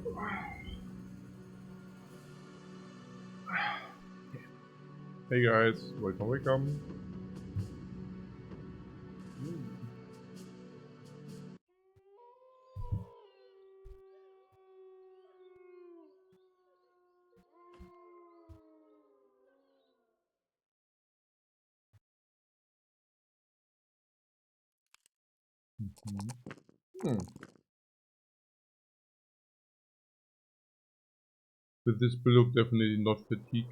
Hey guys, welcome. With this build, definitely not fatigue.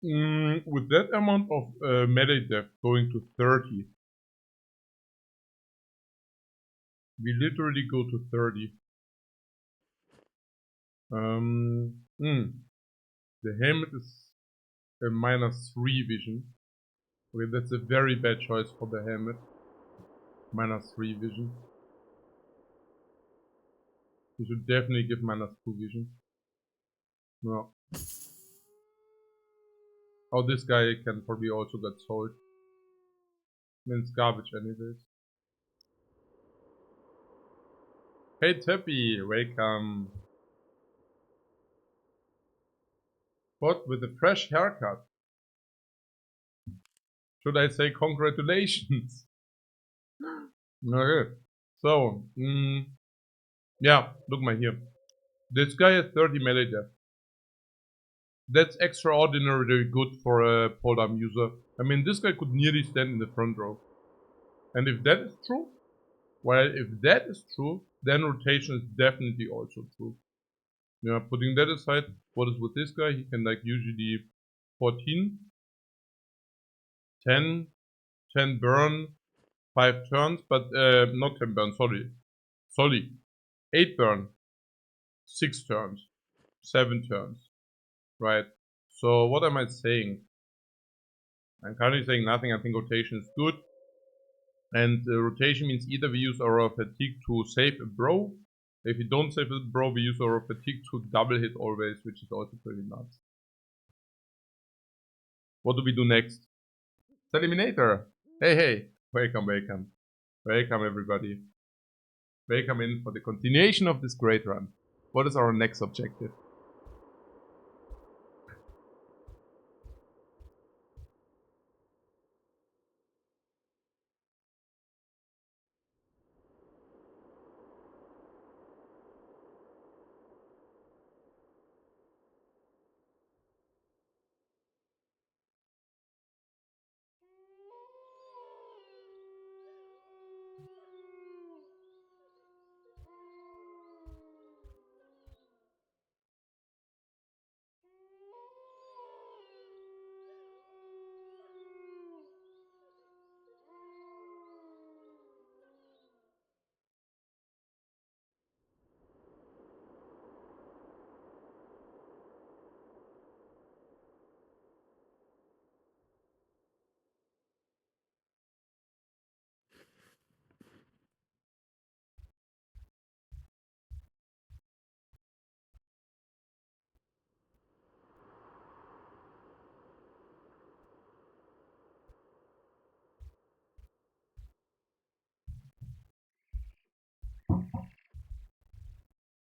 With that amount of melee depth going to 30, we literally go to 30. The helmet is a -3 vision. Okay, that's a very bad choice for the helmet. -3 vision. You should definitely give -2 vision. No. Oh, this guy can probably also get sold. I mean, it's garbage anyways. Hey Teppy, welcome. What, with a fresh haircut? Should I say congratulations? Okay. So, yeah, look my here. This guy has 30 melee depth. That's extraordinarily good for a polearm user. I mean, this guy could nearly stand in the front row. And if that is true, well, if that is true, then rotation is definitely also true. Yeah, putting that aside, what is with this guy? He can like usually 14, 10, 10 burn, 5 turns, but not 10 burn, sorry. 8 burn, 6 turns, 7 turns, right? So what am I saying? I'm currently saying nothing. I think rotation is good. And rotation means either we use our fatigue to save a bro. If we don't save a bro, we use our fatigue to double hit always, which is also pretty nuts. What do we do next? Eliminator! Hey, welcome. Welcome everybody. Welcome in for the continuation of this great run. What is our next objective?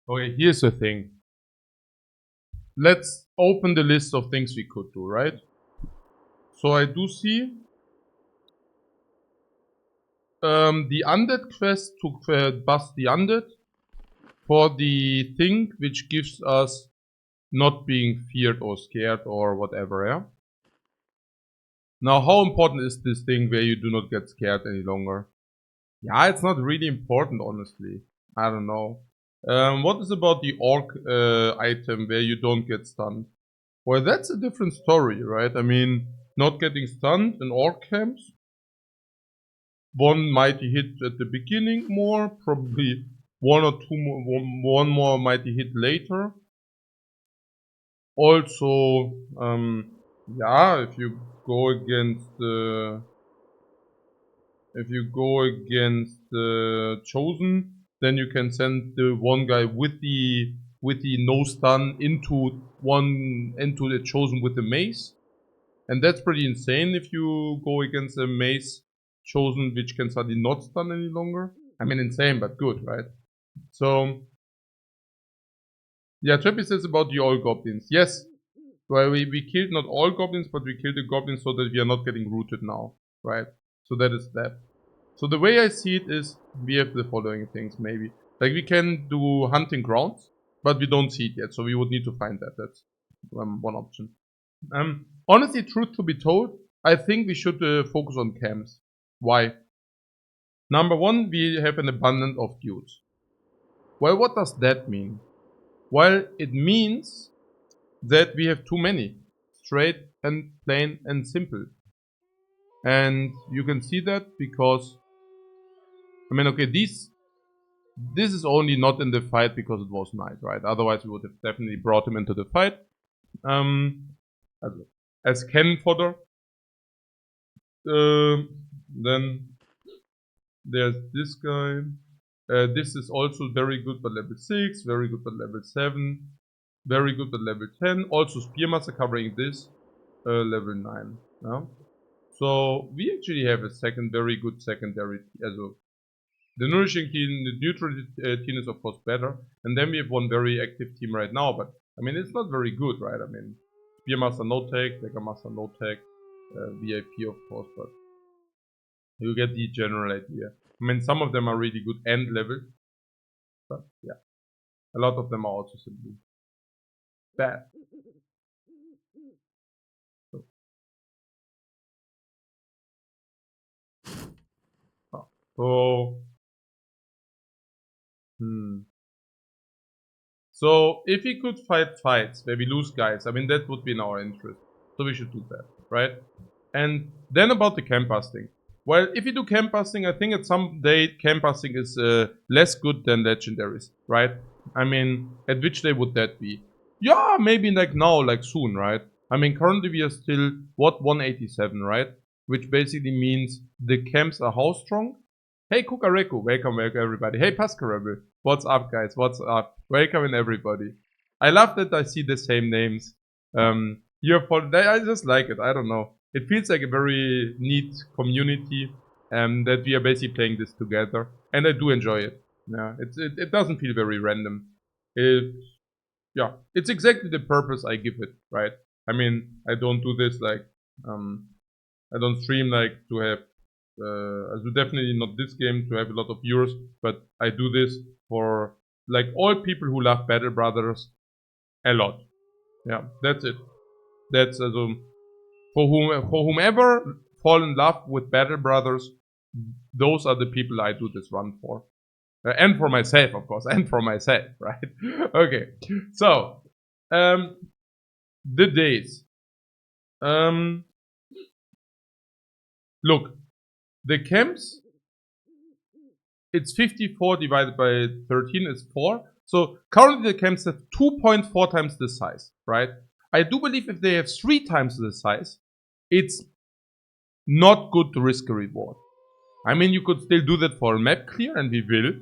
Okay, here's the thing. Let's open the list of things we could do, right? So I do see the undead quest to bust the undead for the thing which gives us not being feared or scared or whatever, yeah? Now, how important is this thing where you do not get scared any longer? Yeah, it's not really important, honestly. I don't know. What is about the orc item where you don't get stunned? Well, that's a different story, right? I mean, not getting stunned in orc camps. One mighty hit at the beginning more, probably one or two more, one more mighty hit later. Also, yeah, if you go against Chosen, then you can send the one guy with the no stun into the Chosen with the mace, and that's pretty insane if you go against a mace Chosen which can suddenly not stun any longer. I mean, insane but good, right? So yeah, Trappy says about the all goblins. Yes, well, we killed not all goblins, but we killed the goblins so that we are not getting rooted now, right? So that is that. So the way I see it is, we have the following things maybe. Like we can do hunting grounds, but we don't see it yet, so we would need to find that. That's one option. Honestly, truth to be told, I think we should focus on camps. Why? Number one, we have an abundance of dudes. Well, what does that mean? Well, it means that we have too many. Straight and plain and simple. And you can see that because, I mean, okay, this is only not in the fight because it was night, right? Otherwise, we would have definitely brought him into the fight. Also, as cannon fodder. Then there's this guy. This is also very good at level 6, very good at level 7, very good at level 10. Also Spearmaster covering this, level 9. Yeah? So we actually have a very good secondary. Also, the nourishing team, the neutral team is of course better, and then we have one very active team right now. But I mean, it's not very good, right? I mean, Spearmaster no tag, Daggermaster no tag, VIP of course, but you get the general idea. I mean, some of them are really good end level, but yeah, a lot of them are also simply bad. So, so So if we could fight fights where we lose guys, I mean that would be in our interest. So we should do that, right? And then about the camp busting. Well, if you do camp busting, I think at some day camp busting is less good than legendaries, right? I mean, at which day would that be? Yeah, maybe like now, like soon, right? I mean, currently we are still, what, 187, right? Which basically means the camps are how strong? Hey, Kukareku, welcome everybody. Hey, Pascarable, what's up, guys? What's up? Welcome everybody. I love that I see the same names. I just like it. I don't know. It feels like a very neat community, that we are basically playing this together, and I do enjoy it. Yeah, it doesn't feel very random. It's exactly the purpose I give it, right? I mean, I don't do this like, I don't stream like to have, I do definitely not this game to have a lot of viewers, but I do this for like all people who love Battle Brothers a lot. Yeah, that's it. That's for whomever fall in love with Battle Brothers, those are the people I do this run for. And for myself, of course, and for myself, right? Okay, so, the days. Look, the camps, it's 54 divided by 13 is 4. So currently the camps have 2.4 times the size, right? I do believe if they have 3 times the size, it's not good to risk a reward. I mean, you could still do that for a map clear, and we will.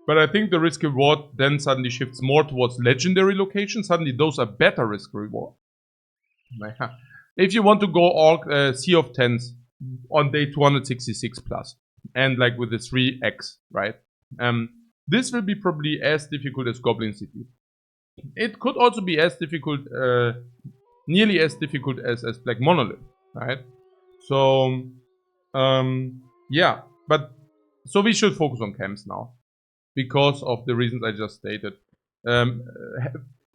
But I think the risk reward then suddenly shifts more towards legendary locations. Suddenly those are better risk reward. If you want to go all Sea of Tens on day 266 plus, and like with the 3x, right? This will be probably as difficult as Goblin City. It could also be as difficult, nearly as difficult as Black Monolith, right? So, yeah, but so we should focus on camps now because of the reasons I just stated.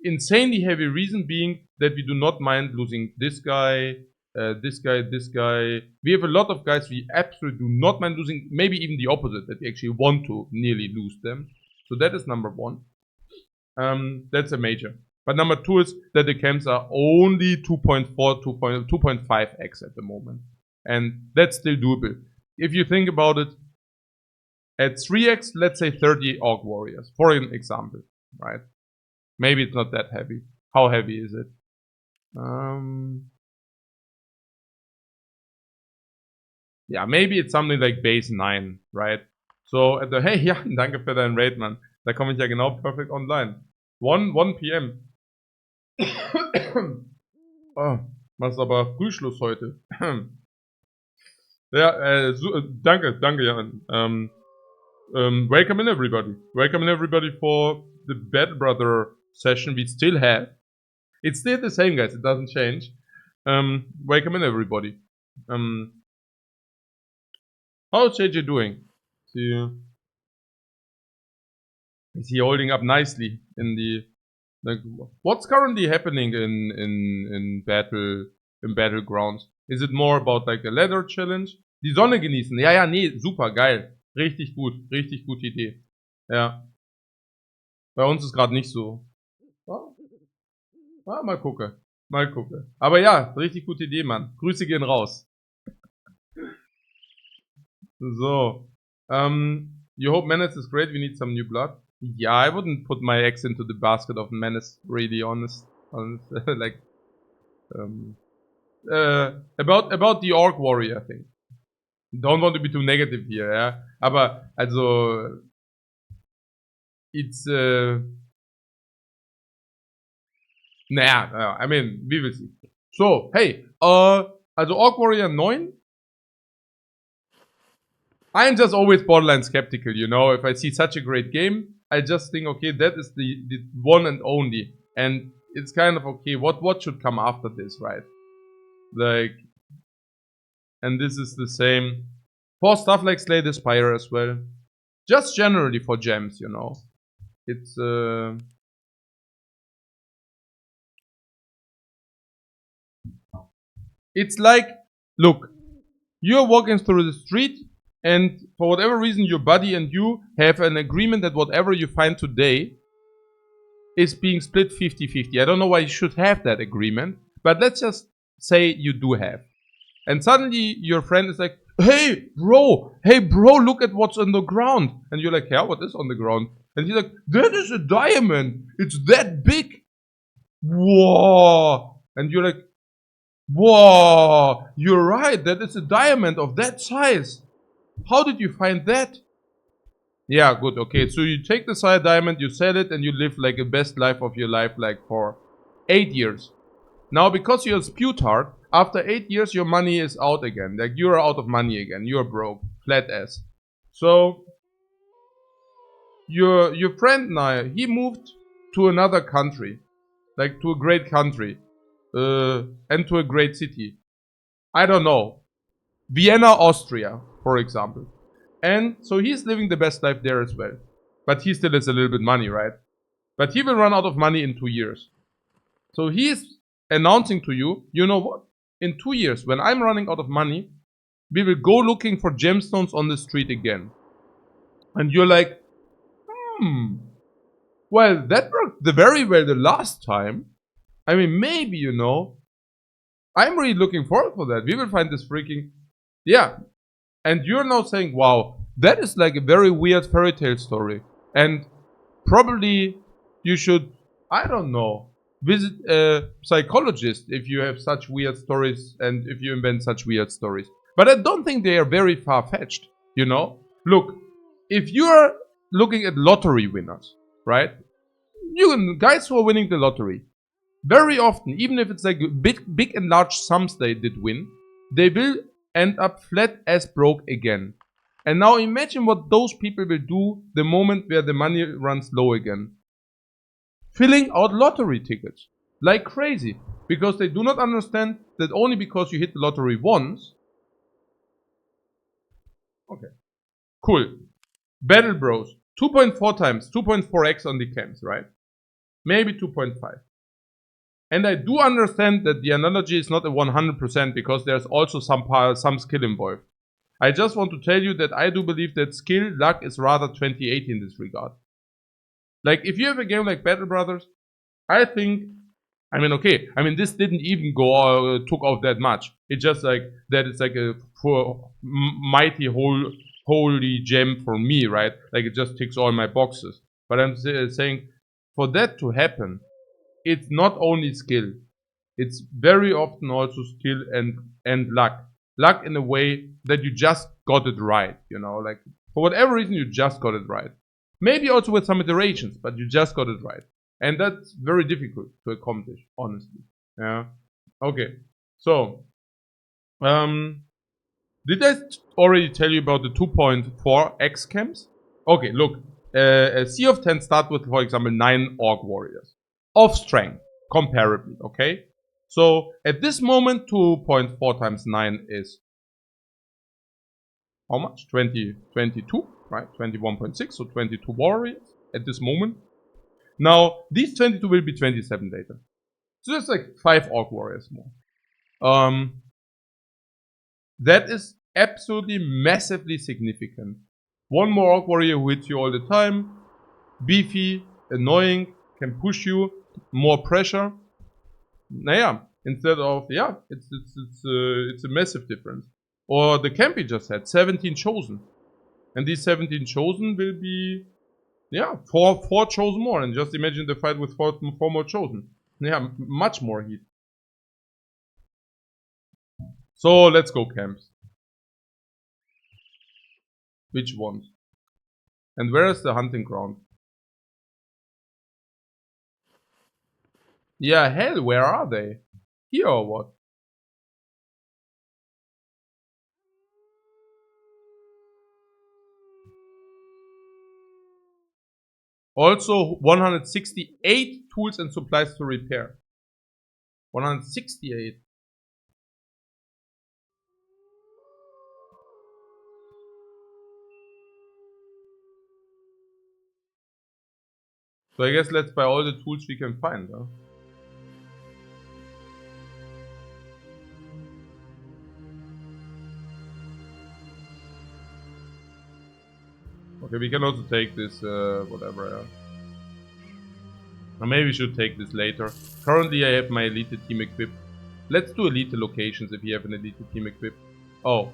Insanely heavy reason being that we do not mind losing this guy, this guy, this guy. We have a lot of guys we absolutely do not mind losing, maybe even the opposite, that we actually want to nearly lose them. So that is number one. That's a major. But number two is that the camps are only 2.4, 2.5x at the moment. And that's still doable. If you think about it, at 3x, let's say 30 Orc Warriors, for an example, right? Maybe it's not that heavy. How heavy is it? Ja, maybe it's something like base 9, right? So, hey, ja, danke für deinen Raid, Mann. Da komme ich ja genau perfekt online. 1 p.m. Oh, was aber Frühschluss heute. Ja, danke, Jan. Welcome in everybody. Welcome in everybody for the Battle Brother session we still have. It's still the same, guys. It doesn't change. Welcome in everybody. How's JJ doing? Is he holding up nicely in the like? What's currently happening in Battlegrounds? Is it more about like a ladder challenge? Die Sonne genießen. Ja, nee, super, geil. Richtig gute Idee. Ja. Bei uns ist gerade nicht so. Mal gucken. Aber ja, richtig gute Idee, Mann. Grüße gehen raus. So. You hope Menace is great, we need some new blood. Yeah, I wouldn't put my eggs into the basket of Menace, really honest. Like, about the Orc Warrior thing. Don't want to be too negative here, yeah. Aber, also, it's, naja, I mean, we will see. So, hey, also Orc Warrior 9. I'm just always borderline skeptical, you know. If I see such a great game, I just think, okay, that is the one and only. And it's kind of, okay, what should come after this, right? Like, and this is the same for stuff like Slay the Spire as well. Just generally for gems, you know. It's like, look, you're walking through the street, and for whatever reason, your buddy and you have an agreement that whatever you find today is being split 50-50. I don't know why you should have that agreement, but let's just say you do have. And suddenly your friend is like, hey bro, look at what's on the ground. And you're like, yeah, what is on the ground? And he's like, that is a diamond. It's that big. Whoa. And you're like, whoa, you're right. That is a diamond of that size. How did you find that? Yeah, good. Okay, so you take the side diamond, you sell it, and you live like the best life of your life, like for 8 years. Now, because you're spewed-hard, after 8 years, your money is out again. Like, you're out of money again. You're broke. Flat ass. So, your friend now, he moved to another country. Like, to a great country. And to a great city. I don't know. Vienna, Austria, for example. And so he's living the best life there as well. But he still has a little bit money, right? But he will run out of money in 2 years. So he's announcing to you, you know what? In 2 years, when I'm running out of money, we will go looking for gemstones on the street again. And you're like, well, that worked very well the last time. I mean, maybe, you know, I'm really looking forward for that. We will find this freaking, yeah. And you're now saying, wow, that is like a very weird fairy tale story. And probably you should, I don't know, visit a psychologist if you have such weird stories and if you invent such weird stories. But I don't think they are very far-fetched, you know? Look, if you're looking at lottery winners, right? Guys who are winning the lottery, very often, even if it's like big and large sums they did win, they will end up flat as broke again. And now imagine what those people will do the moment where the money runs low again. Filling out lottery tickets. Like crazy. Because they do not understand that only because you hit the lottery once. Okay. Cool. Battle Bros. 2.4 times, 2.4x on the camps, right? Maybe 2.5. And I do understand that the analogy is not a 100% because there's also some skill involved. I just want to tell you that I do believe that skill, luck is rather 28 in this regard. Like, if you have a game like Battle Brothers, I think, I mean, okay, I mean, this didn't even go, took off that much. It's just like, that it's like a mighty holy gem for me, right? Like, it just ticks all my boxes. But I'm saying, for that to happen, it's not only skill. It's very often also skill and luck. Luck in a way that you just got it right, you know, like for whatever reason you just got it right. Maybe also with some iterations, but you just got it right. And that's very difficult to accomplish, honestly. Yeah. Okay. So, did I already tell you about the 2.4x camps? Okay, look. A Sea of 10 start with, for example, 9 Orc Warriors. Of strength, comparably, okay? So, at this moment, 2.4 times 9 is how much? 22, right? 21.6, so 22 warriors at this moment. Now, these 22 will be 27 later. So that's like 5 Orc Warriors more. That is absolutely massively significant. One more Orc Warrior who hits you all the time. Beefy, annoying, can push you, more pressure. Naja, instead of, yeah, it's a massive difference. Or the camp we just had, 17 chosen. And these 17 chosen will be, yeah, four chosen more. And just imagine the fight with four more chosen. Yeah, much more heat. So let's go camps. Which ones? And where is the hunting ground? Yeah, hell, where are they? Here or what? Also, 168 tools and supplies to repair. 168. So I guess let's buy all the tools we can find, huh? Okay, we can also take this, whatever, yeah. Or maybe we should take this later. Currently I have my elite team equipped. Let's do elite locations if you have an elite team equipped. Oh.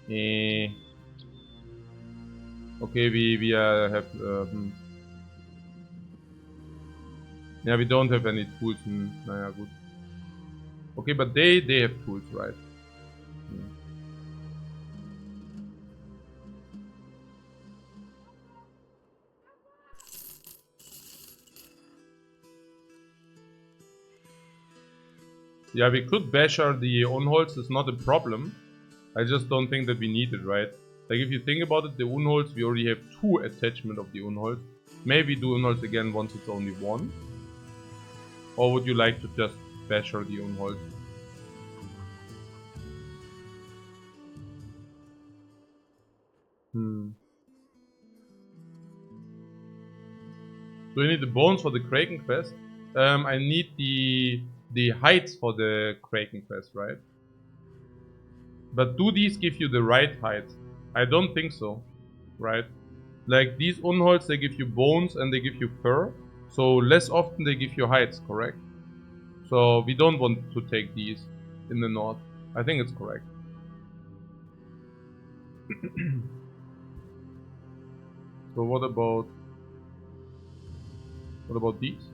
Okay, we have... yeah, we don't have any tools. Naja, gut. Okay, but they have tools, right? Yeah, we could basher the Unholds, it's not a problem. I just don't think that we need it, right? Like, if you think about it, the Unholds, we already have 2 attachment of the Unholds. Maybe do Unholds again once it's only 1. Or would you like to just basher the Unholds? Do you need the bones for the Kraken quest? I need the heights for the Kraken quest, right? But do these give you the right heights? I don't think so, right? Like, these Unholds, they give you bones and they give you fur. So less often they give you heights, correct? So we don't want to take these in the north. I think it's correct. So what about these?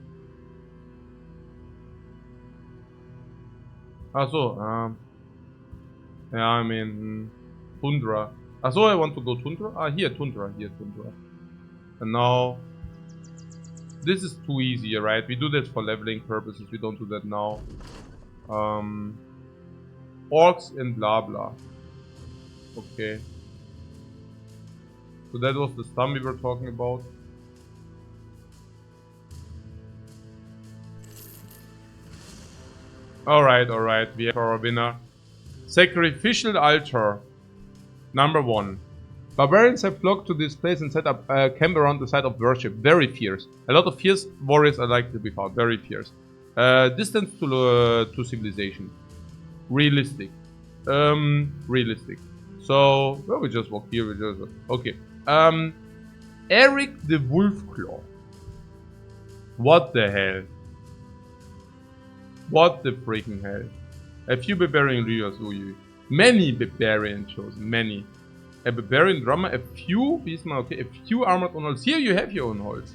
Yeah, I mean, Tundra. So I want to go Tundra? Here, Tundra. And now, this is too easy, right? We do this for leveling purposes, we don't do that now. Orcs and blah blah. Okay. So that was the stum we were talking about. Alright, we have our winner. Sacrificial altar. Number 1. Barbarians have flocked to this place and set up a camp around the site of worship. Very fierce. A lot of fierce warriors are likely to be found. Very fierce. Distance to civilization. Realistic. Realistic. So, well, we just walk here. Okay. Eric the Wolfclaw. What the hell? What the freaking hell? A few barbarian leaders, many barbarian chosen, many. A barbarian drummer, a few beastmen, okay, a few armored unholds. Here you have your unholds.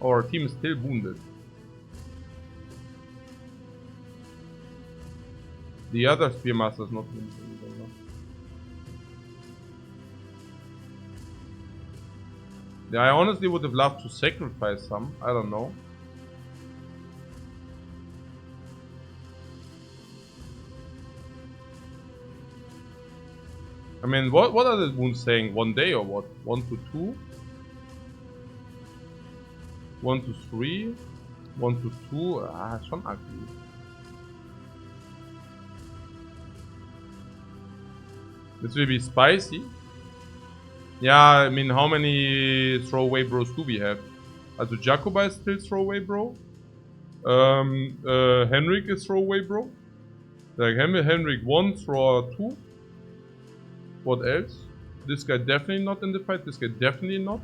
Our team is still wounded. The other spearmaster is not wounded. Yeah, I honestly would have loved to sacrifice some. I don't know. I mean, what are the wounds saying? 1 day or what? 1 to 2? 1 to 3? 1 to 2? Ah, schon ugly. This will be spicy. Yeah, I mean, how many throwaway bros do we have? Also, Jacoba is still throwaway bro. Henrik is throwaway bro. Like, Henrik 1, thrower 2. What else? This guy definitely not in the fight. This guy definitely not.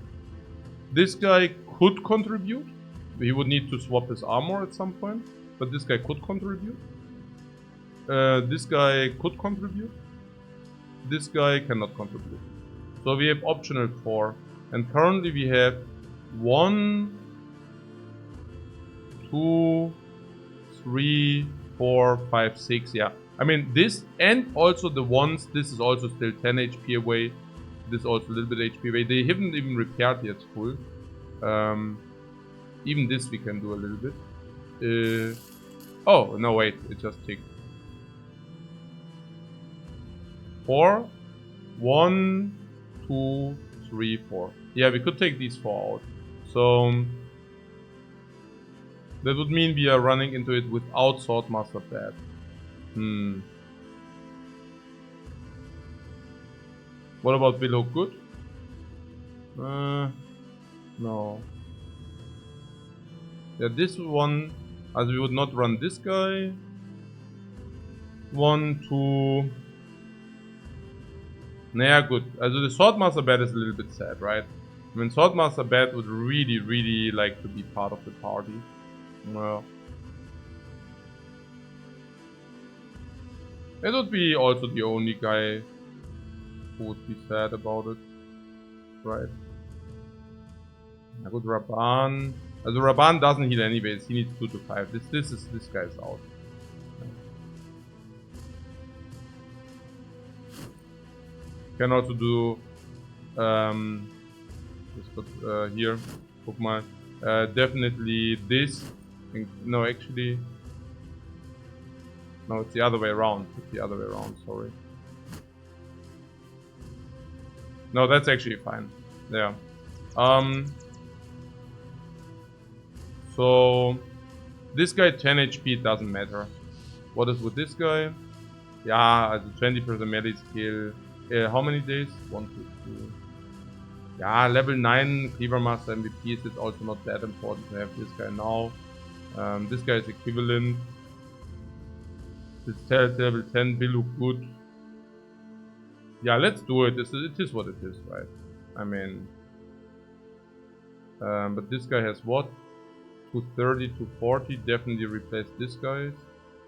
This guy could contribute. He would need to swap his armor at some point. But this guy could contribute. This guy could contribute. This guy cannot contribute. So we have optional 4. And currently we have 1, 2, 3, 4, 5, 6. Yeah. I mean, this and also the ones, this is also still 10 HP away. This also a little bit HP away. They haven't even repaired yet full. Even this we can do a little bit. Oh, no, wait. It just ticked. 4. 1, 2, 3, 4. Yeah, we could take these 4 out. So that would mean we are running into it without Swordmaster Bat. What about below good? No. Yeah, this one, as we would not run this guy. 1, 2. Nah, good. Also the Swordmaster Bat is a little bit sad, right? I mean, Swordmaster Bat would really, really like to be part of the party. Well, it would be also the only guy who would be sad about it, right? A good Raban. Also Raban doesn't heal anyways. He needs 2 to 5. This guy's out. Can also do just put here. Guck mal. Definitely this. No, actually. No, it's the other way around. It's the other way around, sorry. No, that's actually fine. Yeah. So this guy 10 HP, it doesn't matter. What is with this guy? Yeah, 20% melee skill. How many days? 1, 2, 2. Yeah, level 9 Cleaver Master MVP is also not that important to have this guy now. This guy is equivalent. This level 10 will look good. Yeah, let's do it. It is what it is, right? I mean, but this guy has what? 230, 240. Definitely replace this guy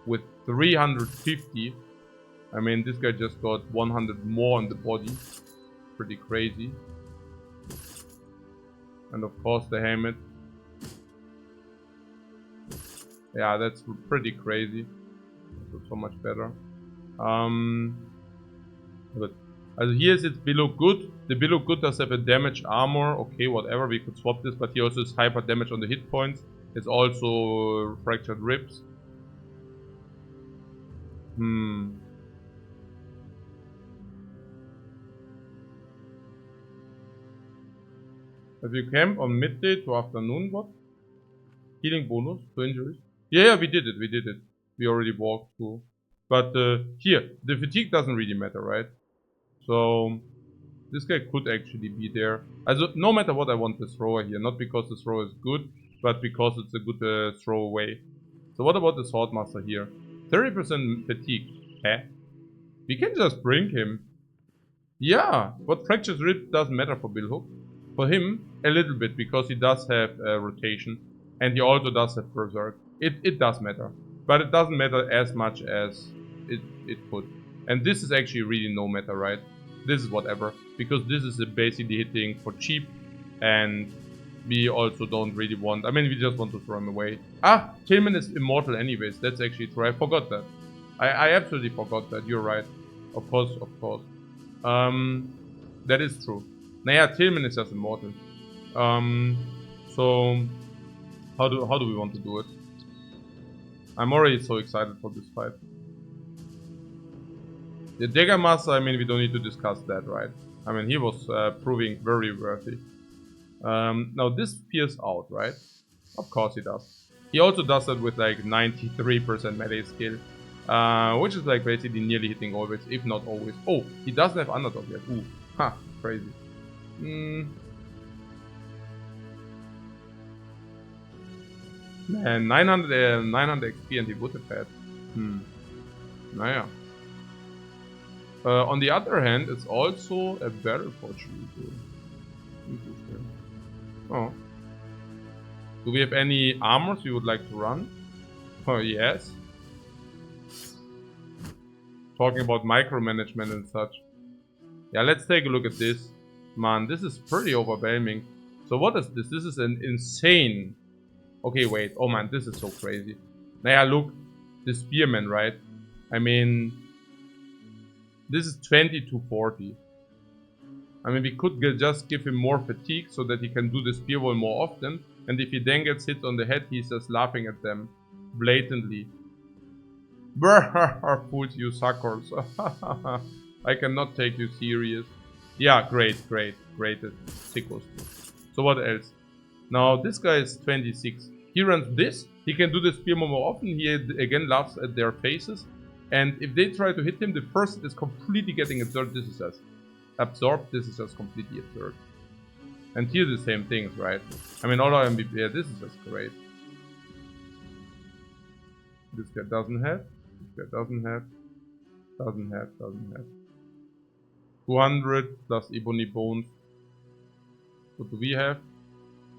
with 350. I mean, this guy just got 100 more on the body. Pretty crazy. And of course the helmet. Yeah, that's pretty crazy. That's so much better. But here's it's below good. The below good does have a damage armor. Okay, whatever. We could swap this, but he also has hyper damage on the hit points. It's also fractured ribs. If you camp on midday to afternoon, what? Healing bonus to injuries? Yeah, we did it. We already walked through. But here, the fatigue doesn't really matter, right? So this guy could actually be there. Also, no matter what, I want the thrower here. Not because the thrower is good, but because it's a good throwaway. So what about the Swordmaster here? 30% fatigue. We can just bring him. Yeah, but fractured rib doesn't matter for Billhook. For him, a little bit, because he does have rotation, and he also does have berserk. It does matter, but it doesn't matter as much as it could. And this is actually really no matter, right? This is whatever, because this is basically hitting for cheap, and we also don't really want. I mean, we just want to throw him away. Ah, Tillman is immortal, anyways. That's actually true. I forgot that. I absolutely forgot that. You're right. Of course, of course. That is true. Naja, Tillman is just immortal. So how do we want to do it? I'm already so excited for this fight. The Dagger Master, I mean, we don't need to discuss that, right? I mean, he was proving very worthy. Now this peers out, right? Of course he does. He also does that with like 93% melee skill. Which is like basically nearly hitting always, if not always. Oh, he doesn't have underdog yet. Ooh, ha, crazy. Man, 900 XP and he would have had. Naja. On the other hand, it's also a battle forge. Interesting. Oh. Do we have any armors you would like to run? Oh, yes. Talking about micromanagement and such. Yeah, let's take a look at this. Man, this is pretty overwhelming. So what is this? This is an insane... Okay, wait. Oh man, this is so crazy. Naja, look. The Spearman, right? I mean... This is 20 to 40. I mean, we could just give him more fatigue so that he can do the spear wall more often. And if he then gets hit on the head, he's just laughing at them. Blatantly. Brrr, fools, you suckers. I cannot take you serious. Yeah, great. Sickos. So what else? Now, this guy is 26. He runs this. He can do the spear more often. He again laughs at their faces. And if they try to hit him, the first is completely getting absorbed. This is just absorbed. This is just completely absurd. And here the same things, right? I mean, all our MVP. Yeah, this is just great. This guy doesn't have. This guy doesn't have. Doesn't have. 200 plus Ebony Bones. What do we have?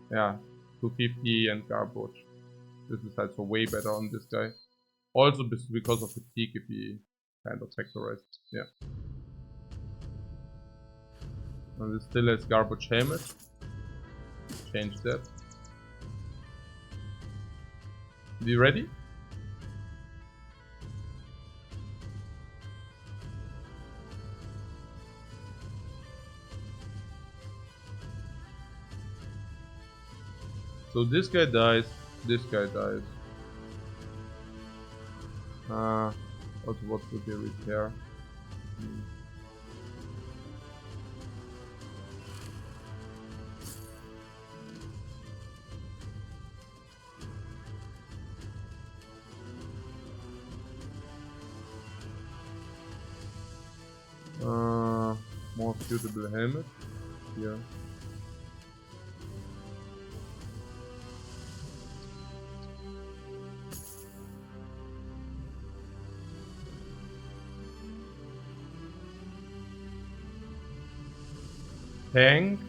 Yeah, 250 and Garbage. This is also way better on this guy. Also because of fatigue if he kind of factorized. Yeah. And this still has Garbage Helmet. Change that. We ready? So this guy dies, this guy dies. What would they repair? More suitable helmet. Here. Tank.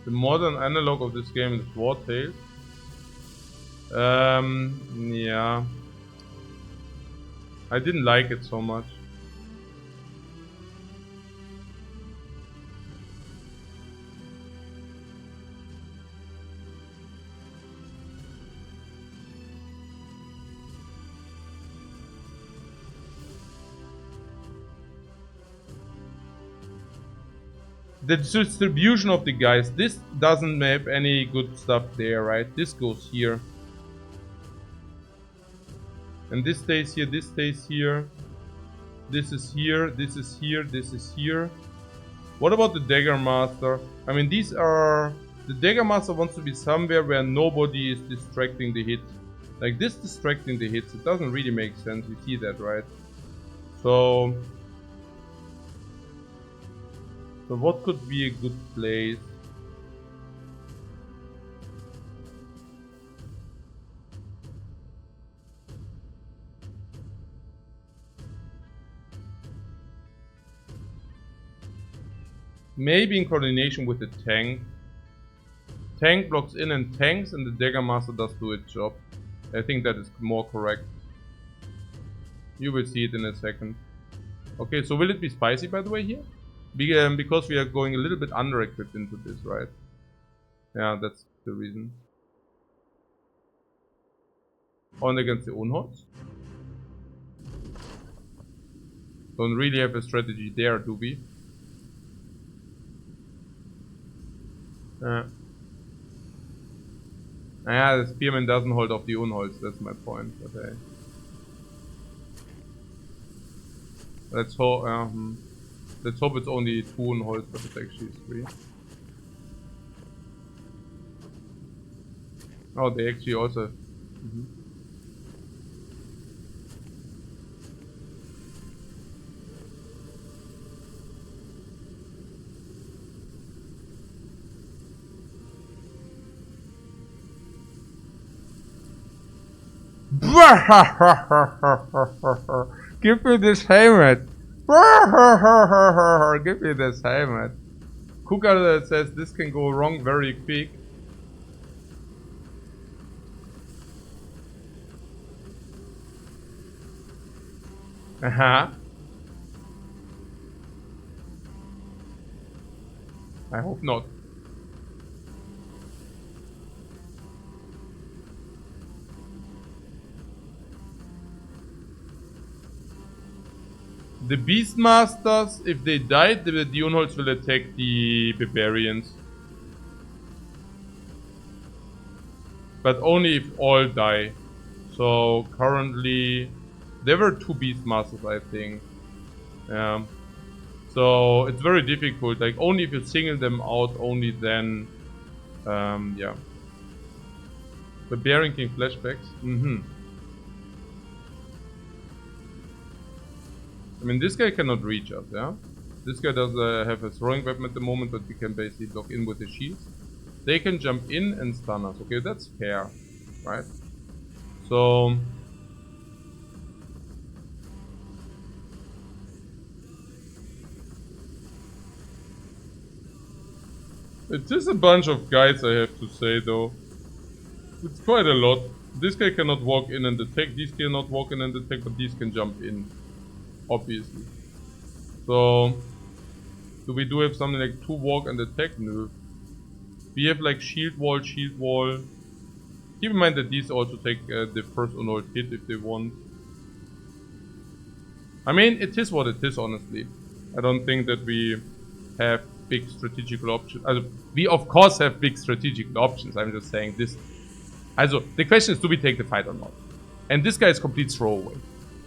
The modern analog of this game is Wartail. Yeah. I didn't like it so much. The distribution of the guys, this doesn't have any good stuff there, right? This goes here. And this stays here, this stays here. This is here, this is here, this is here. What about the Dagger Master? I mean, these are... The Dagger Master wants to be somewhere where nobody is distracting the hit. Like this distracting the hits, it doesn't really make sense, you see that, right? So what could be a good place? Maybe in coordination with the tank. Tank blocks in and tanks, and the Dagger Master does do its job. I think that is more correct. You will see it in a second. Okay, so will it be spicy by the way here? Because we are going a little bit under-equipped into this, right? Yeah, that's the reason. On against the Unholds. Don't really have a strategy there, do we? Yeah, the Spearman doesn't hold off the Unholds, that's my point. Okay. Let's hope it's only 2 Unholds, but it's actually 3. Oh, they actually also... Give me this helmet! Give me this helmet! Kuka says this can go wrong very quick. I hope not. The Beastmasters, if they died, the Unholds will attack the Barbarians. But only if all die. So currently, there were 2 Beastmasters, I think. Yeah. So it's very difficult. Like only if you single them out, only then. Yeah. Barbarian King flashbacks. I mean, this guy cannot reach us, yeah? This guy does have a throwing weapon at the moment, but we can basically block in with the shields. They can jump in and stun us. Okay, that's fair, right? So... it is a bunch of guys, I have to say, though. It's quite a lot. This guy cannot walk in and attack, these cannot walk in and attack, but these can jump in. Obviously. So, do we have something like 2 walk and attack? No. We have like shield wall. Keep in mind that these also take the first Unhold hit if they want. I mean, it is what it is, honestly. I don't think that we have big strategical options. We of course have big strategical options. I'm just saying this. Also, the question is, do we take the fight or not? And this guy is complete throwaway.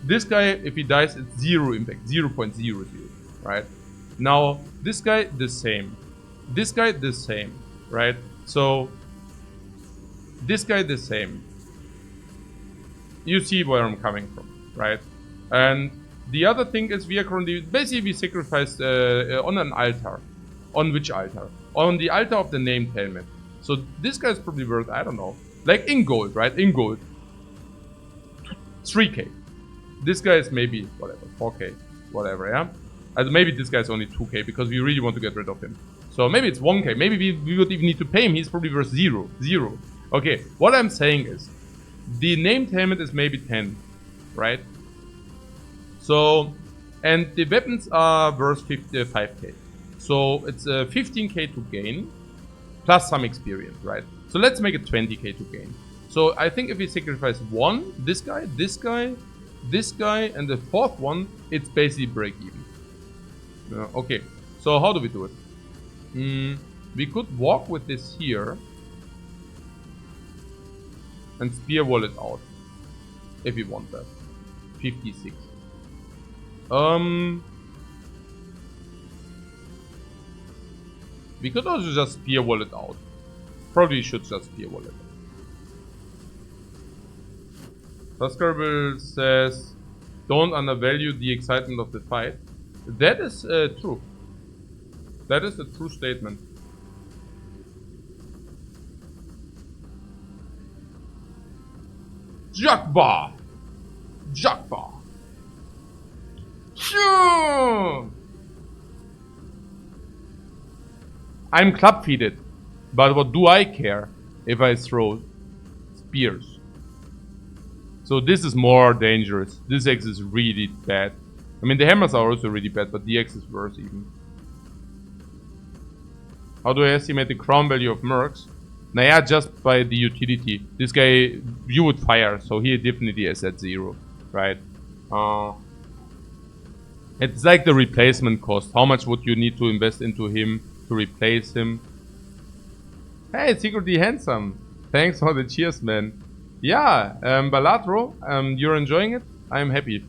This guy, if he dies, it's 0 impact, 0.00, right? Now, this guy, the same. This guy, the same, right? So, this guy, the same. You see where I'm coming from, right? And the other thing is we are currently, basically we sacrificed on an altar. On which altar? On the altar of the named helmet. So, this guy is probably worth, I don't know, like in gold, right? In gold. 3k. This guy is maybe, whatever, 4k, whatever, yeah? Maybe this guy is only 2k because we really want to get rid of him. So maybe it's 1k, maybe we would even need to pay him, he's probably worth 0. Okay, what I'm saying is, the named helmet is maybe 10, right? So, and the weapons are worth 5k. So it's 15k to gain, plus some experience, right? So let's make it 20k to gain. So I think if we sacrifice 1, this guy, and the 4th one, it's basically break even. Okay, so how do we do it? We could walk with this here and spear wall it out if we want that. 56. We could also just spear wall it out. Probably should just spear wall it out. Tuscarville says, don't undervalue the excitement of the fight. That is true. That is a true statement. Jakba! Sure! I'm club-feeded. But what do I care if I throw spears? So this is more dangerous. This X is really bad. I mean, the hammers are also really bad, but the X is worse even. How do I estimate the crown value of mercs? Naja, just by the utility. This guy, you would fire, so he definitely is at 0, right? It's like the replacement cost. How much would you need to invest into him to replace him? Hey, secretly handsome. Thanks for the cheers, man. Yeah, Balatro, you're enjoying it? I'm happy.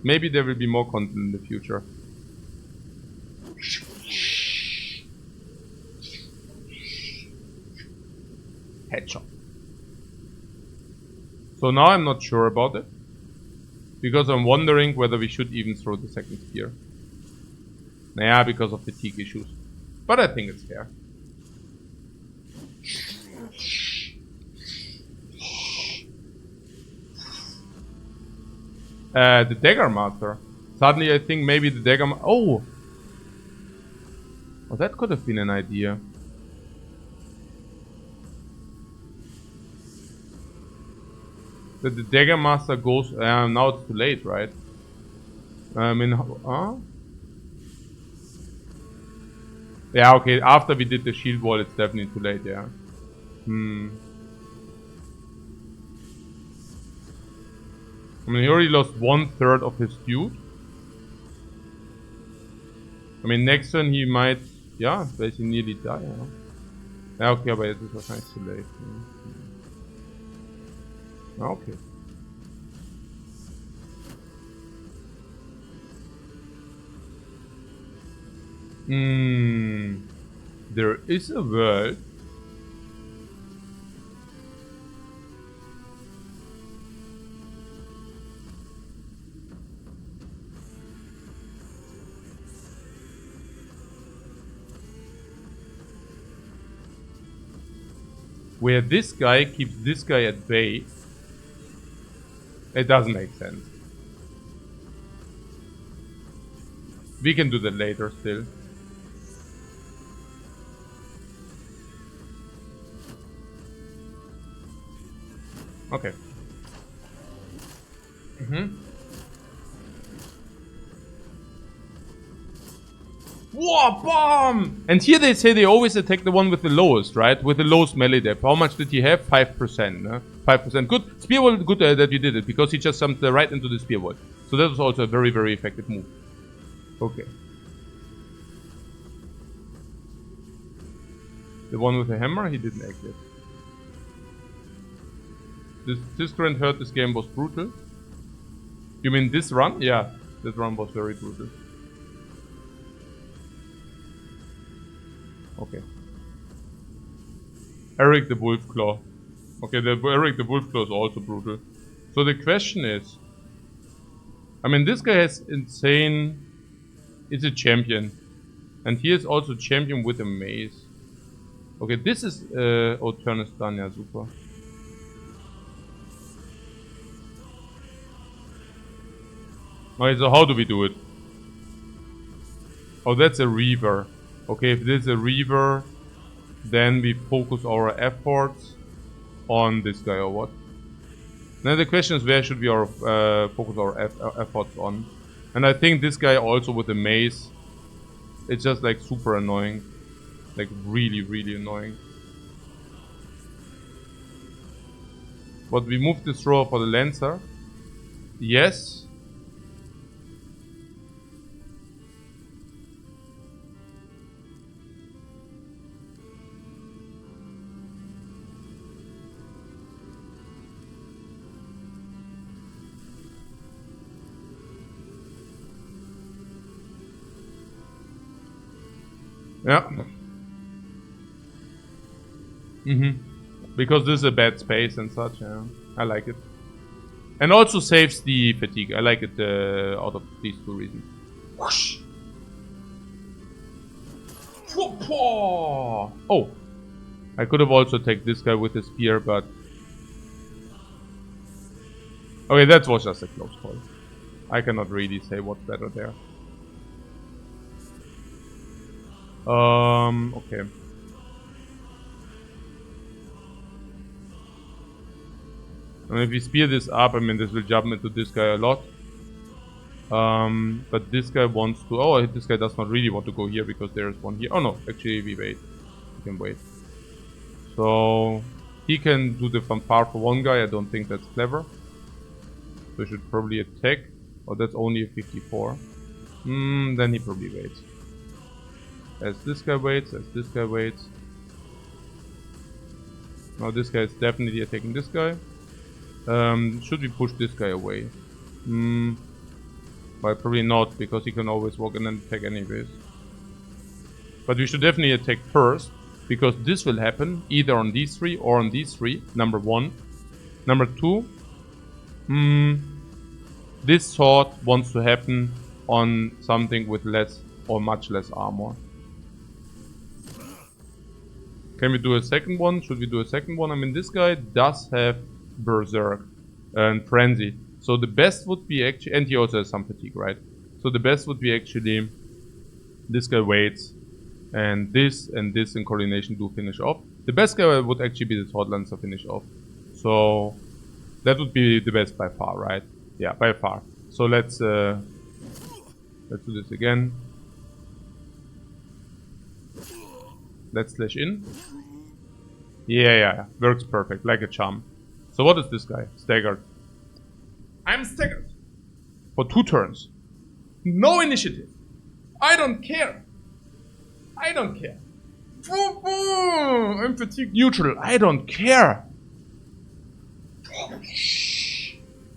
Maybe there will be more content in the future. Headshot. So now I'm not sure about it. Because I'm wondering whether we should even throw the second spear. Nah, because of fatigue issues. But I think it's fair. The Dagger Master. Suddenly I think maybe the Dagger Master... Oh! Oh, that could have been an idea. That the Dagger Master goes... now it's too late, right? I mean... Yeah, okay, after we did the shield wall, it's definitely too late, yeah. I mean, he already lost 1/3 of his dude. I mean, next turn he might... Yeah, basically nearly die, yeah. Yeah, okay, but it is wahrscheinlich too late. Okay. There is a world where this guy keeps this guy at bay. It doesn't make sense. We can do that later still. Okay. Whoa, bomb! And here they say they always attack the one with the lowest, right? With the lowest melee depth. How much did he have? 5%. 5%. Good. Spear wall, good that you did it, because he just jumped right into the spear wall. So that was also a very, very effective move. Okay. The one with the hammer, he didn't active. This current hurt this game was brutal. You mean this run? Yeah, this run was very brutal. Okay. Eric the Wolfclaw. Okay, Eric the Wolfclaw is also brutal. So the question is... I mean, this guy has insane... It's a champion. And he is also champion with a mace. Okay, this is... oh, turn is done, yeah, super. Okay, so how do we do it? Oh, that's a Reaver. Okay, if this is a Reaver, then we focus our efforts on this guy or what? Now the question is, where should we focus our efforts on? And I think this guy also with the mace, it's just like super annoying. Like really, really annoying. But we move this thrower for the Lancer. Yes. Yeah. Because this is a bad space and such, yeah. I like it. And also saves the fatigue. I like it out of these two reasons. Whoosh! Oh! I could have also taken this guy with the spear, but... Okay, that was just a close call. I cannot really say what's better there. Okay. And if we spear this up, I mean, this will jump into this guy a lot. But this guy wants to... Oh, this guy does not really want to go here because there's one here. Oh no, actually we wait. We can wait. So he can do the fanfare for one guy. I don't think that's clever. So he should probably attack. Oh, that's only a 54. Then he probably waits. As this guy waits, as this guy waits. Now this guy is definitely attacking this guy. Should we push this guy away? Well, probably not, because he can always walk in and attack anyways. But we should definitely attack first, because this will happen either on these three or on these three. Number one. Number two. This sword wants to happen on something with less or much less armor. Can we do a second one? Should we do a second one? I mean, this guy does have Berserk and Frenzy. So the best would be actually... And he also has some fatigue, right? So the best would be actually... This guy waits. And this in coordination do finish off. The best guy would actually be the Sword Lancer finish off. So... That would be the best by far, right? Yeah, by far. So let's do this again. Let's slash in. Yeah. Works perfect, like a charm. So what is this guy? Staggered. I'm staggered. For 2 turns. No initiative. I don't care. I don't care. I'm fatigue neutral. I don't care.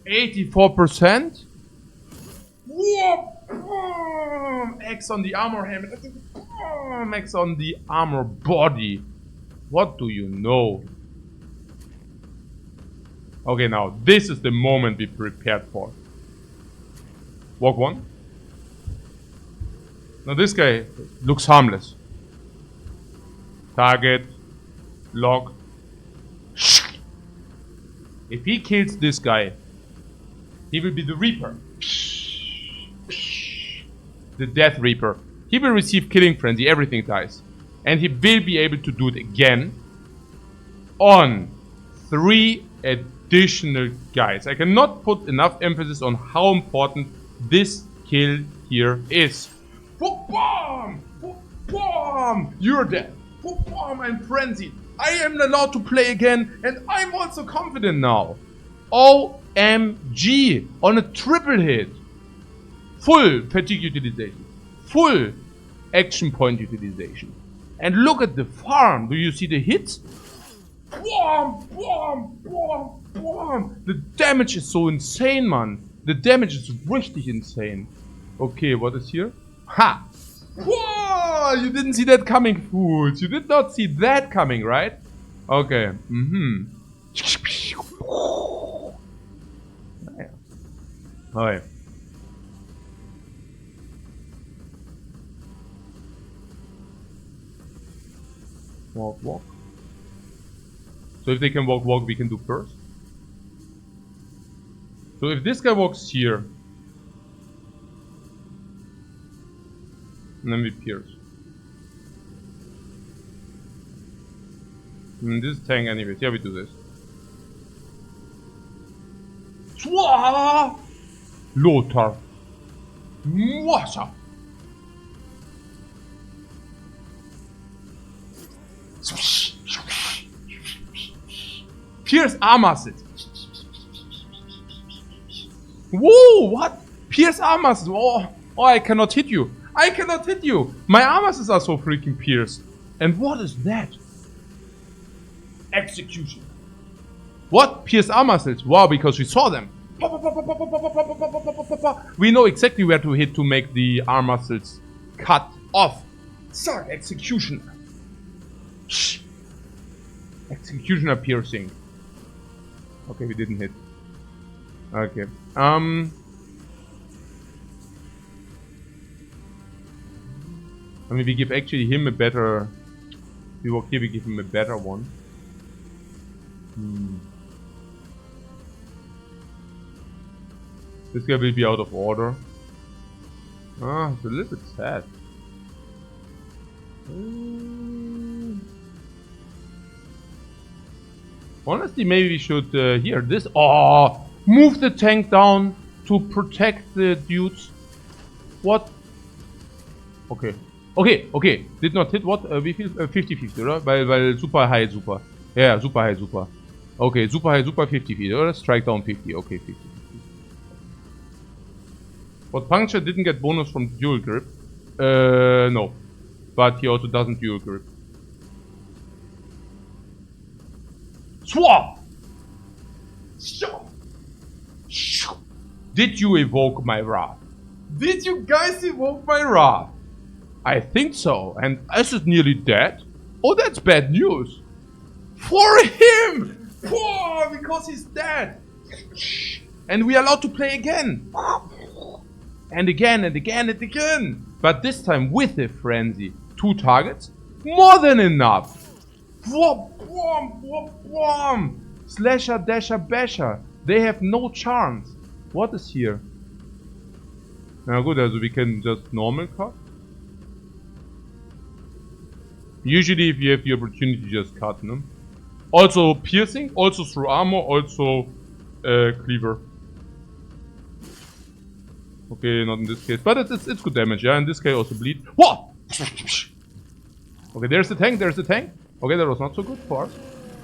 84%? X on the armor helmet. X on the armor body. What do you know? Okay, now this is the moment we prepared for. Walk 1. Now this guy looks harmless. Target. Lock. If he kills this guy, he will be the Reaper. The Death Reaper. He will receive Killing Frenzy, everything dies. And he will be able to do it again on 3 additional guys. I cannot put enough emphasis on how important this kill here is. Boom! Boom! You're dead. Boom! I'm frenzied. I am allowed to play again, and I'm also confident now. OMG! On a triple hit. Full fatigue utilization. Full action point utilization. And look at the farm. Do you see the hits? Boom! Boom! Boom! Boom! The damage is so insane, man. The damage is richtig insane. Okay, what is here? Ha! Whoa! You didn't see that coming, fools. You did not see that coming, right? Okay. Alright. Walk. So if they can walk, we can do first. So if this guy walks here, and then we pierce. This is tank anyways. Yeah, we do this. Swah! Lothar. Mwasha. Pierce arm muscles. Whoa, what? Pierce arm muscles. Oh, I cannot hit you. I cannot hit you. My arm muscles are so freaking pierced. And what is that? Execution. What? Pierce arm muscles. Wow, because we saw them. We know exactly where to hit to make the arm muscles cut off. Suck, executioner. Shh. Executioner piercing. Okay, we didn't hit. Okay. I mean, we give actually him a better... We walk here, we give him a better one. This guy will be out of order. Ah, it's a little bit sad. Honestly, maybe we should here this. Oh, move the tank down to protect the dudes. What? Okay. Okay. Did not hit what? Wie viel? 50-50, oder? Weil super high, super. Ja, super high, super. Okay, super high, super 50-50, oder? Strike down 50. Okay, 50. But puncture didn't get bonus from dual grip. No. But he also doesn't dual grip. Swap! Did you evoke my wrath? Did you guys evoke my wrath? I think so. And Ash is nearly dead? Oh, that's bad news. For him! Oh, because he's dead. And we are allowed to play again. And again and again and again. But this time with a frenzy. 2 targets? More than enough. Slasher, dasher, basher. They have no chance. What is here? Na gut, also we can just normal cut. Usually if you have the opportunity, just cut, no? Also piercing, also through armor, also cleaver. Okay, not in this case, but it's good damage, yeah. In this case also bleed. What? Okay, there's the tank, Okay, that was not so good for us.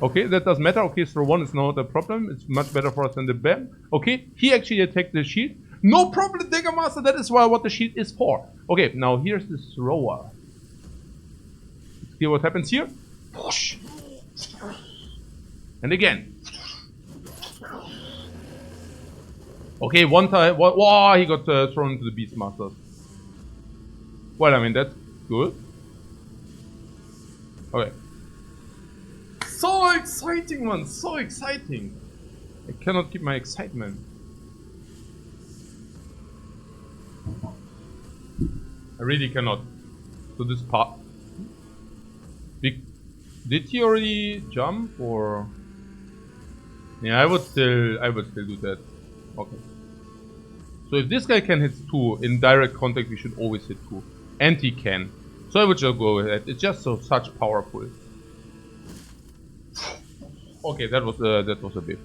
Okay, that doesn't matter. Okay, throw 1 is not a problem. It's much better for us than the BAM. Okay, he actually attacked the shield. No problem, Digger Master. That is what the shield is for. Okay, now here's the thrower. Let's see what happens here. And again. Okay, one time. Wow, he got thrown into the Beastmasters. Well, I mean, that's good. Okay. So exciting, man! So exciting! I cannot keep my excitement. I really cannot. So this part. Did he already jump or? Yeah, I would still do that. Okay. So if this guy can hit 2 in direct contact, we should always hit 2, and he can. So I would just go ahead. It's just such powerful. Okay, that was a bit.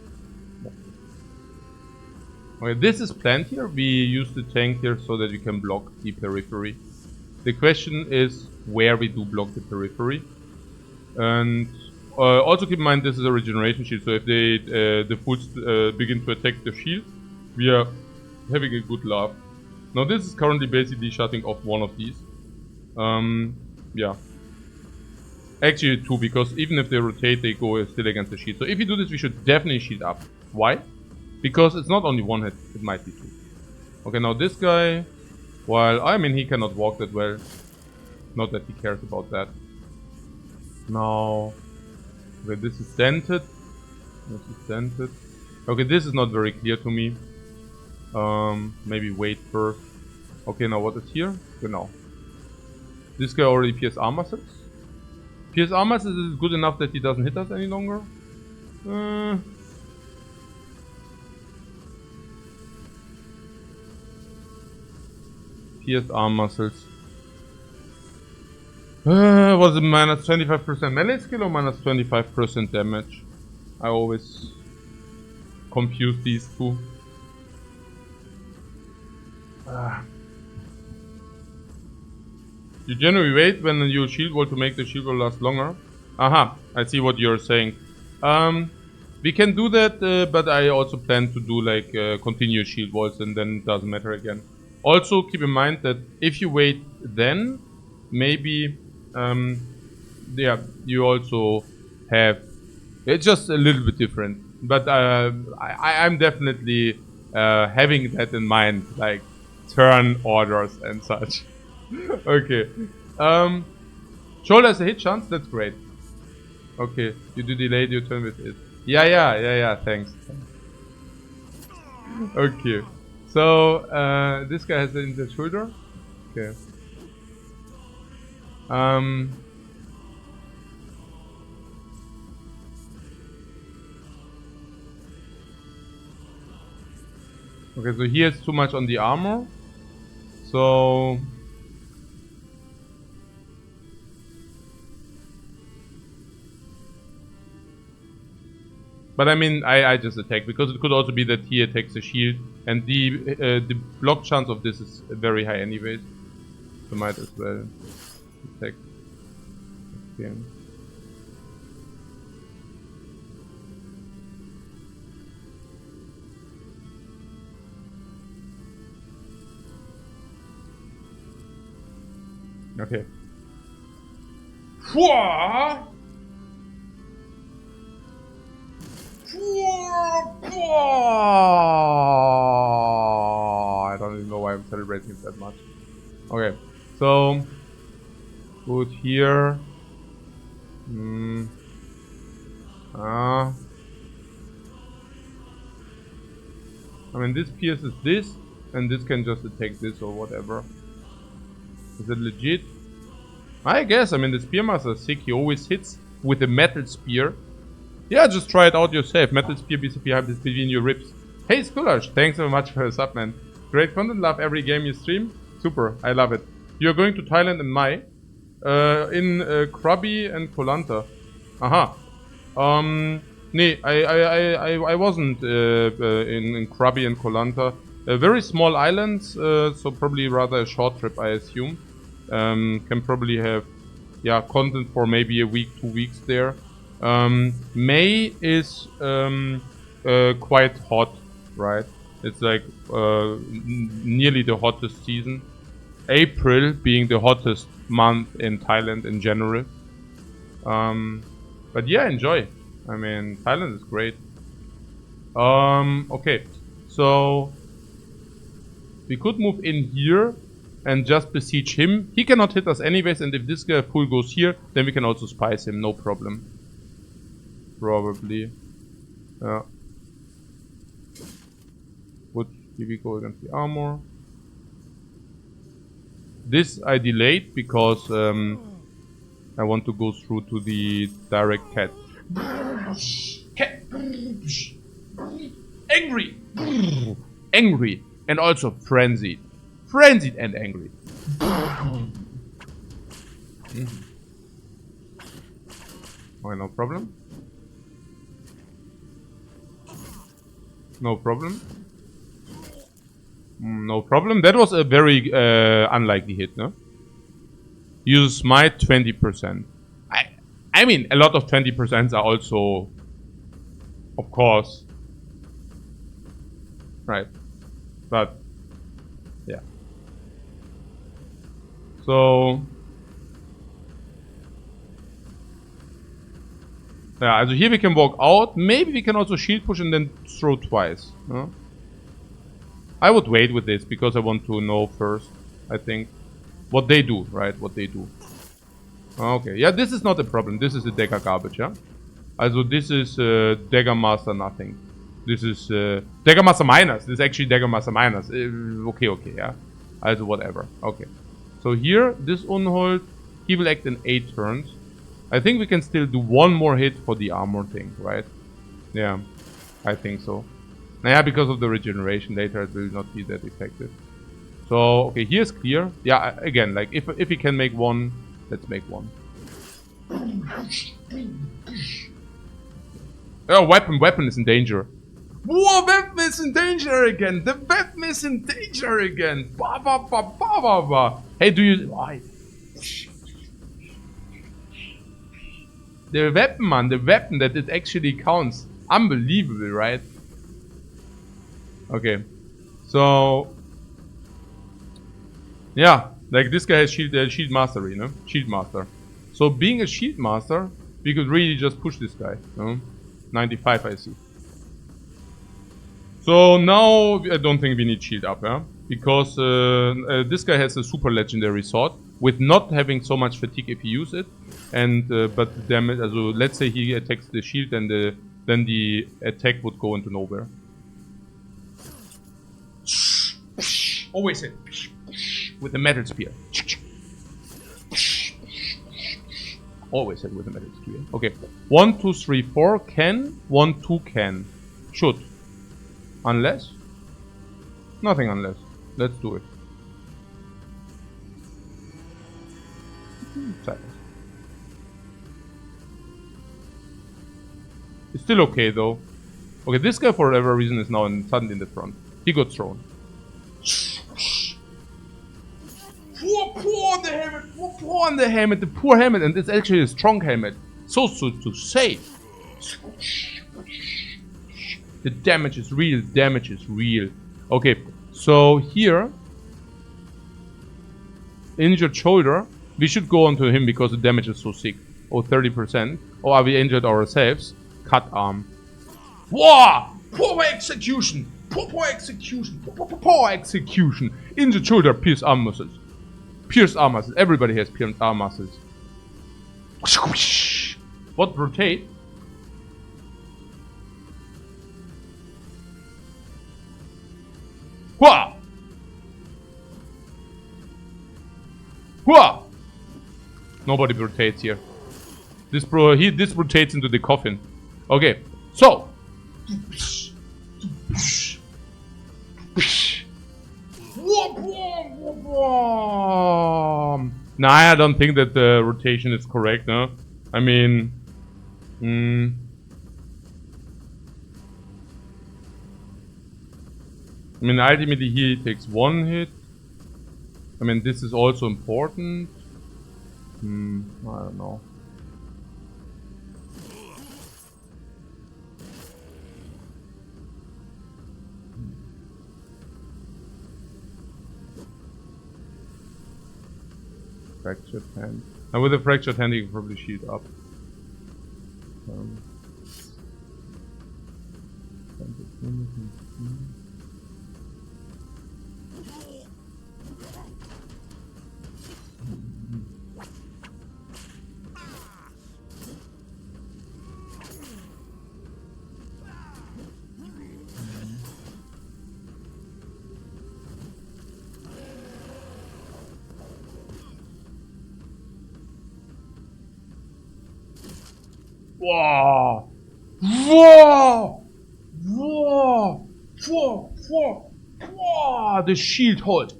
Okay, this is planned here. We use the tank here so that we can block the periphery. The question is where we do block the periphery. And also keep in mind this is a regeneration shield, so if they the fools begin to attack the shield, we are having a good laugh. Now this is currently basically shutting off one of these. Yeah. Actually 2, because even if they rotate, they go still against the shield. So if you do this, we should definitely shield up. Why? Because it's not only 1 hit, it might be 2. Okay, now this guy, while I mean he cannot walk that well. Not that he cares about that. Now, okay, this is dented. This is dented. Okay, this is not very clear to me. Maybe wait first. Okay, now what is here? Genau. This guy already pierced armor sets. Pierce armor sets is good enough that he doesn't hit us any longer. Pierce arm muscles. Was it minus 25% melee skill or minus 25% damage? I always confuse these two. You generally wait when you shield wall to make the shield wall last longer. Aha, I see what you're saying. We can do that, but I also plan to do like continuous shield walls, and then it doesn't matter again. Also keep in mind that if you wait then, maybe yeah, you also have, it's just a little bit different, but I'm definitely having that in mind, like turn orders and such. Okay, shoulder has a hit chance, that's great. Okay, you do delay your turn with it. Yeah, thanks. Okay, so this guy has it in the shoulder. Okay. Okay, so he has too much on the armor. So But I mean, I just attack because it could also be that he attacks the shield, and the block chance of this is very high anyways. So might as well attack again. Okay. I don't even know why I'm celebrating it that much. Okay, so put here. I mean, this pierces this, and this can just attack this or whatever. Is it legit? I guess. I mean, the Spearmaster is sick. He always hits with a metal spear. Yeah, just try it out yourself. Metal spear behind between your ribs. Hey, Skulash, thanks so much for the sub, man. Great content, love every game you stream. Super, I love it. You're going to Thailand in May. In Krabi and Koh Lanta. Aha. Nee, I wasn't in Krabi and Koh Lanta. Very small islands, so probably rather a short trip, I assume. Can probably have, yeah, content for maybe a week, 2 weeks there. May is quite hot, right? It's like nearly the hottest season. April being the hottest month in Thailand in general. But yeah, enjoy. I mean, Thailand is great. Okay, so we could move in here and just besiege him. He cannot hit us anyways, and if this guy full goes here, then we can also spice him, no problem. Probably. Yeah. Would we go against the armor? This I delayed because I want to go through to the direct cat. Cat. Angry. Angry. And also frenzied. Frenzied and angry. Okay, no problem. No problem. No problem. That was a very unlikely hit, no? Use smite 20%. I mean, a lot of 20% are also, of course, right. But yeah. So yeah, also here we can walk out. Maybe we can also shield push and then throw twice. No? I would wait with this because I want to know first, I think, what they do, right? What they do. Okay, yeah, this is not a problem. This is a dagger garbage, yeah? Also this is dagger master nothing. This is dagger master minus. This is actually dagger master minus. Okay, yeah. Also whatever. Okay. So here, this Unhold, he will act in 8 turns. I think we can still do one more hit for the armor thing, right? Yeah, I think so. Yeah, because of the regeneration later, it will not be that effective. So, okay, here's clear. Yeah, again, like, if we can make one, let's make one. Oh, weapon is in danger. Whoa, weapon is in danger again. The weapon is in danger again. Ba ba ba ba ba ba. Hey, do you... Why? The weapon, man, the weapon that it actually counts. Unbelievable, right? Okay, so yeah, like this guy has shield mastery, no? Shield master. So being a shield master, we could really just push this guy. No? 95, I see. So now I don't think we need shield up, yeah? Because this guy has a super legendary sword with not having so much fatigue if he use it, and but the damage. Also, let's say he attacks the shield, and then the attack would go into nowhere. Always hit with the metal spear. Always hit with the metal spear. Okay, 1, 2, 3, 4 can. 1, 2 can. Should. Unless. Nothing unless. Let's do it. Silence. It's still okay though. Okay, this guy for whatever reason is now suddenly in the front. He got thrown. Poor the helmet, poor on the helmet, the poor helmet, and it's actually a strong helmet. So to say. The damage is real, damage is real. Okay, so here, injured shoulder, we should go on to him because the damage is so sick. Oh, 30%. Or are we injured ourselves? Cut arm. Whoa! Poor execution! Poor execution! Poor execution! Injured shoulder, pierced arm muscles. Pierced arm muscles. Everybody has pierced arm muscles. What rotate? Hua! Hua! Nobody rotates here. This rotates into the coffin. Okay, so. Nah, I don't think that the rotation is correct, no? I mean... ultimately he takes one hit. I mean, this is also important. I don't know. Fractured hand. And with a fractured hand, he can probably shield up. Whoa! Whoa! Whoa! Whoa! Whoa! Whoa! The shield holds.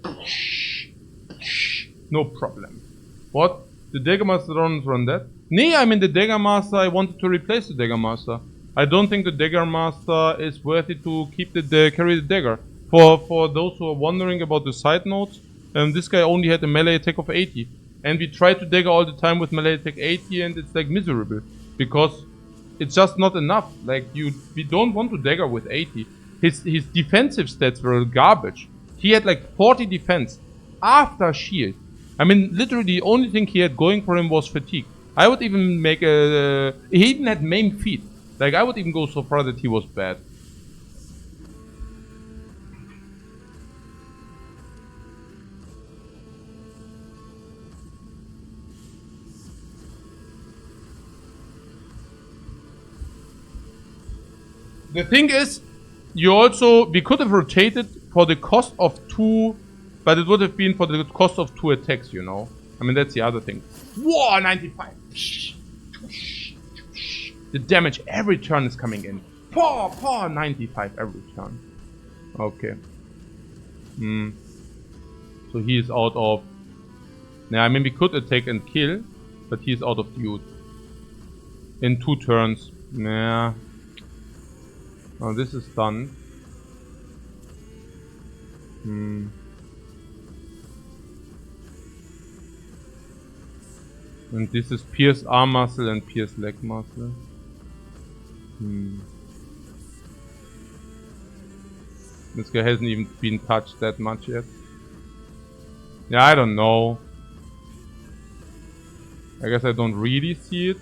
No problem. What? The Dagger Master runs run that? Nee, I mean the Dagger Master, I wanted to replace the Dagger Master. I don't think the Dagger Master is worthy to keep carry the dagger. For those who are wondering about the side notes, this guy only had a melee attack of 80. And we try to dagger all the time with melee attack 80 and it's like miserable. Because it's just not enough. Like we don't want to dagger with 80. His defensive stats were garbage. He had like 40 defense after shield. I mean, literally the only thing he had going for him was fatigue. I would even make he even had main feet. Like I would even go so far that he was bad. The thing is, we could have rotated for the cost of 2, but it would have been for the cost of 2 attacks, you know? I mean, that's the other thing. Whoa, 95! The damage every turn is coming in. 95 every turn. Okay. So he is out of... Now, I mean, we could attack and kill, but he is out of dude. In 2 turns. Nah. Oh, this is done. And this is pierce arm muscle and pierce leg muscle. This guy hasn't even been touched that much yet. Yeah, I don't know. I guess I don't really see it.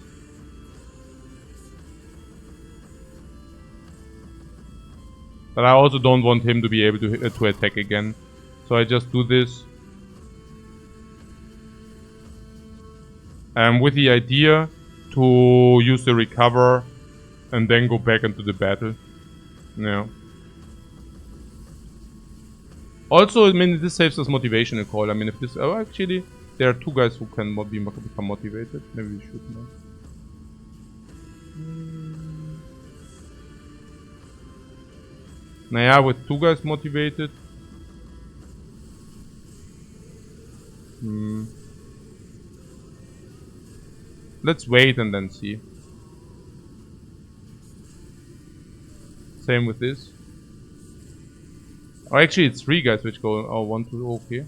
But I also don't want him to be able to attack again. So I just do this. With the idea to use the recover and then go back into the battle. Yeah. Also, I mean, this saves us motivational call. I mean, if this... Oh, actually, there are 2 guys who can become motivated. Maybe we should not. Naja, with 2 guys motivated. Let's wait and then see. Same with this. Oh, actually, it's 3 guys which go. Oh, 1, 2. Okay.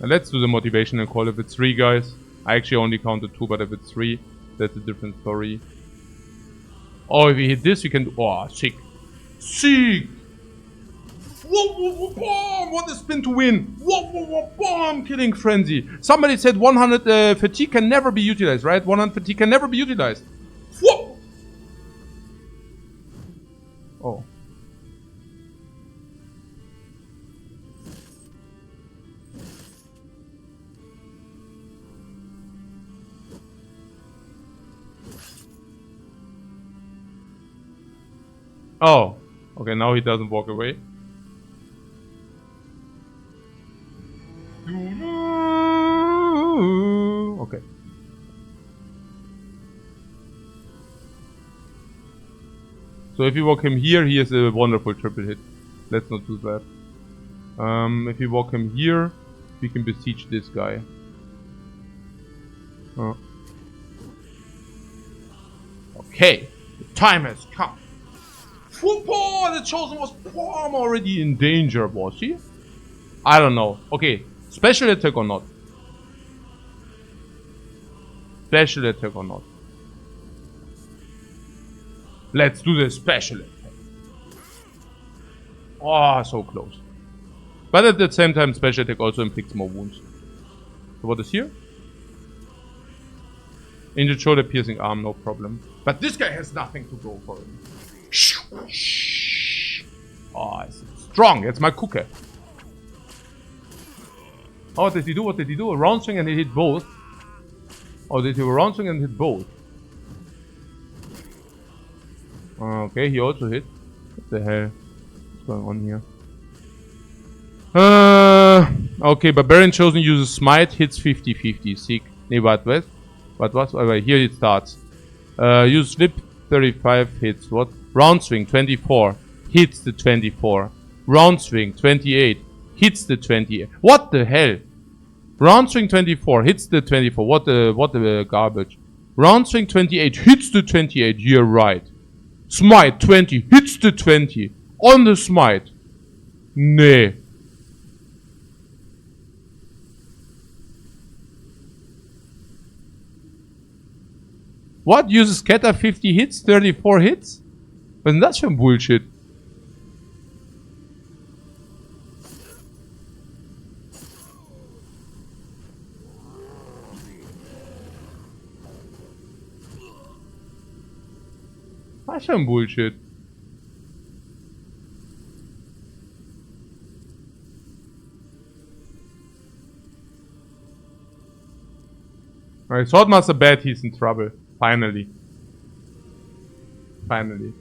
Let's do the motivational call if it's 3 guys. I actually only counted 2, but if it's 3, that's a different story. Oh, if we hit this, we can do... Oh, sick. Sick! Whoa, whoa, whoa, bomb! What a spin to win! Whoa, whoa, whoa, bomb! Killing frenzy. Somebody said 100 fatigue can never be utilized, right? 100 fatigue can never be utilized. Whoa! Oh. Oh. Okay, now he doesn't walk away. Okay. So if you walk him here, he has a wonderful triple hit. Let's not do that. If you walk him here, we can besiege this guy. Okay, the time has come. Football! The Chosen was already in danger, was he? I don't know. Okay, special attack or not? Special attack or not? Let's do the special attack. Oh, so close. But at the same time, special attack also inflicts more wounds. So what is here? Injured shoulder, piercing arm, no problem. But this guy has nothing to go for him. Oh, it's strong. It's my cooker. Oh, what did he do? What did he do? A round swing and he hit both. Oh, did he do a round swing and hit both? Okay, he also hit. What the hell? What's going on here? Okay, Barbarian Chosen uses Smite, hits 50-50. Sick. Nee, what? Wait, here it starts. Use Whip, 35 hits. What? Round Swing, 24. Hits the 24. Round Swing, 28. Hits the 28. What the hell? Round Swing, 24. Hits the 24. What the garbage. Round Swing, 28. Hits the 28. You're right. Smite, 20. Hits the 20. On the Smite. Nee. What? Uses Scatter 50 hits, 34 hits? Was denn das für ein Bullshit? Was für ein Bullshit? Alright, Swordmaster bad, he's in trouble. Finally. Finally.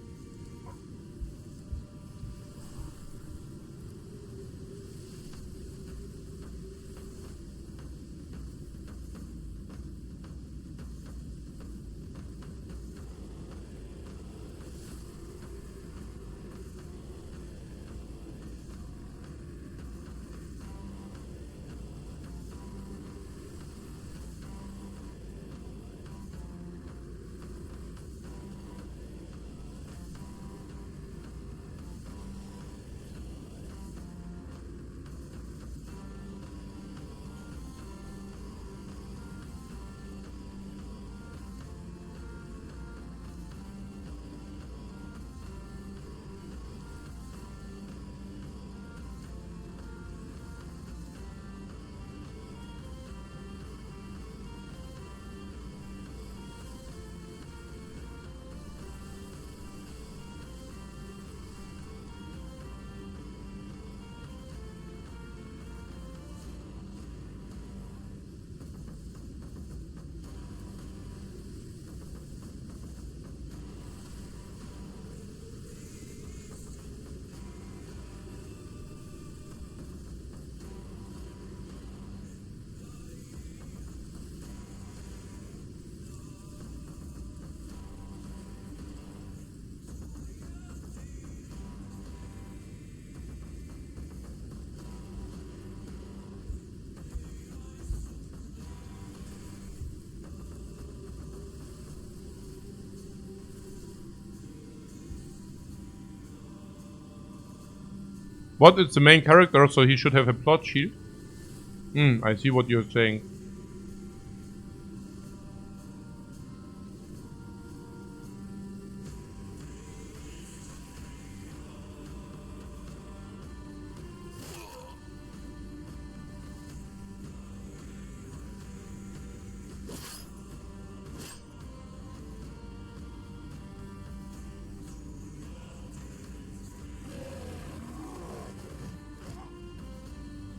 What is the main character, so he should have a plot shield? I see what you're saying.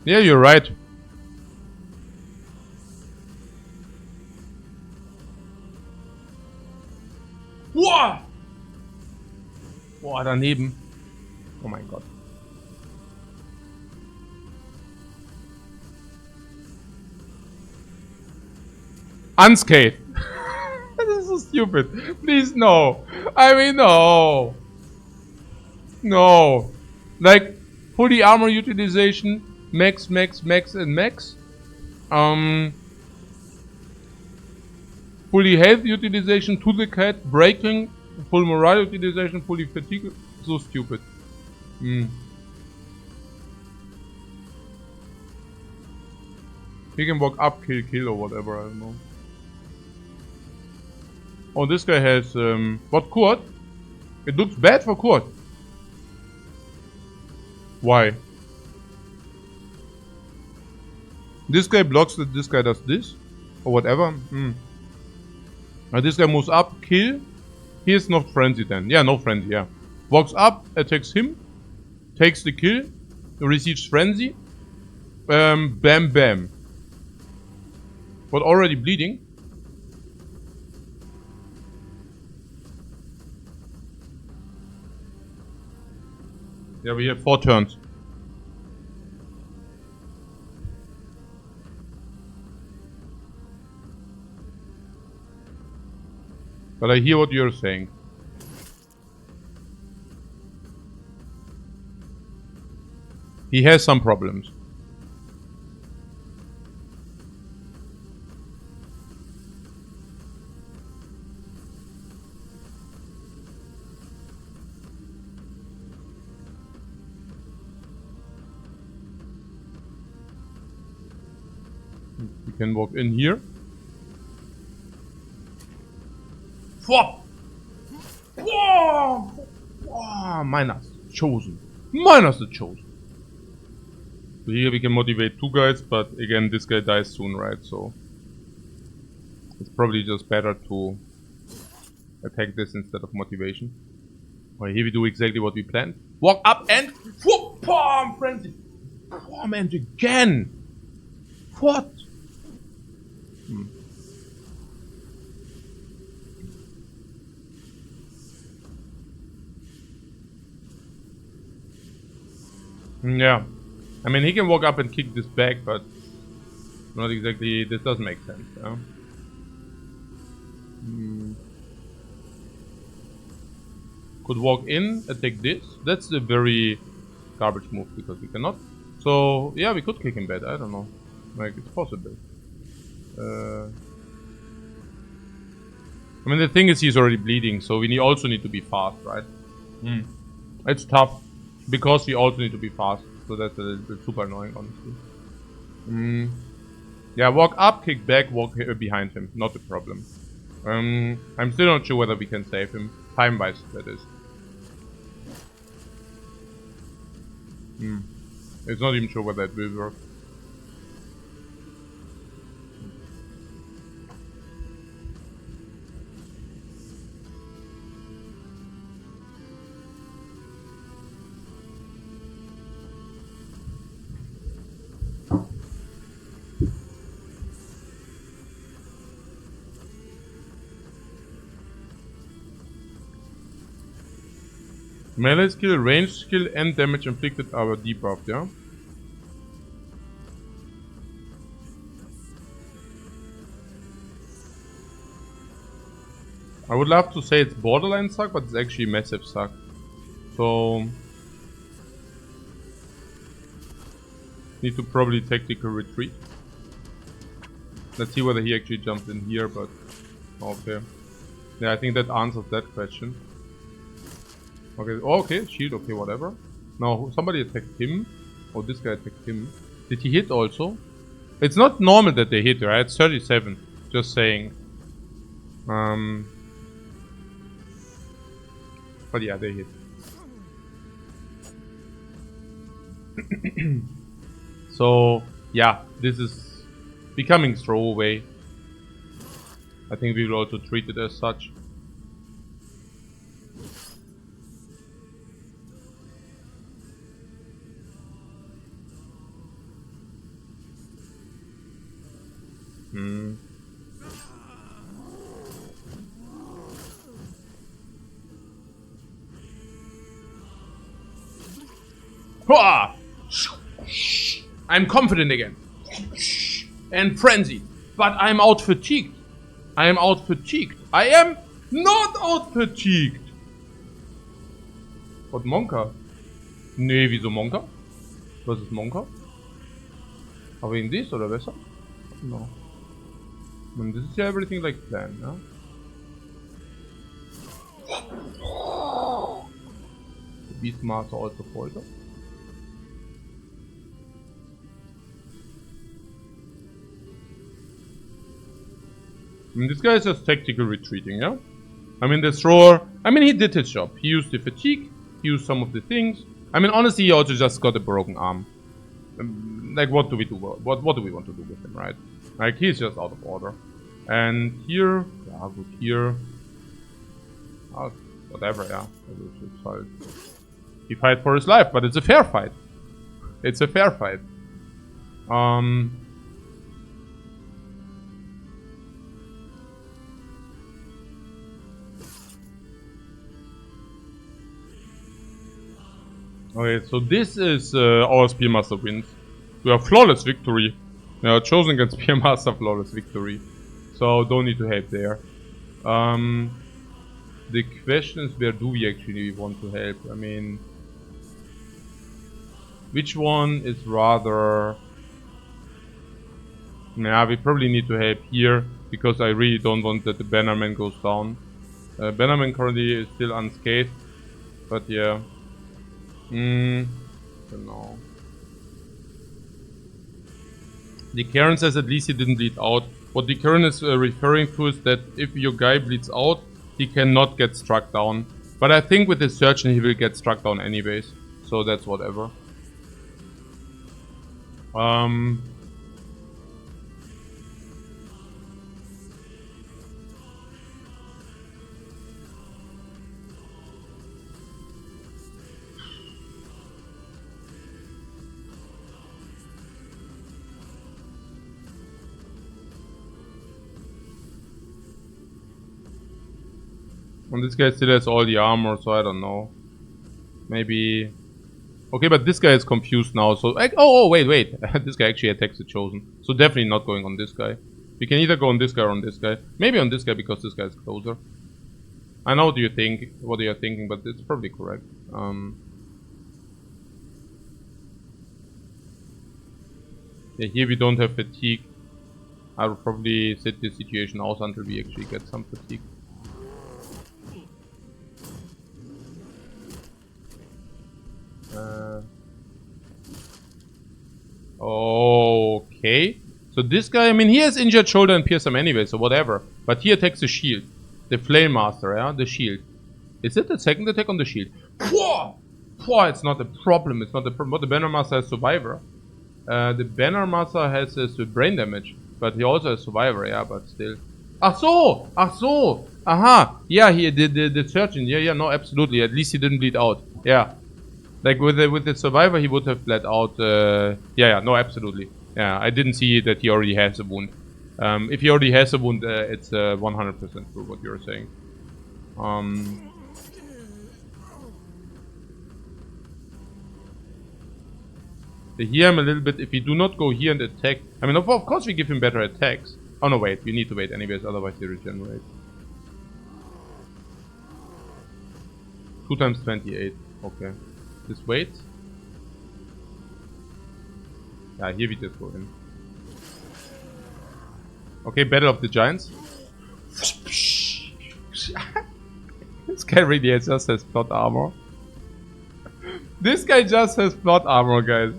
Yeah, you're right. Wow! Boah, daneben. Oh mein Gott. Unscathed. This is so stupid. Please, no. I mean, no. No. Like, fully armor utilization, max, max, max, and max. Fully health utilization to the cat, breaking, full morale utilization, fully fatigue. So stupid. He can walk up, kill, kill, or whatever, I don't know. Oh, this guy has, what, Kurt? It looks bad for Kurt. Why? This guy blocks that this guy does this, or whatever. Now this guy moves up, kill. He is not frenzy then. Yeah, no frenzy, yeah. Walks up, attacks him, takes the kill, receives frenzy. Bam, bam. But already bleeding. Yeah, we have 4 turns. But I hear what you're saying. He has some problems. We can walk in here. Swap! Minus chosen. Minus the chosen. So here we can motivate 2 guys, but again this guy dies soon, right? So it's probably just better to attack this instead of motivation. Well, here we do exactly what we planned. Walk up and whoop, palm frenzy. Palm and again. What? Yeah. I mean, he can walk up and kick this back, but not exactly. This doesn't make sense. Yeah? Could walk in, attack this. That's a very garbage move because we cannot. So yeah, we could kick him back. I don't know. Like it's possible. I mean, the thing is, he's already bleeding, so we also need to be fast, right? It's tough because we also need to be fast. So that's a little bit super annoying, honestly. Yeah, walk up, kick back, walk behind him. Not a problem. I'm still not sure whether we can save him. Time-wise, that is. It's not even sure whether it will work. Melee skill, range skill, and damage inflicted are debuffed, yeah? I would love to say it's borderline suck, but it's actually massive suck. So need to probably tactical retreat. Let's see whether he actually jumps in here, but okay. Yeah, I think that answers that question. Okay, okay, shield, okay, whatever. No, somebody attacked him. Oh, this guy attacked him. Did he hit also? It's not normal that they hit, right? It's 37. Just saying. But yeah, they hit. So, yeah, this is becoming throwaway. I think we will also treat it as such. I'm confident again. And frenzied. But I'm out fatigued. I am out fatigued. I am not out fatigued. What, Monka? Nee, wieso Monka? Was ist Monka? Aber wegen dies oder besser? No. And this is everything like planned, yeah? The Beastmaster also folter. I mean, this guy is just tactical retreating, yeah? I mean, the thrower, I mean, he did his job. He used the fatigue, he used some of the things. I mean, honestly, he also just got a broken arm. Like, what do we do? What do we want to do with him, right? Like, he's just out of order. And here, yeah, good here. Whatever, yeah. He fight for his life, but it's a fair fight. It's a fair fight. Okay, so this is our Spearmaster wins. We have flawless victory. Yeah, chosen against Spearmaster, flawless victory. So don't need to help there. The question is, where do we actually want to help? I mean, which one is rather... Yeah, we probably need to help here, because I really don't want that the Bannerman goes down. Bannerman currently is still unscathed, but yeah. Don't know. The Karen says at least he didn't bleed out. What the Karen is referring to is that if your guy bleeds out, he cannot get struck down. But I think with the Surgeon he will get struck down anyways. So that's whatever. And this guy still has all the armor, so I don't know. Maybe... Okay, but this guy is confused now, so... Oh, wait. This guy actually attacks the Chosen. So definitely not going on this guy. We can either go on this guy or on this guy. Maybe on this guy because this guy is closer. I know what you're thinking, but it's probably correct. Yeah, here we don't have fatigue. I will probably sit this situation out until we actually get some fatigue. Okay. So this guy, I mean, he has injured shoulder and pierce him anyway, so whatever. But he attacks the shield. The Flame Master, yeah? The shield. Is it the second attack on the shield? It's not a problem. It's not a problem. But the Banner Master has Survivor. The Banner Master has brain damage. But he also has Survivor, yeah, but still. Ach so! Aha! Yeah, he the Surgeon. Yeah, no, absolutely. At least he didn't bleed out. Yeah. Like with the Survivor, he would have bled out. Yeah, no, absolutely. Yeah, I didn't see that he already has a wound. If he already has a wound, it's 100% true what you're saying. Here I'm a little bit. If we do not go here and attack, I mean, of course we give him better attacks. Oh no, wait, we need to wait anyways, otherwise he regenerates. 2 times 28. Okay. This wait. Yeah, here we just go in. Okay, Battle of the Giants. This guy really just has plot armor. This guy just has plot armor, guys.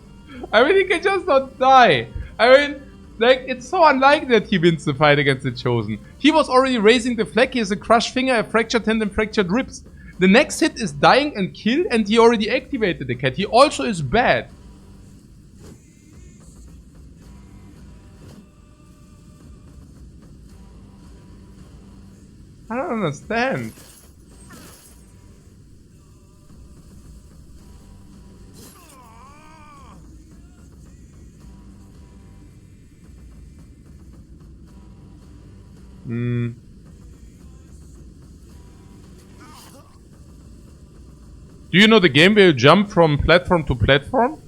I mean, he can just not die. I mean, like, it's so unlikely that he wins the fight against the Chosen. He was already raising the flag. He has a crushed finger, a fractured tendon, fractured ribs. The next hit is dying and kill, and he already activated the cat. He also is bad. I don't understand. Do you know the game where you jump from platform to platform?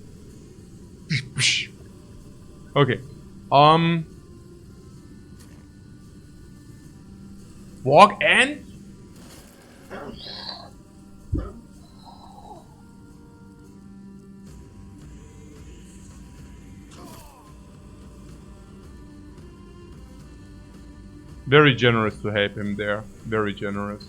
Okay. Walk and? Very generous to help him there. Very generous.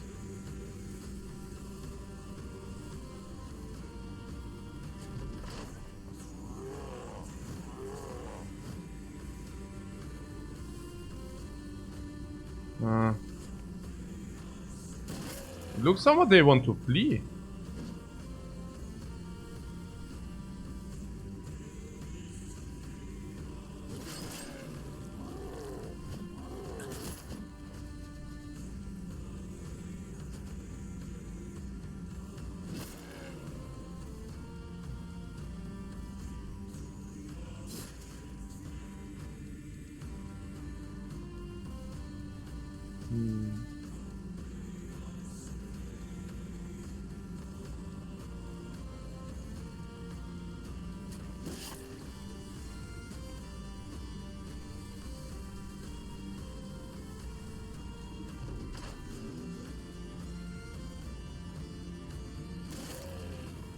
Looks somewhat they want to flee.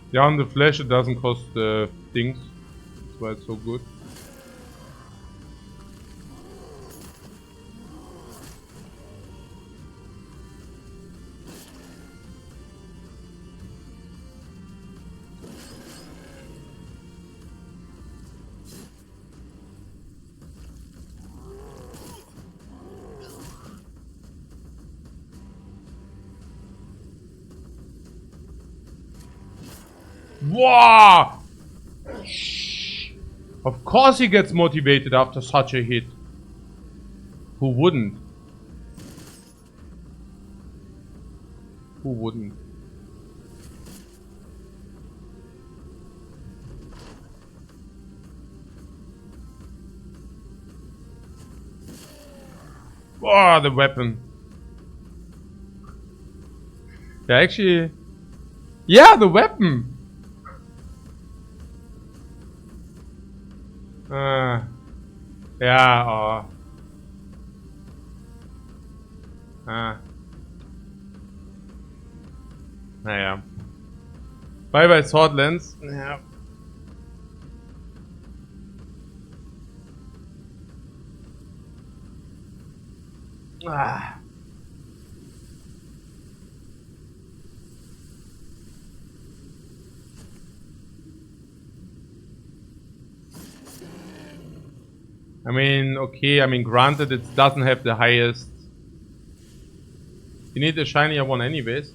Yeah, on the flash it doesn't cost things. That's why it's so good. Wow! Of course he gets motivated after such a hit. Who wouldn't? Who wouldn't? Oh, the weapon. Yeah, actually... Yeah, the weapon! Yeah, oh. Naja. Bye bye Swordlands. Ja. I mean, okay, I mean, granted it doesn't have the highest. You need a shinier one anyways.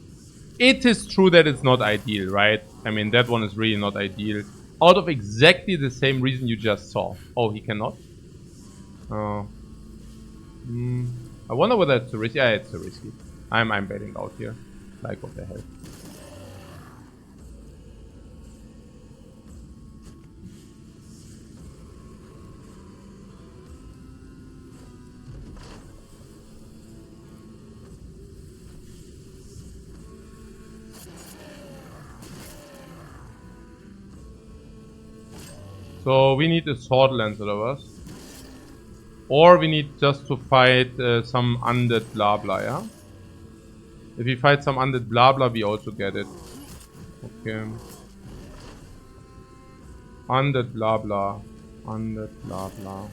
It is true that it's not ideal, right? I mean, that one is really not ideal. Out of exactly the same reason you just saw. Oh, he cannot? Oh. I wonder whether it's a risky. Yeah, it's a risky. I'm bailing out here. Like, what the hell. So we need a sword lancer of us. Or we need just to fight some undead blah blah, yeah? If we fight some undead blah blah, we also get it. Okay. Undead blah blah. Undead blah blah.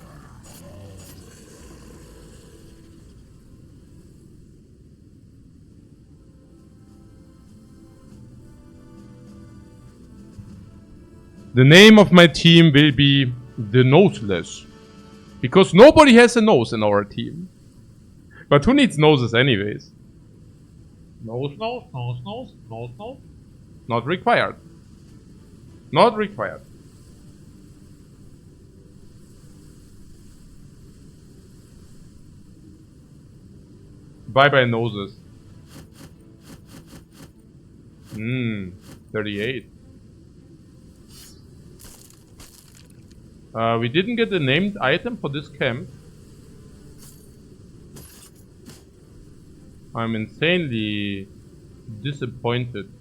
The name of my team will be the Noseless. Because nobody has a nose in our team. But who needs noses anyways? Nose. Not required. Not required. Bye-bye noses. 38. We didn't get a named item for this camp. I'm insanely disappointed.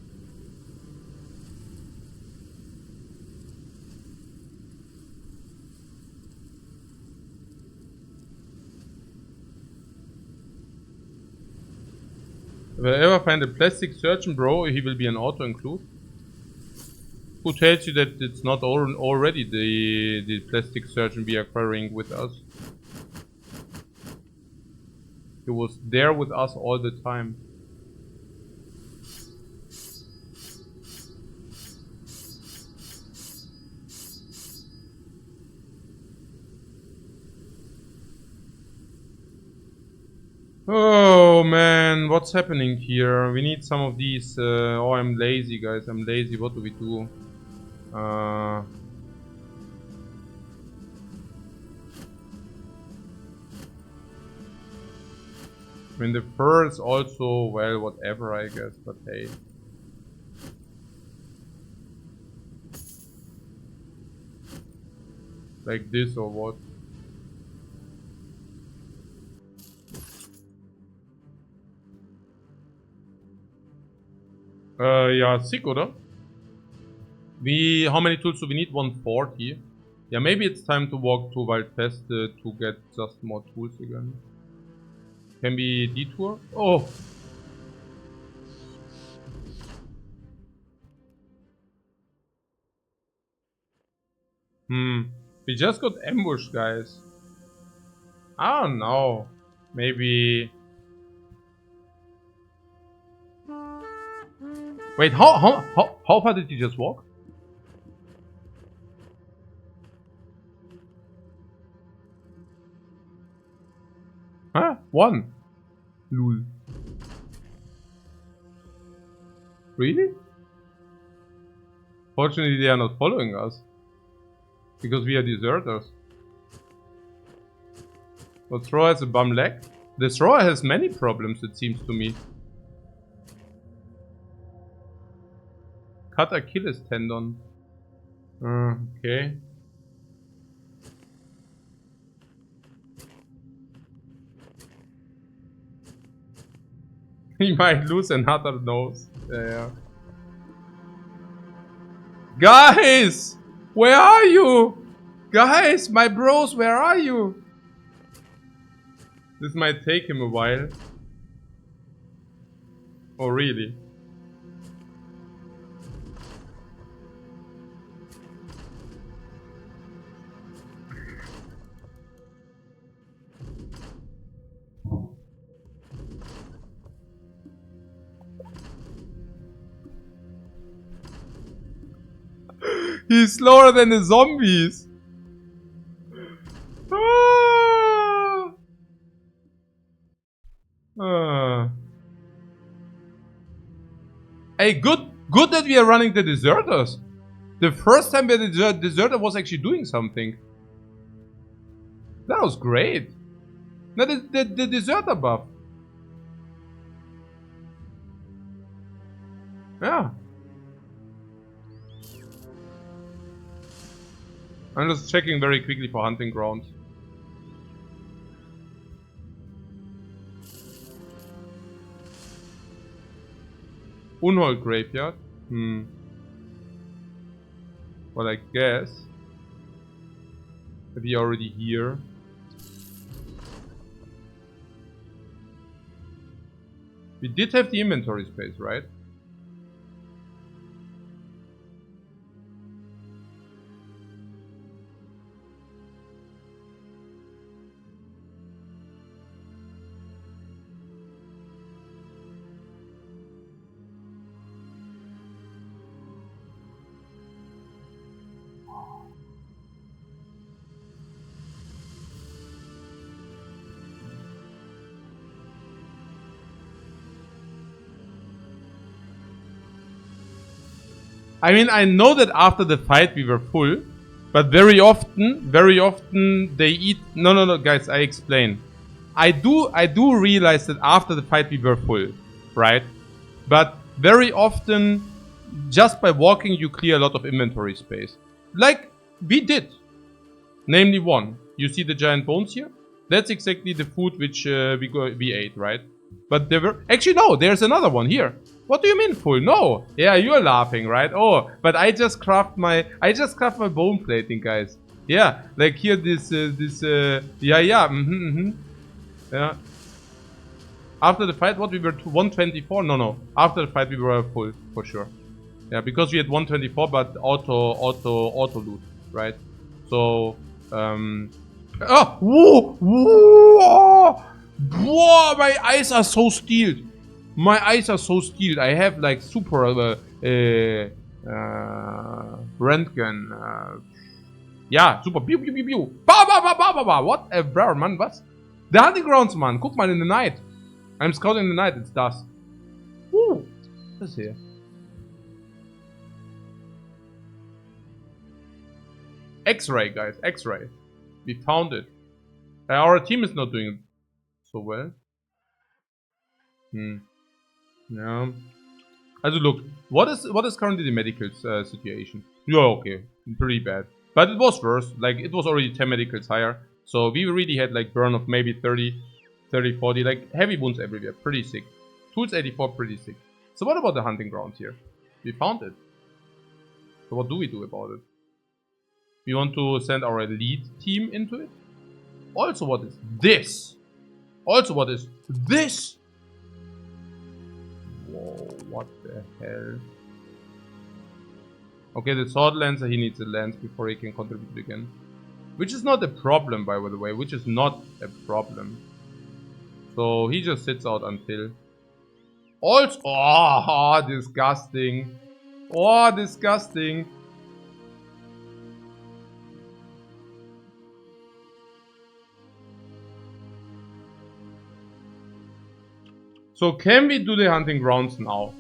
If I ever find a plastic surgeon, bro, he will be an auto-include. Who tells you that it's not already the plastic surgeon we are acquiring with us? He was there with us all the time. Oh man, what's happening here? We need some of these. Oh, I'm lazy, guys. I'm lazy. What do we do? I mean, the fur is also, well, whatever, I guess, but hey. Like this or what? Yeah, sick, oder? How many tools do we need? 140. Yeah, maybe it's time to walk to Wildfest to get just more tools again. Can we detour? Oh! We just got ambushed, guys. I don't know. Maybe... Wait, how far did you just walk? Huh? 1. Lul. Really? Fortunately, they are not following us. Because we are deserters. But Thrower has a bum leg? The Thrower has many problems, it seems to me. Cut Achilles tendon. Okay. He might lose another nose. Yeah. Guys! Where are you? Guys, my bros, where are you? This might take him a while. Oh, really? He's slower than the zombies. Ah. Ah. Hey, good that we are running the deserters. The first time the deserter was actually doing something. That was great. No, the deserter buff. Yeah. I'm just checking very quickly for hunting grounds. Unhold graveyard. Well, I guess if you're already here. We did have the inventory space, right? I mean, I know that after the fight we were full, but very often they eat. No, guys, I explain. I do realize that after the fight we were full, right? But very often, just by walking, you clear a lot of inventory space, like we did. Namely one. You see the giant bones here? That's exactly the food which we ate, right? But there were... Actually, no, there's another one here. What do you mean full? No. Yeah, you're laughing, right? Oh, but I just craft my bone plating, guys. Yeah, like here yeah. After the fight, what we were to 124? No. After the fight we were full, for sure. Yeah, because we had 124, but auto loot, right? So, whoa, my eyes are so steeled. My eyes are so steeled. I have like super, Röntgen, ja, super, pew, pew, pew, pew. Ba. Whatever, man, was? The hunting grounds, man. Guck mal in the night. I'm scouting in the night, it's dusk. Woo, was ist hier? X-ray, guys, X-ray. We found it. Our team is not doing so well. Yeah. Also look, what is currently the medical situation? Yeah, okay, pretty bad. But it was worse. Like it was already 10 medicals higher. So we really had like burn of maybe 30, 40, like heavy wounds everywhere. Pretty sick. Tools 84, pretty sick. So what about the hunting grounds here? We found it. So what do we do about it? We want to send our elite team into it. Also, what is this? Also, what is this? Whoa, what the hell? Okay, the sword lancer, he needs a lance before he can contribute again. Which is not a problem, by the way. Which is not a problem. So he just sits out until... Also... Oh, disgusting. Oh, disgusting. So can we do the hunting grounds now?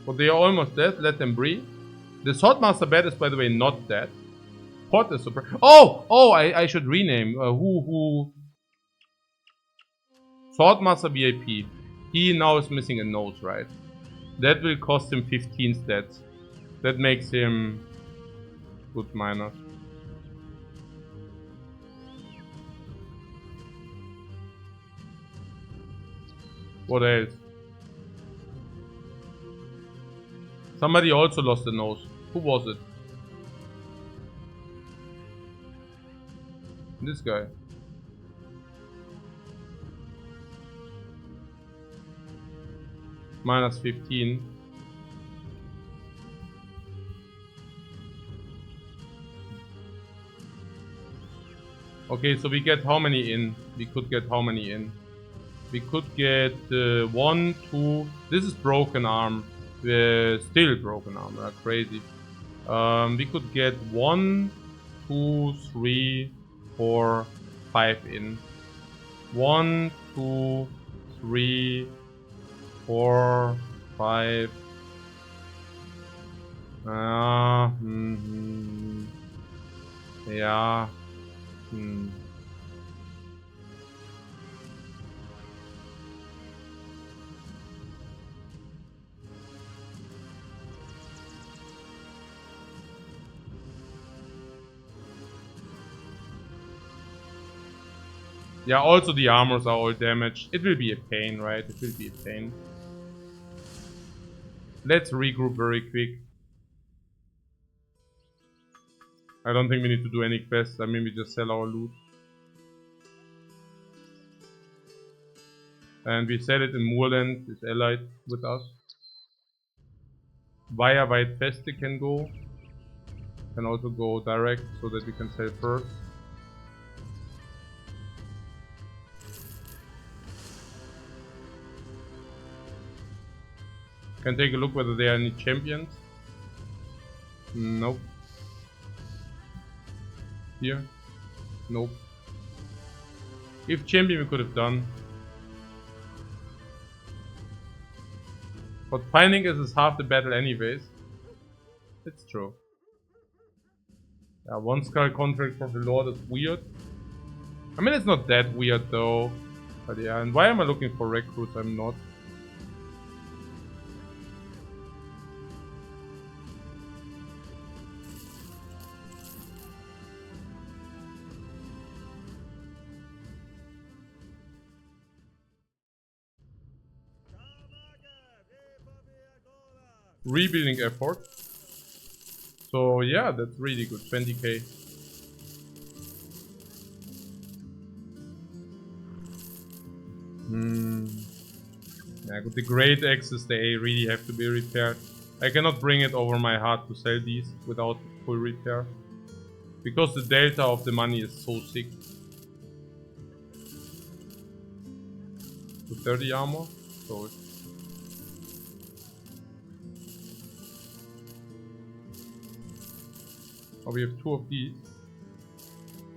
But they are almost dead. Let them breathe. The Swordmaster Bat is, by the way, not dead. Pot is super. Oh! I should rename. Who? Swordmaster VIP. He now is missing a nose, right? That will cost him 15 stats. That makes him good miner. What else? Somebody also lost a nose. Who was it? This guy. Minus 15. Okay, so we get how many in? We could get how many in? We could get 1, 2. This is broken arm. Still broken arm. Crazy. We could get 1, 2, 3, 4, 5 in. 1, 2, 3, 4, 5. Yeah. Yeah, also the armors are all damaged. It will be a pain, right? It will be a pain. Let's regroup very quick. I don't think we need to do any quests. I mean, we just sell our loot. And we sell it in Moorland. Is allied with us. Via White Feste can go. Can also go direct so that we can sell first. Can take a look whether there are any champions. Nope. Here. Nope. If champion we could have done. But finding is half the battle anyways. It's true. Yeah, 1 skull contract for the Lord is weird. I mean, it's not that weird though. But yeah, and why am I looking for recruits? I'm not. Rebuilding effort. So yeah, that's really good. 20k. Yeah, good. The great axes, they really have to be repaired. I cannot bring it over my heart to sell these without full repair. Because the delta of the money is so sick. To 30 armor. So oh, we have 2 of these.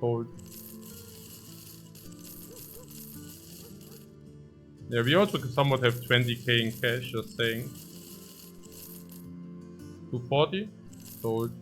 Sold. Yeah, we also somewhat have 20k in cash, just saying. 240. Sold.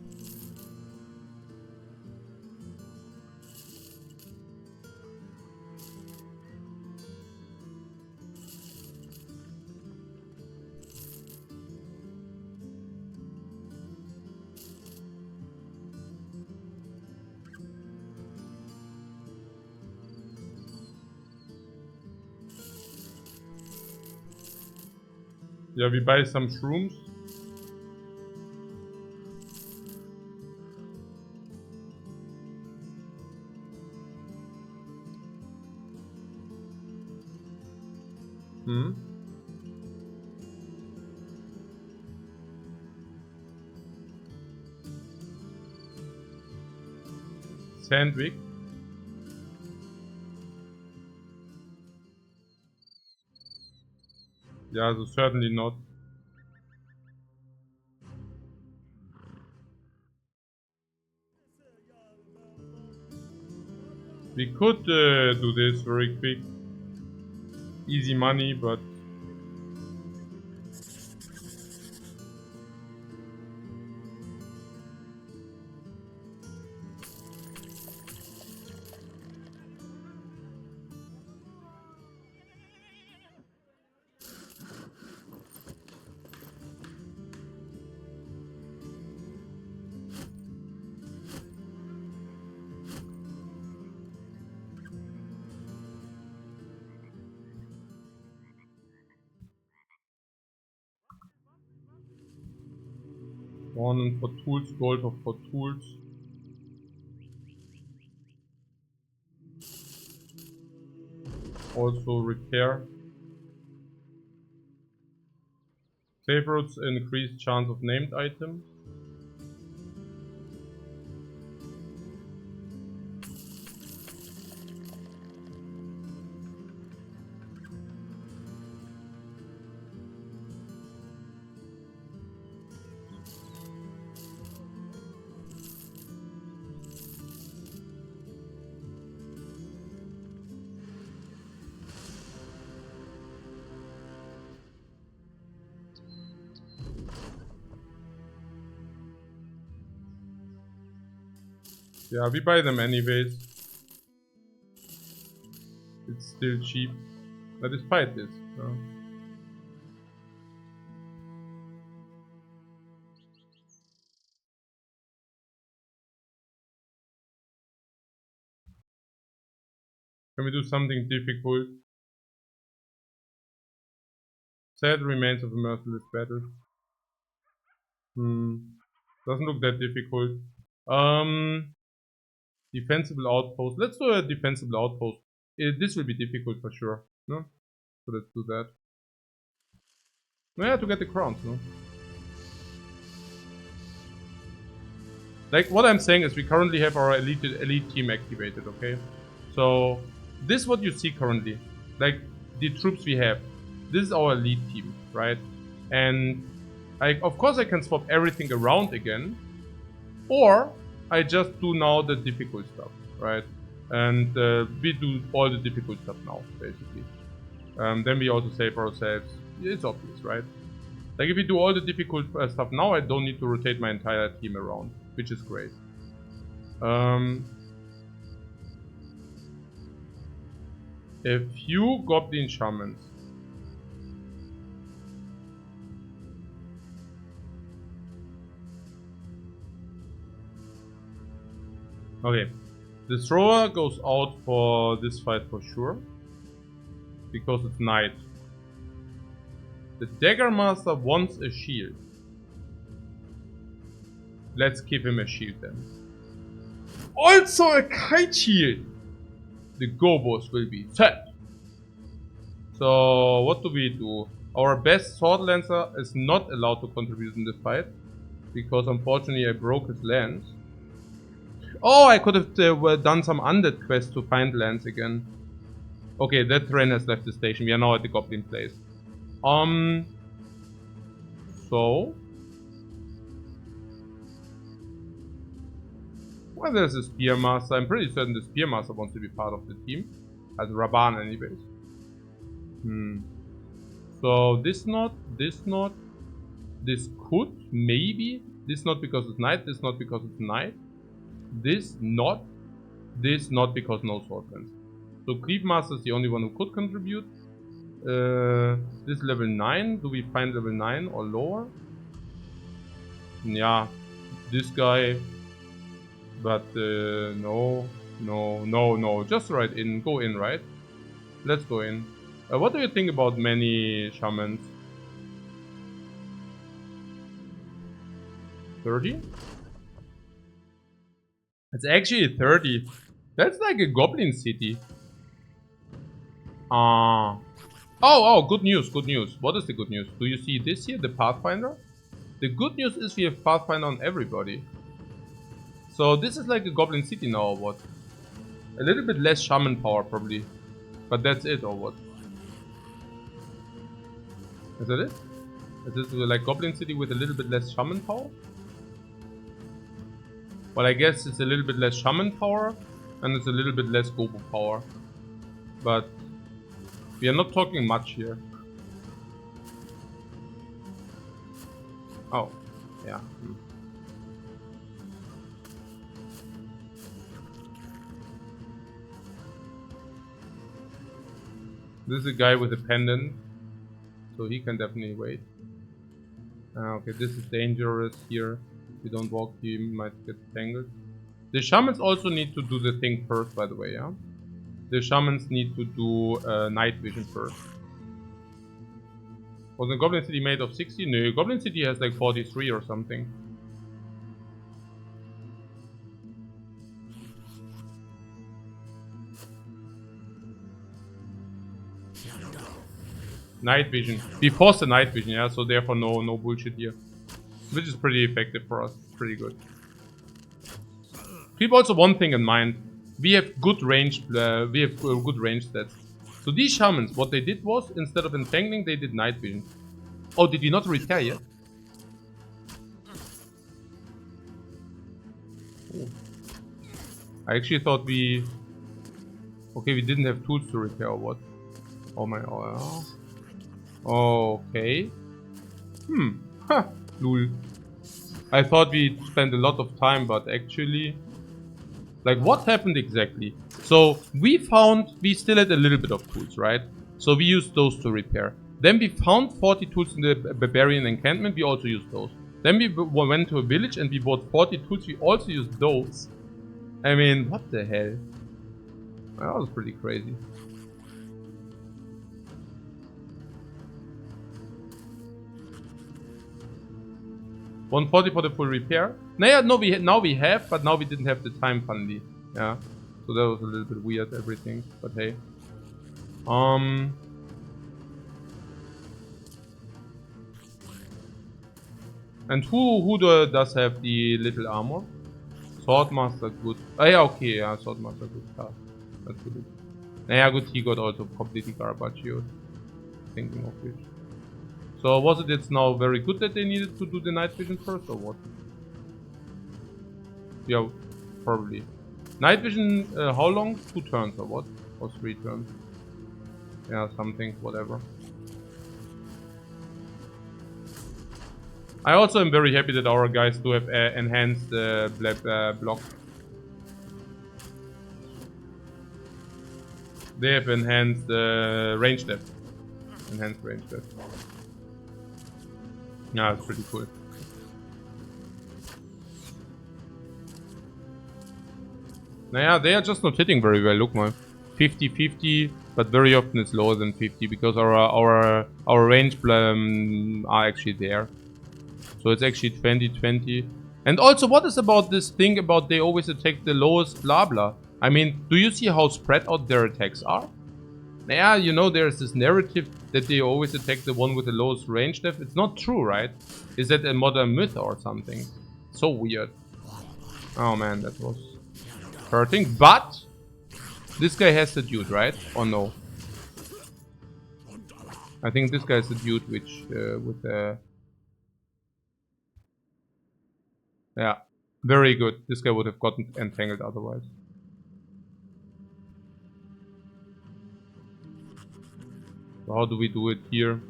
Yeah, we buy some shrooms. Sandwich. Yeah, so certainly not. We could do this very quick. Easy money, but one for tools, gold for tools. Also repair. Favorites increased chance of named item. Yeah, we buy them anyways. It's still cheap. But despite this. Can we do something difficult? Sad remains of a merciless battle. Doesn't look that difficult. Defensible outpost. Let's do a defensible outpost. This will be difficult for sure. No? So let's do that. No, yeah, to get the crowns, no? Like, what I'm saying is we currently have our elite team activated, okay? So, this is what you see currently. Like, the troops we have. This is our elite team, right? And, of course I can swap everything around again. Or, I just do now the difficult stuff, right? And we do all the difficult stuff now, basically. Then we also save ourselves. It's obvious, right? Like if we do all the difficult stuff now, I don't need to rotate my entire team around, which is great. A few goblin shamans. Okay, the thrower goes out for this fight for sure, because it's night. The dagger master wants a shield. Let's give him a shield then. Also a kite shield! The gobos will be set. So what do we do? Our best sword lancer is not allowed to contribute in the fight, because unfortunately I broke his lance. Oh, I could have done some undead quest to find lands again. Okay, that train has left the station. We are now at the goblin place. So... well, there's a Spearmaster. I'm pretty certain the Spearmaster wants to be part of the team. As Raban anyways. So this not, this could, maybe. This not because it's night, this not because it's night. This not because no swordlands. So Creepmaster is the only one who could contribute. This level 9, do we find level 9 or lower? Yeah, this guy. But no, just right in, go in, right? Let's go in. What do you think about many shamans? 30? It's actually 30. That's like a goblin city. Oh, good news, good news. What is the good news? Do you see this here, the Pathfinder? The good news is we have Pathfinder on everybody. So this is like a goblin city now or what? A little bit less shaman power probably. But that's it or what? Is that it? Is this like goblin city with a little bit less shaman power? Well, I guess it's a little bit less shaman power and it's a little bit less gobo power. But we are not talking much here. Oh, yeah. This is a guy with a pendant, so he can definitely wait. Okay, this is dangerous here. If you don't walk, he might get tangled. The shamans also need to do the thing first, by the way, yeah? The shamans need to do night vision first. Was the Goblin City made of 60? No, Goblin City has like 43 or something. Night vision. We forced the night vision, yeah, so therefore no bullshit here. Which is pretty effective for us. Pretty good. Keep also one thing in mind. We have good range stats. So these shamans, what they did was, instead of entangling, they did night vision. Oh, did you not repair yet? Oh. I actually thought we... okay, we didn't have tools to repair or what? Oh my... oh, okay. Huh. Lul. I thought we spent a lot of time, but actually... like, what happened exactly? So, we still had a little bit of tools, right? So, we used those to repair. Then we found 40 tools in the Barbarian encampment, we also used those. Then we went to a village and we bought 40 tools, we also used those. I mean, what the hell? That was pretty crazy. $140 for the full repair. Now we have, but now we didn't have the time, funnily. Yeah. So that was a little bit weird, everything. But hey. And who does have the little armor? Swordmaster, good. Oh yeah, okay, yeah, Swordmaster, good stuff. That's good. Yeah, good, he got also completely garbage here. Thinking of which. So was it's now very good that they needed to do the night vision first or what? Yeah, probably. Night vision, how long? 2 turns or what? Or 3 turns? Yeah, something, whatever. I also am very happy that our guys do have enhanced block. They have enhanced range depth. Enhanced range depth. Yeah, it's pretty cool. Naja, they are just not hitting very well. Look mal. 50-50, but very often it's lower than 50 because our range are actually there. So it's actually 20-20. And also, what is about this thing about they always attack the lowest blah blah? I mean, do you see how spread out their attacks are? Yeah, you know, there's this narrative that they always attack the one with the lowest range depth. It's not true, right? Is that a modern myth or something? So weird. Oh man, that was hurting. But this guy has the dude, right? Or no? I think this guy's the dude which with the... Yeah, very good. This guy would have gotten entangled otherwise. So how do we do it here?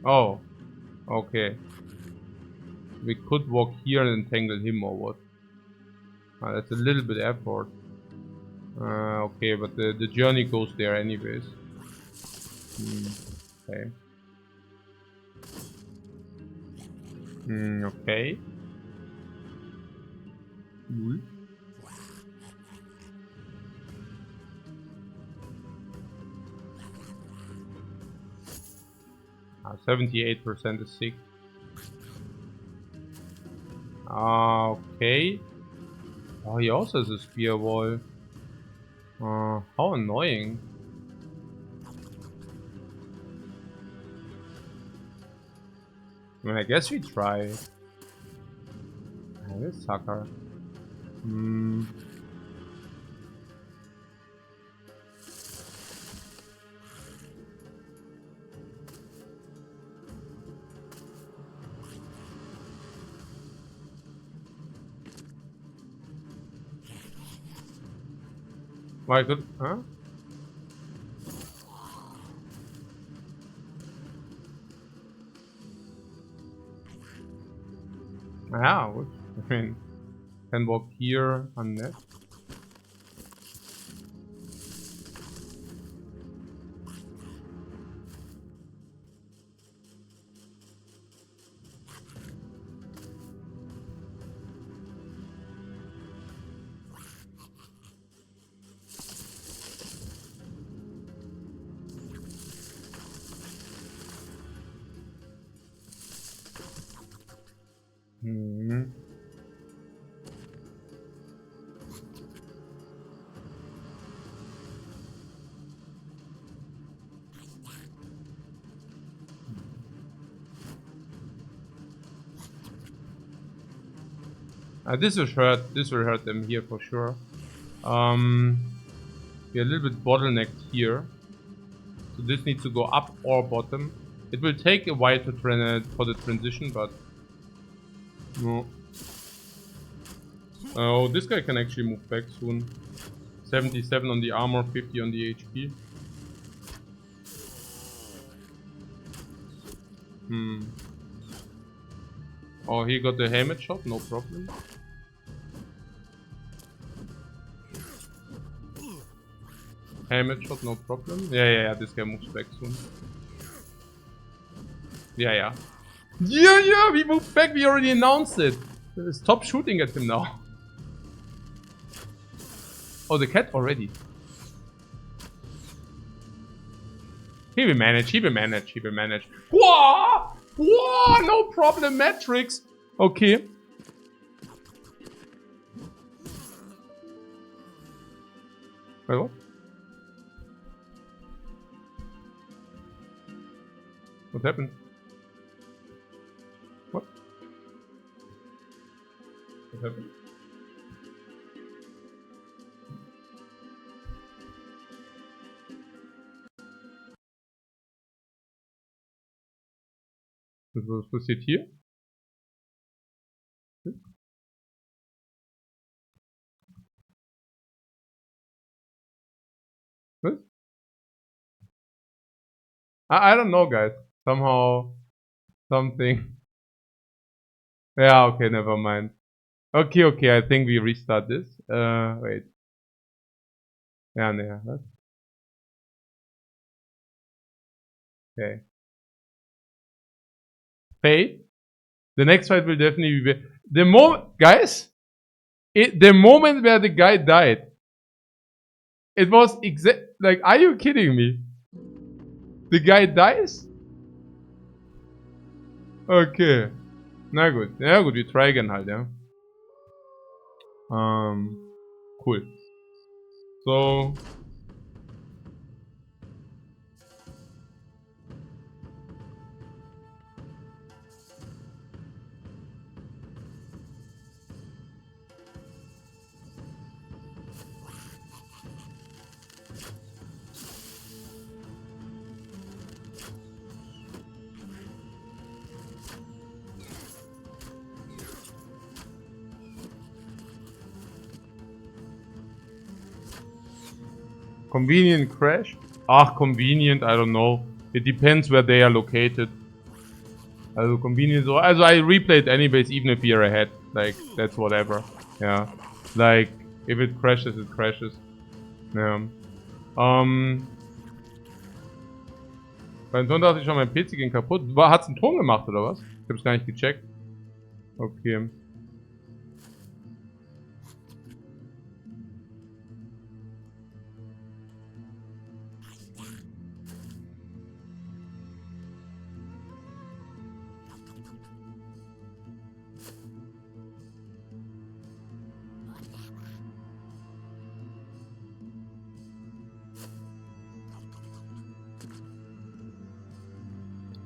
Oh, okay. We could walk here and entangle him or what? That's a little bit effort. Okay, but the journey goes there anyways. Okay. Okay. 78% is sick. Okay. Oh, he also has a spear wall. How annoying. I mean, I guess we try. This sucker. Why could... Huh? Yeah, I mean, can walk here on that. This will hurt them here for sure. We're a little bit bottlenecked here. So this needs to go up or bottom. It will take a while to for the transition, but... No. Oh, this guy can actually move back soon. 77 on the armor, 50 on the HP. Oh, he got the helmet shot, no problem. Helmet shot, no problem. Yeah, this guy moves back soon. Yeah, we moved back, we already announced it. Stop shooting at him now. Oh, the cat already. He will manage. Whoa! Whoa! No problem, Matrix. Okay. Wait, what? What happened? What? What happened? Was passiert hier? Was? I don't know, guys. Somehow, something. Yeah, okay, never mind. Okay, okay, I think we restart this. Wait. Yeah, yeah, what? Okay. Fate. The next fight will definitely be the moment, guys. The moment where the guy died, it was exact. Like, are you kidding me? The guy dies? Okay. Na gut. Ja gut, wir try again halt, ja. Cool. So. Convenient crash? Ach, convenient, I don't know. It depends where they are located. Also convenient so. Also I replayed anyways even if you're ahead. Like, that's whatever. Yeah. Like, if it crashes, it crashes. Ja. Beim Ton dachte ich schon, mein PC ging kaputt. Hat's einen Ton gemacht oder was? Ich hab's gar nicht gecheckt. Okay.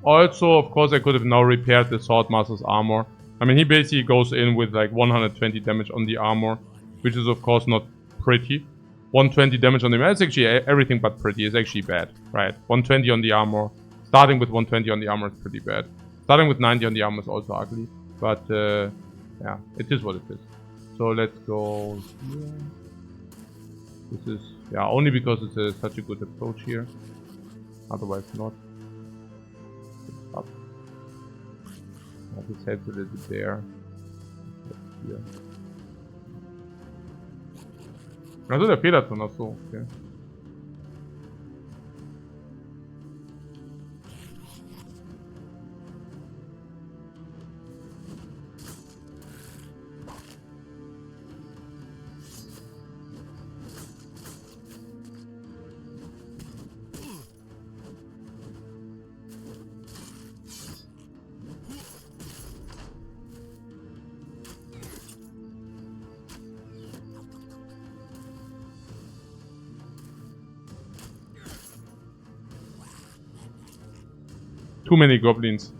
Also, of course, I could have now repaired the Swordmaster's armor. I mean, he basically goes in with like 120 damage on the armor, which is of course not pretty. 120 damage on the armor, it's actually everything but pretty. It's actually bad, right? 120 on the armor. Starting with 120 on the armor is pretty bad. Starting with 90 on the armor is also ugly. But, yeah, it is what it is. So let's go here. This is, yeah, only because it's such a good approach here. Otherwise not. Up. Ja, this helps a little bit there. Hier. Also der Federton, ach so, okay. Too many goblins.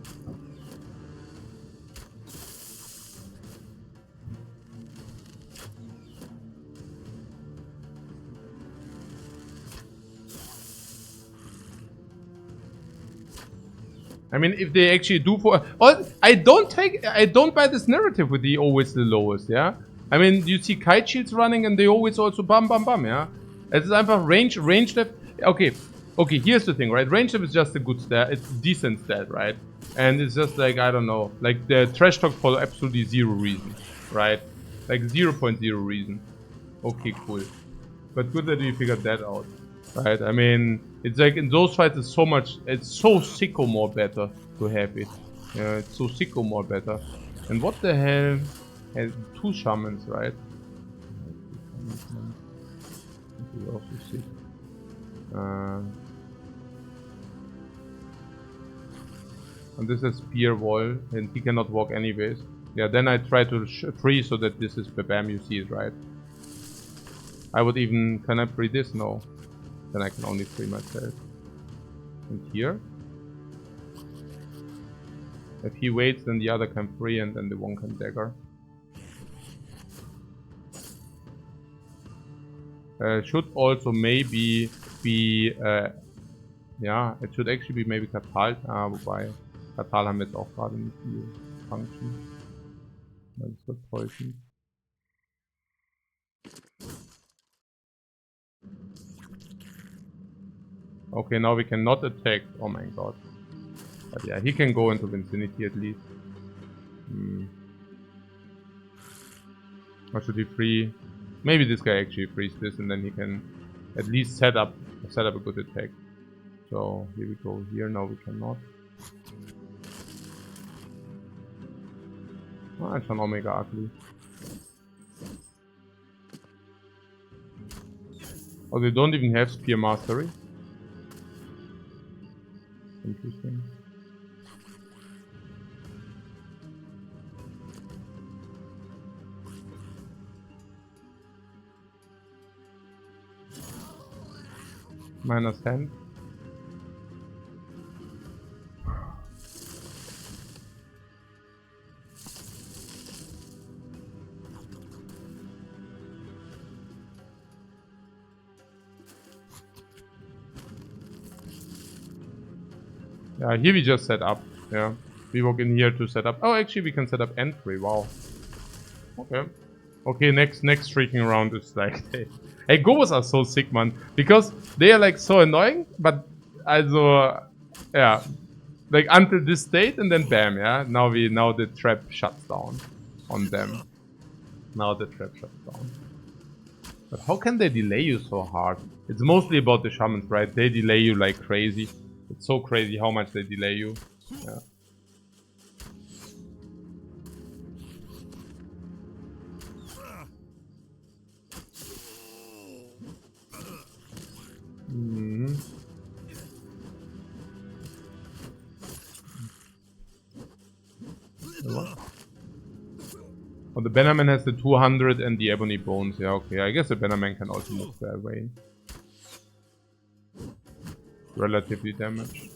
I mean, if they actually do for... Oh, I don't buy this narrative with the always the lowest, yeah? I mean, you see kite shields running and they always also bam bam bam, yeah? Es ist einfach range depth. Okay, here's the thing, right? Range depth is just a good stat, it's decent stat, right? And it's just like, I don't know, like the trash talk for absolutely zero reason, right? Like 0.0 reason. Okay, cool. But good that we figured that out. Right, I mean, it's like in those fights it's so much, it's so sicko more better to have it. Yeah, it's so sicko more better. And what the hell has 2 shamans, right? And this is spear wall, and he cannot walk anyways. Yeah, then I try to free so that this is bam, you see it, right? I would even, can I free this? No. Then I can only free myself. And here. If he waits, then the other can free and then the one can dagger. Should also maybe be, ja, it should actually be maybe Katal, wobei Katal haben wir jetzt auch gerade nicht viel Function. Weil das wird täuschen. Okay, now we cannot attack. Oh my god. But yeah, he can go into Vicinity at least. Or should he free? Maybe this guy actually frees this and then he can at least set up a good attack. So here we go here. Now we cannot. Oh, it's an Omega ugly. Oh, they don't even have Spear Mastery. Interesting. -10. Yeah, here we just set up. Yeah, we walk in here to set up. Oh, actually, we can set up entry. Wow. Okay. Okay, next freaking round is like, hey, Gobos are so sick, man, because they are like so annoying. But also, yeah, like until this state, and then bam, yeah. Now the trap shuts down on them. Now the trap shuts down. But how can they delay you so hard? It's mostly about the shamans, right? They delay you like crazy. It's so crazy how much they delay you. Yeah. Oh, the Bannerman has the 200 and the Ebony Bones. Yeah, okay. I guess the Bannerman can also move that way. Relatively damaged.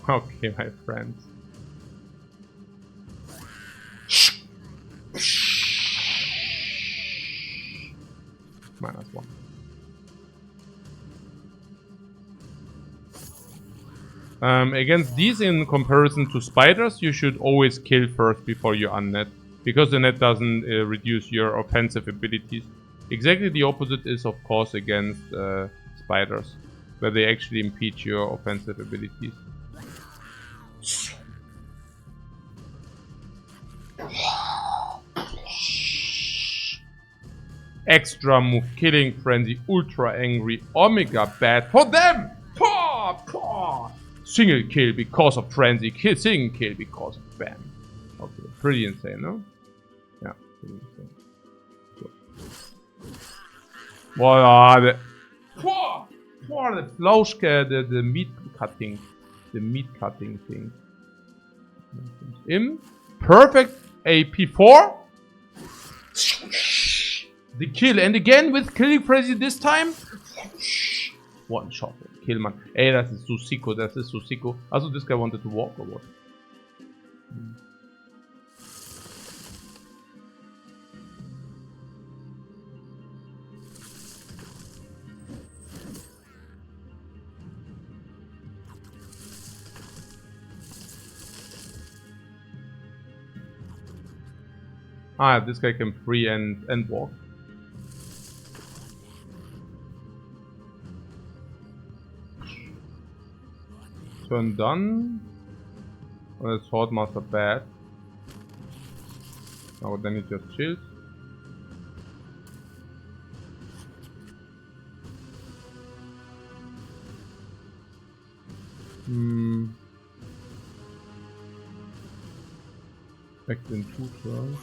Okay, my friends. -1. Against these, in comparison to spiders, you should always kill first before you unnet, because the net doesn't reduce your offensive abilities. Exactly the opposite is, of course, against spiders, where they actually impede your offensive abilities. Extra move, Killing Frenzy, Ultra Angry, Omega Bad for them! Paw, paw. Single kill because of Frenzy, single kill because of Bam. Okay, pretty insane, no? Yeah, pretty insane. So. Boah, the Flauschke, the meat cutting thing. Im perfect AP4. The kill, and again with Killing Frenzy this time. One shot. Kill, man. Ey, das ist so sicko, Also, this guy wanted to walk or what? Ah, this guy can free and walk. Turn done. Oh, the Swordmaster bad. Oh, then he just chills. Back in 2 turns.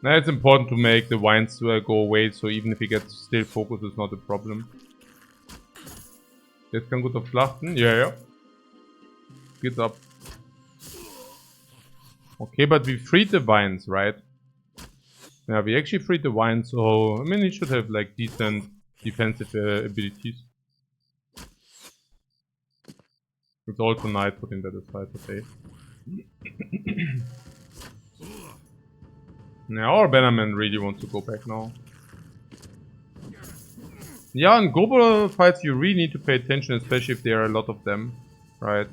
Now it's important to make the vines go away, so even if he gets still focus, it's not a problem. Jetzt kann gut auf Schlachten. Ja. Geht's ab. Okay, but we freed the vines, right? Yeah, we actually freed the wine, so I mean he should have like decent defensive abilities. It's also night, putting that aside, okay. Yeah, our Bannerman really wants to go back now. Yeah, in global fights you really need to pay attention, especially if there are a lot of them, right?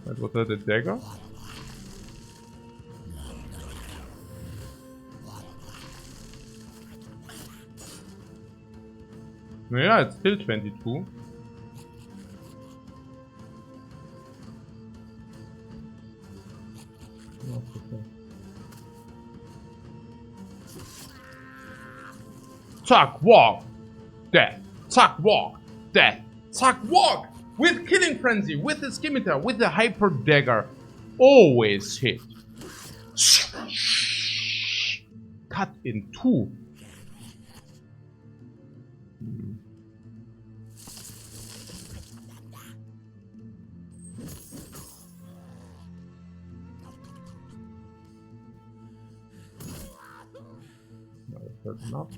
That was that a dagger? Yeah, it's still 22. Tuck, walk, death. Tuck, walk, death. Tuck, walk! With Killing Frenzy, with the Scimitar, with the Hyper Dagger. Always hit. Cut in two. No, that hurt enough.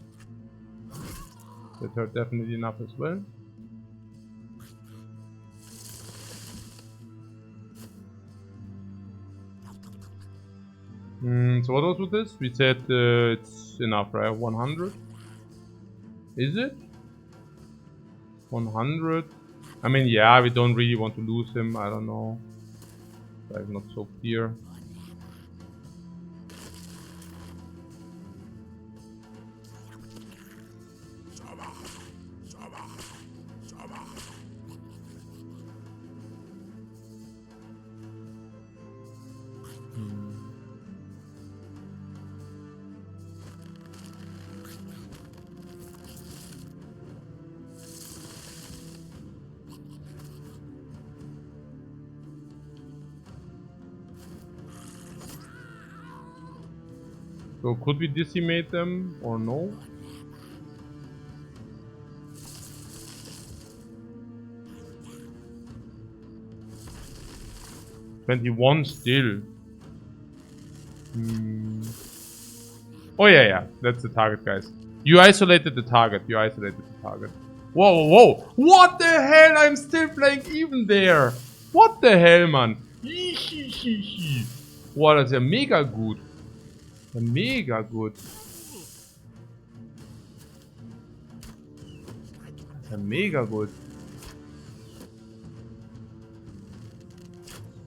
That hurt definitely enough as well. So what was with this? We said it's enough, right? 100? Is it? 100? I mean, yeah, we don't really want to lose him. I don't know. Like, not so clear. So could we decimate them or no? "21 still." Oh yeah, that's the target, guys. You isolated the target. Whoa, whoa, whoa! What the hell? I'm still playing even there. What the hell, man? Wow, das ist ja mega gut. Mega gut. Mega gut.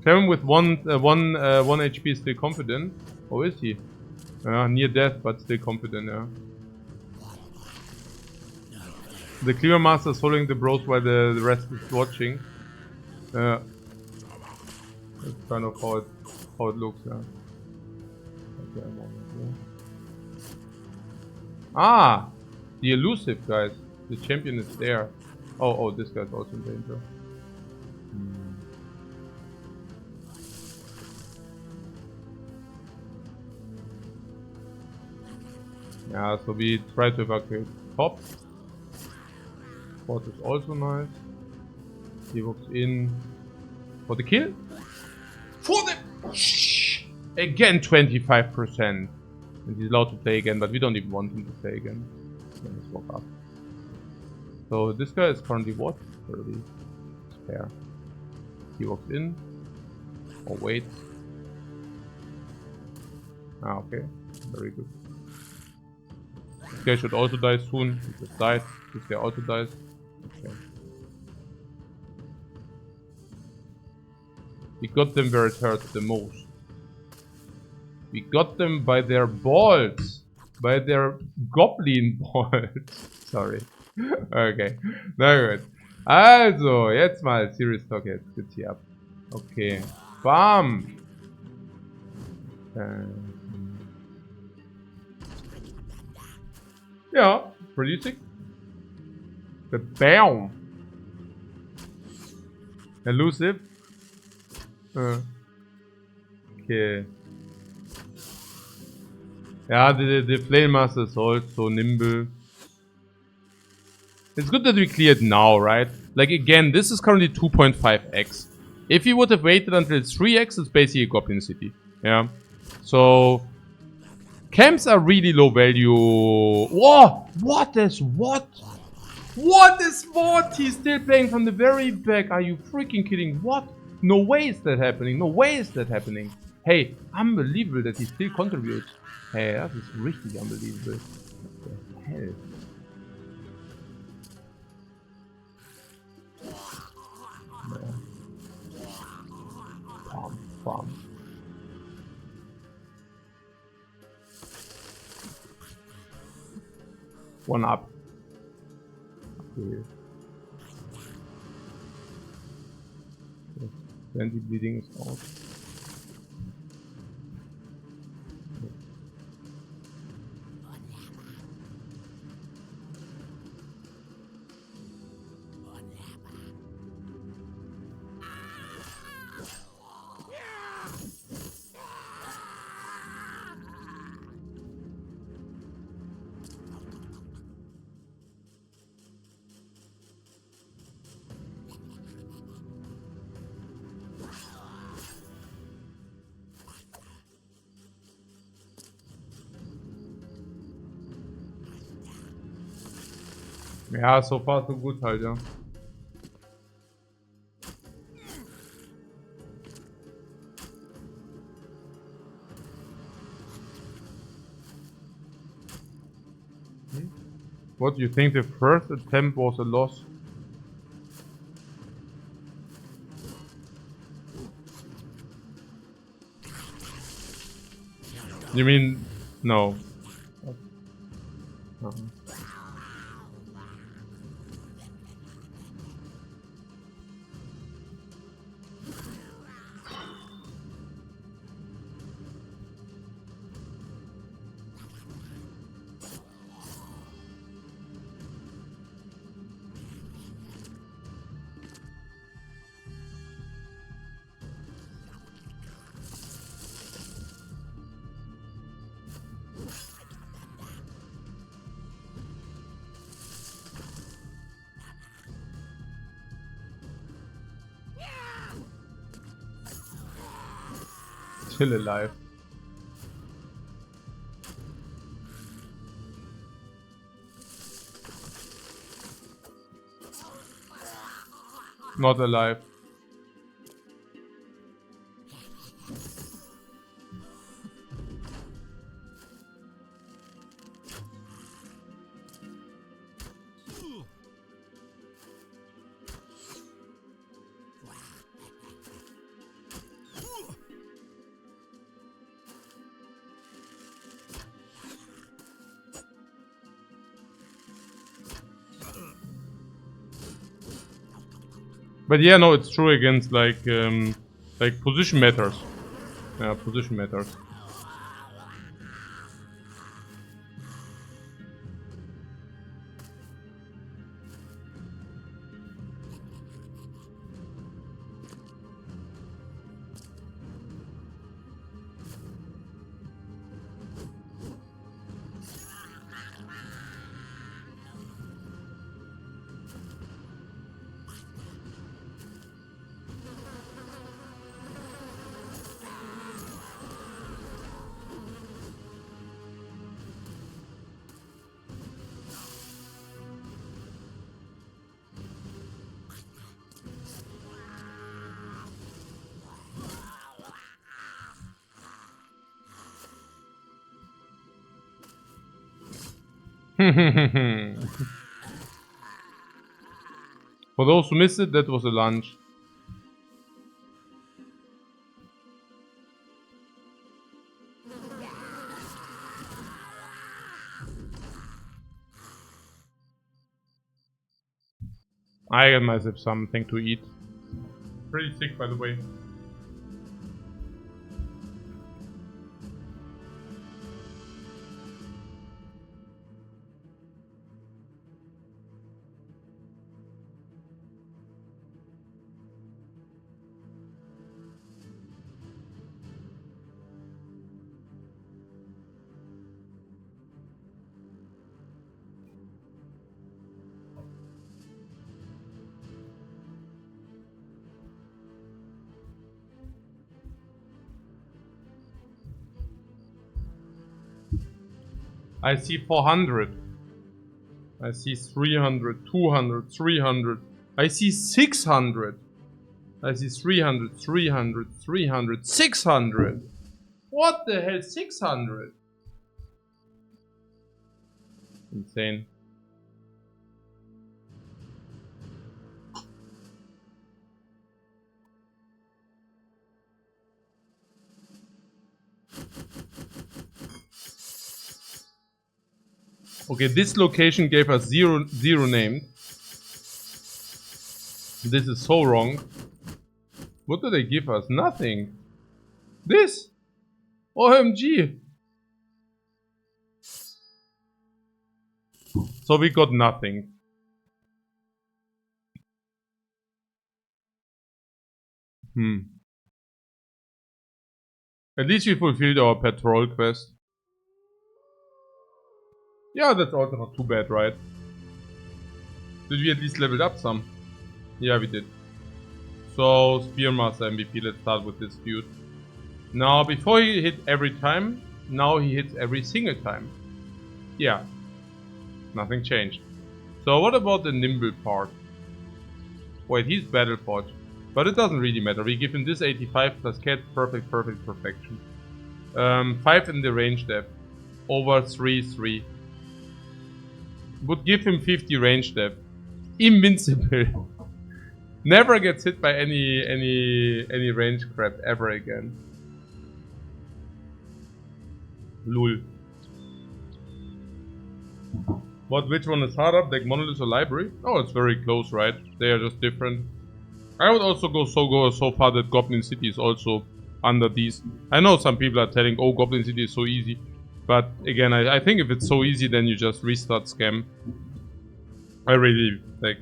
Kevin with one HP is still confident. How is he? Near death, but still confident, yeah. The Cleaver Master is following the bros while the rest is watching. That's kind of how it looks, yeah. Okay, ah! The elusive guys. The champion is there. Oh, this guy's also in danger. Yeah, so we try to evacuate top. Fort is also nice. He walks in for the kill. For the again 25%. And he's allowed to play again, but we don't even want him to play again. Let's walk up. So this guy is currently what? 30. Spare. He walks in. Or waits. Okay. Very good. This guy should also die soon. He just died. This guy also dies. Okay. We got them where it hurts the most. We got them by their balls. By their goblin balls. Sorry. Okay. Na gut. Also, jetzt mal Serious Talk. Jetzt geht's hier ab. Okay. Bam! Yeah, pretty sick. The BAM! Elusive. Okay. Yeah, the Flame Master is also nimble. It's good that we cleared now, right? Like again, this is currently 2.5x. If you would have waited until it's 3x, it's basically a Goblin City. Yeah. So camps are really low value. Whoa! What is what? What is what? He's still playing from the very back. Are you freaking kidding? What? No way is that happening. No way is that happening. Hey, unbelievable that he still contributes. Hey, that is richtig unbelievable. What the hell? Man. Bam. One up. Okay. 20 bleeding is out. Ja, so far so gut halt, ja. What, do you think the first attempt was a loss? You mean, no. Still alive. Not alive. But yeah, no, it's true against like position matters. Yeah, position matters. For those who missed it, that was a lunge. I got myself something to eat. Pretty sick, by the way. I see 400. I see 300, 200, 300. I see 600. I see 300, 300, 300, 600. What the hell, 600? Insane. Okay, this location gave us zero names. This is so wrong. What do they give us? Nothing. This? OMG. So we got nothing. At least we fulfilled our patrol quest. Yeah, that's also not too bad, right? Did we at least leveled up some? Yeah, we did. So, Spearmaster MVP, let's start with this dude. Now, before he hit every time, now he hits every single time. Yeah. Nothing changed. So what about the nimble part? Wait, he's battle forged. But it doesn't really matter. We give him this 85 plus cat, perfect, perfection. 5 in the range depth. Over 3. Would give him 50 range depth. Invincible. Never gets hit by any range crap ever again. Lul. Which one is harder? Like Monolith or Library? Oh, it's very close, right? They are just different. I would also go so far that Goblin City is also under these. I know some people are telling, oh, Goblin City is so easy. But again, I think if it's so easy, then you just restart Scam. I really, like,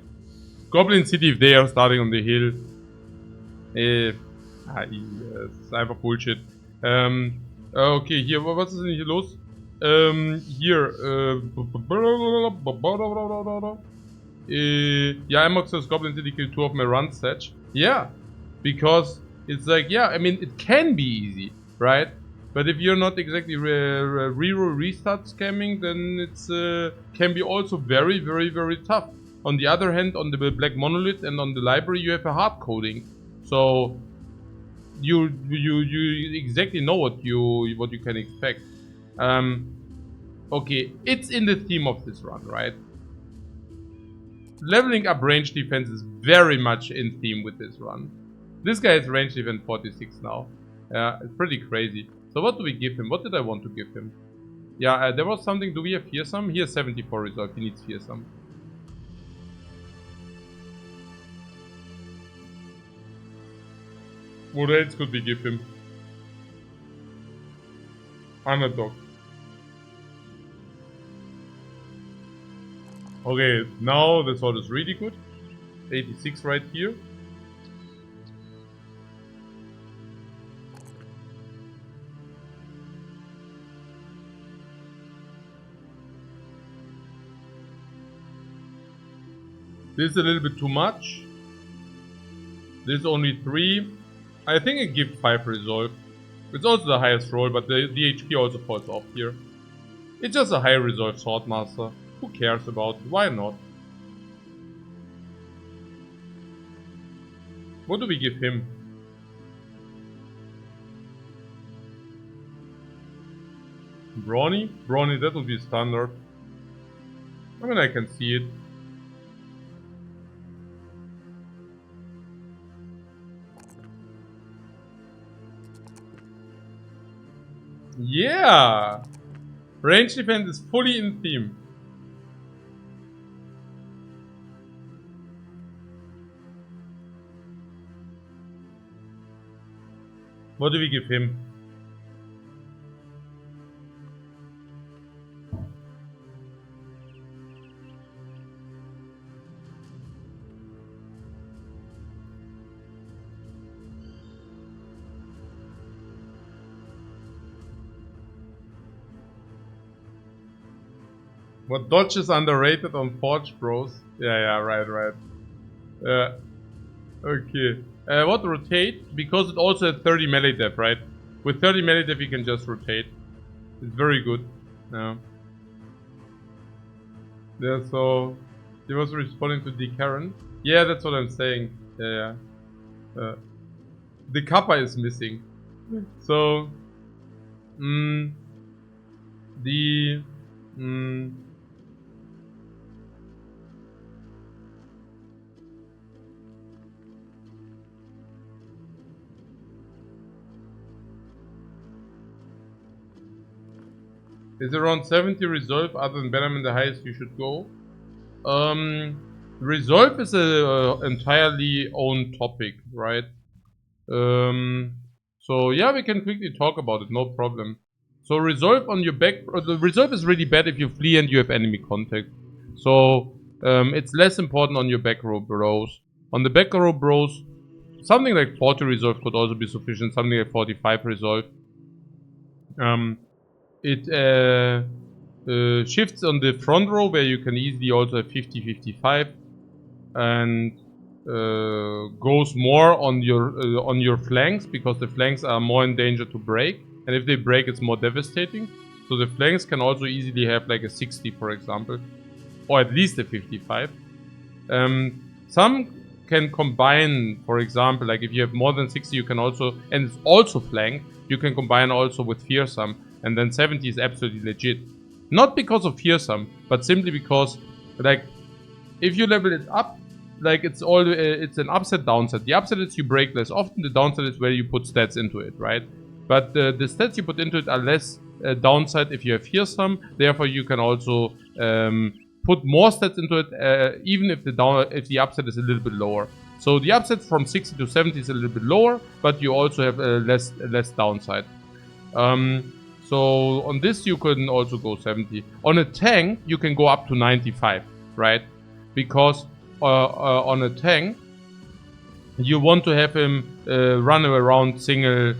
Goblin City, if they are starting on the hill, it's einfach Bullshit. Okay, hier, was ist denn hier los? Hier, yeah, Amox says Goblin City killed 2 of my run set. Yeah, because it's like, yeah, I mean, it can be easy, right? But if you're not exactly reroll restart scamming, then it's can be also very, very tough. On the other hand, on the Black Monolith and on the Library, you have a hard coding, so you exactly know what you can expect. Okay, it's in the theme of this run, right? Leveling up range defense is very much in theme with this run. This guy has range defense 46 now. It's pretty crazy. So what do we give him? What did I want to give him? Yeah, there was something. Do we have fearsome? He has 74 resolve. He needs fearsome. What else could we give him? Underdog. Okay, now the sword is really good. 86 right here. This is a little bit too much. This is only 3. I think it gives 5 resolve. It's also the highest roll, but the HP also falls off here. It's just a high resolve Swordmaster. Who cares about it? Why not? What do we give him? Brawny? Brawny, that will be standard. I mean, I can see it. Yeah! Range defense is fully in theme. What do we give him? What dodge is underrated on Forge Bros? Yeah, right. Okay. What rotate? Because it also has 30 melee depth, right? With 30 melee depth, you can just rotate. It's very good. Yeah. Yeah, so he was responding to the Karen. Yeah, that's what I'm saying. Yeah. The kappa is missing. So, the is around 70 resolve. Other than Benjamin, the highest you should go. Resolve is a entirely own topic, right? So yeah, we can quickly talk about it, no problem. So resolve on your back, the resolve is really bad if you flee and you have enemy contact. So it's less important on your back row bros. On the back row bros, something like 40 resolve could also be sufficient, something like 45 resolve. It shifts on the front row where you can easily also have 50-55 and goes more on your flanks because the flanks are more in danger to break, and if they break it's more devastating. So the flanks can also easily have like a 60 for example, or at least a 55. Some can combine, for example, like if you have more than 60 you can also, and it's also flank, you can combine also with fearsome, and then 70 is absolutely legit. Not because of fearsome, but simply because like if you level it up, like it's an upside downside. The upside is you break less often, the downside is where you put stats into it, right? But the stats you put into it are less downside if you have fearsome, therefore you can also put more stats into it, even if the upside is a little bit lower. So the upside from 60 to 70 is a little bit lower, but you also have less downside. So on this you can also go 70. On a tank you can go up to 95, right? Because on a tank you want to have him run around single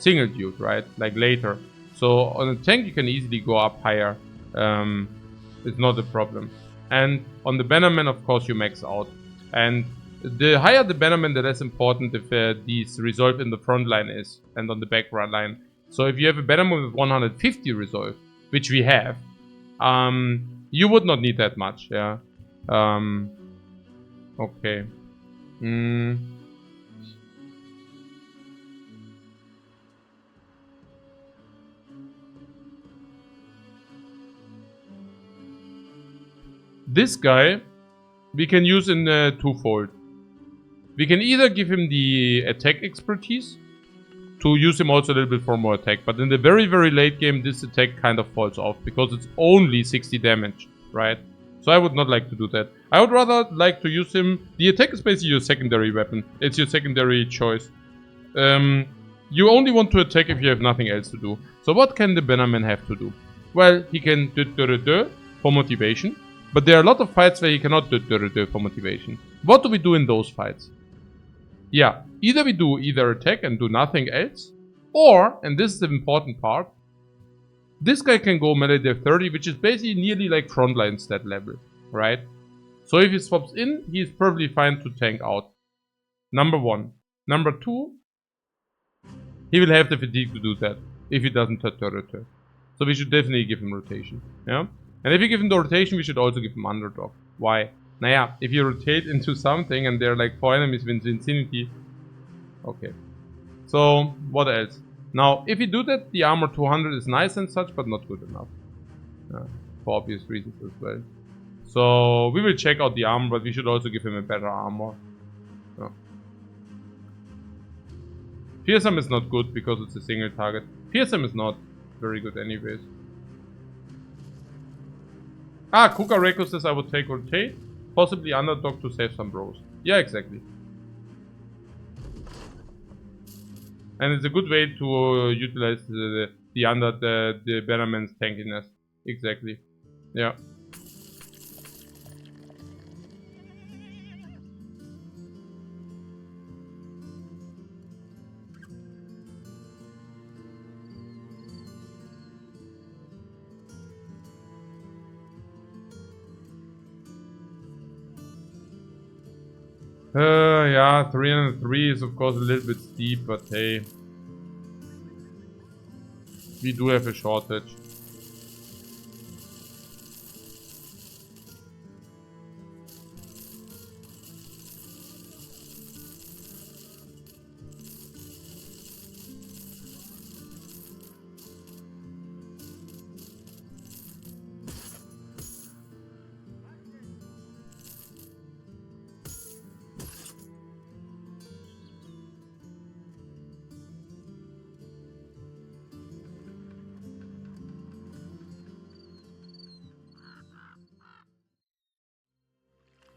dude, right? Like later. So on a tank you can easily go up higher. It's not a problem. And on the Bannerman, of course, you max out. And the higher the Bannerman, the less important if these resolve in the front line is and on the back line. So if you have a Bannerman with 150 resolve, which we have, you would not need that much, yeah. Okay. This guy we can use in twofold. We can either give him the attack expertise to use him also a little bit for more attack, but in the very late game this attack kind of falls off because it's only 60 damage, right? So I would not like to do that. I would rather like to use him. The attack is basically your secondary weapon. It's your secondary choice. You only want to attack if you have nothing else to do. So what can the Bannerman have to do? Well, he can do for motivation. But there are a lot of fights where he cannot do for motivation. What do we do in those fights? Yeah, either we do attack and do nothing else, or, and this is the important part, this guy can go melee dev 30, which is basically nearly like frontline stat level, right? So if he swaps in, he is perfectly fine to tank out. Number one. Number two, he will have the fatigue to do that if he doesn't touch turret. So we should definitely give him rotation, yeah? And if you give him the rotation, we should also give him underdog. Why? Naja, if you rotate into something and there are like 4 enemies with Infinity. Okay. So, what else? Now, if you do that, the armor 200 is nice and such, but not good enough. For obvious reasons as well. So, we will check out the armor, but we should also give him a better armor. Fearsome is not good because it's a single target. Fearsome is not very good anyways. Kukareko says I would take rotate. Possibly underdog to save some bros. Yeah, exactly. And it's a good way to utilize the Bannerman's tankiness. Exactly. Yeah. Yeah, 303 is of course a little bit steep, but hey. We do have a shortage.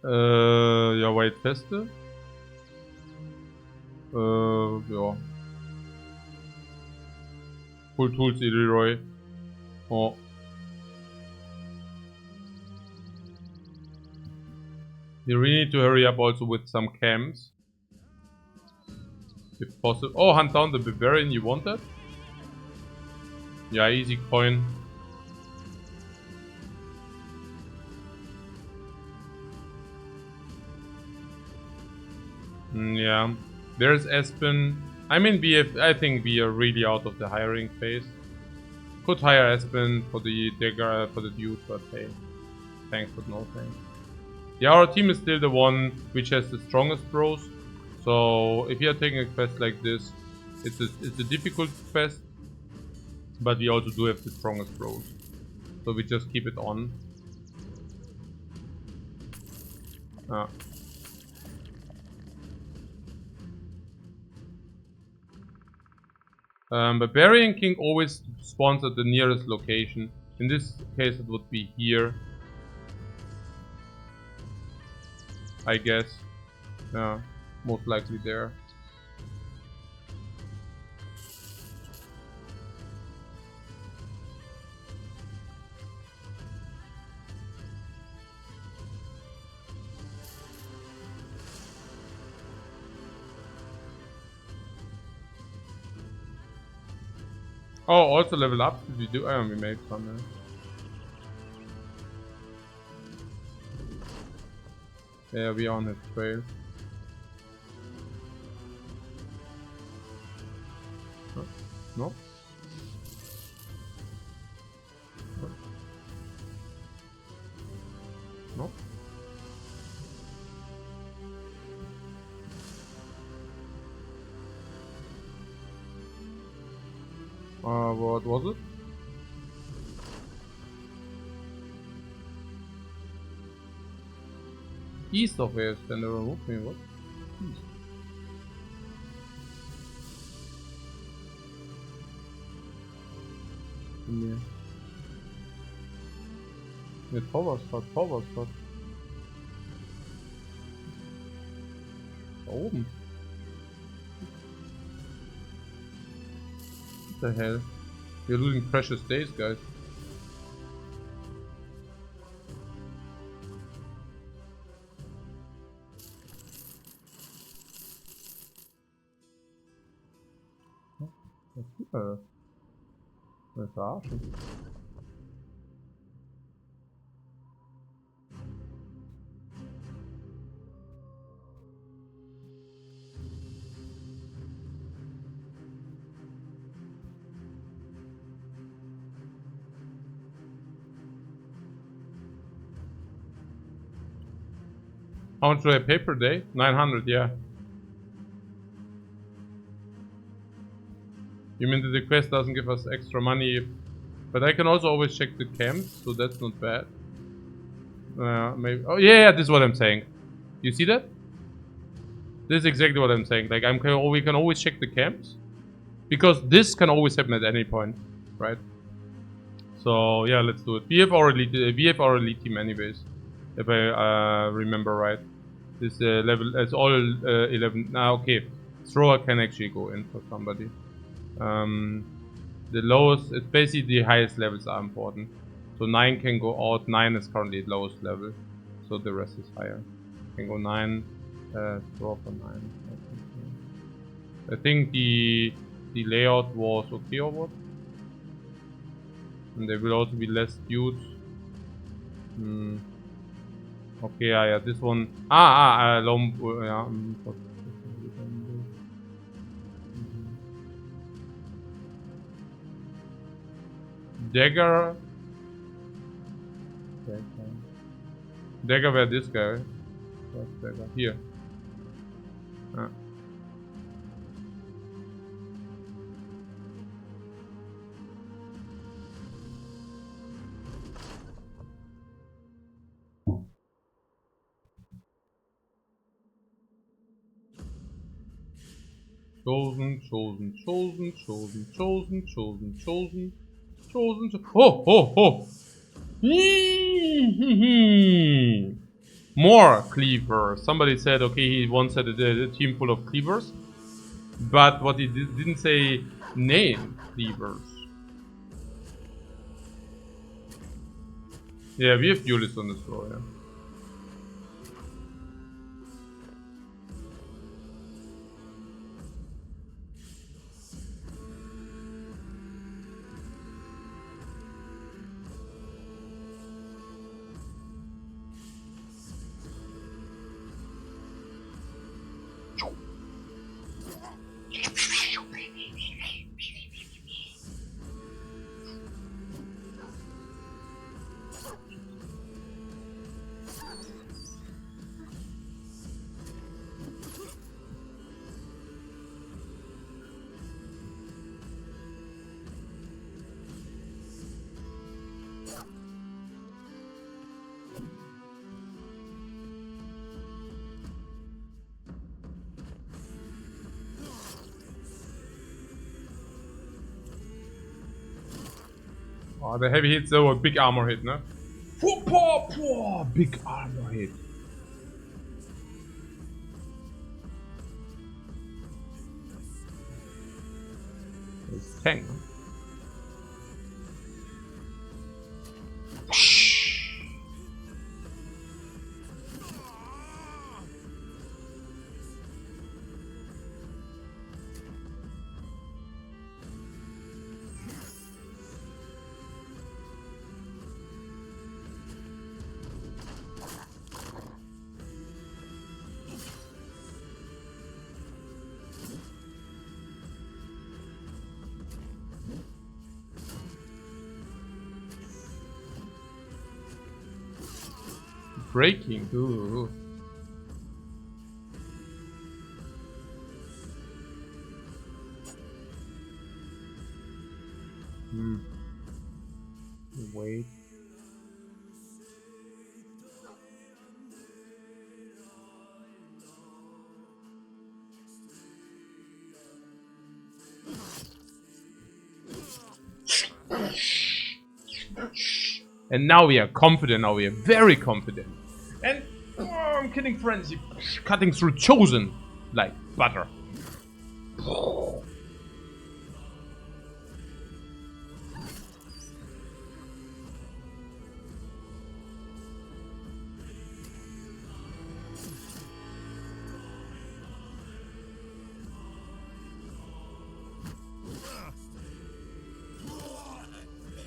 Ja, White Feste. Ja. Full Tools, Leroy. Oh. You really need to hurry up also with some camps. If possible. Oh, hunt down the Barbarian, you want that? Yeah, easy coin. Yeah. There's Aspen. I mean, I think we are really out of the hiring phase. Could hire Aspen for the Dagger, for the Dude, but hey. Thanks, but no thanks. Yeah, our team is still the one which has the strongest bros. So if you are taking a quest like this, it's a difficult quest, but we also do have the strongest bros. So we just keep it on. Barbarian King always spawns at the nearest location. In this case, it would be here, I guess. Yeah, most likely there. Oh, also level up. Did we do? We made some. Yeah, we are on his trail. No. No. What was it? East of here, then they removed me. What? East. Yeah. Mit Powerstart. Da oben. What the hell? You're losing precious days, guys. Das verarschen. How much do I pay per day? 900, yeah. You mean that the quest doesn't give us extra money? But I can also always check the camps, so that's not bad. Maybe. Oh yeah, this is what I'm saying. You see that? This is exactly what I'm saying. Like we can always check the camps, because this can always happen at any point, right? So yeah, let's do it. We have our elite team anyways, if I remember right. This level, it's all 11. Now, okay, thrower can actually go in for somebody. The lowest, it's basically the highest levels are important. So 9 can go out. 9 is currently the lowest level, so the rest is higher. Can go 9. Throw for 9. I think the layout was okay or what? And there will also be less dudes. Okay, yeah, this one. Yeah. Dagger. Dagger where this guy. Where's Dagger? Here. Ah. Chosen. Oh! more cleavers. Somebody said, okay, he once had a team full of cleavers. But what he didn't say, name cleavers. Yeah, we have duelists on this floor, yeah. Oh, the heavy hits though, a big armor hit, no? Big armor hit. It's tank. Breaking. Ooh. Wait. And now we are confident, now we are very confident. And I'm killing frenzy, cutting through chosen like butter.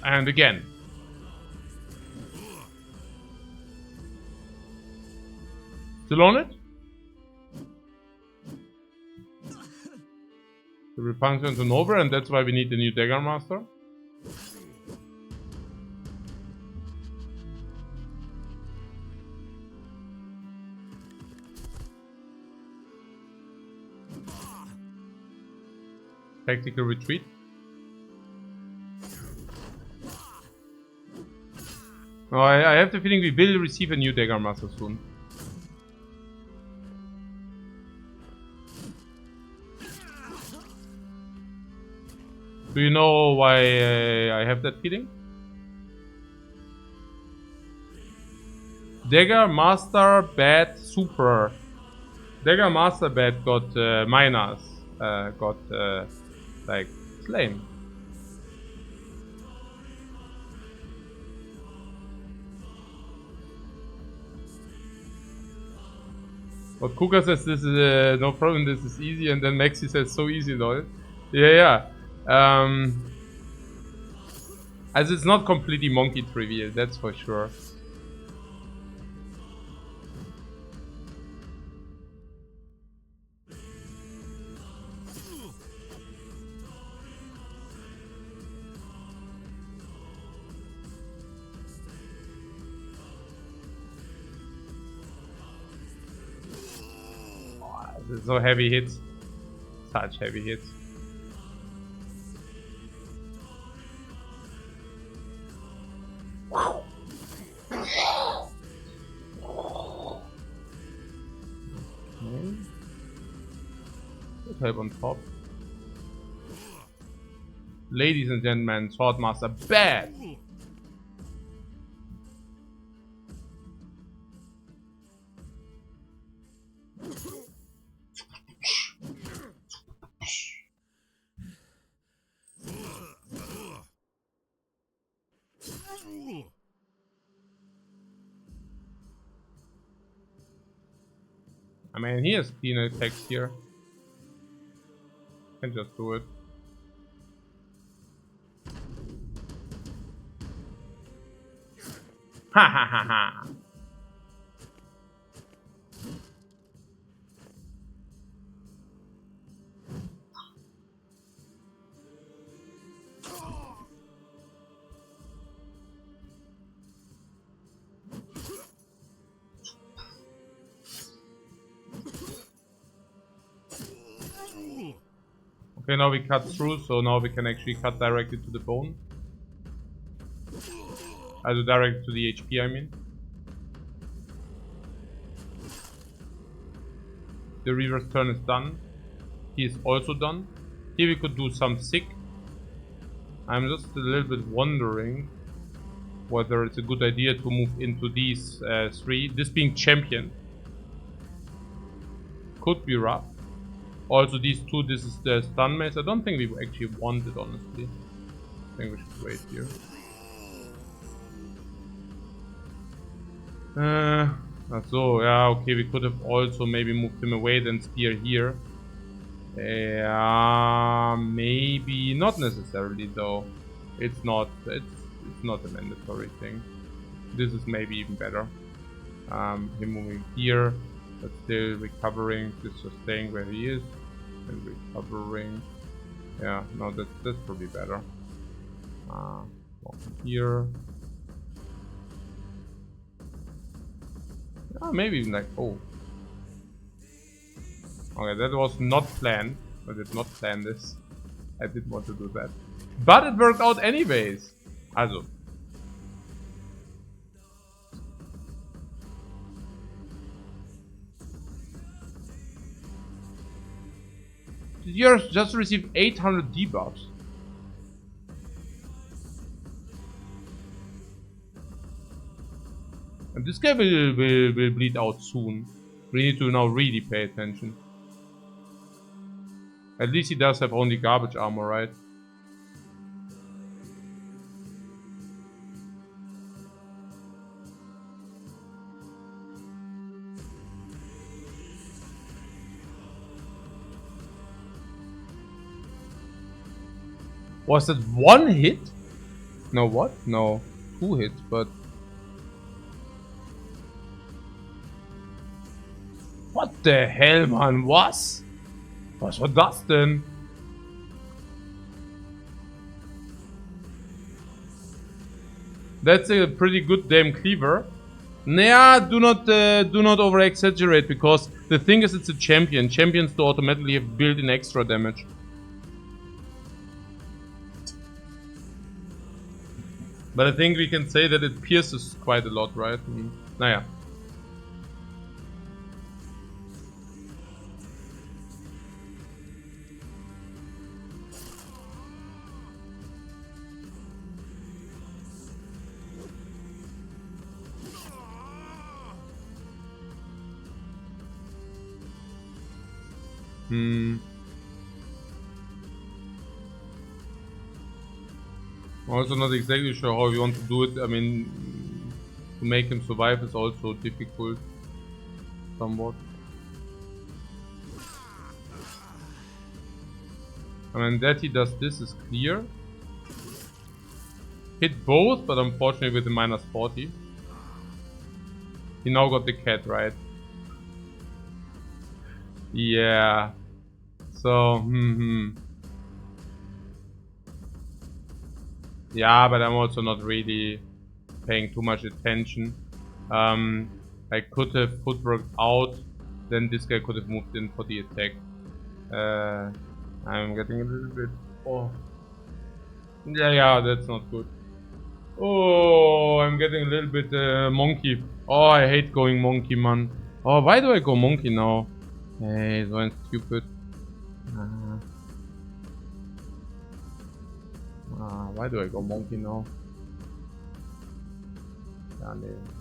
And again. Still on it? The repugnance is over, and that's why we need the new Dagger Master. Tactical retreat. Oh, I have the feeling we will receive a new Dagger Master soon. Do you know why I have that feeling? Dagger Master Bat Super. Dagger Master Bat got minus. Got like slain. But Kuka says this is no problem, this is easy, and then Maxi says so easy, lol. Yeah. As it's not completely monkey trivial, that's for sure. So heavy hits. Such heavy hits. Okay. Good help on top. Ladies and gentlemen, Swordmaster bad. I mean, he has clean attacks here. Can just do it. Ha ha ha ha. Okay, now we cut through, so now we can actually cut directly to the bone. Direct to the HP, I mean. The Reaver's turn is done. He is also done. Here we could do some sick. I'm just a little bit wondering whether it's a good idea to move into these three. This being champion could be rough. Also these two, this is the stun mace. I don't think we actually want it, honestly. I think we should wait here. So yeah, okay, we could have also maybe moved him away, then spear here. Maybe not necessarily though. It's not a mandatory thing. This is maybe even better. Him moving here, but still recovering. This just staying where he is and recovering. Yeah, no, that's probably better. Walking here. Maybe even like, oh. Okay, that was not planned. I did not plan this. I didn't want to do that. But it worked out anyways. Also. You just received 800 debuffs. And this guy will bleed out soon. We need to now really pay attention. At least he does have only garbage armor, right? Was it one hit? No, what? No, 2 hits, but... What the hell, man? Was war das denn? That's a pretty good damn cleaver. Nah, do not over exaggerate, because the thing is, it's a champion. Champions do automatically have built-in extra damage. But I think we can say that it pierces quite a lot, right? Naja. Also not exactly sure how we want to do it. I mean, to make him survive is also difficult, somewhat. I mean, that he does this is clear. Hit both, but unfortunately with the minus 40. He now got the cat, right? Yeah. So, yeah, but I'm also not really paying too much attention. I could have footworked out, then this guy could have moved in for the attack. I'm getting a little bit... Oh. Yeah, that's not good. Oh, I'm getting a little bit monkey. Oh, I hate going monkey, man. Oh, why do I go monkey now? Hey, so stupid. Why do I go monkey now?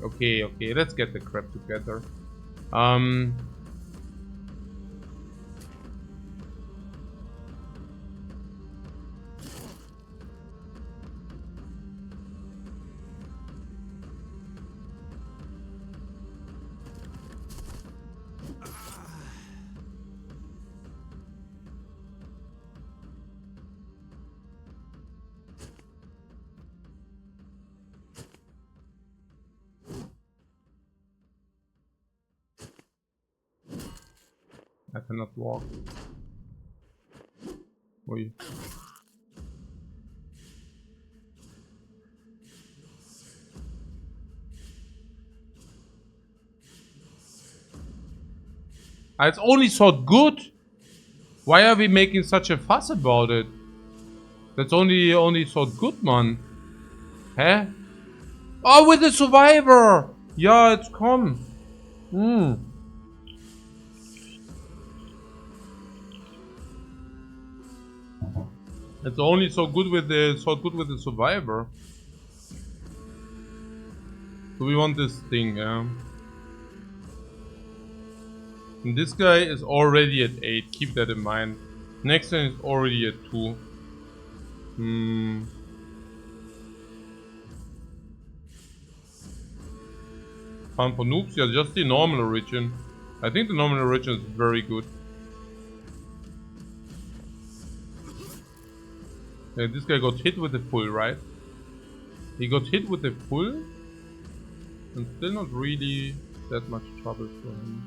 Okay, let's get the crap together. cannot walk. Oi. It's only so good. Why are we making such a fuss about it? That's only so good, man. Huh? Oh, with the survivor! Yeah, it's come. It's only so good with the survivor. So we want this thing, yeah. And this guy is already at 8. Keep that in mind. Next one is already at 2. Fun for noobs? Yeah, just the normal origin. I think the normal origin is very good. Yeah, this guy got hit with the full, right? He got hit with the full. And still not really that much trouble for him.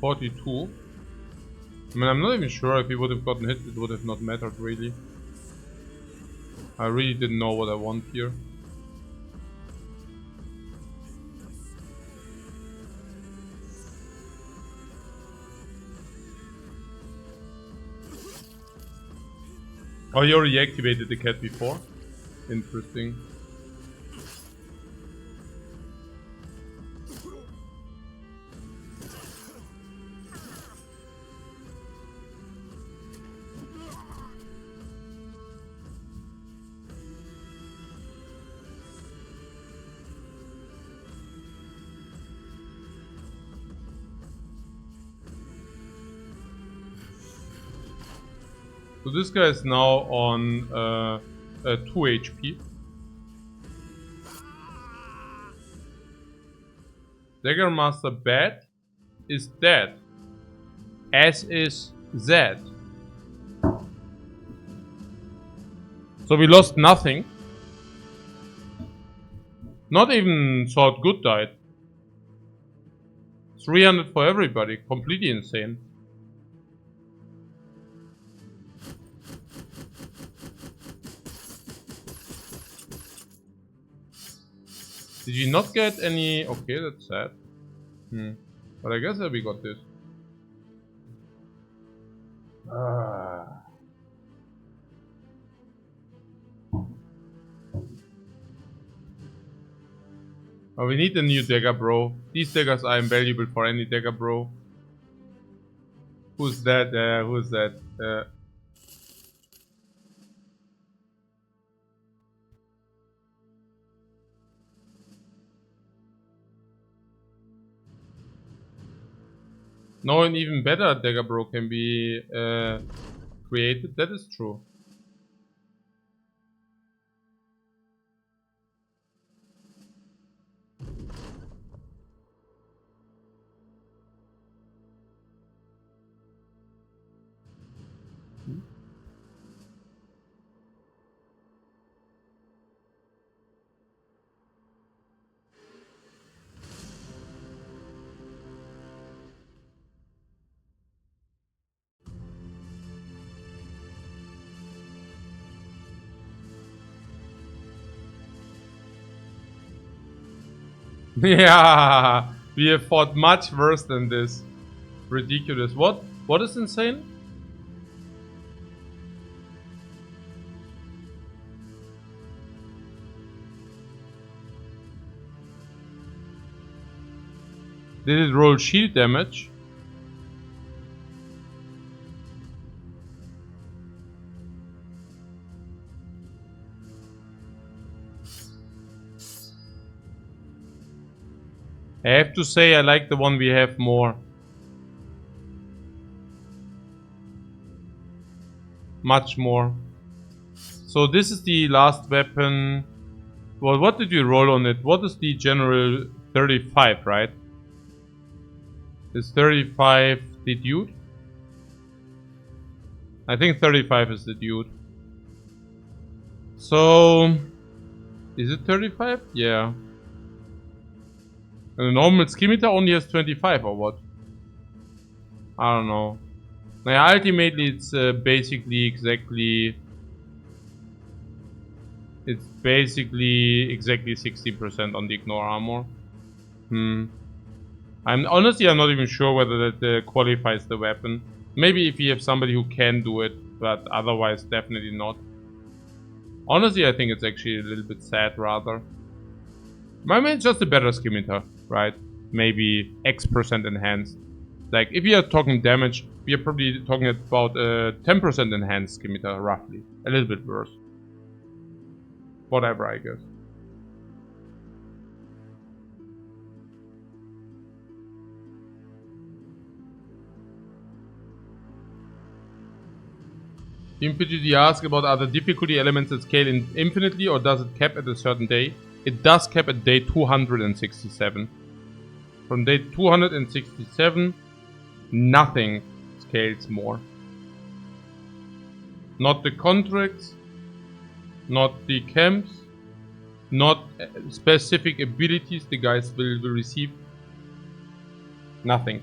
$42. I mean, I'm not even sure if he would have gotten hit, it would have not mattered really. I really didn't know what I want here. Oh, you already activated the cat before? Interesting. So this guy is now on 2 HP. Dagger Master Bat is dead. As is Zed. So we lost nothing. Not even Sword Good died. 300 for everybody. Completely insane. Did you not get any... Okay, that's sad. But I guess that we got this. Oh, we need a new dagger, bro. These daggers are invaluable for any dagger, bro. Who's that? Who's that? No, an even better dagger, bro, can be created. That is true. Yeah, we have fought much worse than this. Ridiculous. What? What is insane? Did it roll shield damage? I have to say I like the one we have more. Much more. So this is the last weapon. Well, what did you roll on it? What is the general 35, right? Is 35 the dude? I think 35 is the dude. So, is it 35? Yeah. And the normal scimitar only has 25 or what? I don't know. Now, ultimately, it's basically exactly 60% on the ignore armor. I'm not even sure whether that qualifies the weapon. Maybe if you have somebody who can do it, but otherwise definitely not. Honestly, I think it's actually a little bit sad rather. I mean, it's just a better scimitar, right? Maybe X% enhanced. Like, if you are talking damage, we are probably talking about 10% enhanced scimitar, roughly. A little bit worse. Whatever, I guess. Team PGD asked about other difficulty elements that scale infinitely, or does it cap at a certain day? It does cap at day 267. From day 267, nothing scales more. Not the contracts, not the camps, not specific abilities the guys will receive. Nothing.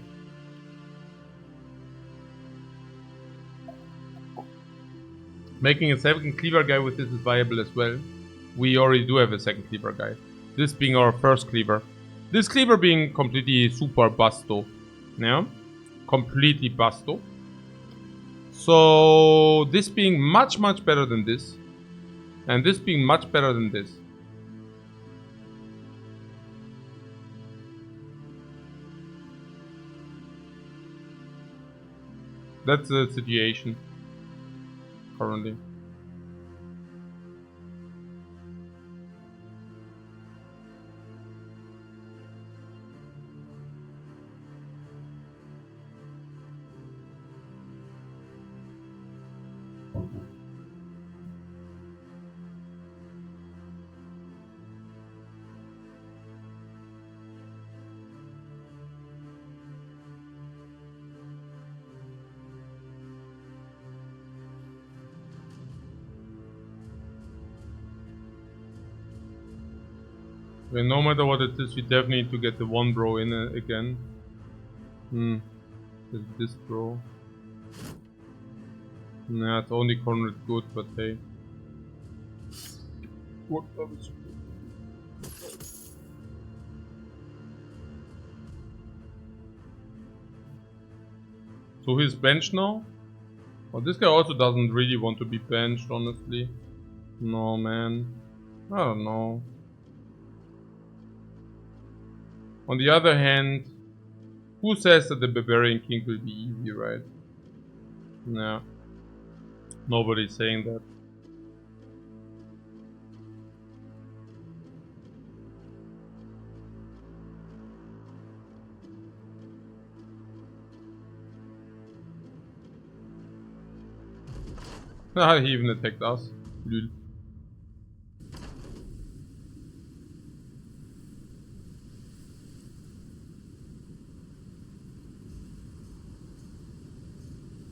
Making a second cleaver guy with this is viable as well. We already do have a second cleaver guy. This being our first cleaver. This cleaver being completely super busto. Yeah? Completely busto. So this being much better than this. And this being much better than this. That's the situation currently. Well, no matter what it is, we definitely need to get the one bro in again. This bro. Nah, it's only cornered good, but hey. What else? So he's benched now? Well, this guy also doesn't really want to be benched, honestly. No, man. I don't know. On the other hand, who says that the Barbarian King will be easy, right? Nah. Nobody's saying that. Ah, he even attacked us. Lul.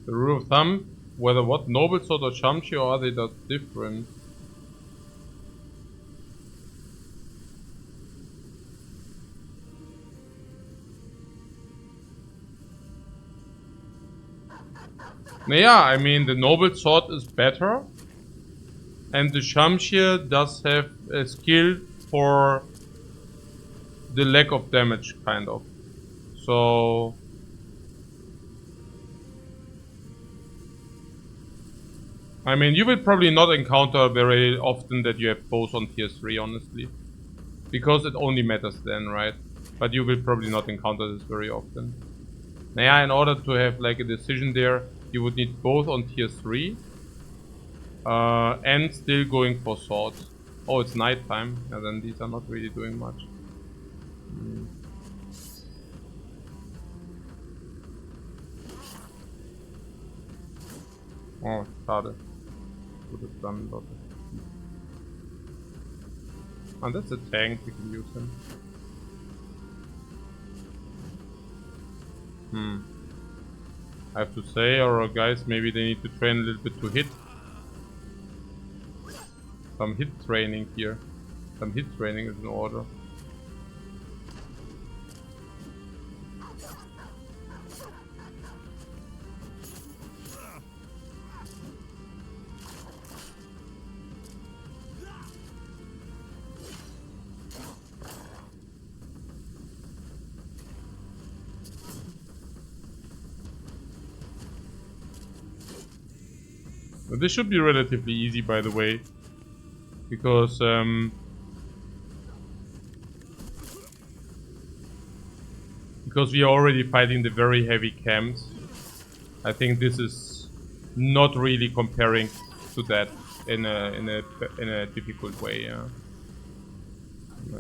The rule of thumb, whether what? Noble Sword or Shamshi, or are they that different? Yeah, I mean, the Noble Sword is better. And the Shamshir does have a skill for the lack of damage, kind of. So... I mean, you will probably not encounter very often that you have both on tier 3, honestly. Because it only matters then, right? But you will probably not encounter this very often. Yeah, in order to have like a decision there, you would need both on tier 3. And still going for swords. Oh, it's nighttime. And then these are not really doing much. Oh, schade. Would have done a lot. And that's a tank, we can use him. I have to say, our guys, maybe they need to train a little bit to hit. Some hit training here. Some hit training is in order. This should be relatively easy, by the way, because we are already fighting the very heavy camps. I think this is not really comparing to that in a difficult way. Yeah.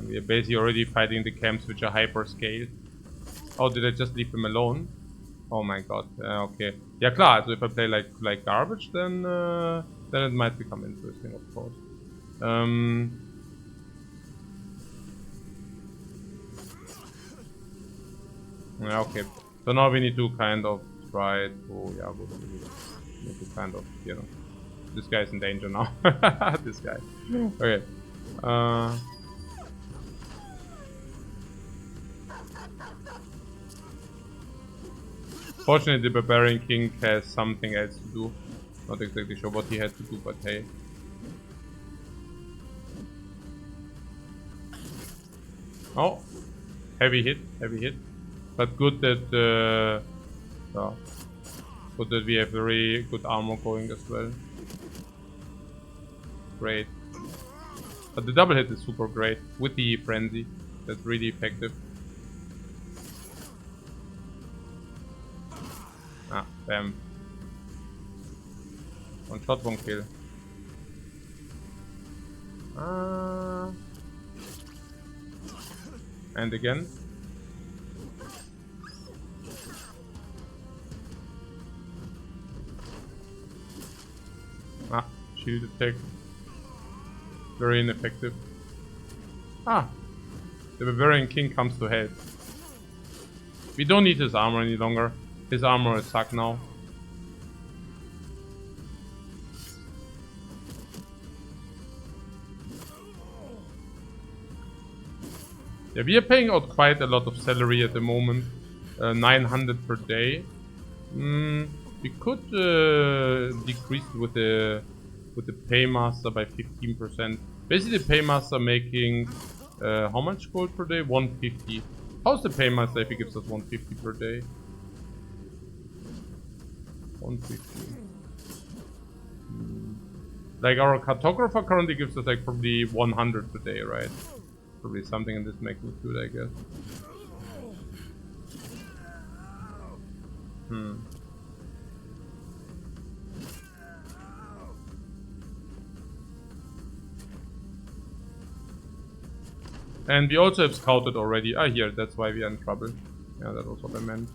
We are basically already fighting the camps which are hyper scaled. Oh, did I just leave them alone? Oh my god. Okay. Yeah, klar. So if I play like garbage, then it might become interesting, of course. Yeah, okay. So now we need to kind of try to, yeah, we need to kind of, you know, this guy's in danger now. This guy. Okay. Fortunately, the Barbarian King has something else to do. Not exactly sure what he has to do, but hey. Oh, heavy hit. But good that, good that we have very good armor going as well. Great. But the double hit is super great with the frenzy. That's really effective. Ah, bam. One shot, one kill. And again. Ah, shield attack. Very ineffective. Ah, the Barbarian King comes to help. We don't need his armor any longer. His armor is suck now. Yeah, we are paying out quite a lot of salary at the moment. 900 per day. We could decrease it with the paymaster by 15%. Basically, the paymaster making how much gold per day? 150. How's the paymaster if he gives us 150 per day? 150. Like our cartographer currently gives us like probably 100 per day, right? Probably something in this magnitude, I guess. And we also have scouted already. Ah, here, that's why we are in trouble. Yeah, that was what I meant.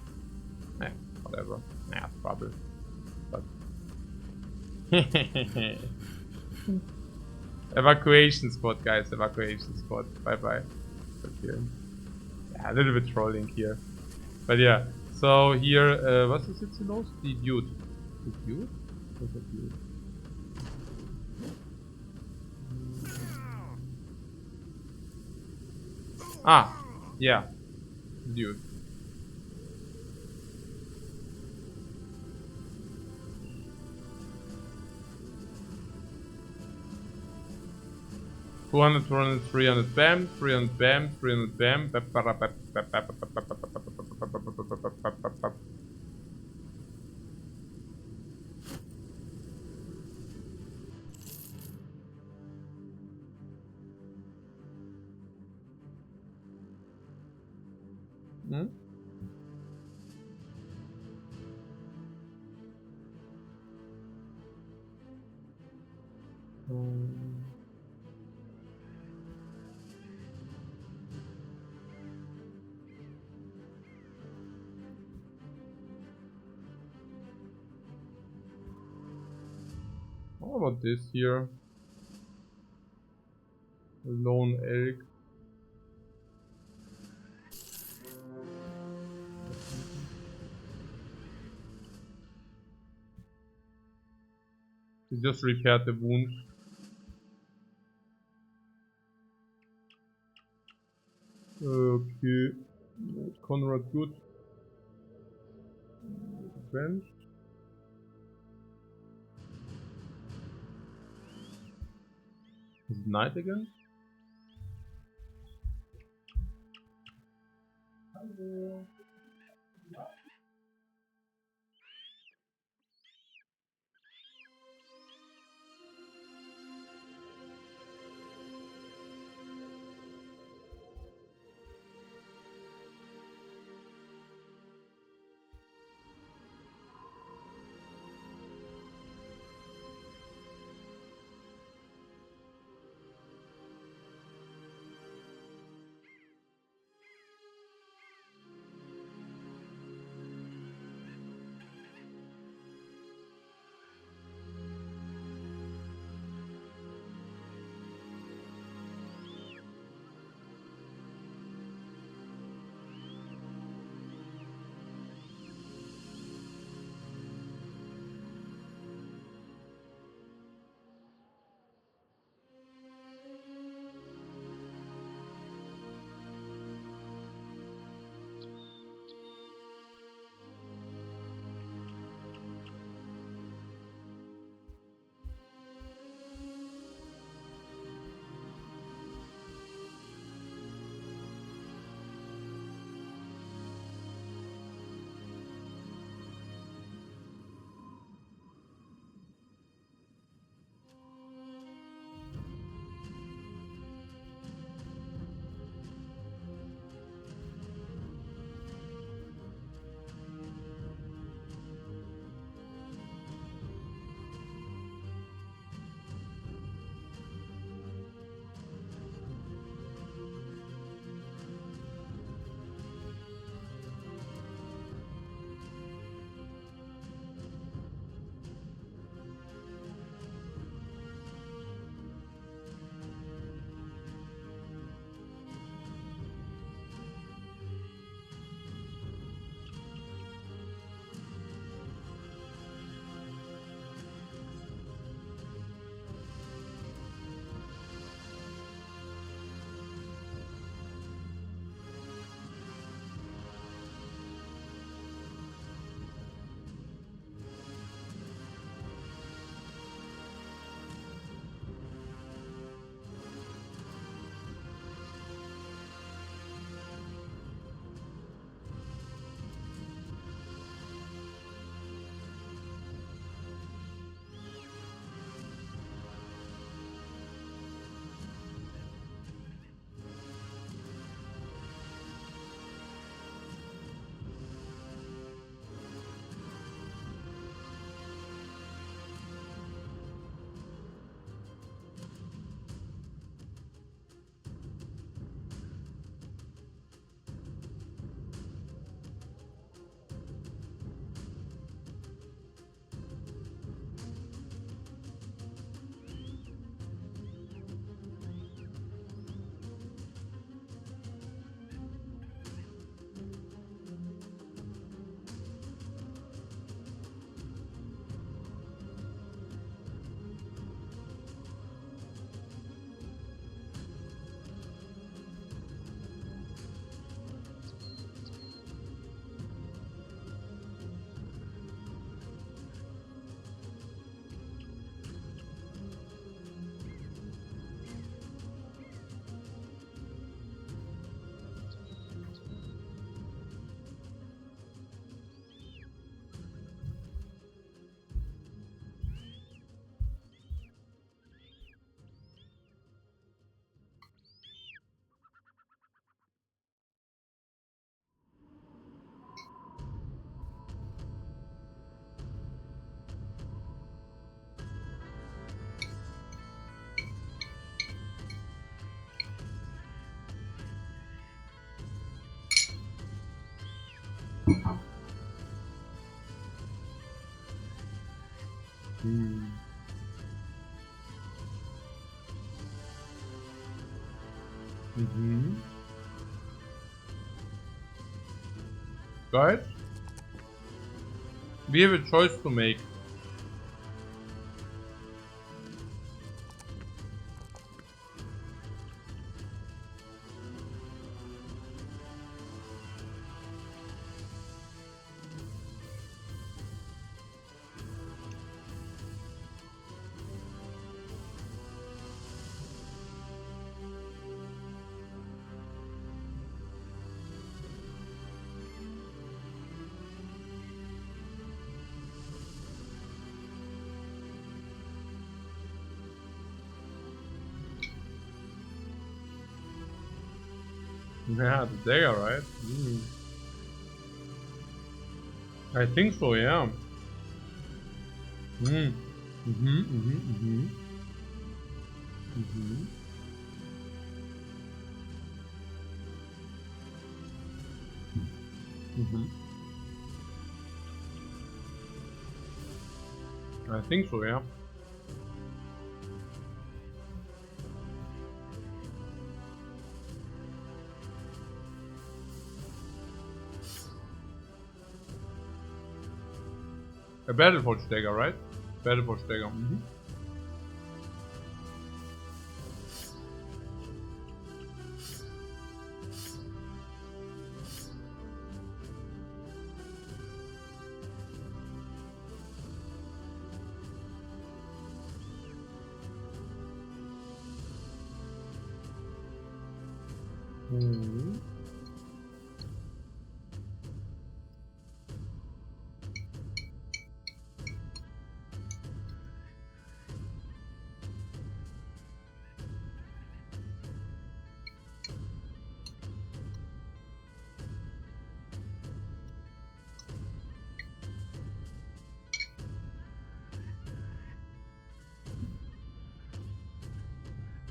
Eh, whatever. Nah, trouble. But evacuation squad, guys. Evacuation squad. Bye bye. Okay. Yeah, a little bit trolling here. But yeah. So here, was ist jetzt hier los? Die Dude. Die Dude? Was ist der Dude? Ah, yeah. Dude. $200, 200, 300 bam, 300 bam, 300 bam. How about this here? Lone elk. He just repaired the wound. Okay. Conrad good. Bench. Is it night again? Guys, we have a choice to make. Yeah, the dagger, right? I think so, yeah. Mm-hmm. I think so, yeah. A Battleforge dagger, right? Battleforge dagger.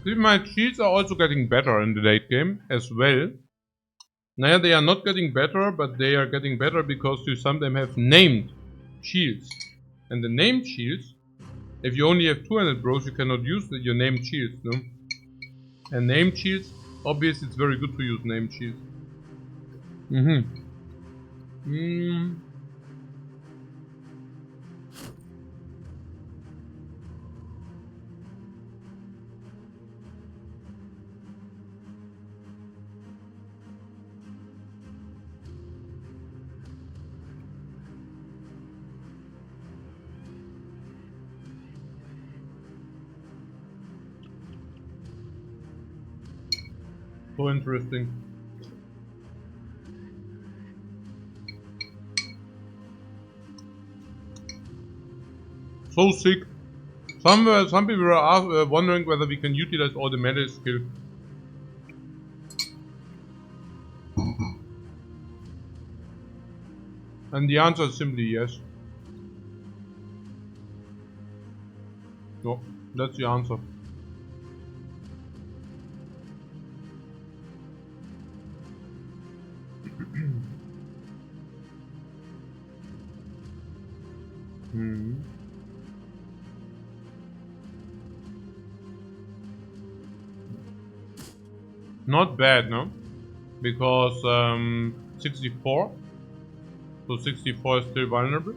See, my shields are also getting better in the late game as well. Now they are not getting better, but they are getting better because you sometimes have named shields. And the named shields, if you only have 200 bros, you cannot use your named shields, no? And named shields, obviously it's very good to use named shields. So interesting. So sick. Some people are wondering whether we can utilize all the melee skill. And the answer is simply yes. No, that's the answer. Not bad, no? Because 64. So 64 is still vulnerable.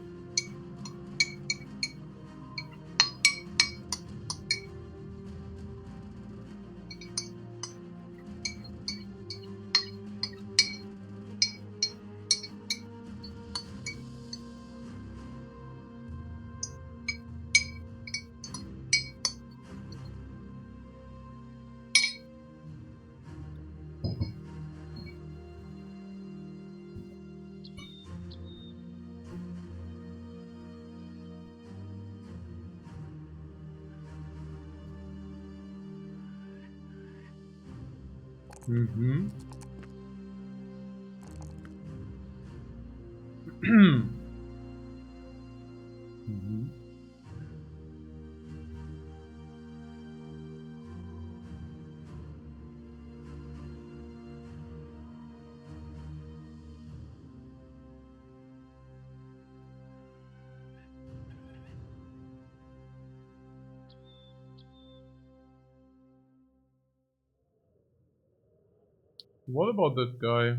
What about this guy?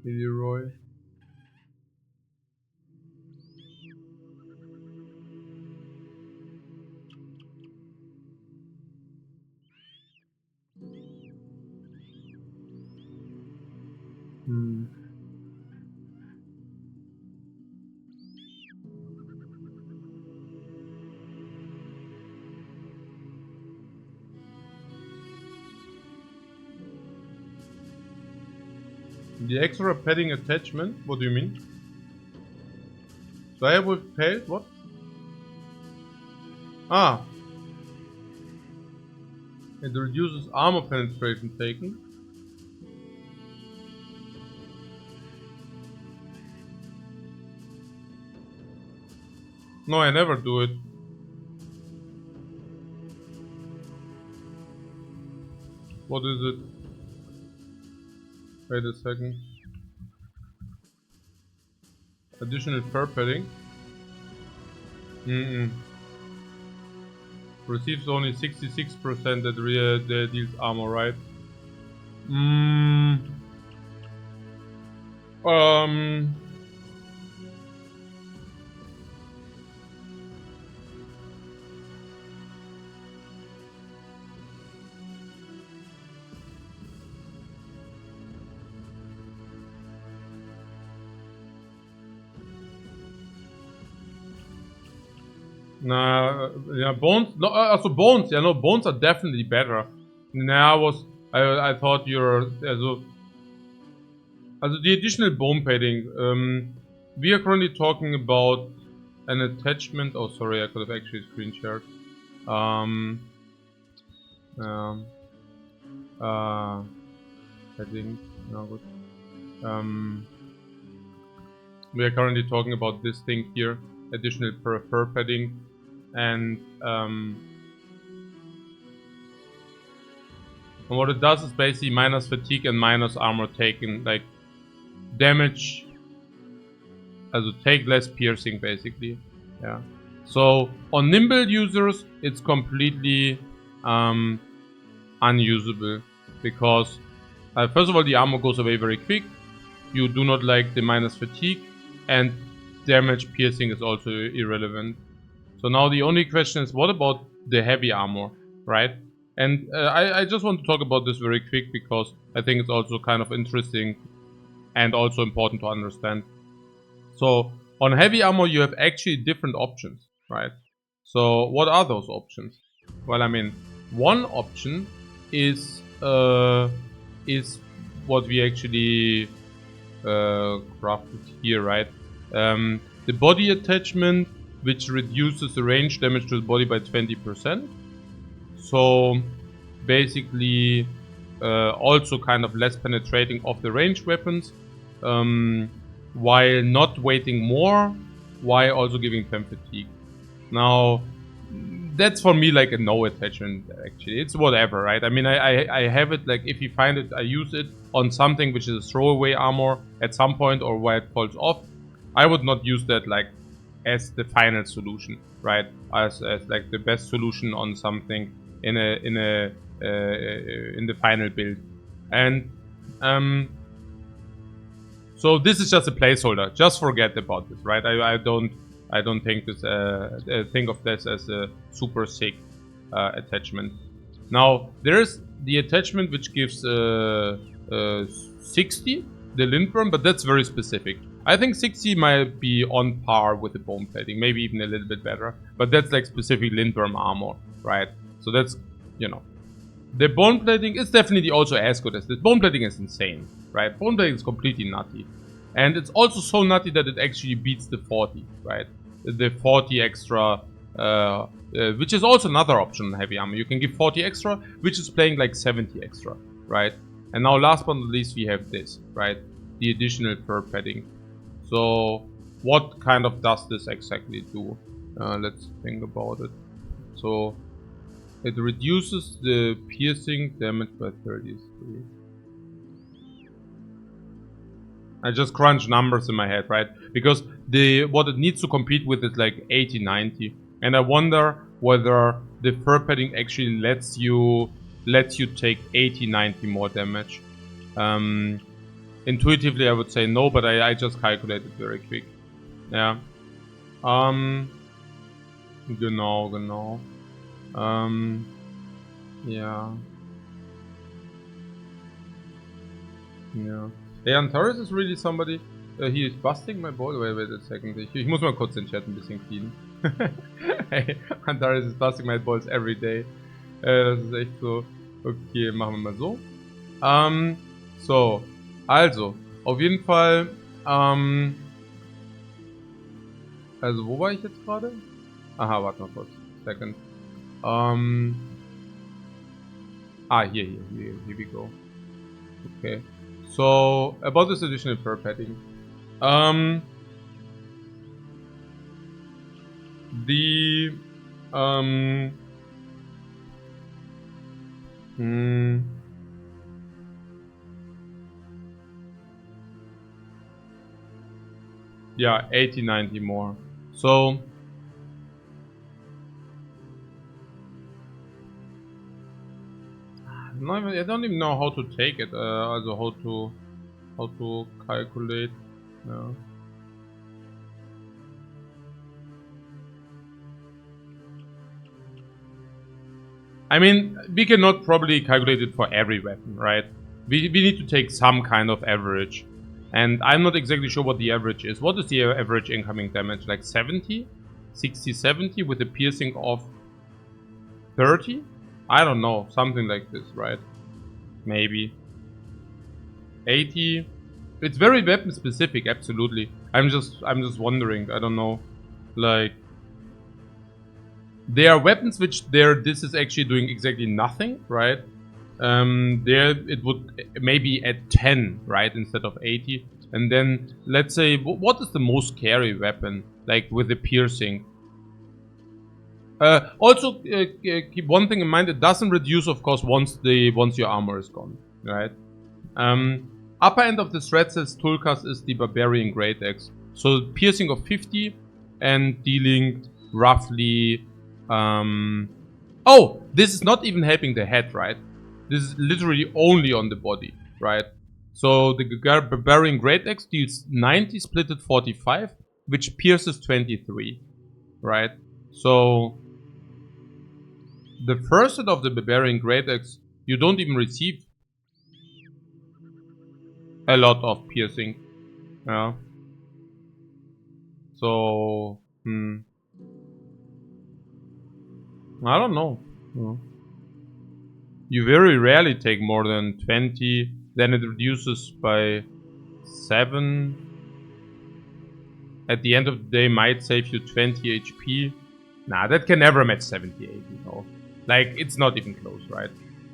Leroy. The extra padding attachment? What do you mean? So I with pay what? Ah. It reduces armor penetration taken. No, I never do it. What is it? Wait a second. Additional fur padding. Receives only 66% that deals armor, right? Nah, yeah, bones. No, also bones. Yeah, no, bones are definitely better. Nah, I thought you're also the additional bone padding. We are currently talking about an attachment. Oh, sorry, I could have actually screen shared. Padding. No good. We are currently talking about this thing here, additional fur padding, and what it does is basically minus fatigue and minus armor taken, like damage, also take less piercing basically. Yeah. So on nimble users, it's completely unusable because first of all, the armor goes away very quick. You do not like the minus fatigue, and damage piercing is also irrelevant. So now the only question is, what about the heavy armor, right? And I just want to talk about this very quick because I think it's also kind of interesting and also important to understand. So on heavy armor, you have actually different options, right? So what are those options? Well, I mean, one option is what we actually crafted here, right? The body attachment, which reduces the range damage to the body by 20%. So basically, also kind of less penetrating of the ranged weapons, while not weighting more, while also giving 10 fatigue. Now, that's for me like a no attachment actually. It's whatever, right? I mean, I have it, like if you find it, I use it on something which is a throwaway armor at some point or where it falls off. I would not use that like as the final solution, right? As like the best solution on something in the final build. And so this is just a placeholder. Just forget about this, right? I don't think this think of this as a super sick attachment. Now there's the attachment which gives 60, the Lindworm, but that's very specific. I think 60 might be on par with the bone plating, maybe even a little bit better. But that's like specific Lindworm armor, right? So that's, you know, the bone plating is definitely also as good as this. Bone plating is insane, right? Bone plating is completely nutty. And it's also so nutty that it actually beats the 40, right? The 40 extra, which is also another option on heavy armor. You can give 40 extra, which is playing like 70 extra, right? And now last but not least, we have this, right? The additional fur padding. So what kind of does this exactly do? Let's think about it. So it reduces the piercing damage by 33. I just crunch numbers in my head, right? Because what it needs to compete with is like 80, 90. And I wonder whether the fur padding actually lets you take 80, 90 more damage. Intuitively I would say no, but I just calculated very quick. Yeah. Genau. Yeah. Ja. Hey, Antares ist really somebody. He is busting my ball. Wait a second. Ich muss mal kurz den Chat ein bisschen cleanen. Hey, Antares is busting my balls every day. Das ist echt so. Okay, machen wir mal so. So. Also, auf jeden Fall. Also, wo war ich jetzt gerade? Aha, warte mal kurz. Second. Here we go. Okay. So, about this additional fur padding. The... Yeah, 80, 90 more. So... I don't even know how to take it, also how to calculate. Yeah. I mean, we cannot probably calculate it for every weapon, right? We need to take some kind of average. And I'm not exactly sure what the average is. What is the average incoming damage? Like 70? 60, 70 with a piercing of 30? I don't know. Something like this, right? Maybe. 80? It's very weapon specific, absolutely. I'm just wondering. I don't know. Like... There are weapons which this is actually doing exactly nothing, right? There it would maybe at 10, right, instead of 80. And then let's say, what is the most scary weapon, like with the piercing? Also, keep one thing in mind: it doesn't reduce, of course, once your armor is gone, right? Upper end of the threat says Tulkas is the Barbarian Great Axe, so piercing of 50 and dealing roughly. Oh, this is not even helping the head, right? This is literally only on the body, right? So the Barbarian Great Axe deals 90 split at 45, which pierces 23, right? So the first hit of the Barbarian Great Axe, you don't even receive a lot of piercing. Yeah. So, I don't know. You very rarely take more than 20, then it reduces by 7. At the end of the day, might save you 20 HP. Nah, that can never match 78, you know. Like, it's not even close, right?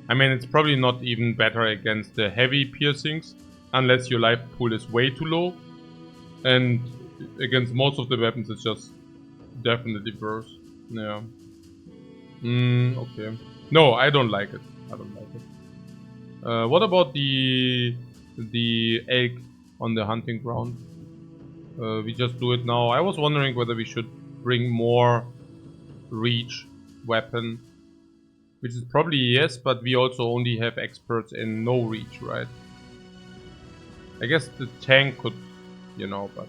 I mean, it's probably not even better against the heavy piercings, unless your life pool is way too low. And against most of the weapons, it's just definitely worse. Yeah. Okay. No, I don't like it. I don't like it. What about the egg on the hunting ground? We just do it now. I was wondering whether we should bring more reach weapon. Which is probably yes, but we also only have experts in no reach, right? I guess the tank could, you know, but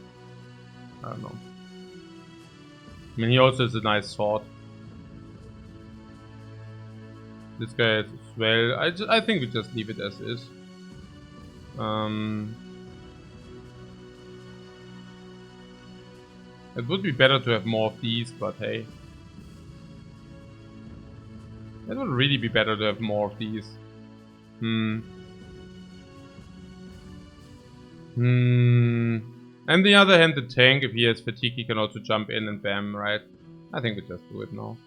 I don't know. I mean, he also has a nice sword. This guy as well. I think we just leave it as is. It would be better to have more of these, but hey. It would really be better to have more of these. On the other hand, the tank, if he has fatigue, he can also jump in and bam, right? I think we just do it now.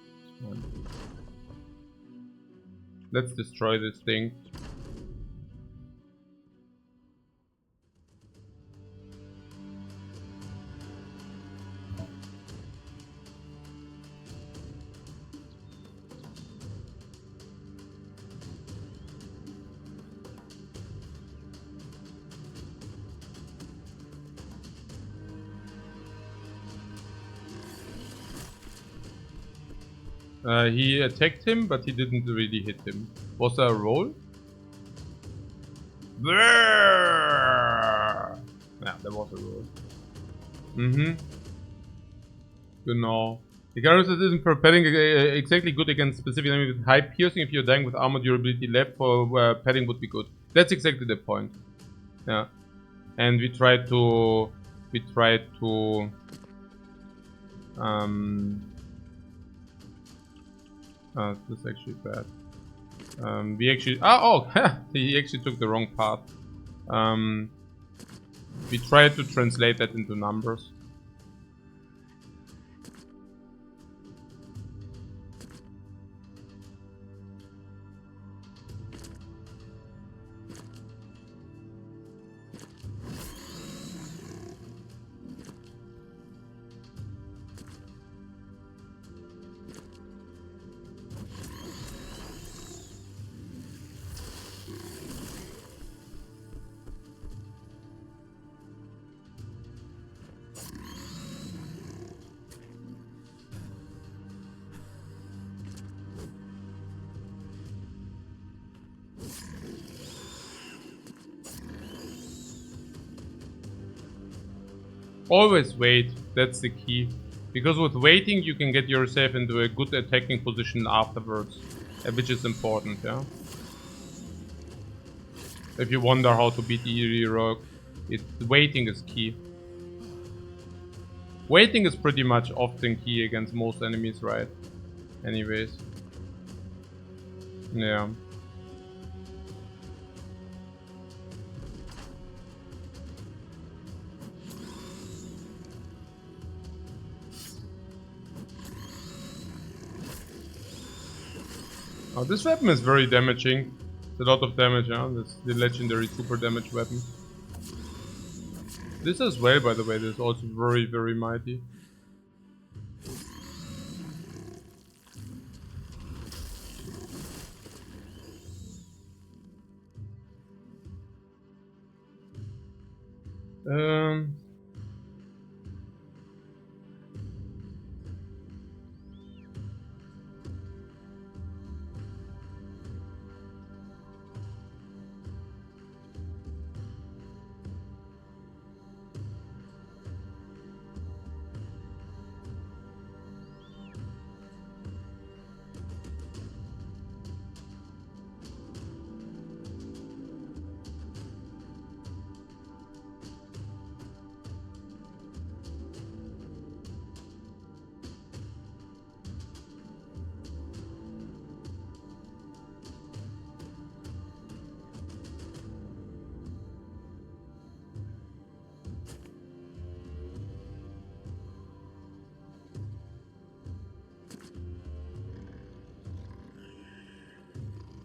Let's destroy this thing. He attacked him, but he didn't really hit him. Was there a roll? Yeah, there was a roll. Genau. The character isn't for padding exactly good against specific enemies with high piercing. If you're dying with armor durability left, for padding would be good. That's exactly the point. Yeah. And we tried to... this is actually bad. We actually... he actually took the wrong path. We tried to translate that into numbers. Always wait, that's the key. Because with waiting you can get yourself into a good attacking position afterwards. Which is important, yeah? If you wonder how to beat the EELIU rogue, waiting is key. Waiting is pretty much often key against most enemies, right? Anyways. Yeah. Oh, this weapon is very damaging. It's a lot of damage, huh? This is the legendary super damage weapon. This as well, by the way, this is also very, very mighty.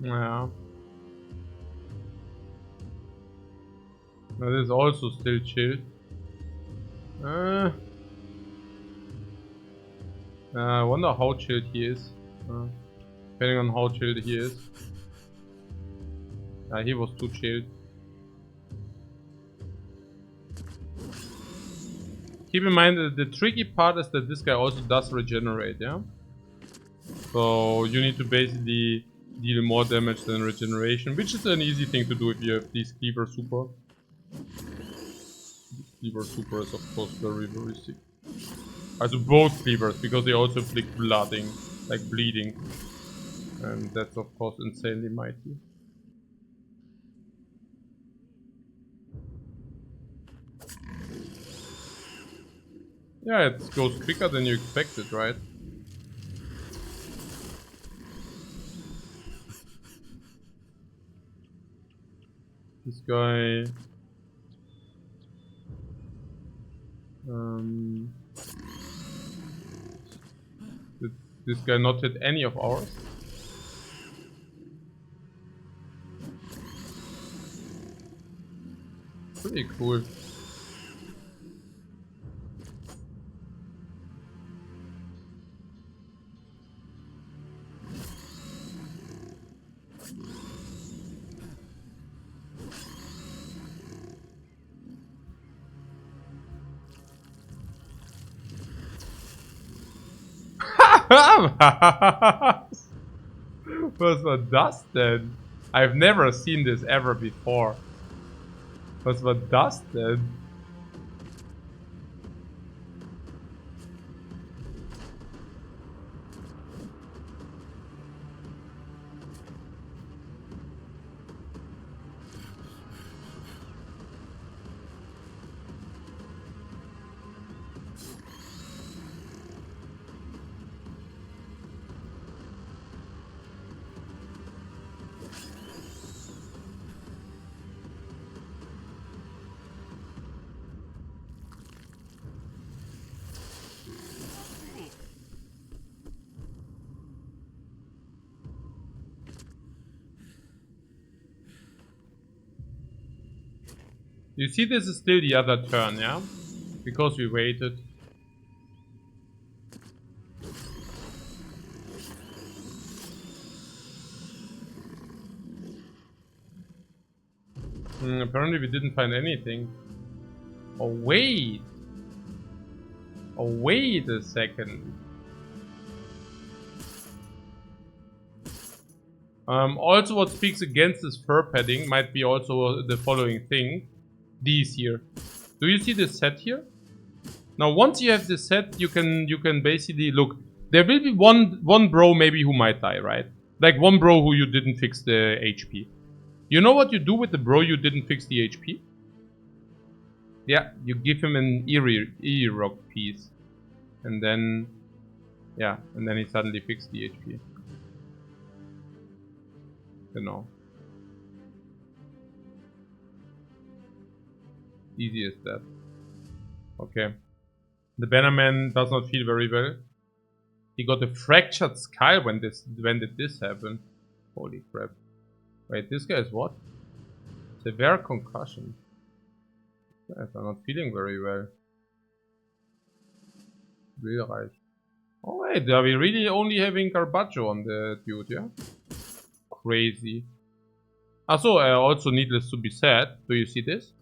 Yeah. Now this is also still chilled. I wonder how chilled he is. Depending on how chilled he is. He was too chilled. Keep in mind that the tricky part is that this guy also does regenerate, yeah? So you need to basically deal more damage than regeneration, which is an easy thing to do if you have these Cleaver Super. Cleaver Super is of course very, very sick. Also both Cleavers, because they also inflict blooding, like bleeding. And that's of course insanely mighty. Yeah, it goes quicker than you expected, right? This guy... did this guy not hit any of ours? Pretty cool. Was war das denn? I've never seen this ever before. Was war das denn? You see, this is still the other turn, yeah? Because we waited. Apparently we didn't find anything. Oh wait! Oh wait a second. Also what speaks against this fur padding might be also the following thing. These here. Do you see this set here? Now, once you have this set, you can basically look. There will be one bro maybe who might die, right? Like one bro who you didn't fix the HP. You know what you do with the bro you didn't fix the HP? Yeah, you give him an E-Rock piece. And then... yeah, and then he suddenly fixed the HP. Genau. Easy as that. Okay. The Bannerman does not feel very well. He got a fractured skull when did this happen? Holy crap. Wait, this guy is what? Severe concussion. Guys are not feeling very well. Real. Oh wait, are we really only having Carpaccio on the dude, yeah? Crazy. Also, also needless to be said, do you see this?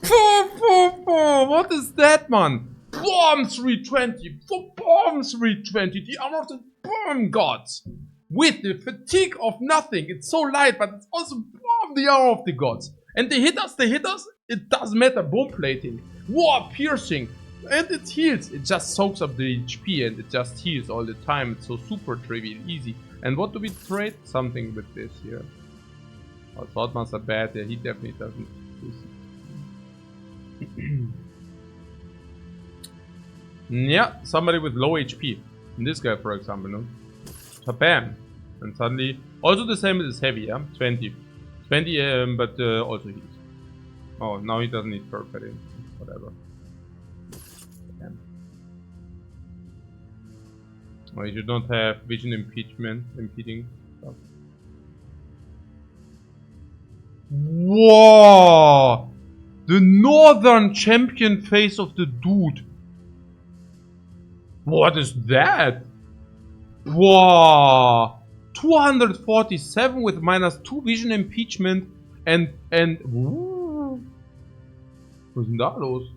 What is that, man? Bomb 320! Bomb 320! The armor of the bomb gods! With the fatigue of nothing! It's so light, but it's also bomb the armor of the gods! And they hit us, it doesn't matter, bomb plating, war piercing, and it heals. It just soaks up the HP and it just heals all the time. It's so super trivial, easy. And what do we trade? Something with this here. Oh, Swordmaster bad, yeah, he definitely doesn't. Yeah, somebody with low HP. And this guy, for example, no? Bam! And suddenly, also the same as heavy, yeah? 20. 20, but also heals. Oh, now he doesn't need fur padding. Whatever. Damn. Oh, you should not have vision impeding stuff. Whoa! The northern champion face of the dude. What is that? Whoa! 247 with -2 vision impeachment and was denn da los?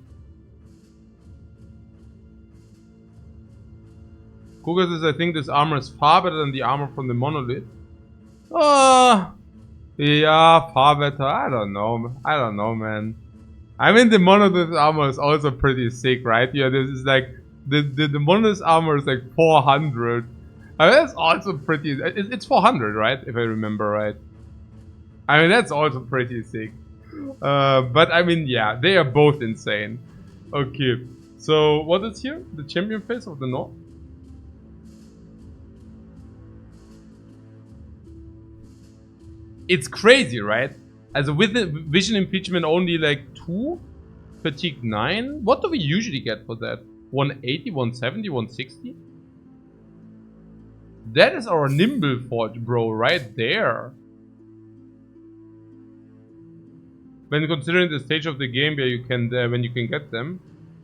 Kuga says, I think this armor is far better than the armor from the monolith. Yeah, far better. I don't know, man. I mean, the monolith armor is also pretty sick, right? Yeah, this is like the monolith armor is like 400. I mean, that's also pretty. It's 400, right? If I remember right. I mean, that's also pretty sick. But I mean, yeah, they are both insane. Okay, so what is here? The champion face of the North? It's crazy, right? As with the vision impeachment only like 2, fatigue 9. What do we usually get for that? 180, 170, 160? That is our nimble forge, bro, right there. When considering the stage of the game where you can when you can get them.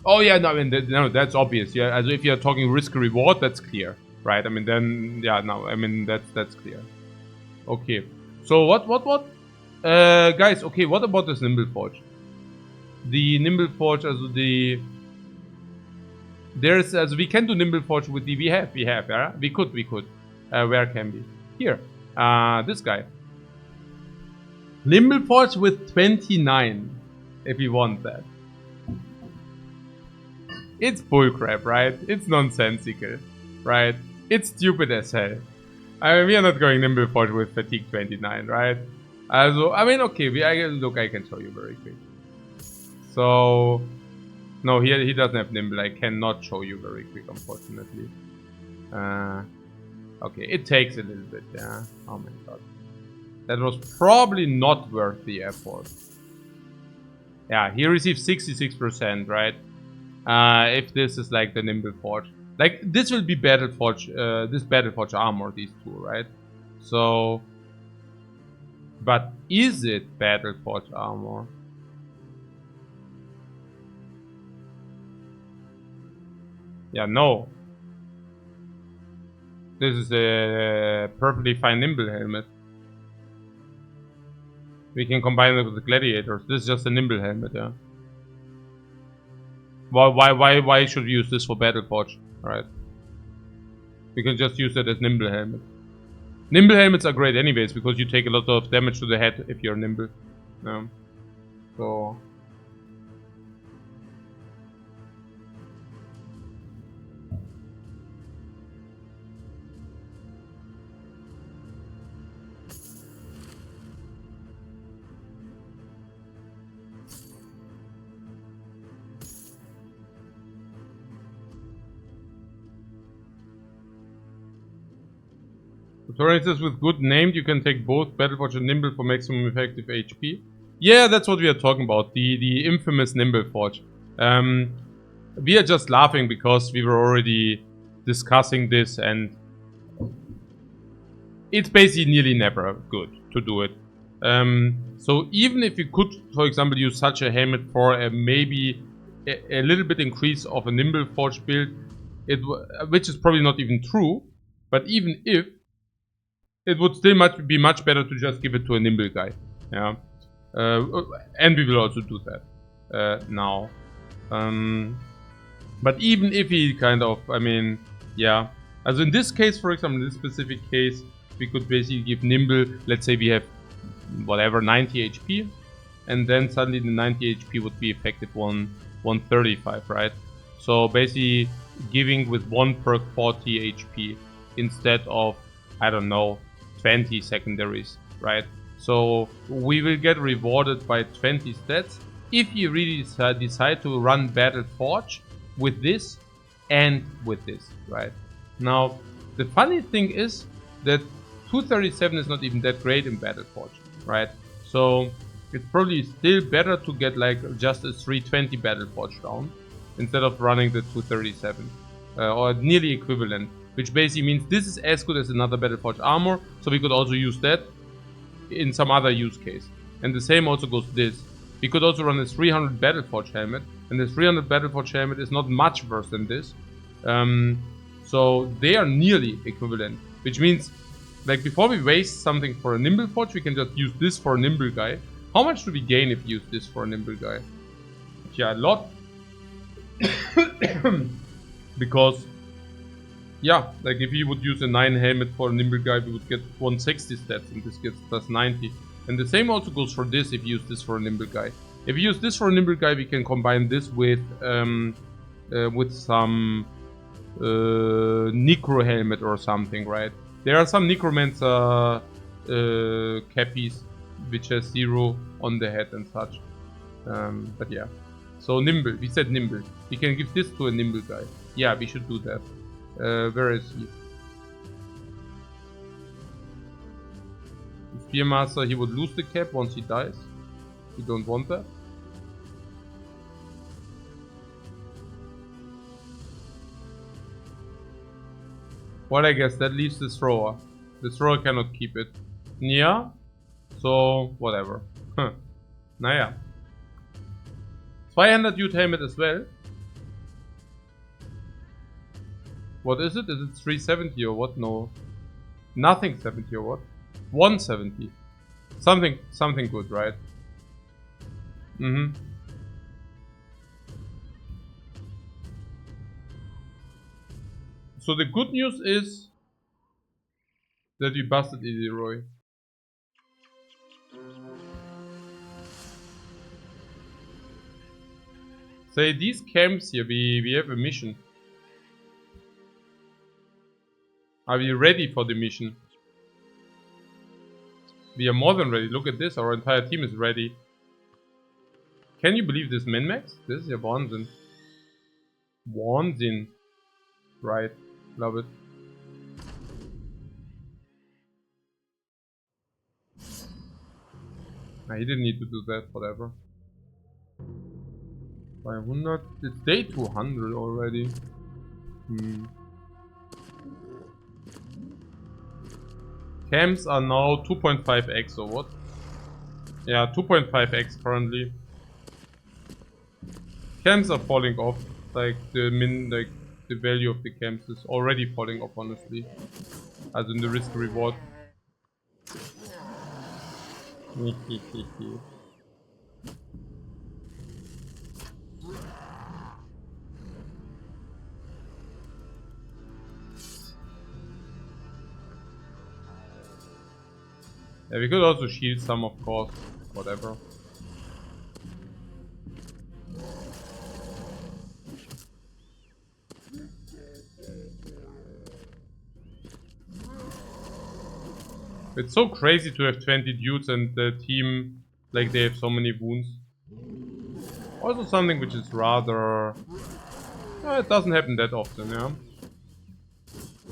Oh yeah, no, I mean no, that's obvious. Yeah, as if you're talking risk reward, that's clear, right? I mean then, yeah, no, I mean that's clear. Okay, so what? Guys, okay, what about this nimble forge? The nimble forge, also the there's as we can do nimble forge with the we have, yeah, we could. Where can we? Here, this guy. Nimble forge with 29, if you want that. It's bullcrap, right? It's nonsensical, right? It's stupid as hell. I mean, we are not going nimble forge with fatigue 29, right? Also, I mean, okay, I can show you very quick. So, no, here he doesn't have nimble. I cannot show you very quick, unfortunately. Okay, it takes a little bit, yeah. Oh my god. That was probably not worth the effort. Yeah, he received 66%, right? If this is like the nimble forge. Like, this will be battle forge, this battle forge armor, these two, right? So, but is it battle forge armor? Yeah, no. This is a perfectly fine nimble helmet. We can combine it with the gladiators. This is just a nimble helmet, yeah. Why should we use this for battle forge? Alright. We can just use it as nimble helmet. Nimble helmets are great anyways, because you take a lot of damage to the head if you're nimble. So Tutorial says with good named you can take both Battleforge and Nimble for maximum effective HP. Yeah, that's what we are talking about. The infamous Nimble Forge. We are just laughing because we were already discussing this, and it's basically nearly never good to do it. So even if you could, for example, use such a helmet for maybe a little bit increase of a Nimble Forge build, which is probably not even true, but even if, it would still be much better to just give it to a Nimble guy. Yeah, and we will also do that now. But even if he kind of, I mean, yeah. As in this case, for example, in this specific case, we could basically give Nimble, let's say we have, whatever, 90 HP. And then suddenly the 90 HP would be effective 135, right? So basically giving with 1 perk 40 HP instead of, I don't know, 20 secondaries, right? So we will get rewarded by 20 stats if you really decide to run Battle Forge with this and with this, right? Now, the funny thing is that 237 is not even that great in Battle Forge, right? So it's probably still better to get like just a 320 Battle Forge down instead of running the 237 or nearly equivalent, which basically means this is as good as another Battle Forge armor, so we could also use that in some other use case. And the same also goes to this. We could also run a 300 Battle Forge helmet, and the 300 Battle Forge helmet is not much worse than this. So they are nearly equivalent, which means, like, before we waste something for a Nimble Forge, we can just use this for a Nimble guy. How much do we gain if we use this for a Nimble guy? Yeah, a lot. Because, yeah, like if we would use a 9 helmet for a Nimble guy, we would get 160 stats, and this gets plus 90. And the same also goes for this if you use this for a Nimble guy. If you use this for a Nimble guy, we can combine this with some Necro helmet or something, right? There are some Necromancer cappies which has 0 on the head and such. But yeah. So Nimble, we said Nimble. We can give this to a Nimble guy. Yeah, we should do that. Where is he? Spearmaster, he would lose the cap once he dies. We don't want that. Well, I guess that leaves the thrower. The thrower cannot keep it. Yeah. So, whatever. Naja. 200 Dude helmet as well. What is it? Is it 370 or what? No. Nothing 70 or what? 170. Something good, right? So the good news is that we busted Leroy. Say these camps here, we have a mission. Are we ready for the mission? We are more than ready. Look at this, our entire team is ready. Can you believe this min-max? This is a Wahnsinn. Wahnsinn. Right, love it. Nah, he didn't need to do that, whatever. 500, it's day 200 already. Camps are now 2.5x or what? Yeah, 2.5x currently. Camps are falling off. Like the value of the camps is already falling off, honestly. As in the risk reward. Yeah, we could also shield some, of course. Whatever. It's so crazy to have 20 dudes and the team, like, they have so many wounds. Also something which is rather... it doesn't happen that often, yeah?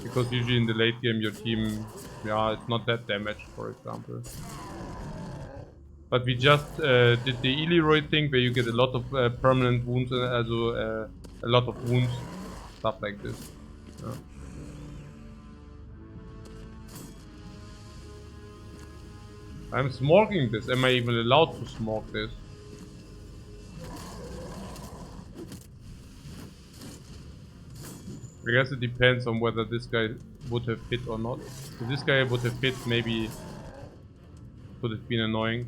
Because usually in the late game your team Yeah, it's not that damaged, for example. But we just did the EELIU thing where you get a lot of permanent wounds, also a lot of wounds, stuff like this. Yeah. I'm smoking this. Am I even allowed to smoke this? I guess it depends on whether this guy would have fit or not. If this guy would have fit, maybe could have been annoying.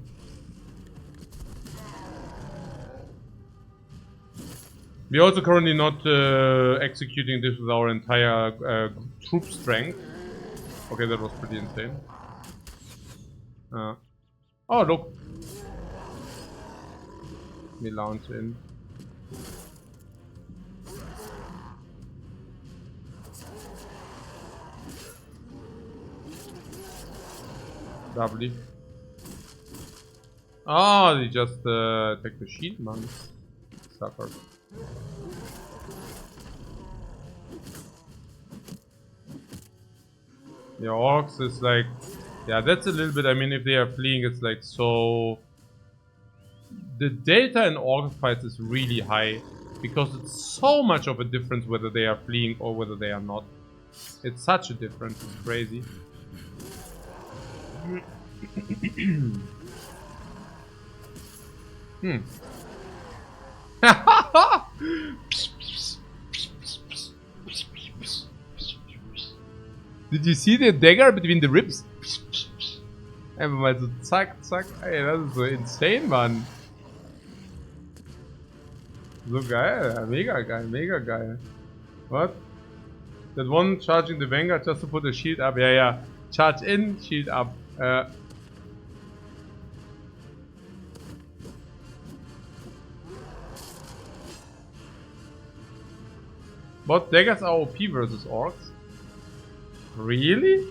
We're also currently not executing this with our entire troop strength. Okay, that was pretty insane. Oh, look. We launch in. Lovely. Oh, they just take the shield, man. Sucker. Yeah, orcs is like... Yeah, that's a little bit... I mean, if they are fleeing, it's like so... The data in orc fights is really high. Because it's so much of a difference whether they are fleeing or whether they are not. It's such a difference, it's crazy. Did you see the dagger between the ribs? Einfach mal so zack, zack. Ey, das ist so insane, Mann. So geil, mega geil, mega geil. What? That one charging the Vanguard just to put the shield up. Yeah, yeah. Charge in, shield up. What? Daggers are OP versus orcs? Really?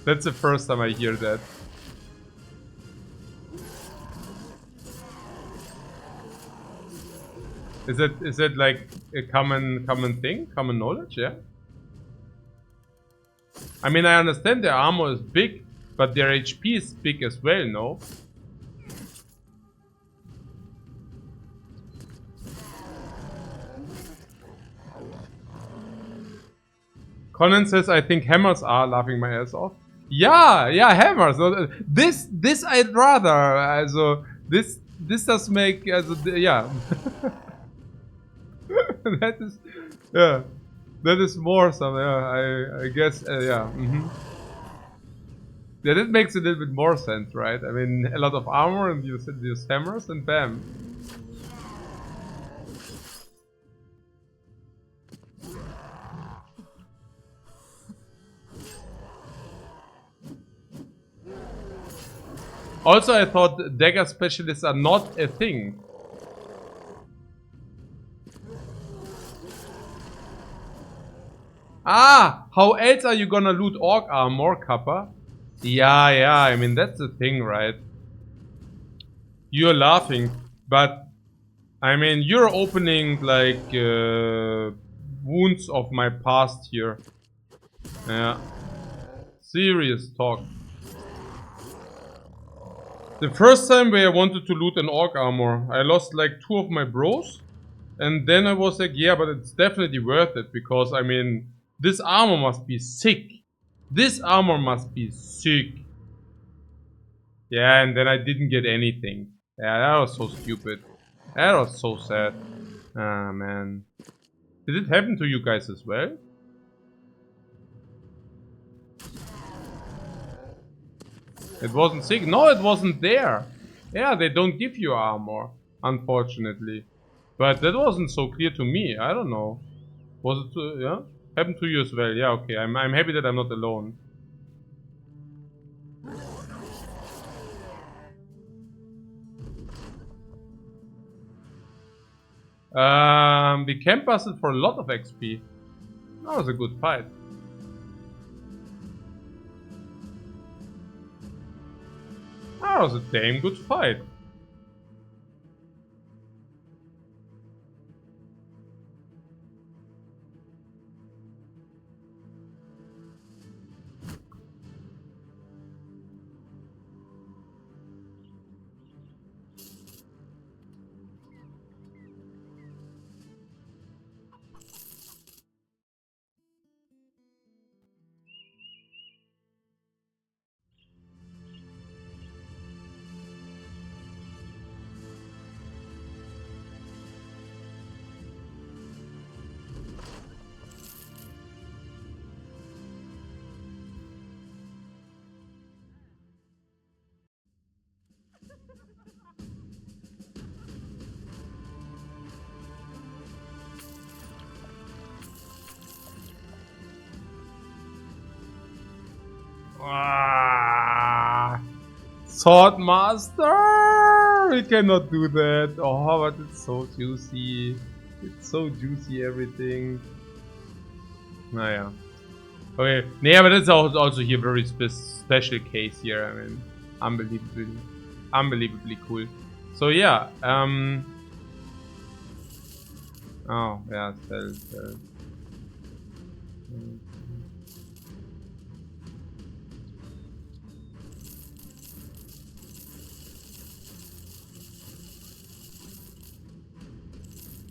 That's the first time I hear that. Is that like a common thing? Common knowledge, yeah? I mean, I understand their armor is big, but their HP is big as well, no? Conan says, I think hammers are laughing my ass off. Yeah, yeah, hammers. This I'd rather. Also, this does make, also, yeah. That is, yeah. That is more some, yeah, I guess, yeah. Yeah, that makes a little bit more sense, right? I mean, a lot of armor and you use hammers and bam. Also, I thought dagger specialists are not a thing. Ah, how else are you gonna loot orc armor, Kappa? Yeah, yeah, I mean, that's the thing, right? You're laughing, but I mean, you're opening like wounds of my past here. Yeah. Serious talk. The first time where I wanted to loot an orc armor, I lost like 2 of my bros. And then I was like, yeah, but it's definitely worth it. Because, I mean, this armor must be sick. This armor must be sick. Yeah, and then I didn't get anything. Yeah, that was so stupid. That was so sad. Ah, man. Did it happen to you guys as well? It wasn't sick. No, it wasn't there. Yeah, they don't give you armor, unfortunately. But that wasn't so clear to me. I don't know. Was it, yeah? Happened to you as well. Yeah, okay. I'm happy that I'm not alone. We camp busted for a lot of XP. That was a good fight. That was a damn good fight. Ah, Sword Master! We cannot do that. Oh, but it's so juicy. It's so juicy, everything. Naja. Okay. Nee, aber that's also here very special case here. I mean, unbelievably cool. So yeah, oh, yeah, sell.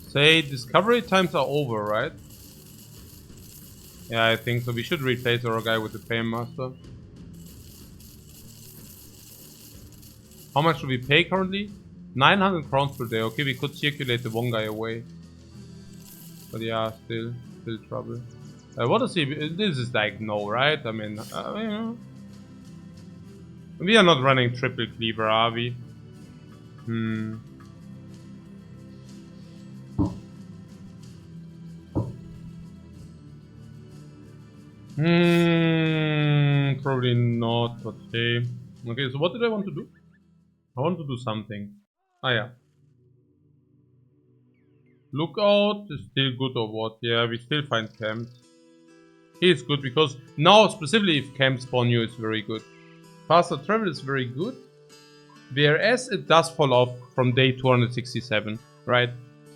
Say discovery times are over, right? Yeah, I think so. We should replace our guy with the Paymaster. How much do we pay currently? 900 crowns per day. Okay, we could circulate the one guy away. But yeah, still trouble. What is he? This is like no, right? I mean, you know. We are not running triple cleaver, are we? Probably not, but hey. Okay, so what did I want to do? I want to do something. Ah, yeah. Lookout is still good or what? Yeah, we still find camps. He is good because now, specifically if camp spawn you is very good. Faster travel is very good. Whereas it does fall off from day 267, right?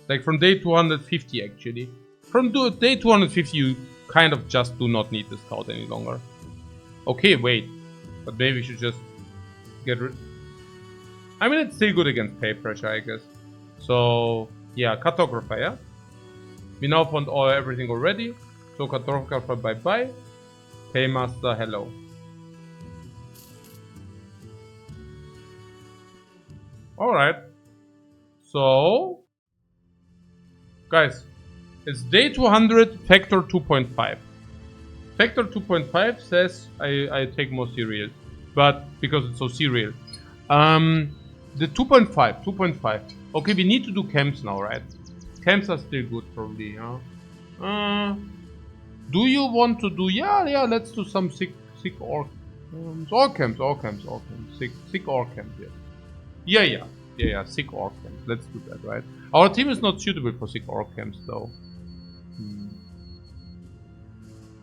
Like from day 250 actually. From day 250 you kind of just do not need the scout any longer. Okay, wait. But maybe we should just get rid... I mean, it's still good against pay pressure, I guess. So, yeah, cartographer, yeah? We now found everything already. So, cartographer, bye-bye. Paymaster, hello. Alright. So, guys, it's day 200, factor 2.5. Factor 2.5 says I take more cereal. But, because it's so serial. The 2.5. Okay, we need to do camps now, right? Camps are still good, probably, huh? Do you want to do... Yeah, let's do some sick orc. All camps. Sick orc camp, yeah. Yeah, sick orc camp. Let's do that, right? Our team is not suitable for sick orc camps, though.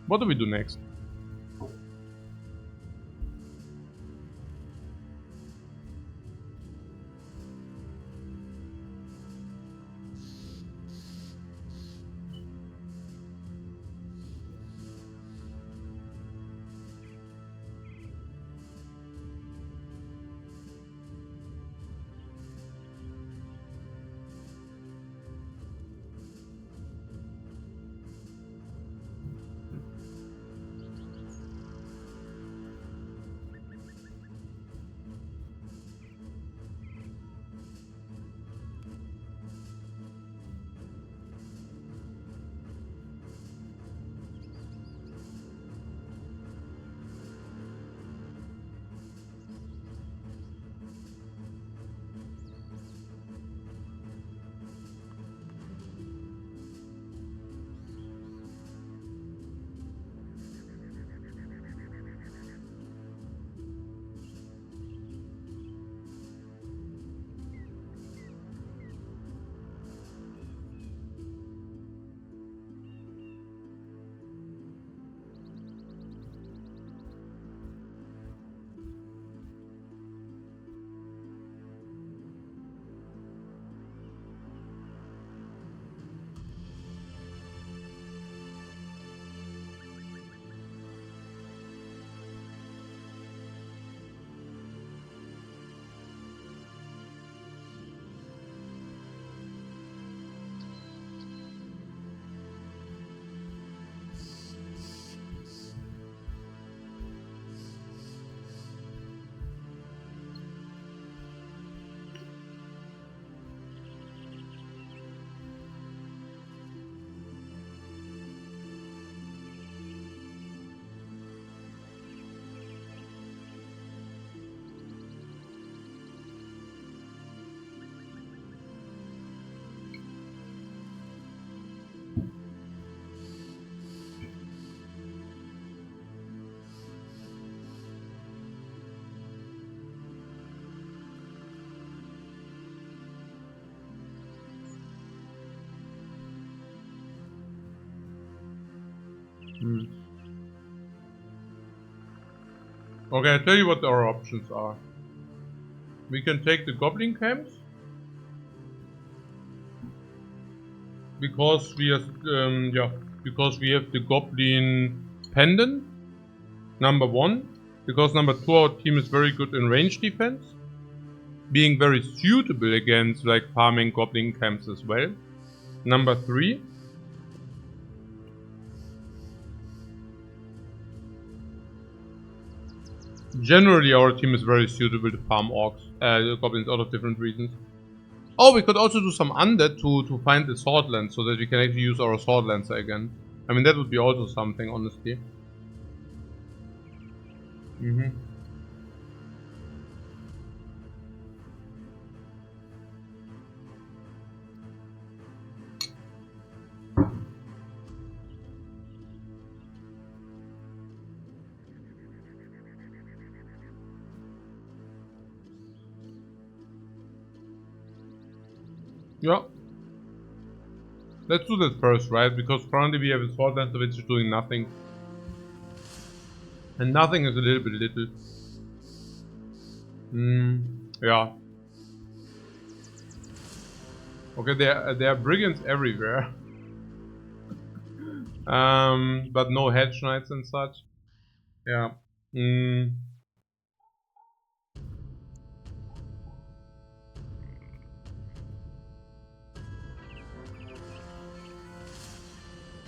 What do we do next? Okay, I'll tell you what our options are. We can take the goblin camps. Because we have, because we have the goblin pendant. Number 1. Because number 2, our team is very good in range defense. Being very suitable against like farming goblin camps as well. Number 3. Generally our team is very suitable to farm orcs, goblins out of different reasons. Oh, we could also do some undead to find the sword lance so that we can actually use our sword lancer again. I mean that would be also something, honestly. Yeah. Let's do that first, right? Because currently we have a sword lancer which is doing nothing. And nothing is a little bit little. Yeah. Okay, there are brigands everywhere. But no hedge knights and such. Yeah.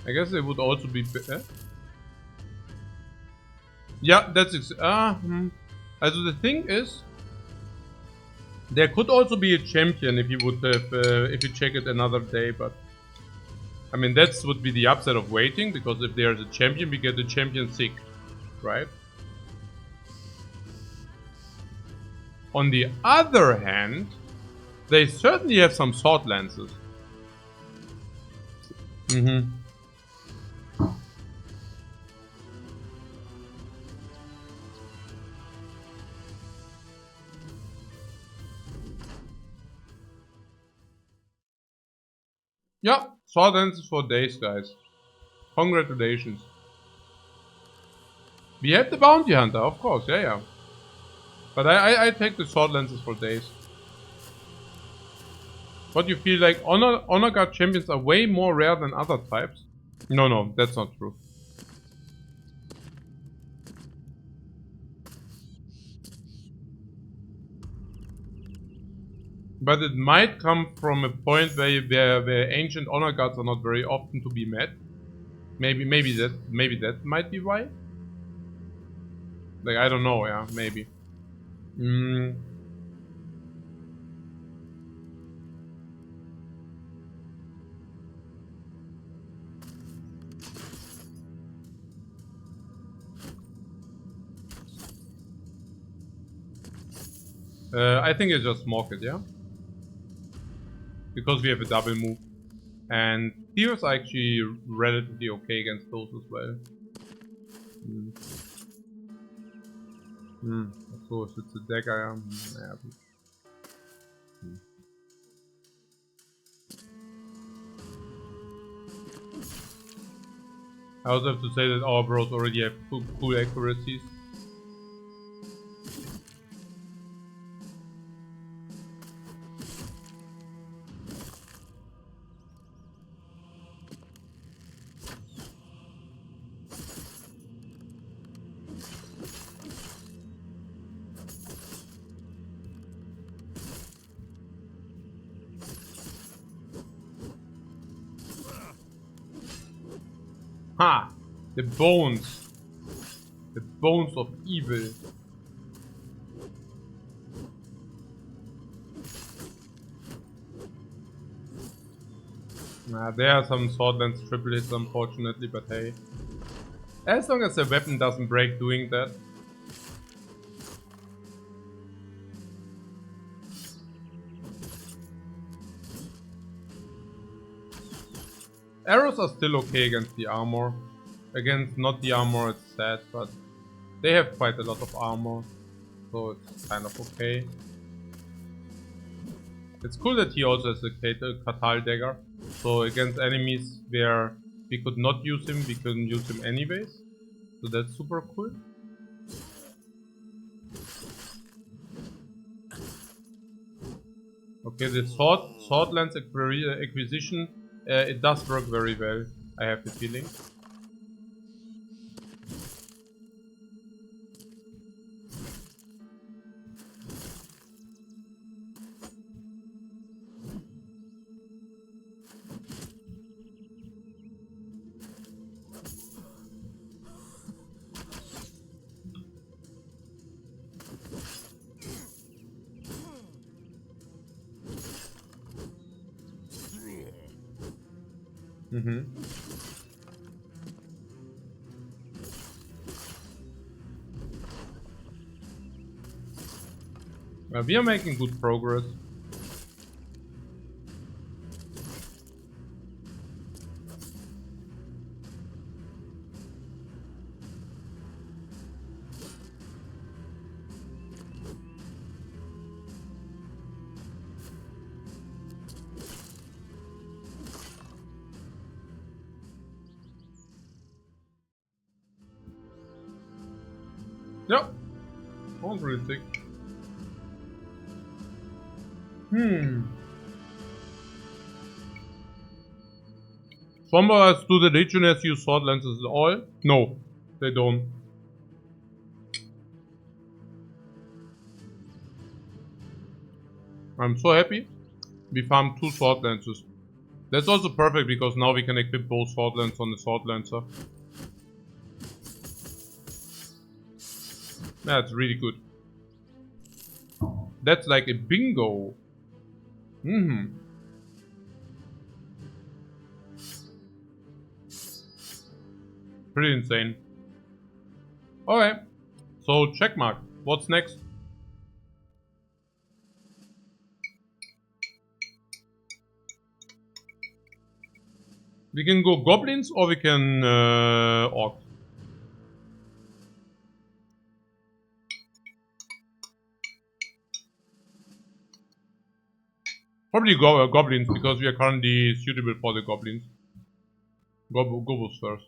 I guess it would also be. Yeah, that's Also the thing is, there could also be a champion if you would have, if you check it another day, but I mean that would be the upside of waiting, because if there's a champion, we get the champion sick, right? On the other hand, they certainly have some sword lances. Yeah, sword lances for days, guys. Congratulations. We have the bounty hunter, of course, yeah. But I take the sword lances for days. What, you feel like honor guard champions are way more rare than other types? No, that's not true. But it might come from a point where ancient honor guards are not very often to be met. Maybe that might be why. Like, I don't know, yeah, maybe. I think it's just mark it, yeah? Because we have a double move. And heroes are actually relatively okay against those as well. So if it's a dagger, yeah. I also have to say that our bros already have cool accuracies. Ha! The bones! The bones of evil. There are some sword lance triple hits, unfortunately, but hey. As long as the weapon doesn't break doing that. Arrows are still okay against the armor. Against not the armor, it's sad, but they have quite a lot of armor, so it's kind of okay. It's cool that he also has a Katal dagger, so against enemies where we could not use him, we couldn't use him anyways. So that's super cool. Okay, the sword lens acquisition, it does work very well, I have the feeling. We are making good progress. Yep. Sounds really sick. Sombras, do the legionnaires use sword lenses at all? No, they don't. I'm so happy. We farmed 2 sword lances. That's also perfect because now we can equip both sword lances on the sword lancer. That's really good. That's like a bingo. Pretty insane. Okay. So checkmark. What's next? We can go goblins or we can orcs. Probably goblins because we are currently suitable for the goblins. Gobos first.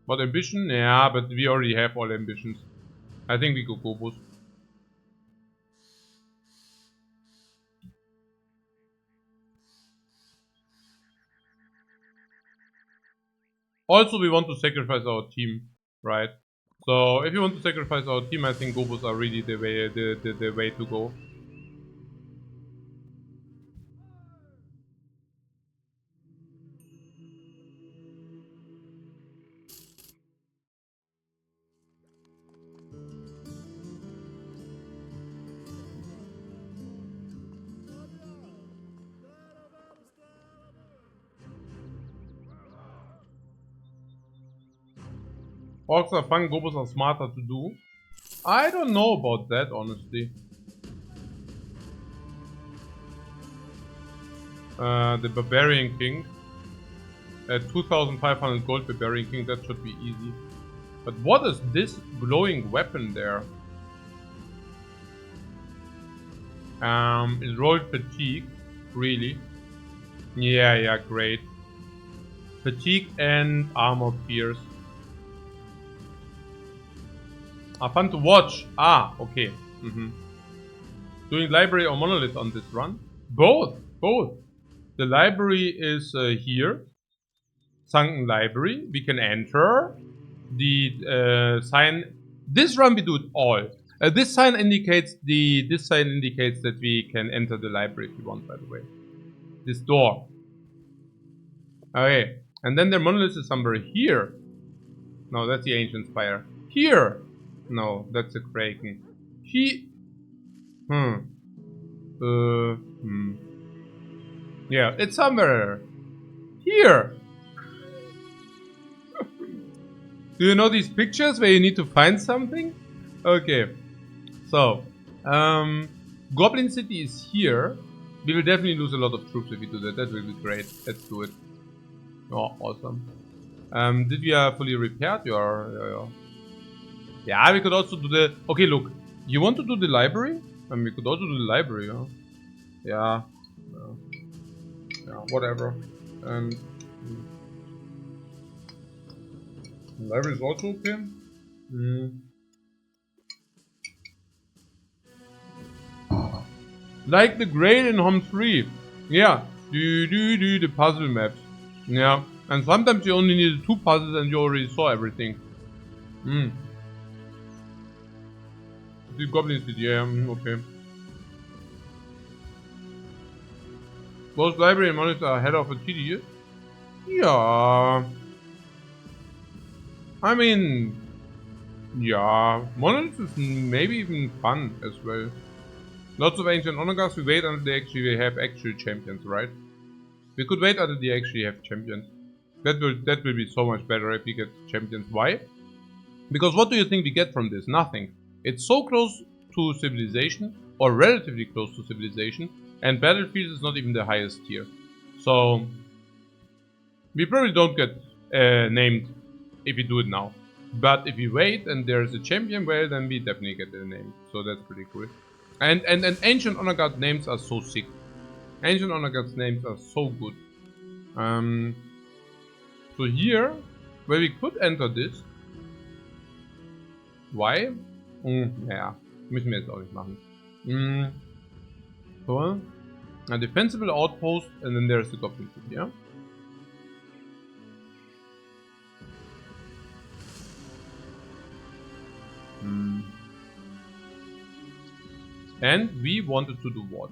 What ambition? Yeah, but we already have all ambitions. I think we go Gobos. Also, we want to sacrifice our team, right? So if you want to sacrifice our team, I think Gobos are really the way to go. Orcs are fun, Gobos are smarter to do. I don't know about that, honestly. The Barbarian King. 2500 gold Barbarian King, that should be easy. But what is this glowing weapon there? It rolled fatigue, really? Yeah, great. Fatigue and armor pierce. Fun to watch. Okay. Doing library or monolith on this run? Both. The library is here. Sunken library. We can enter. The sign. This run we do it all. This sign indicates that we can enter the library if we want. By the way, this door. Okay, and then the monolith is somewhere here. No, that's the ancient spire. Here. No, that's a kraken. Yeah, it's somewhere here. Do you know these pictures where you need to find something? Okay. So, Goblin City is here. We will definitely lose a lot of troops if we do that. That will be great. Let's do it. Oh, awesome. Did we fully repaired? Yeah, we could also do the... Okay, look. You want to do the library? We could also do the library, yeah. Yeah, whatever. And... library is also okay. like the Grail in Home 3. Yeah, the puzzle maps. Yeah, and sometimes you only needed 2 puzzles and you already saw everything. The Goblin City, yeah, okay. Most library and monitors are ahead of a TD. Yeah. I mean, yeah, monitors is maybe even fun as well. Lots of ancient onagas, we wait until they actually have actual champions, right? We could wait until they actually have champions. That will be so much better if we get champions. Why? Because what do you think we get from this? Nothing. It's so close to civilization, or relatively close to civilization, and battlefield is not even the highest tier. So we probably don't get named if we do it now. But if we wait and there's a champion, well, then we definitely get the name. So that's pretty cool. And ancient honor guard names are so sick. Ancient honor guard names are so good. So here, where we could enter this. Why? Ja, müssen wir jetzt auch nicht machen. So. A defensible outpost, and then there's the Goblin City, yeah? And we wanted to do what?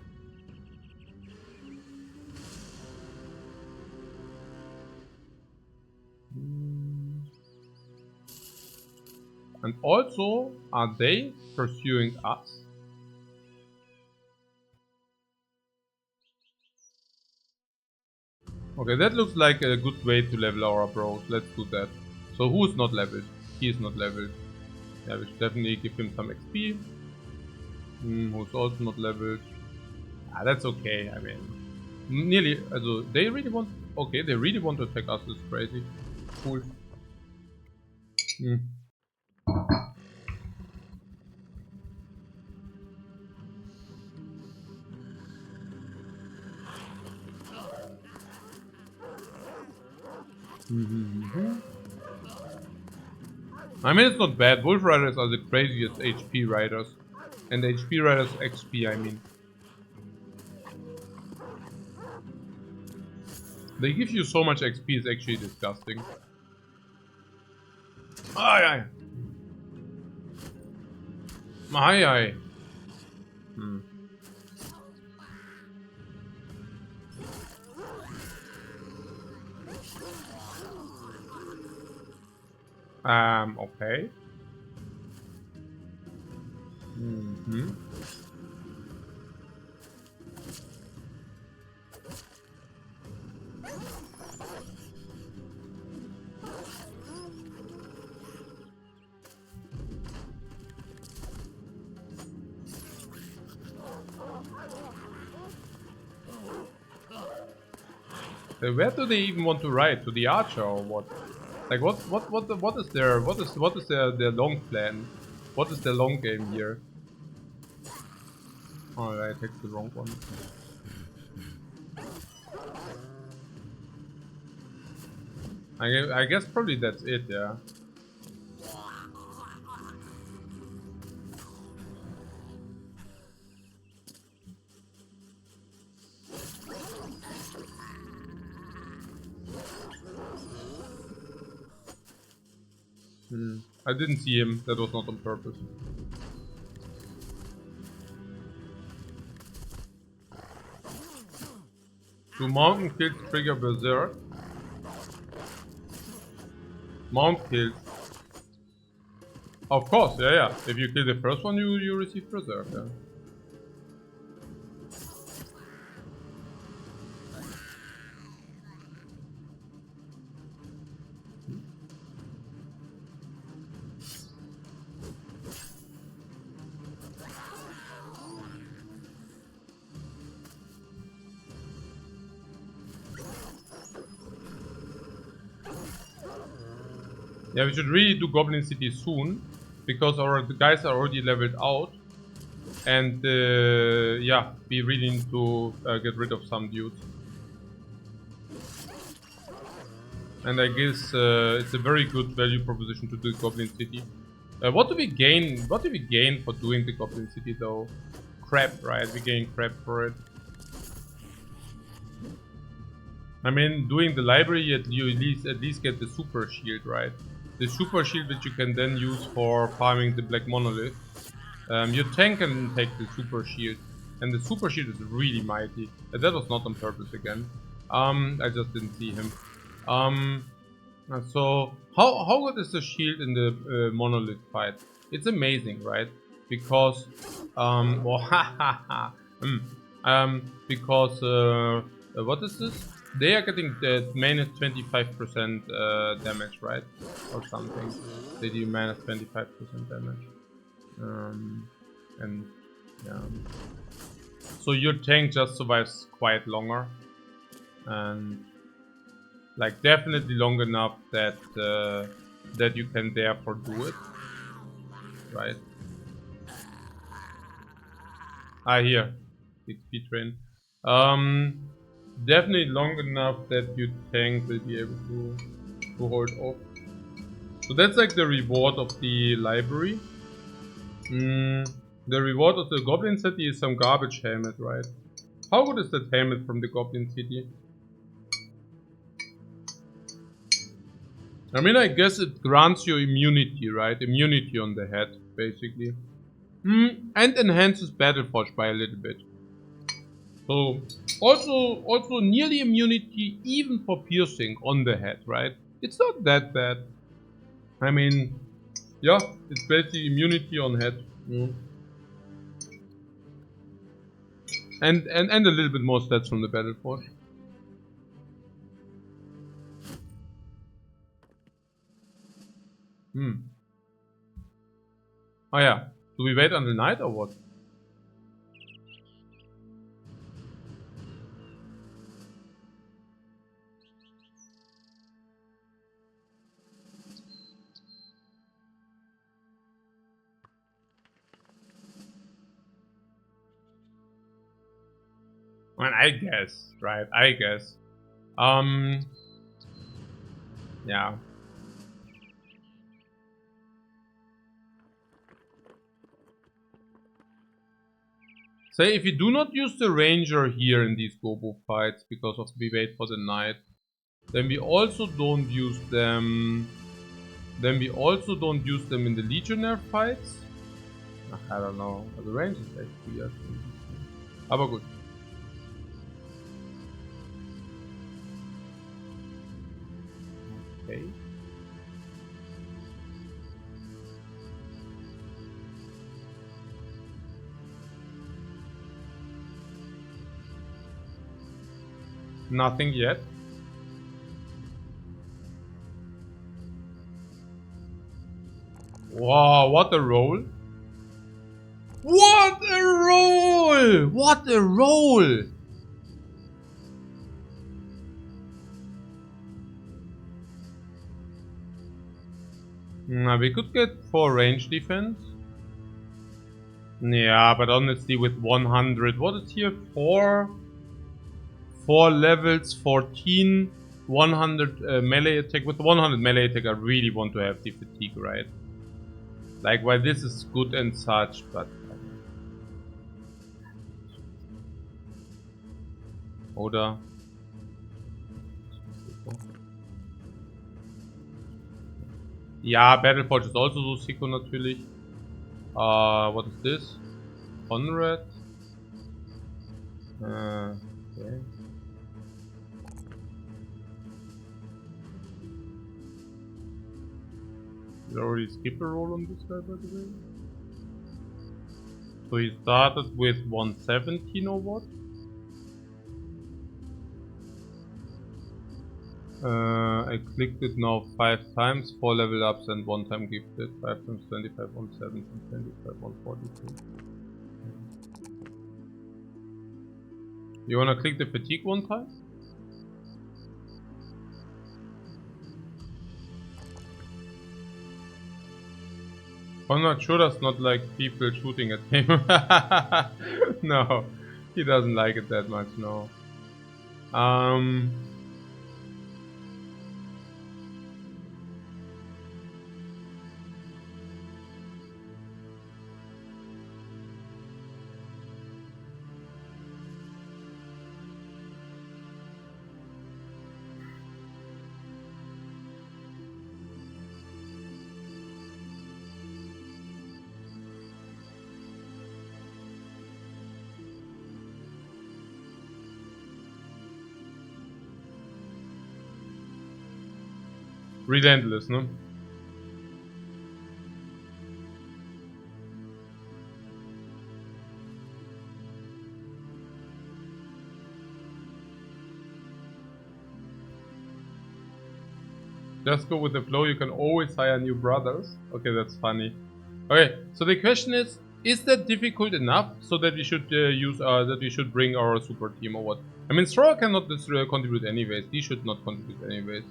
And also, are they pursuing us? Okay, that looks like a good way to level our bros. Let's do that. So who's not leveled? He is not leveled. Yeah, we should definitely give him some XP. Who's also not leveled. Ah, that's okay. I mean, nearly. Also, they really want. Okay, they really want to attack us. That's crazy. Cool. I mean, it's not bad. Wolf Riders are the craziest HP riders. And HP riders XP, I mean. They give you so much XP, it's actually disgusting. Aye aye. Aye aye. Okay. Where do they even want to ride? To the archer or what? Like what is their their long plan? What is their long game here? Oh, I picked the wrong one. I guess probably that's it, yeah. I didn't see him. That was not on purpose. Do mountain kills trigger Berserk? Mount kills. Of course, yeah. If you kill the first one, you receive Berserk, yeah. Yeah, we should really do Goblin City soon, because our guys are already leveled out, and yeah, we really need to get rid of some dudes. And I guess it's a very good value proposition to do Goblin City. What do we gain? What do we gain for doing the Goblin City though? crap, right? We're getting crap for it. I mean, doing the library, you at least get the super shield, right? The super shield which you can then use for farming the black monolith. Your tank can take the super shield, and the super shield is really mighty. That was not on purpose again. I just didn't see him. So how good is the shield in the monolith fight? It's amazing, right? Because because what is this? They are getting the minus 25% damage, right? Or something. They do minus 25% damage. And yeah. So your tank just survives quite longer. And like definitely long enough that that you can therefore do it. Right? Here. XP train. Definitely long enough that your tank will be able to hold off. So that's like the reward of the library. The reward of the Goblin City is some garbage helmet, right? How good is that helmet from the Goblin City? I mean, I guess it grants you immunity, right? Immunity on the head, basically. And enhances Battle Forge by a little bit. So, also nearly immunity even for piercing on the head, right? It's not that bad. I mean, yeah, it's basically immunity on head. And a little bit more stats from the Battle Forge. Oh yeah. Do we wait until night or what? I mean, I guess, right? I guess. Yeah. Say if you do not use the ranger here in these Gobo fights because of we wait for the night, then we also don't use them. Then we also don't use them in the legionnaire fights. I don't know. The range is echt weird. Aber gut. Okay. Nothing yet. Wow, what a roll! What a roll! What a roll! We could get 4 range defense. Yeah, but honestly with 100, what is here? 4 levels, 14, 100 melee attack. With 100 melee attack I really want to have the fatigue, right? Like, while this is good and such, but... Oder... Ja, Battle Forge is also so sicko natürlich. What is this? Conrad? Okay. Did I already skip a roll on this guy, by the way? So he started with 117 or what? I clicked it now 5 times, 4 level ups and 1 time gifted. 5 times 25, 117, 25, 142. You wanna click the fatigue 1 time? I'm not sure does not like people shooting at him. No, he doesn't like it that much, no. Relentless, ne? Just go with the flow, you can always hire new brothers. Okay, that's funny. Okay, so the question is that difficult enough so that we should that we should bring our super team or what? I mean, Straw cannot contribute anyways. He should not contribute anyways.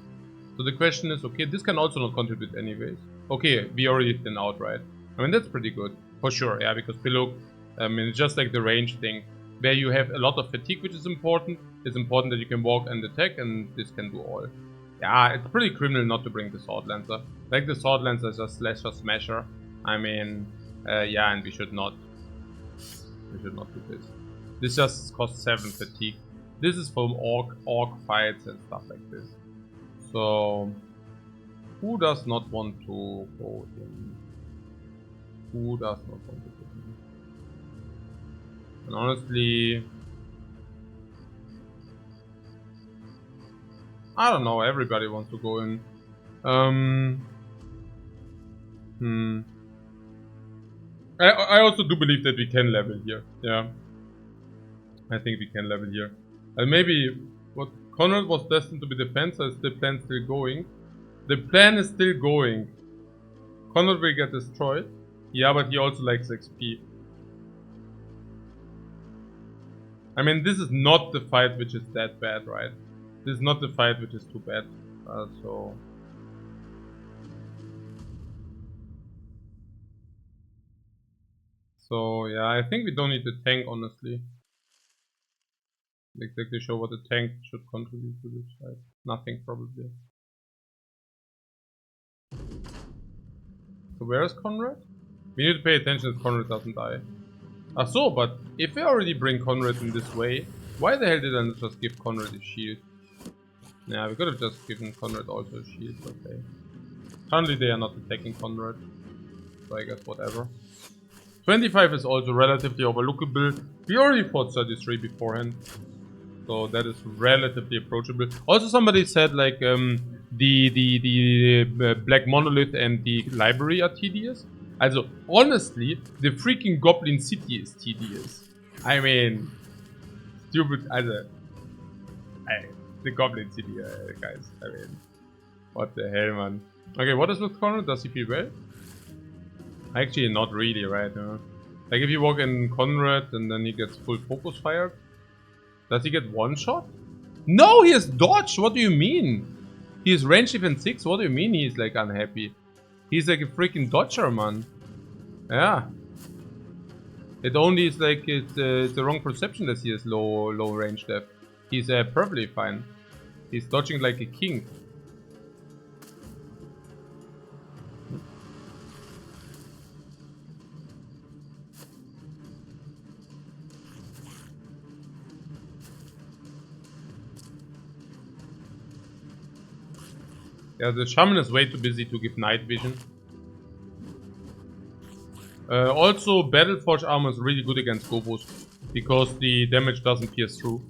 So the question is, okay, this can also not contribute anyways. Okay, we already thin out, right? I mean, that's pretty good. For sure, yeah, because below, I mean, it's just like the range thing. Where you have a lot of fatigue, which is important. It's important that you can walk and attack, and this can do all. Yeah, it's pretty criminal not to bring the Sword Lancer. Like the Sword Lancer is just Slasher Smasher. I mean, yeah, and we should not do this. This just costs 7 fatigue. This is from orc fights and stuff like this. So, who does not want to go in? Who does not want to go in? And honestly, I don't know, everybody wants to go in. I also do believe that we can level here. Yeah. I think we can level here. And maybe what Conrad was destined to be defense, is the plan still going? The plan is still going. Conrad will get destroyed. Yeah, but he also likes XP. I mean, this is not the fight which is that bad, right? This is not the fight which is too bad. So yeah, I think we don't need the tank, honestly. Exactly sure what the tank should contribute to this fight. Nothing, probably. So where is Conrad? We need to pay attention that Conrad doesn't die. Ah, so, but if we already bring Conrad in this way, why the hell did I not just give Conrad a shield? Yeah, we could have just given Conrad also a shield, okay. Currently they are not attacking Conrad, so I guess whatever. 25 is also relatively overlookable. We already fought 33 beforehand, so that is relatively approachable. Also somebody said like the Black Monolith and the library are tedious. Also, honestly, the freaking Goblin City is tedious. I mean, stupid, the Goblin City, guys. I mean, what the hell, man. Okay, what is with Conrad? Does he feel well? Actually, not really, right? Like, if you walk in Conrad and then he gets full focus fired, does he get one shot? No, he has dodge! What do you mean? He is range defense 6? What do you mean he's like unhappy? He's like a freaking dodger, man. Yeah. It only is like it's the wrong perception that he has low range depth. He's perfectly fine. He's dodging like a king. Yeah, the shaman is way too busy to give night vision. Also, Battleforge armor is really good against Gobos because the damage doesn't pierce through.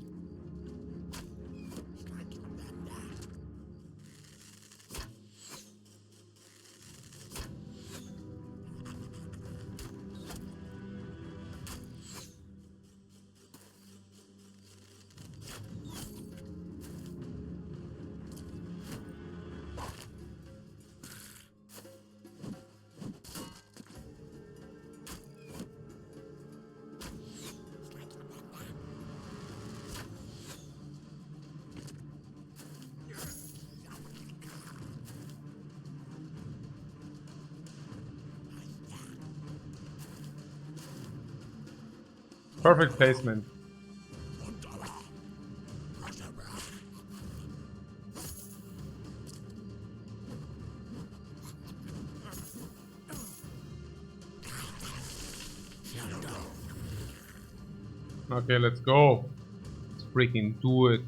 Perfect placement. Okay, let's go. Let's freaking do it.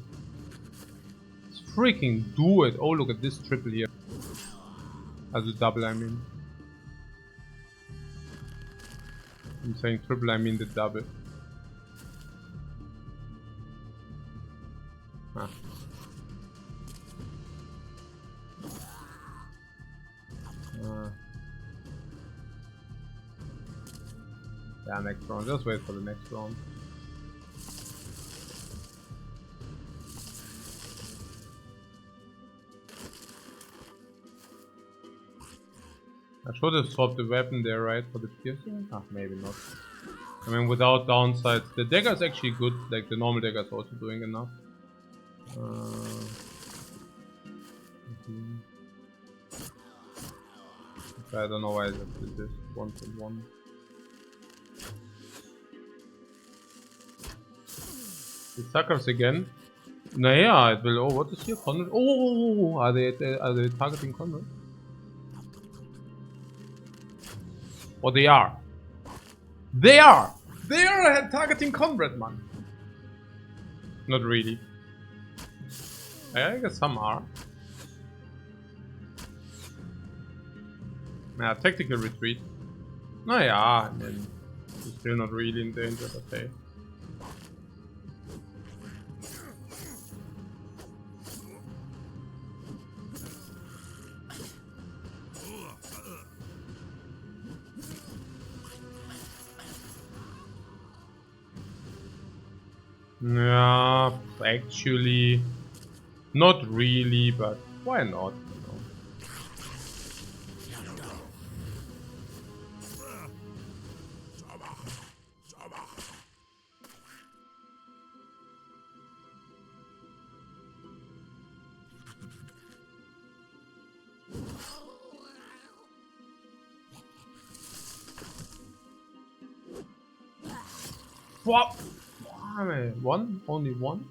Let's freaking do it. Oh, look at this triple here. As a double, I mean. I'm saying triple, I mean the double. Ah. Yeah, next round. Just wait for the next round. I should have swapped the weapon there, right? For the piercing? Ah, maybe not. I mean, without downsides. The dagger is actually good. Like, the normal dagger is also doing enough. I don't know why I just did this. 1.1. The suckers again. Naja, it will. Oh, what is here? Conrad? Oh, are they targeting Conrad? Oh, they are. They are! They are targeting Conrad, man. Not really. I guess some are. Yeah, tactical retreat. Naja, I mean, he's still not really in danger, but hey. Yeah, actually, not really, but why not? You know? What? One? Only one?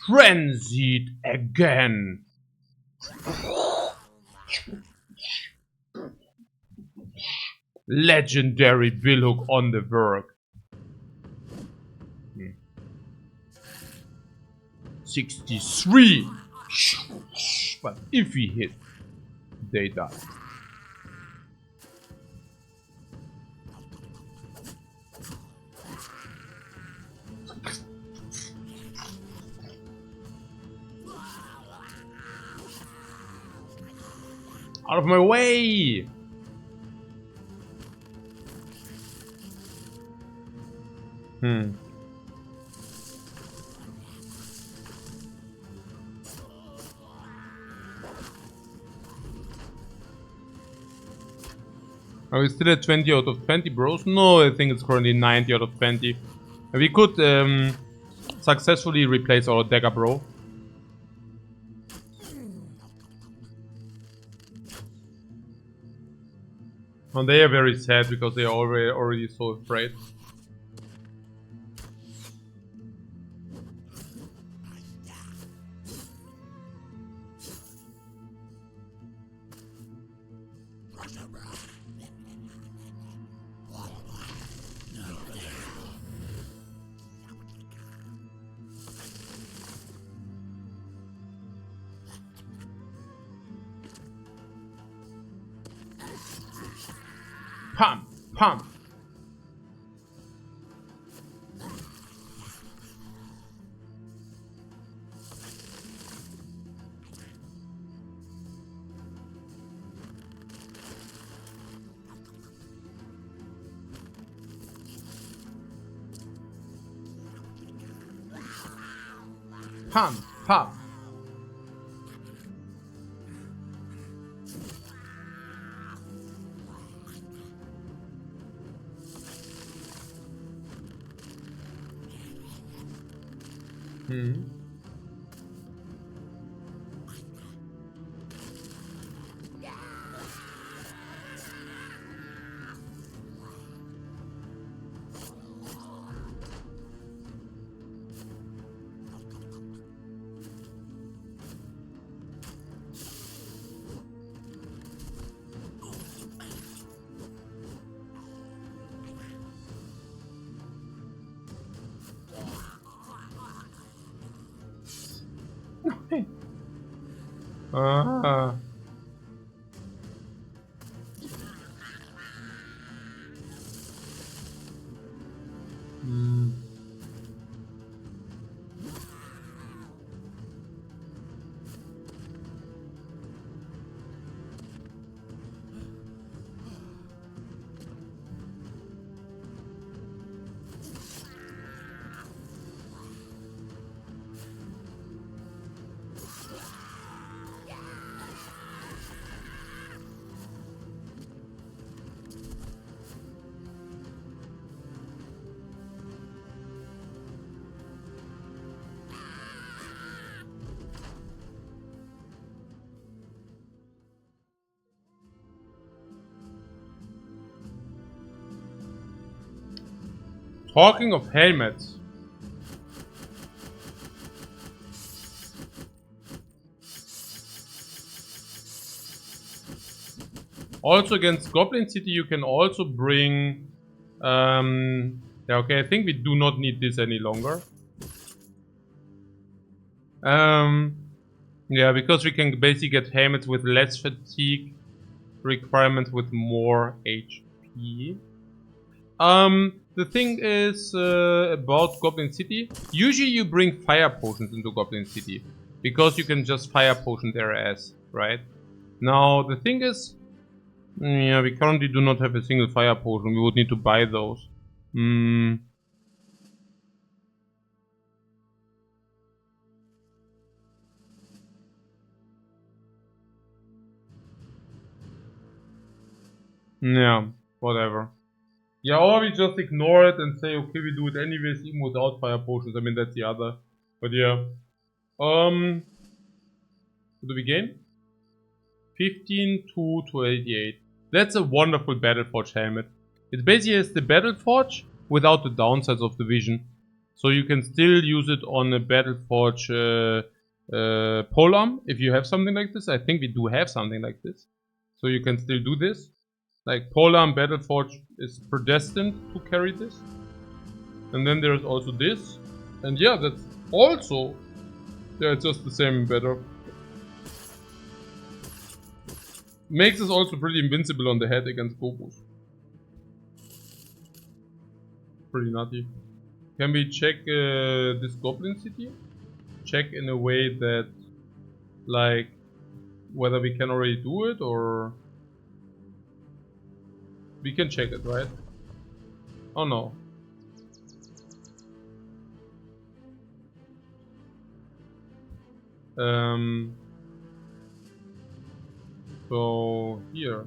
Frenzied again! Legendary billhook on the work. 63! But if we hit, they die. Out of my way! Are we still at 20 out of 20, bros? No, I think it's currently 90 out of 20. And we could successfully replace our dagger, bro. And they are very sad because they are already so afraid. Pam! Pam! Pam! Pam! Ah. Talking of helmets. Also against Goblin City you can also bring... yeah, okay, I think we do not need this any longer. Yeah, because we can basically get helmets with less fatigue requirements with more HP. The thing is about Goblin City. Usually you bring fire potions into Goblin City because you can just fire potion their ass, right? Now the thing is, yeah, we currently do not have a single fire potion. We would need to buy those. Yeah, whatever. Yeah, or we just ignore it and say, okay, we do it anyways, even without fire potions. I mean, that's the other. But yeah. What do we gain? 15 to 88. That's a wonderful Battleforge helmet. It basically has the Battleforge without the downsides of the vision. So you can still use it on a Battleforge polearm if you have something like this. I think we do have something like this. So you can still do this. Like polearm Battleforge is predestined to carry this. And then there's also this. And yeah, that's also... yeah, it's just the same better. Makes us also pretty invincible on the head against Gobos. Pretty nutty. Can we check this Goblin City? Check in a way that, like, whether we can already do it or... we can check it, right? Oh no. So here.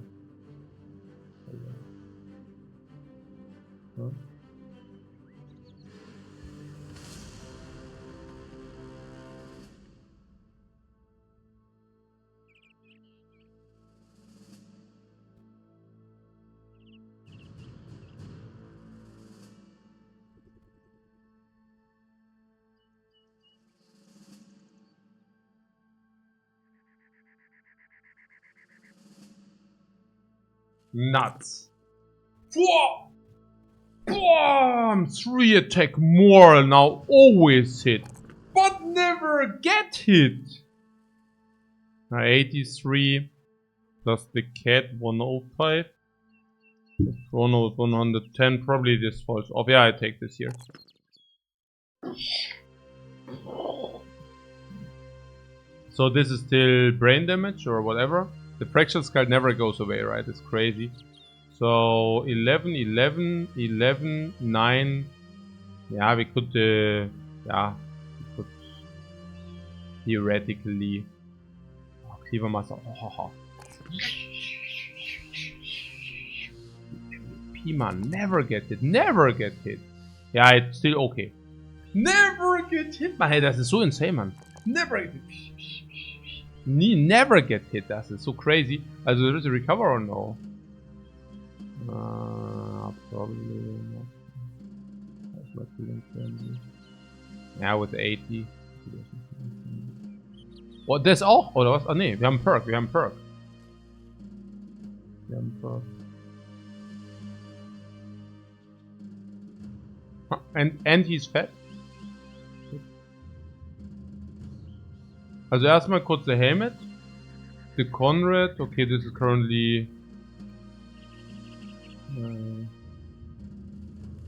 Huh? Nuts. Boom! 3 attack more now, always hit, but never get hit. 83 plus the cat 105. Chrono 110. Probably this falls off. Yeah, I take this here. So this is still brain damage or whatever. The fractured skull never goes away, right? It's crazy. So 11, 11, 11, 9. Yeah, we could, yeah, we could theoretically. Oh, Cleaver Master. Oh. P-Man, never get hit, never get hit. Ja, it's still okay. Never get hit, man. Hey, das ist so insane, man. Never get hit. Never get hit, das ist so crazy. Also, does it recover or no? Probably not. Ja, with 80. Oh, das auch, oder was? Ah, nee, wir haben Perk, wir haben Perk. And he's fat. Also erstmal kurz der Helmet. The Conrad, okay, this is currently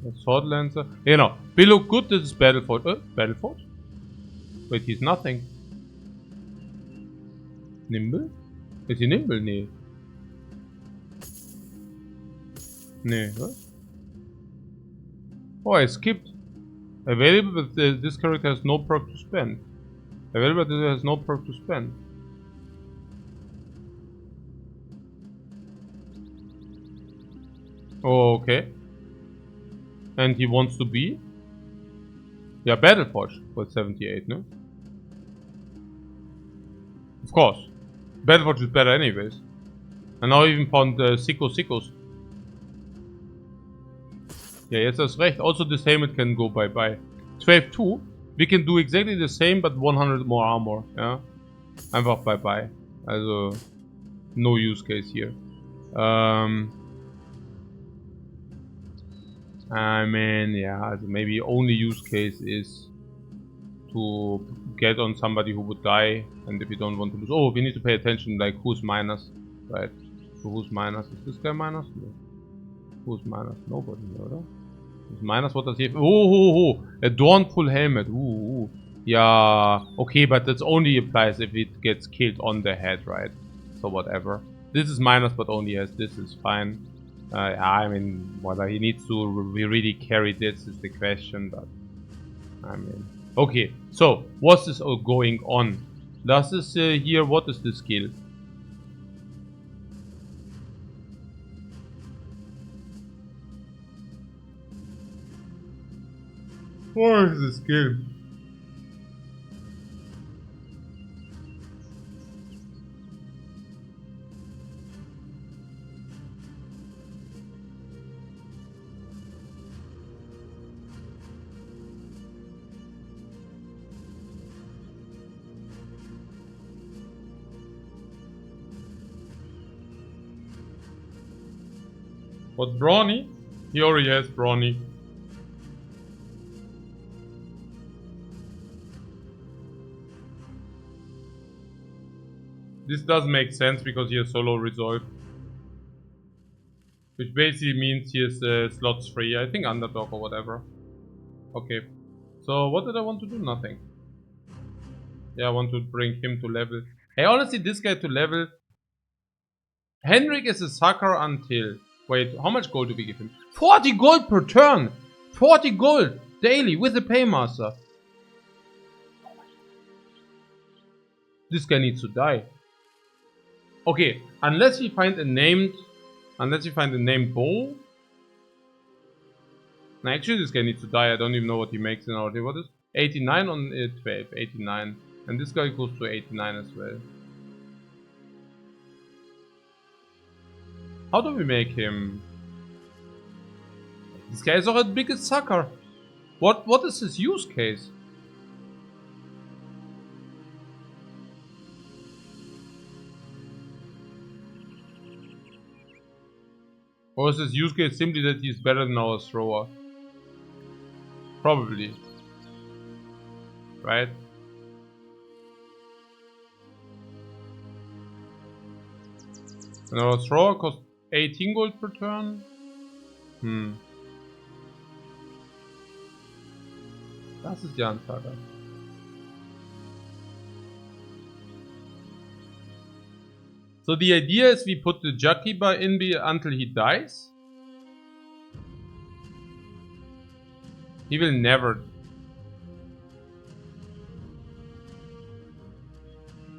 a Sword Lancer. Genau. Below good, this is Battleforge. Battleforge? Wait, he's nothing. Nimble? Is he Nimble? Nee. Nee, what? Oh, I skipped. Available, but this character has no perk to spend. Available, but this has no perk to spend. Oh, okay. And he wants to be? Yeah, Battleforge for 78, no? Of course. Battleforge is better anyways. And now I even found Sickos. Ja, jetzt hast recht. Also the same, it can go bye-bye. 12-2. We can do exactly the same, but 100 more armor. Ja. Einfach bye-bye. Also, no use case here. I mean, yeah, maybe only use case is to get on somebody who would die, and if you don't want to lose. Oh, we need to pay attention, like, who's minus, right? So who's minus? Is this guy minus? No. Who's minus? Nobody, oder? Who's minus? What does he have? Oh, a Dawnful helmet. Ooh. Yeah, okay, but that only applies if it gets killed on the head, right? So whatever. This is minus, but only as this is fine. I mean, whether he needs to really carry this is the question, but I mean, okay. So what's this all going on? Does this here? What is the skill? What is the skill? What, brawny? He already has brawny. This does make sense because he has solo resolve. Which basically means he has slots free. I think underdog or whatever. Okay. So what did I want to do? Nothing. Yeah, I want to bring him to level. Hey, honestly, this guy to level. Henrik is a sucker until... Wait, how much gold do we give him? 40 gold per turn! 40 gold daily with the paymaster. This guy needs to die. Okay, unless we find a named bow. No, actually this guy needs to die. I don't even know what he makes in our day. What is 89 on 12, 89. And this guy goes to 89 as well. How do we make him? This guy is our biggest sucker. What is his use case? Or is his use case simply that he's better than our thrower? Probably. Right? And our thrower costs 18 gold per turn? Das ist ja ein Zacker. So the idea is we put the Jakiba in until he dies. He will never.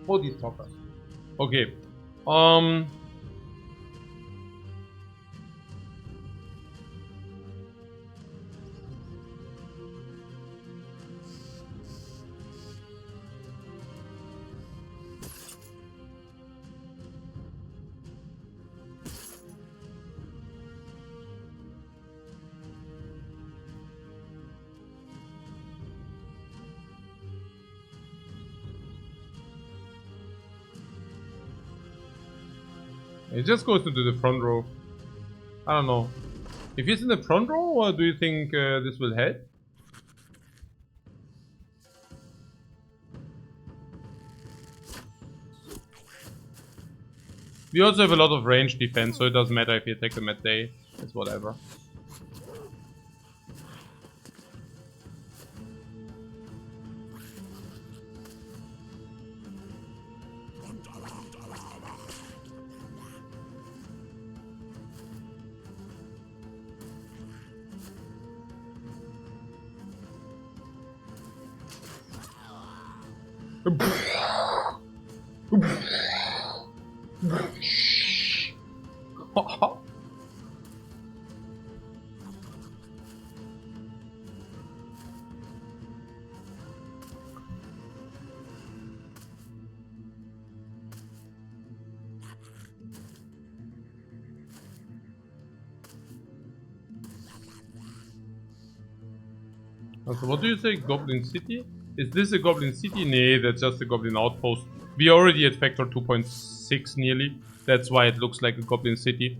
Oh, these talkers. Okay. It just goes into the front row. I don't know. If he's in the front row, or do you think this will help? We also have a lot of range defense, so it doesn't matter if you attack them at day. It's whatever. So what do you say, Goblin City? Is this a Goblin City? Nah, that's just a Goblin Outpost. We already at factor 2.6 nearly. That's why it looks like a Goblin City.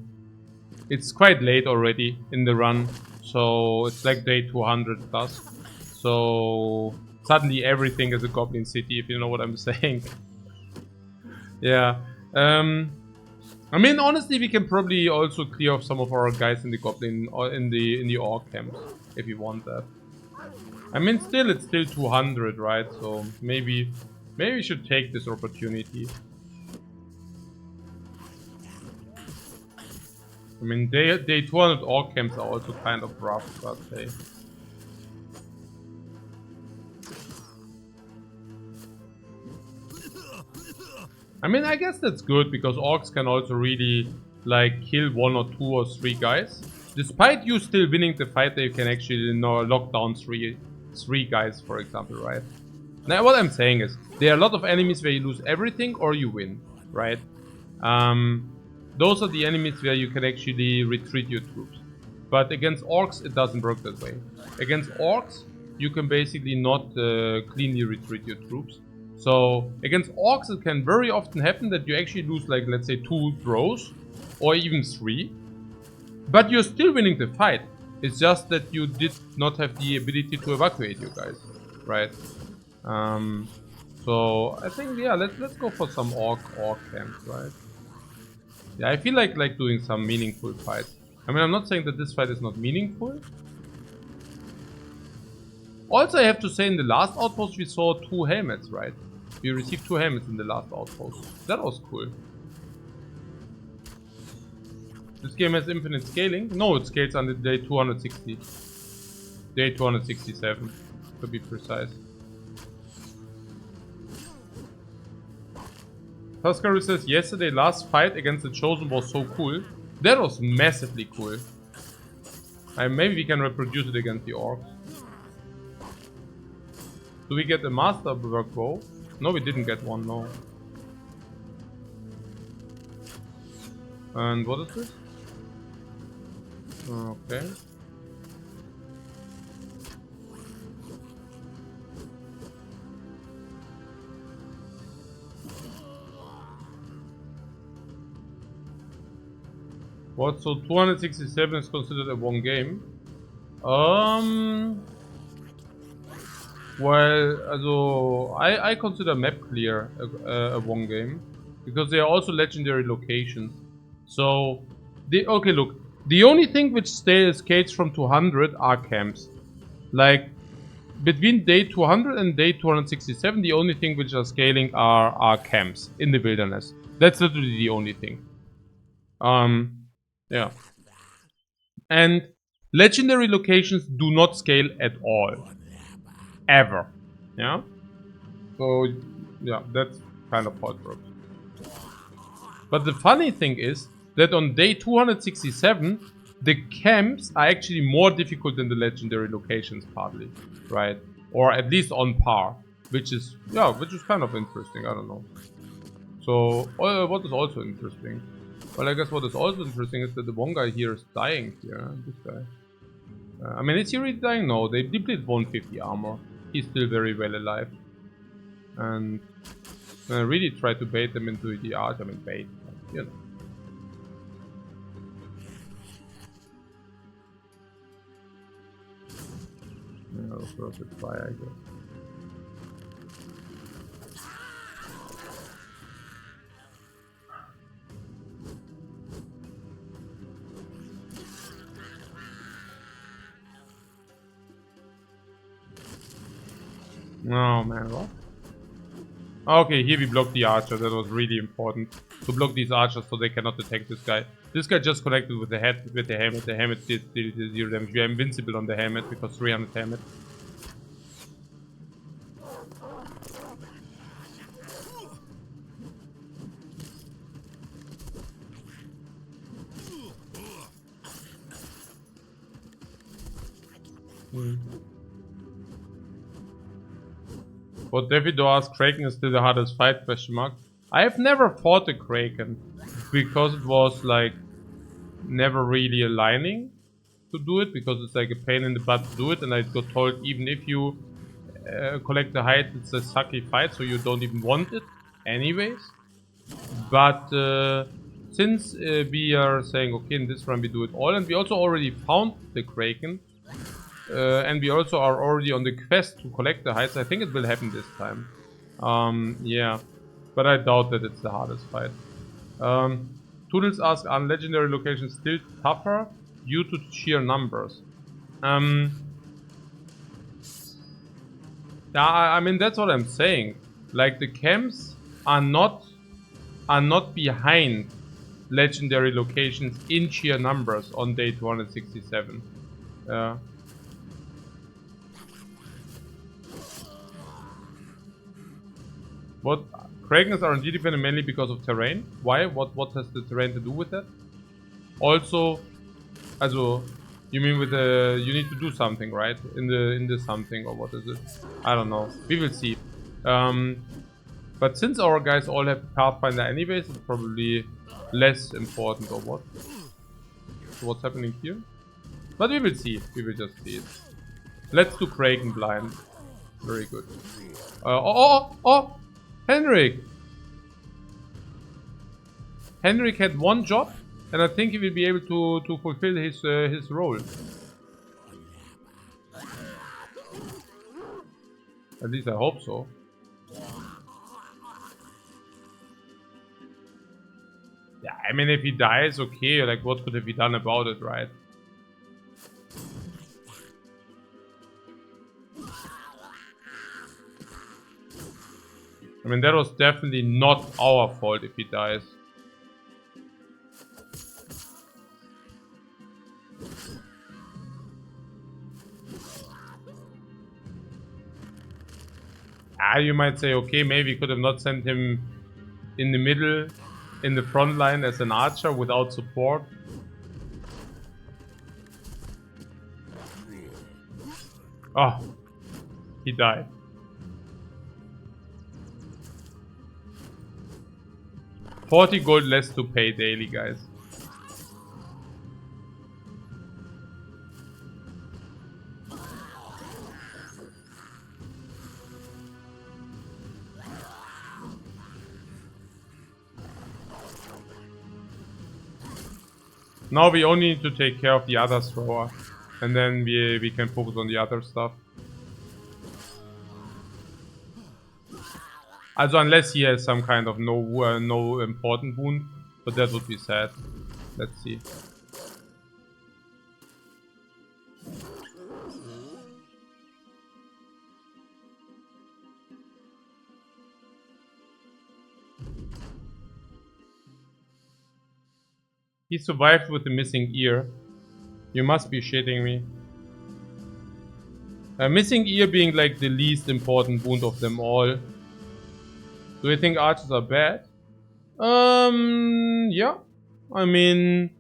It's quite late already in the run. So it's like day 200 plus. So suddenly everything is a Goblin City, if you know what I'm saying. Yeah. I mean, honestly, we can probably also clear off some of our guys in the Goblin or in the Orc camps if you want that. I mean, still, it's still 200, right? So maybe we should take this opportunity. I mean, day 200 Orc camps are also kind of rough, I'd say. I mean, I guess that's good because Orcs can also really like kill 1 or 2 or 3 guys. Despite you still winning the fight, you can actually lock down three guys, for example, right? Now, what I'm saying is, there are a lot of enemies where you lose everything or you win, right? Those are the enemies where you can actually retreat your troops. But against Orcs, it doesn't work that way. Against Orcs, you can basically not cleanly retreat your troops. So against Orcs, it can very often happen that you actually lose, like, let's say 2 throws or even 3. But you're still winning the fight. It's just that you did not have the ability to evacuate you guys, right? So I think, yeah, let's go for some orc camps, right? Yeah, I feel like doing some meaningful fights. I mean, I'm not saying that this fight is not meaningful. Also, I have to say, in the last outpost we saw 2 helmets, right? We received 2 helmets in the last outpost. That was cool. This game has infinite scaling? No, it scales until day 260. Day 267, to be precise. Pascal says, yesterday last fight against the Chosen was so cool. That was massively cool. Maybe we can reproduce it against the Orcs. Do we get a Master Work Bow? No, we didn't get one, no. And what is this? Okay. What? So 267 is considered a 1 game? Well, also, I consider map clear a 1 game because they are also legendary locations. So, okay, look, the only thing which scales from 200 are camps. Like, between day 200 and day 267, the only thing which are scaling are camps in the wilderness. That's literally the only thing. Yeah. And legendary locations do not scale at all. Ever. Yeah? So, yeah, that's kind of how it works. But the funny thing is that on day 267, the camps are actually more difficult than the legendary locations, partly, right? Or at least on par, which is kind of interesting. I don't know. So, what is also interesting? Well, I guess what is also interesting is that the one guy here is dying here. This guy. I mean, is he really dying? No, they depleted 150 armor. He's still very well alive. And I really try to bait them into the arch. I mean, bait, you know. Yeah, that was worth a try, I guess. Oh man, what? Okay, here we blocked the archer. That was really important to block these archers so they cannot attack this guy. This guy just connected with the head, with the helmet. The helmet did 0 damage. We are invincible on the helmet because 300 helmet. What Davido asks, Kraken is still the hardest fight, question mark. I have never fought a Kraken because it was like never really aligning. to do it because it's like a pain in the butt to do it, and I got told even if you collect the height, it's a sucky fight, so you don't even want it anyways. But since we are saying, okay, in this run we do it all, and we also already found the Kraken, and we also are already on the quest to collect the heights, I think it will happen this time. Yeah, but I doubt that it's the hardest fight. Toodles asks, are legendary locations still tougher due to sheer numbers? Yeah, I mean that's what I'm saying. Like the camps are not behind legendary locations in sheer numbers on day 267. What Kraken is RNG dependent mainly because of terrain. Why? What has the terrain to do with that? Also, also, you mean with the you need to do something, right? In the something, or what is it? I don't know. We will see. But since our guys all have Pathfinder anyways, it's probably less important, or what? So what's happening here? But we will see. We will just see it. Let's do Kraken blind. Very good. Oh! Henrik! Henrik had one job, and I think he will be able to fulfill his role. At least I hope so. Yeah, I mean, if he dies, okay, like, what could have he done about it, right? I mean, that was definitely not our fault if he dies. Ah, you might say, okay, maybe we could have not sent him in the middle, in the front line as an archer without support. Oh, he died. $40 gold less to pay daily, guys. Now we only need to take care of the other thrower, and then we can focus on the other stuff. Also unless he has some kind of no important wound, but that would be sad. Let's see. He survived with the missing ear. You must be shitting me. Missing ear being like the least important wound of them all. Do you think archers are bad? Yeah. I mean,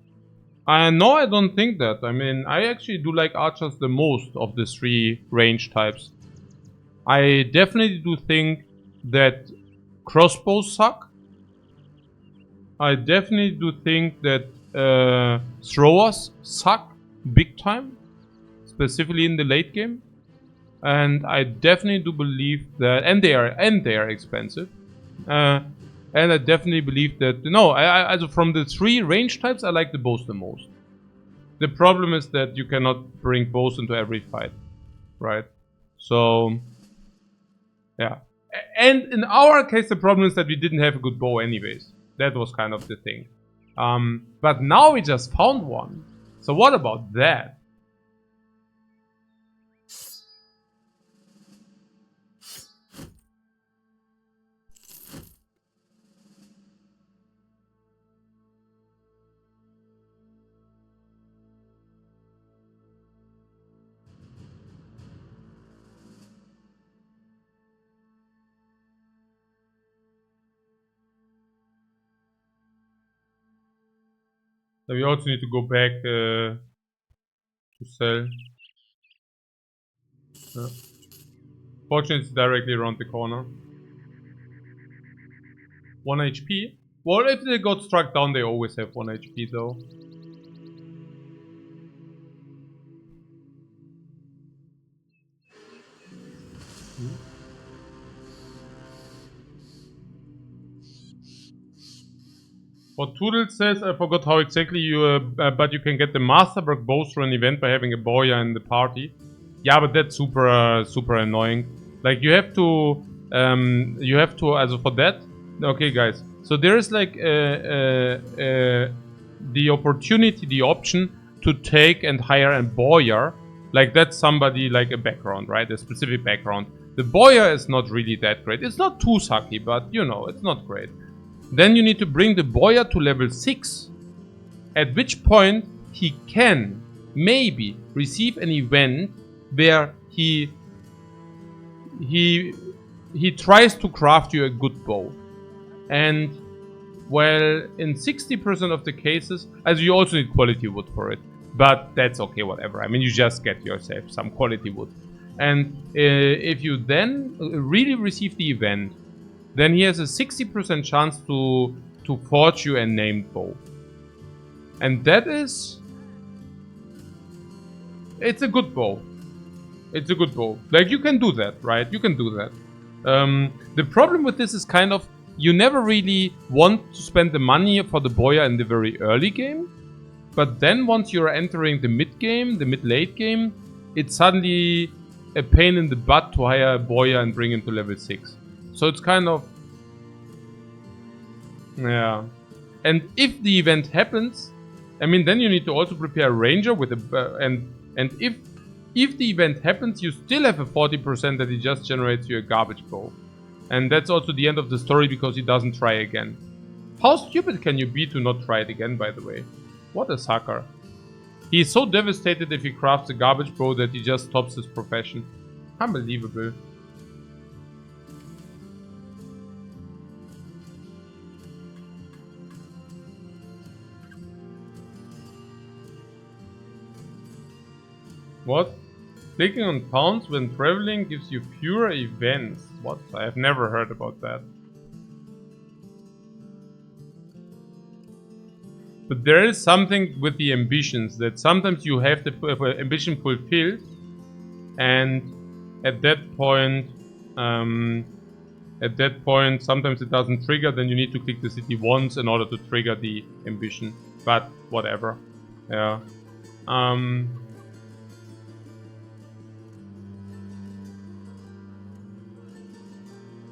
no, I don't think that. I mean, I actually do like archers the most of the three range types. I definitely do think that crossbows suck. I definitely do think that throwers suck big time, specifically in the late game. And I definitely do believe that, and they are expensive. And I definitely believe that also from the three range types, I like the bows the most. The problem is that you cannot bring bows into every fight, right? So, yeah. And in our case, the problem is that we didn't have a good bow anyways. That was kind of the thing. But now we just found one. So what about that? So we also need to go back to sell. Fortunately, it's directly around the corner. 1 HP? Well, if they got struck down, they always have 1 HP though. What Toodle says, I forgot how exactly you, but you can get the Masterwork bow through an event by having a Boya in the party. Yeah, but that's super, super annoying. Like you have to, also for that. Okay, guys. So there is like the opportunity, the option to take and hire a Boya. Like that's somebody like a background, right? A specific background. The Boya is not really that great. It's not too sucky, but you know, it's not great. Then you need to bring the Boya to level 6, at which point he can maybe receive an event where he tries to craft you a good bow. And well, in 60% of the cases, as you also need quality wood for it, but that's okay, whatever. I mean, you just get yourself some quality wood. And if you then really receive the event, then he has a 60% chance to forge you a named bow. And that is... It's a good bow. It's a good bow. Like, you can do that, right? You can do that. The problem with this is kind of... You never really want to spend the money for the Boya in the very early game. But then once you're entering the mid-game, the mid-late game, it's suddenly a pain in the butt to hire a Boya and bring him to level 6. So it's kind of... Yeah. And if the event happens, I mean, then you need to also prepare a ranger with a... and if the event happens, you still have a 40% that he just generates you a garbage bow. And that's also the end of the story because he doesn't try again. How stupid can you be to not try it again, by the way? What a sucker. He is so devastated if he crafts a garbage bow that he just stops his profession. Unbelievable. What? Clicking on towns when traveling gives you fewer events. What? I have never heard about that. But there is something with the ambitions that sometimes you have the ambition fulfilled, and at that point, sometimes it doesn't trigger. Then you need to click the city once in order to trigger the ambition. But whatever. Yeah.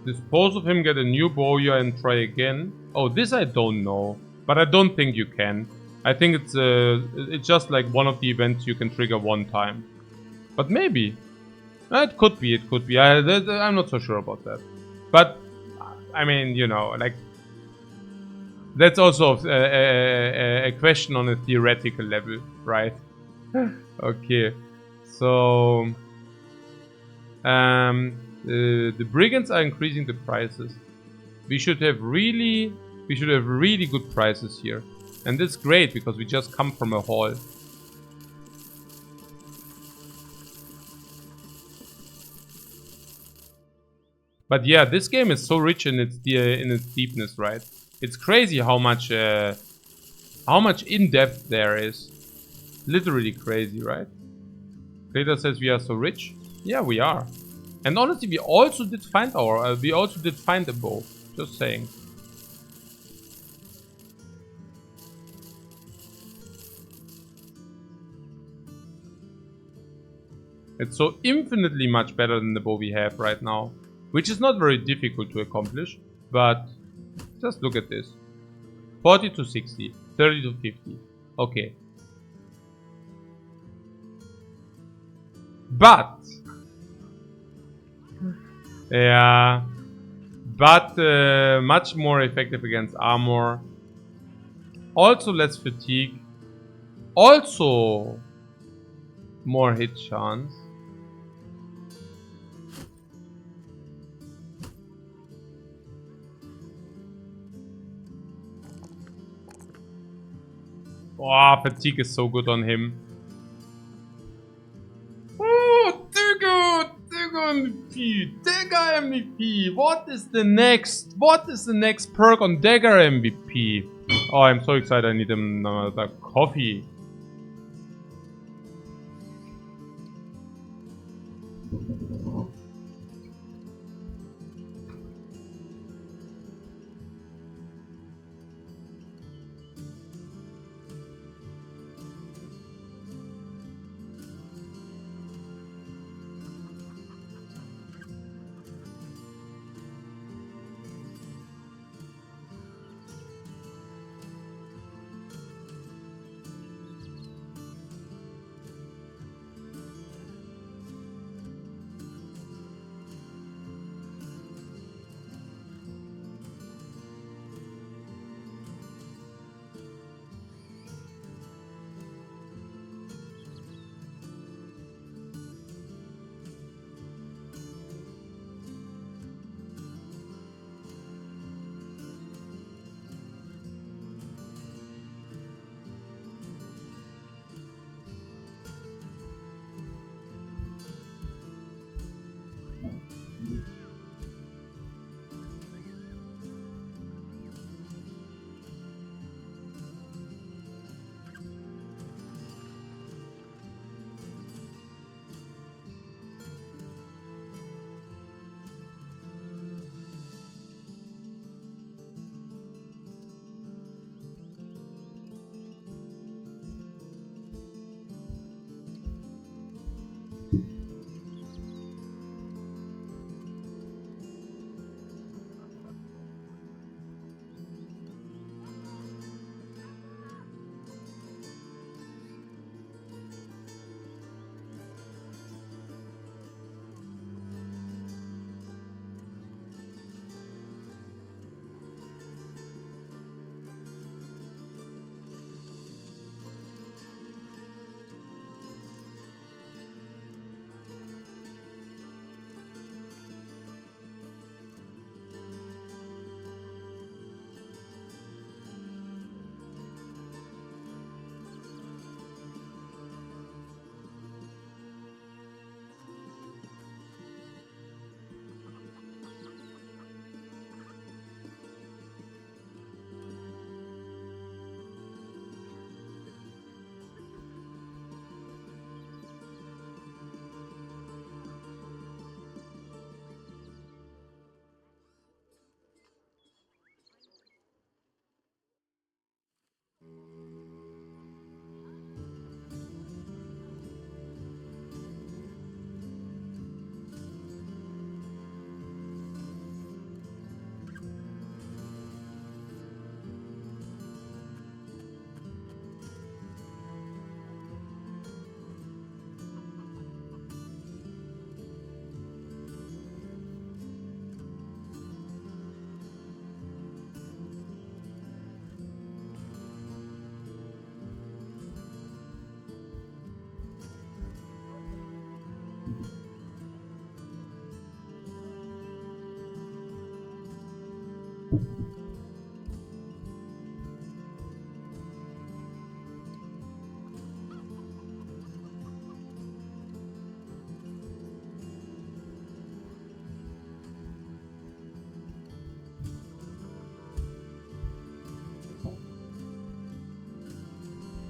Dispose of him, get a new Boya and try again. Oh, this I don't know. But I don't think you can. I think it's just like one of the events you can trigger one time. But maybe. It could be, it could be. I'm not so sure about that. But, I mean, you know, like... That's also a question on a theoretical level, right? Okay. So... the brigands are increasing the prices. We should have really good prices here. And that's great because we just come from a haul. But yeah, this game is so rich in its deepness, right? It's crazy how much in-depth there is. Literally crazy, right? Crater says we are so rich. Yeah, we are. And honestly, we also did find a bow. Just saying. It's so infinitely much better than the bow we have right now. Which is not very difficult to accomplish. But just look at this. 40 to 60. 30 to 50. Okay. But... Yeah, but much more effective against armor. Also less fatigue. Also more hit chance. Oh, fatigue is so good on him. Oh, Digger MVP! Dagger MVP! What is the next perk on Dagger MVP? Oh, I'm so excited, I need another coffee.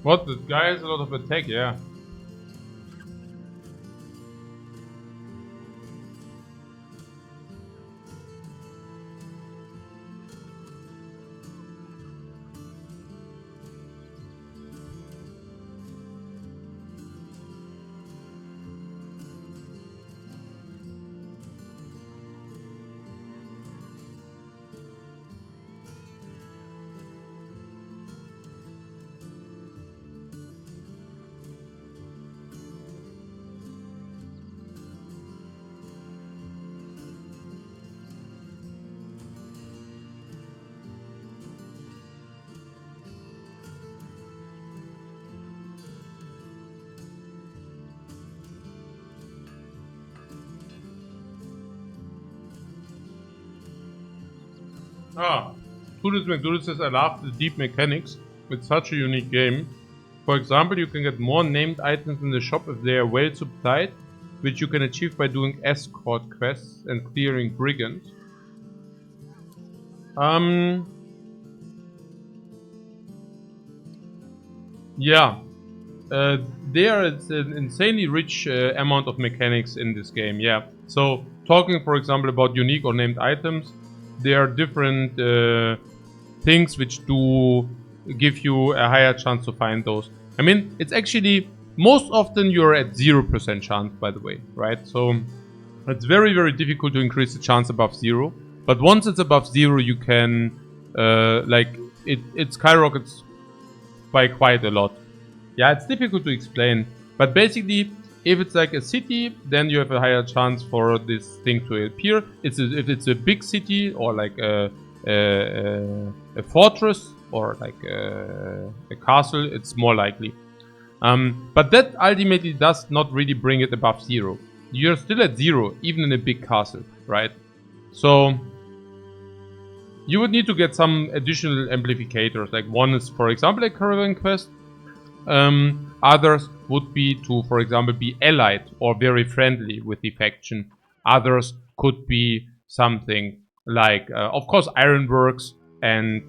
What? The guy has a lot of attack, yeah. Toodles McDoodles says, I love the deep mechanics. It's such a unique game. For example, you can get more named items in the shop if they are well supplied, which you can achieve by doing escort quests and clearing brigands. Yeah. There is an insanely rich amount of mechanics in this game, yeah. So, talking for example about unique or named items, there are different things which do give you a higher chance to find those. I mean, it's actually, most often you're at 0% chance, by the way, right? So, it's very, very difficult to increase the chance above 0. But once it's above 0, you can, it skyrockets by quite a lot. Yeah, it's difficult to explain, but basically, if it's like a city, then you have a higher chance for this thing to appear. If it's a big city or like a fortress or like a castle, it's more likely. But that ultimately does not really bring it above 0. You're still at 0, even in a big castle, right? So you would need to get some additional amplificators. Like one is, for example, a caravan quest. Others would be to, for example, be allied or very friendly with the faction. Others could be something like, of course, ironworks and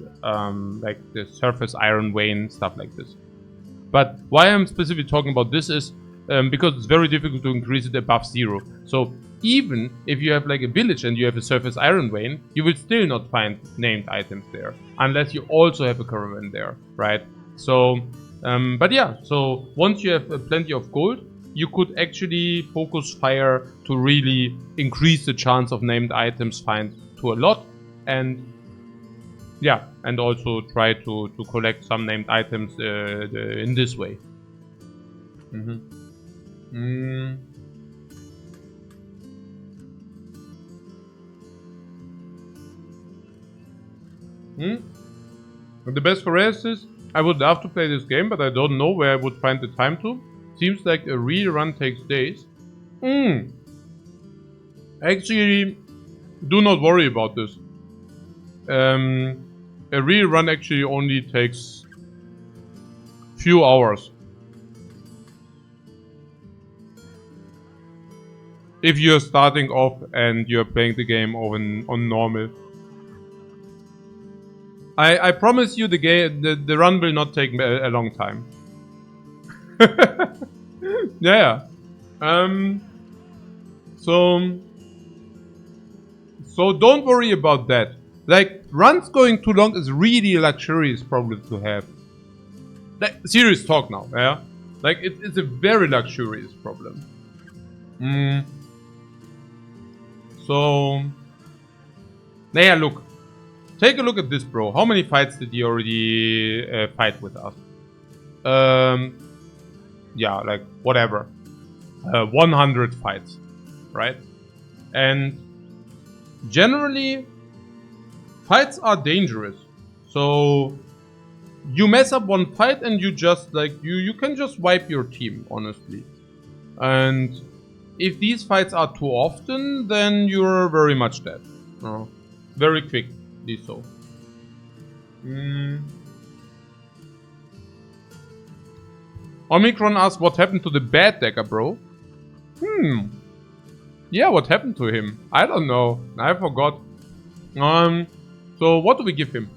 like the surface iron vein, stuff like this. But why I'm specifically talking about this is because it's very difficult to increase it above 0. So even if you have like a village and you have a surface iron vein, you will still not find named items there unless you also have a caravan there, right? So but yeah, so once you have plenty of gold, you could actually focus fire to really increase the chance of named items find to a lot. And yeah, and also try to collect some named items in this way. The best for us is, I would love to play this game, but I don't know where I would find the time to. Seems like a real run takes days. Actually, do not worry about this. A real run actually only takes few hours. If you're starting off and you're playing the game on normal. I promise you the run will not take a long time. Yeah. So don't worry about that. Like, runs going too long is really a luxurious problem to have. Like, serious talk now, yeah? Like, it's a very luxurious problem. So, yeah, look. Take a look at this, bro. How many fights did he already fight with us? Yeah, like, whatever. 100 fights, right? And generally, fights are dangerous. So, you mess up one fight and you just, like, you can just wipe your team, honestly. And if these fights are too often, then you're very much dead. Very quickly so. Omicron asks, what happened to the bad dagger, bro? Yeah, what happened to him? I don't know. I forgot. So what do we give him?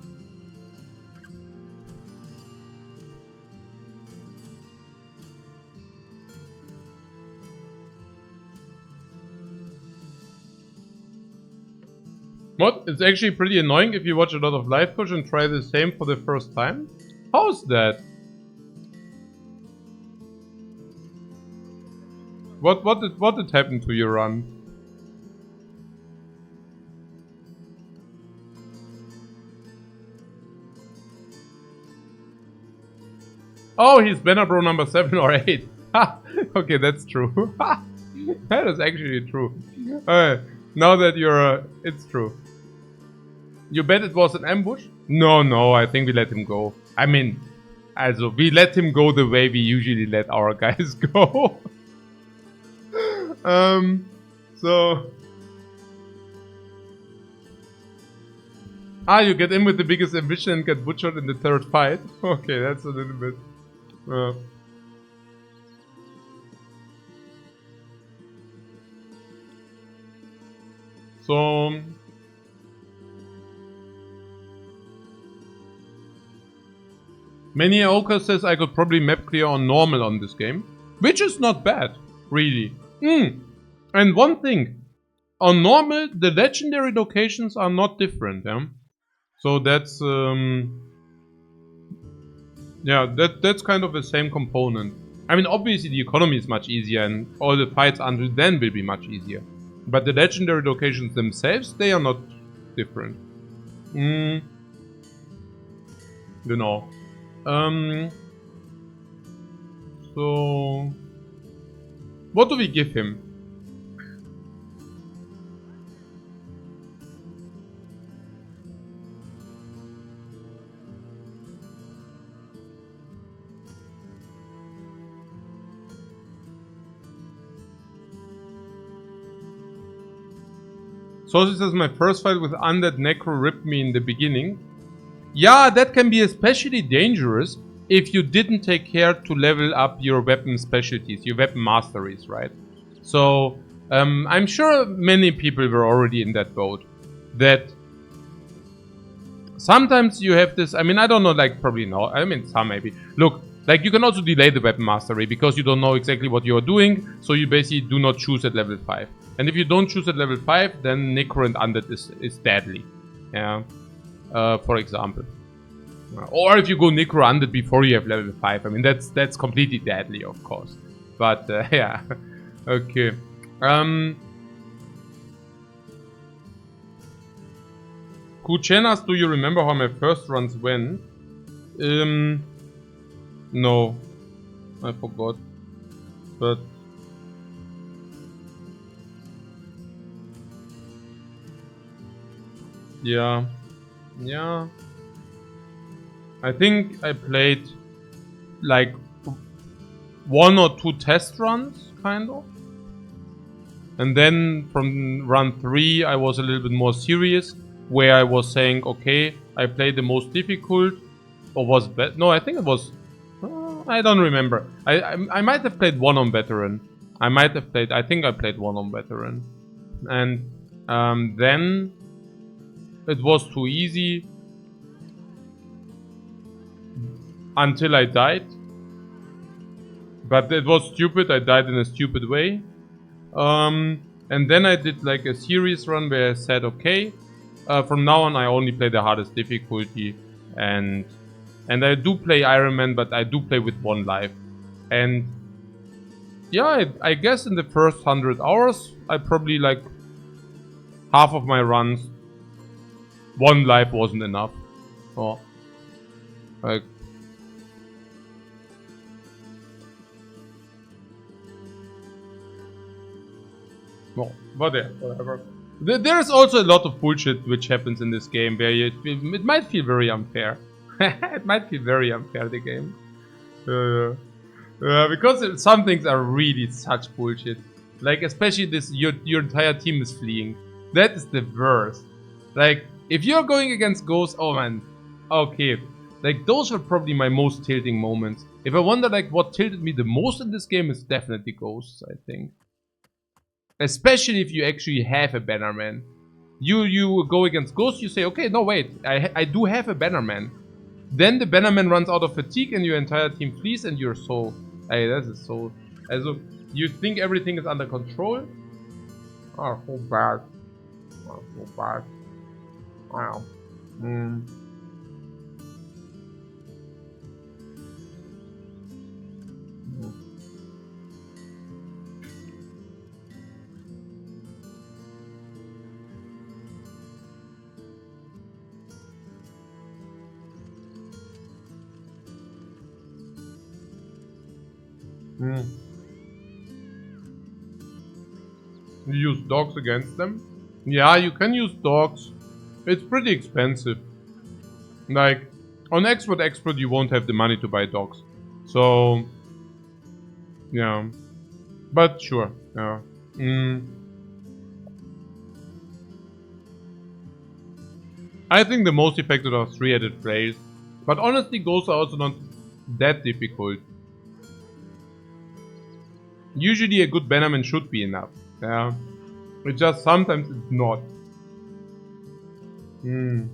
What? It's actually pretty annoying if you watch a lot of life coach and try the same for the first time. How's that? What did happen to your run? Oh, he's banner bro number 7 or 8. Okay, that's true. That is actually true. Now that you're... it's true. You bet it was an ambush? No, I think we let him go. I mean, also, we let him go the way we usually let our guys go. So... you get in with the biggest ambition and get butchered in the third fight? Okay, that's a little bit... So... Many Oka says I could probably map clear on normal on this game. Which is not bad, really. And one thing. On normal, the legendary locations are not different, yeah? So that's... yeah, that's kind of the same component. I mean, obviously the economy is much easier and all the fights until then will be much easier. But the legendary locations themselves, they are not different. Genau. So... What do we give him? So this is my first fight with Undead Necro ripped me in the beginning. Yeah, that can be especially dangerous if you didn't take care to level up your weapon specialties, your weapon masteries, right? So, I'm sure many people were already in that boat. That sometimes you have this, I mean, I don't know, like, probably no, I mean, some maybe. Look, like, you can also delay the weapon mastery because you don't know exactly what you're doing, so you basically do not choose at level 5. And if you don't choose at level 5, then Necro and Undead is deadly. Yeah. For example. Or if you go Necro Undead before you have level 5. I mean, that's completely deadly, of course. But, yeah. Okay. Kuchenas, do you remember how my first runs went? No. I forgot. But... yeah. Yeah. I think I played like 1 or 2 test runs, kind of. And then from run 3 I was a little bit more serious, where I was saying, okay, I played the most difficult, or was bet? No, I think it was. I don't remember. I might have played 1 on veteran. I think I played 1 on veteran, and then it was too easy until I died. But it was stupid. I died in a stupid way. And then I did like a series run where I said, okay, from now on I only play the hardest difficulty, and I do play Iron Man, but I do play with 1 life. And yeah, I guess in the first 100 hours, I probably like half of my runs, 1 life wasn't enough. Oh, like. No, but yeah, whatever. There's also a lot of bullshit which happens in this game where it might feel very unfair. It might feel very unfair, the game. Because some things are really such bullshit. Like, especially this, your entire team is fleeing. That is the worst. Like, if you're going against Ghosts, oh man. Okay. Like, those were probably my most tilting moments. If I wonder, like, what tilted me the most in this game is definitely Ghosts, I think. Especially if you actually have a Bannerman. You go against Ghost, you say, okay, no wait, I do have a Bannerman. Then the Bannerman runs out of fatigue and your entire team flees and you're so... Hey, that is so... Also, you think everything is under control? Oh, so bad. Oh, so bad. Wow. Mm. Mm. You use dogs against them? Yeah, you can use dogs. It's pretty expensive. Like, on Expert you won't have the money to buy dogs. So, yeah. But sure, yeah. Mm. I think the most effective are 3-headed players. But honestly, ghosts are also not that difficult. Usually a good bannerman should be enough. Yeah. It just sometimes it's not. Hmm.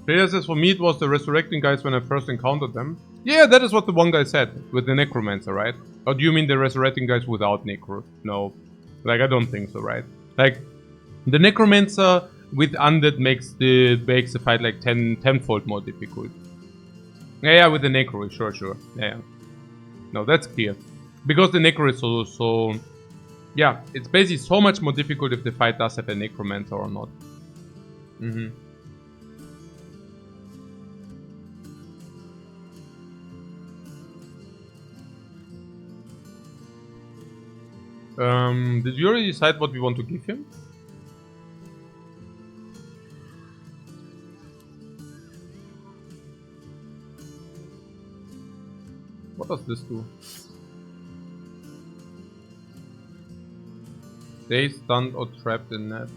Player says, for me it was the resurrecting guys when I first encountered them. Yeah, that is what the one guy said with the necromancer, right? Or do you mean the resurrecting guys without necro? No. Like, I don't think so, right? Like, the necromancer with undead makes the fight like tenfold more difficult. Yeah, with the necro, sure. Yeah. No, that's clear. Because the necro is so yeah, it's basically so much more difficult if the fight does have a necromancer or not. Mm-hmm. Did you already decide what we want to give him? What does this do? Stay stunned or trapped in net.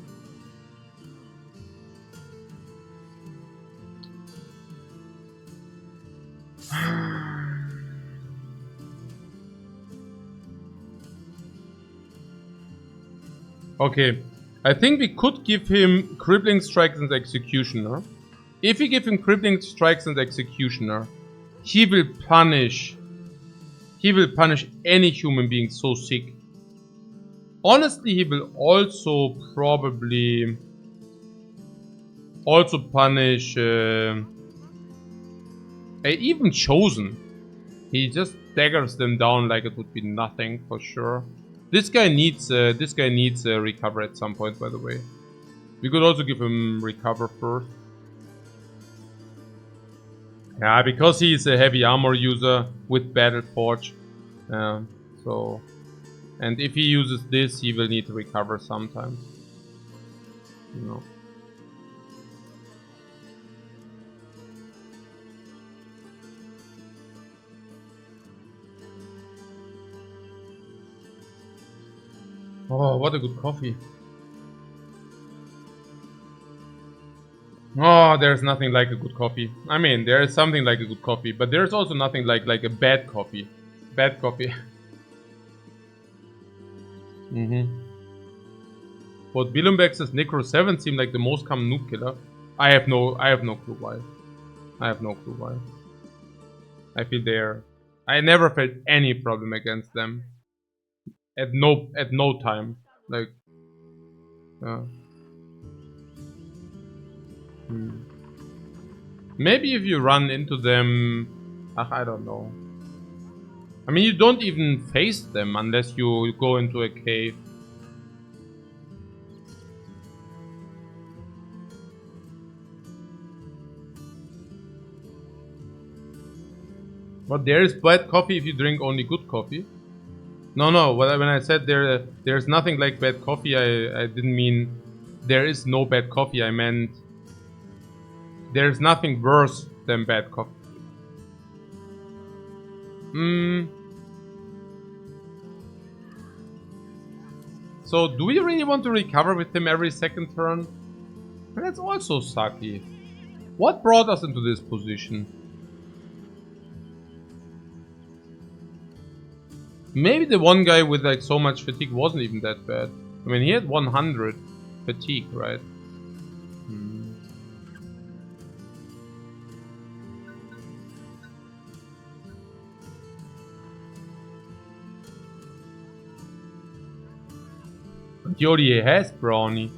Okay, I think we could give him Crippling Strikes and Executioner. If we give him Crippling Strikes and Executioner, he will punish any human being so sick. Honestly, he will also probably also punish even Chosen. He just daggers them down like it would be nothing for sure. This guy needs recover at some point, by the way. We could also give him recover first. Yeah, because he's a heavy armor user with Battle Forge. So, and if he uses this, he will need to recover sometimes. You know. Oh, what a good coffee. Oh, there's nothing like a good coffee. I mean, there is something like a good coffee, but there's also nothing like a bad coffee. Bad coffee. But Bilumbeck says Necro 7 seemed like the most common noob killer. I have no clue why. I have no clue why. I feel I never felt any problem against them. At no time. Like, uh, hmm. Maybe if you run into them, I don't know. I mean, you don't even face them unless you go into a cave. But there is bad coffee if you drink only good coffee. No. When I said there's nothing like bad coffee, I didn't mean there is no bad coffee. I meant there's nothing worse than bad coffee. So do we really want to recover with him every second turn? That's also sucky. What brought us into this position? Maybe the one guy with like so much fatigue wasn't even that bad. I mean, he had 100 fatigue, right? He already has Brownie.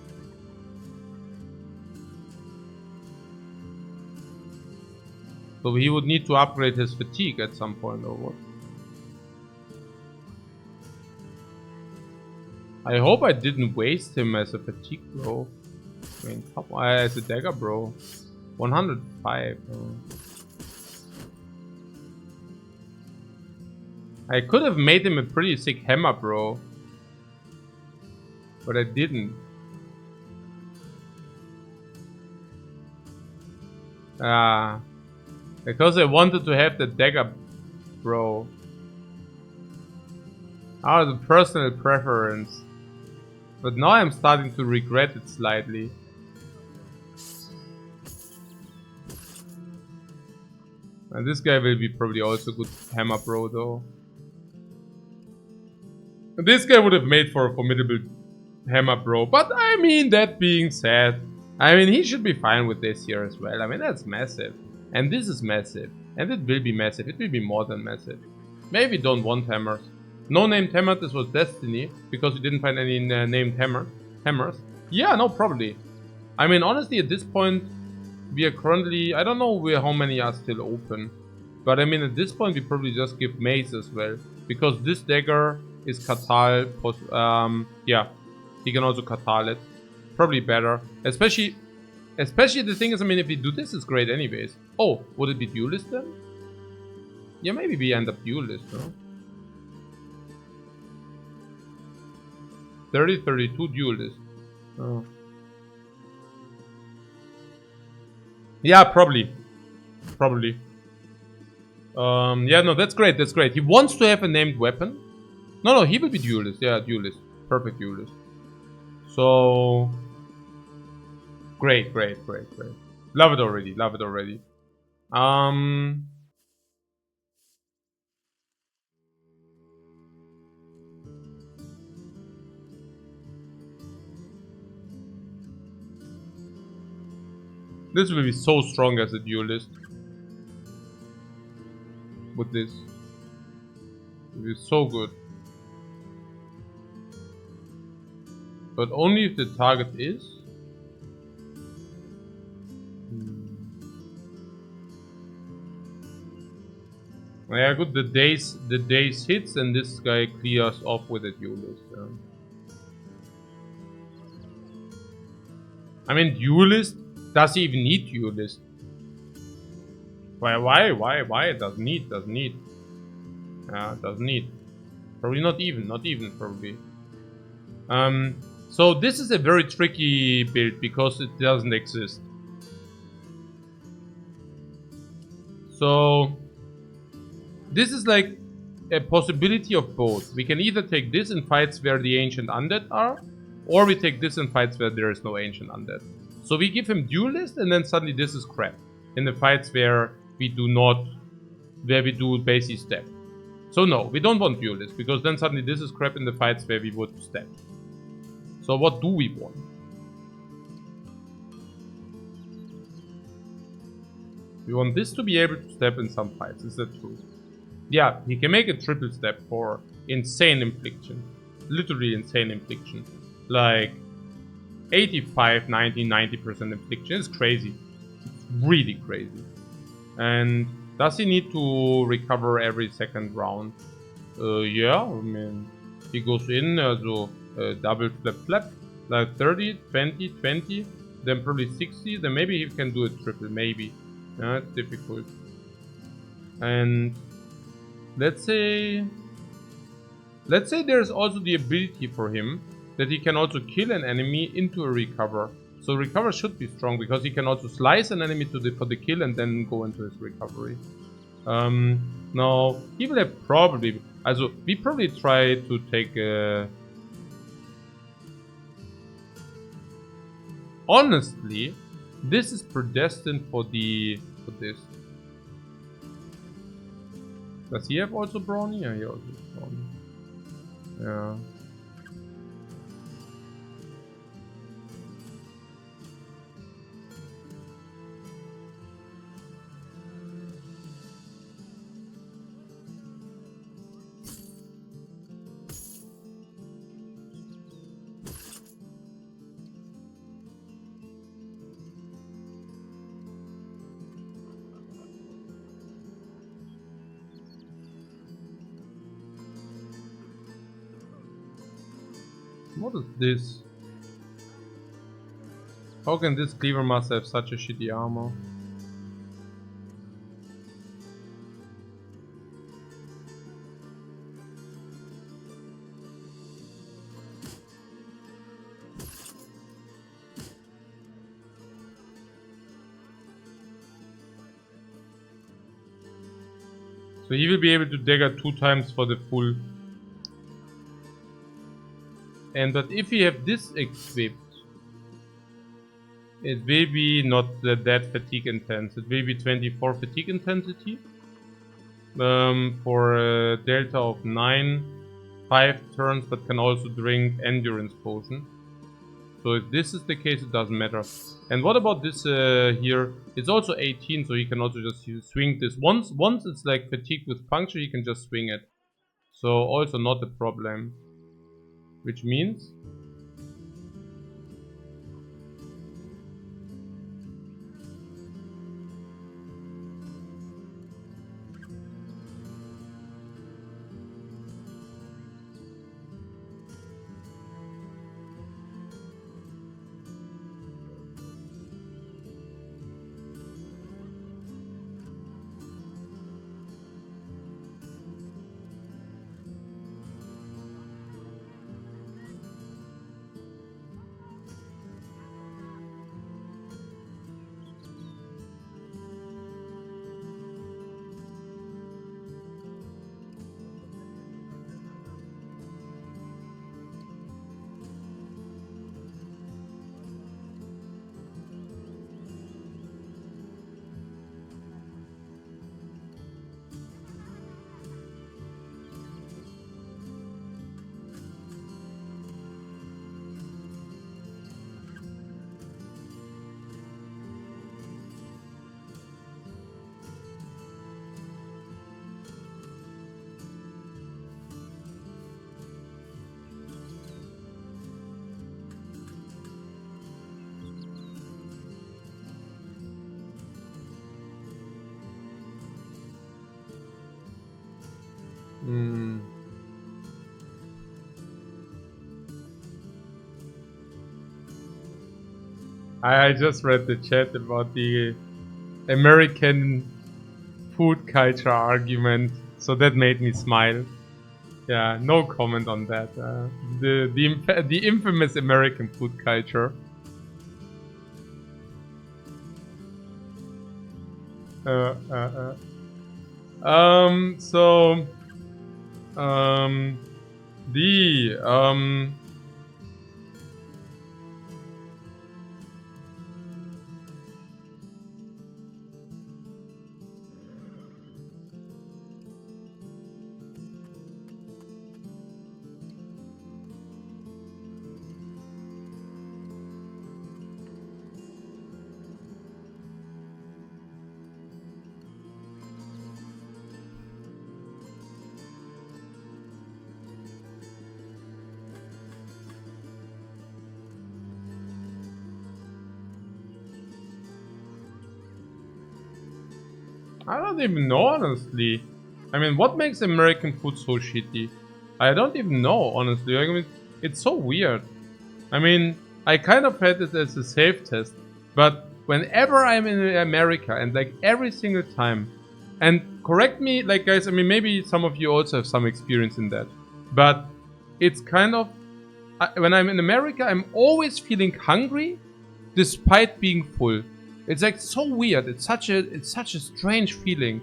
So he would need to upgrade his fatigue at some point or what? I hope I didn't waste him as a fatigue bro. I mean, as a dagger bro. 105. I could have made him a pretty sick hammer bro. But I didn't. Because I wanted to have the dagger bro. Out of the personal preference. But now I'm starting to regret it slightly. And this guy will be probably also good hammer bro though. And this guy would have made for a formidable hammer bro. But I mean, that being said, I mean, he should be fine with this here as well. I mean, that's massive. And this is massive. And it will be massive. It will be more than massive. Maybe don't want hammers. No named hammer, this was Destiny. Because we didn't find any named hammers. Yeah, no, probably. I mean, honestly, at this point, we are currently... I don't know how many are still open. But I mean, at this point, we probably just give mace as well. Because this dagger is Katal. Yeah, he can also Katal it. Probably better. Especially the thing is, I mean, if we do this, it's great anyways. Oh, would it be duelist then? Yeah, maybe we end up duelist, no? 30, 32 duelist. Oh. Yeah, probably. Yeah, no, that's great, that's great. He wants to have a named weapon. No, he will be duelist. Yeah, duelist. Perfect duelist. So... Great. Love it already, This will be so strong as a duelist. With this. It will be so good. But only if the target is... Yeah, good. The days hits and this guy clears off with a duelist. I mean, duelist? Does he even need duelist? Why? It doesn't need. Yeah, it doesn't need. Probably not even probably. So this is a very tricky build because it doesn't exist. So this is like a possibility of both. We can either take this in fights where the ancient undead are, or we take this in fights where there is no ancient undead. So we give him duelist and then suddenly this is crap. In the fights where we do basic step. So no, we don't want duelist because then suddenly this is crap in the fights where we would step. So what do we want? We want this to be able to step in some fights, is that true? Yeah, he can make a triple step for insane infliction. Literally insane infliction. Like 85, 90, 90% infliction. It's crazy. It's really crazy. And does he need to recover every second round? Yeah, I mean, he goes in, double flap, like 30, 20, 20, then probably 60, then maybe he can do a triple, maybe. It's difficult. And let's say there's also the ability for him that he can also kill an enemy into a recover. So recover should be strong because he can also slice an enemy for the kill and then go into his recovery. Now he will have probably. Also, we probably try to take a. Honestly, this is predestined for this. Does he have also Brownie? Yeah, he also has Brownie. Yeah. What is this? How can this cleaver master have such a shitty armor? So he will be able to dagger 2 times for the full. And but if we have this equipped, it will be not that fatigue intense. It will be 24 fatigue intensity. For a delta of 9, 5 turns, but can also drink endurance potion. So if this is the case, it doesn't matter. And what about this here? It's also 18, so he can also just swing this. Once it's like fatigue with puncture, he can just swing it. So also not a problem. Which means... I just read the chat about the American food culture argument, so that made me smile. Yeah, no comment on that. The infamous American food culture. I don't even know, honestly. I mean, what makes American food so shitty? I don't even know, honestly. I mean, it's so weird. I mean, I kind of had it as a safe test, but whenever I'm in America, and like every single time, and correct me, like guys, I mean, maybe some of you also have some experience in that, but it's kind of, when I'm in America, I'm always feeling hungry, despite being full. It's like so weird. It's such a strange feeling.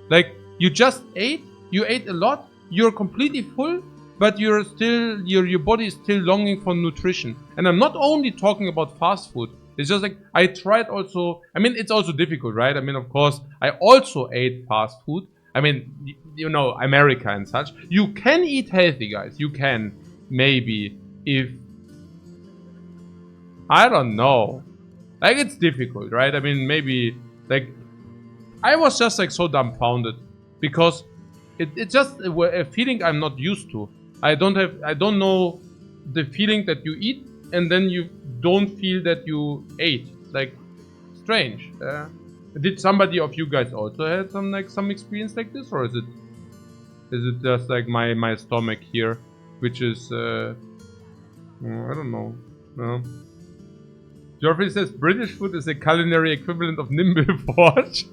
Like you just ate, you ate a lot, you're completely full, but you're still your body is still longing for nutrition. And I'm not only talking about fast food. It's just like I tried also. I mean, it's also difficult, right? I mean, of course, I also ate fast food. I mean, you know, America and such. You can eat healthy, guys. You can maybe if I don't know. Like, it's difficult, right? I mean, maybe, like, I was just, like, so dumbfounded. Because it's just a feeling I'm not used to. I don't know the feeling that you eat, and then you don't feel that you ate. Like, strange. Did somebody of you guys also had some experience like this? Or is it just, like, my stomach here, which is, I don't know. No. Geoffrey says British food is a culinary equivalent of Nimble Forge.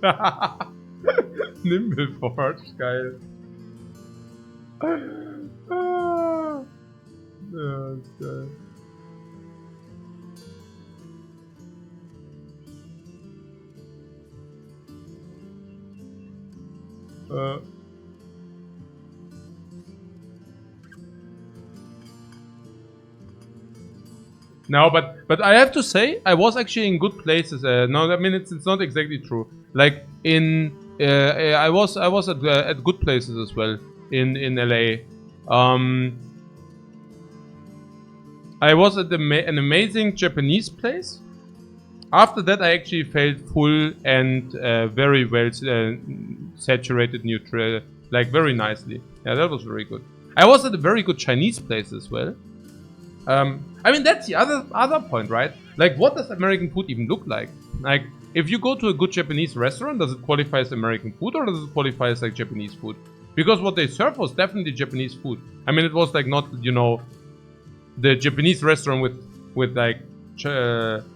Nimble Forge, guys. Ah, yeah, that's geil. No, but I have to say I was actually in good places. No, I mean it's not exactly true. Like in I was at good places as well in LA. I was at an amazing Japanese place. After that, I actually felt full and very well saturated, neutral, like very nicely. Yeah, that was very good. I was at a very good Chinese place as well. I mean, that's the other point, right? Like, what does American food even look like? Like, if you go to a good Japanese restaurant, does it qualify as American food or does it qualify as like Japanese food? Because what they served was definitely Japanese food. I mean, it was like not, you know, the Japanese restaurant with like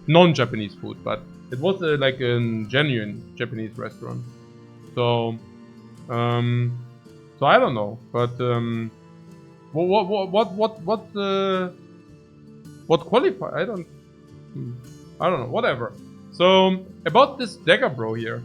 non-Japanese food, but it was like a genuine Japanese restaurant. So, so I don't know, but what qualify? I don't know. Whatever. So about this dagger bro here.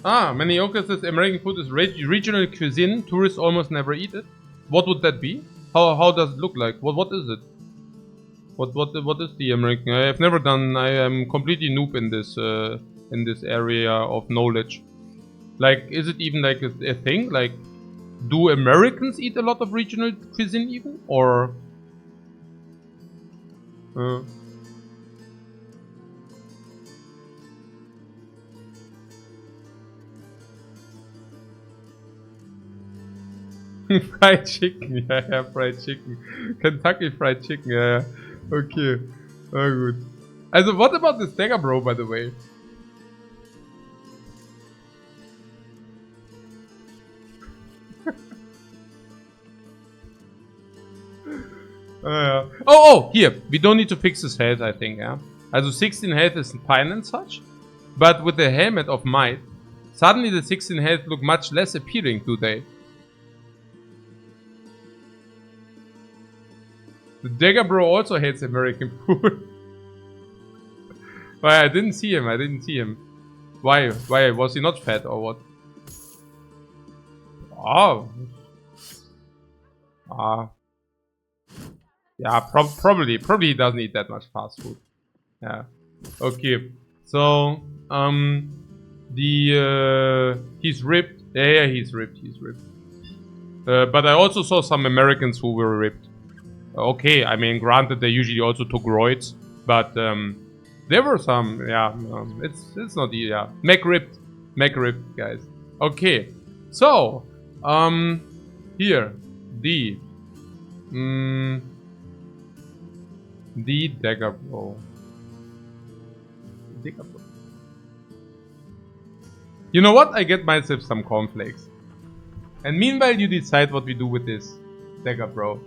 Manioka says American food is regional cuisine. Tourists almost never eat it. What would that be? How does it look like? What is it? What is the American? I have never done. I am completely noob in this area of knowledge. Like, is it even like a thing? Like, do Americans eat a lot of regional cuisine even, or? Fried chicken, ja, Fried Chicken. Kentucky Fried Chicken, ja. Okay. Na gut. Also, what about the Stagger Bro, by the way? Oh, here. We don't need to fix his head, I think, yeah. Also 16 health is fine and such. But with the helmet of might, suddenly the 16 health look much less appealing, do they? The Dagger Bro also hates American food. Why? I didn't see him. Why? Was he not fat or what? Oh. Yeah, probably he doesn't eat that much fast food. Yeah. Okay. So, he's ripped. Yeah, he's ripped. But I also saw some Americans who were ripped. Okay, I mean, granted, they usually also took roids, but there were some. Yeah, it's not easy. Yeah, Mac ripped, guys. Okay, so here the dagger bro. You know what? I get myself some cornflakes, and meanwhile you decide what we do with this dagger bro.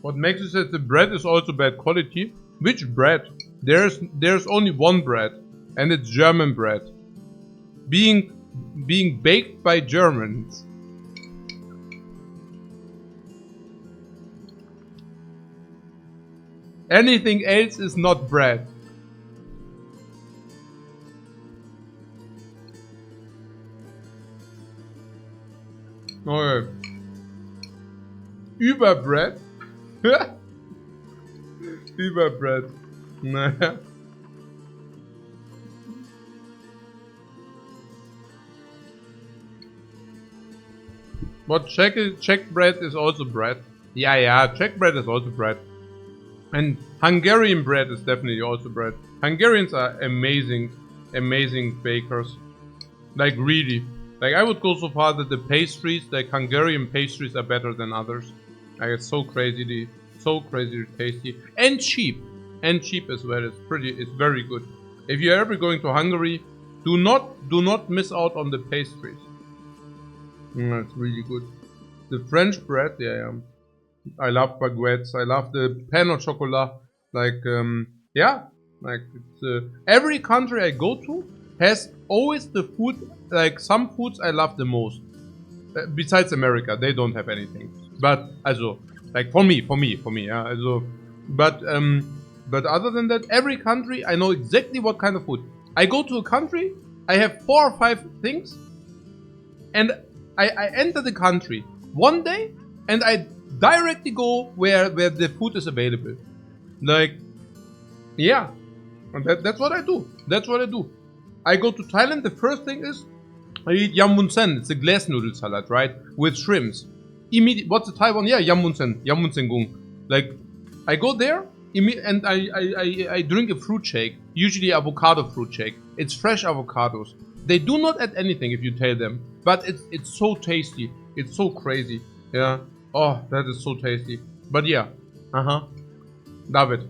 What makes it that the bread is also bad quality? Which bread? There's only one bread, and it's German bread. Being baked by Germans. Anything else is not bread. Okay. Überbread. Überbread. Naja. But Czech bread is also bread. Yeah, Czech bread is also bread. And Hungarian bread is definitely also bread. Hungarians are amazing bakers. Like really. Like I would go so far that the pastries, like Hungarian pastries, are better than others. Like it's so crazy tasty and cheap as well. It's very good. If you're ever going to Hungary, do not miss out on the pastries. It's really good. The French bread, yeah. I love baguettes. I love the pain au chocolat. Like yeah, like it's, every country I go to has always the food. Like some foods I love the most. Besides America, they don't have anything. But also, like for me, yeah. Also, but other than that, every country I know exactly what kind of food. I go to a country, I have 4 or 5 things, and I enter the country one day, and I directly go where the food is available. Like, yeah, and that's what I do. That's what I do. I go to Thailand. The first thing is I eat yam bun sen. It's a glass noodle salad, right, with shrimps. What's the Thai one? Yeah, yam bun sen gung. Like, I go there and I drink a fruit shake. Usually avocado fruit shake. It's fresh avocados. They do not add anything if you tell them, but it's so tasty. It's so crazy. Yeah. Oh, that is so tasty. But yeah. Love it.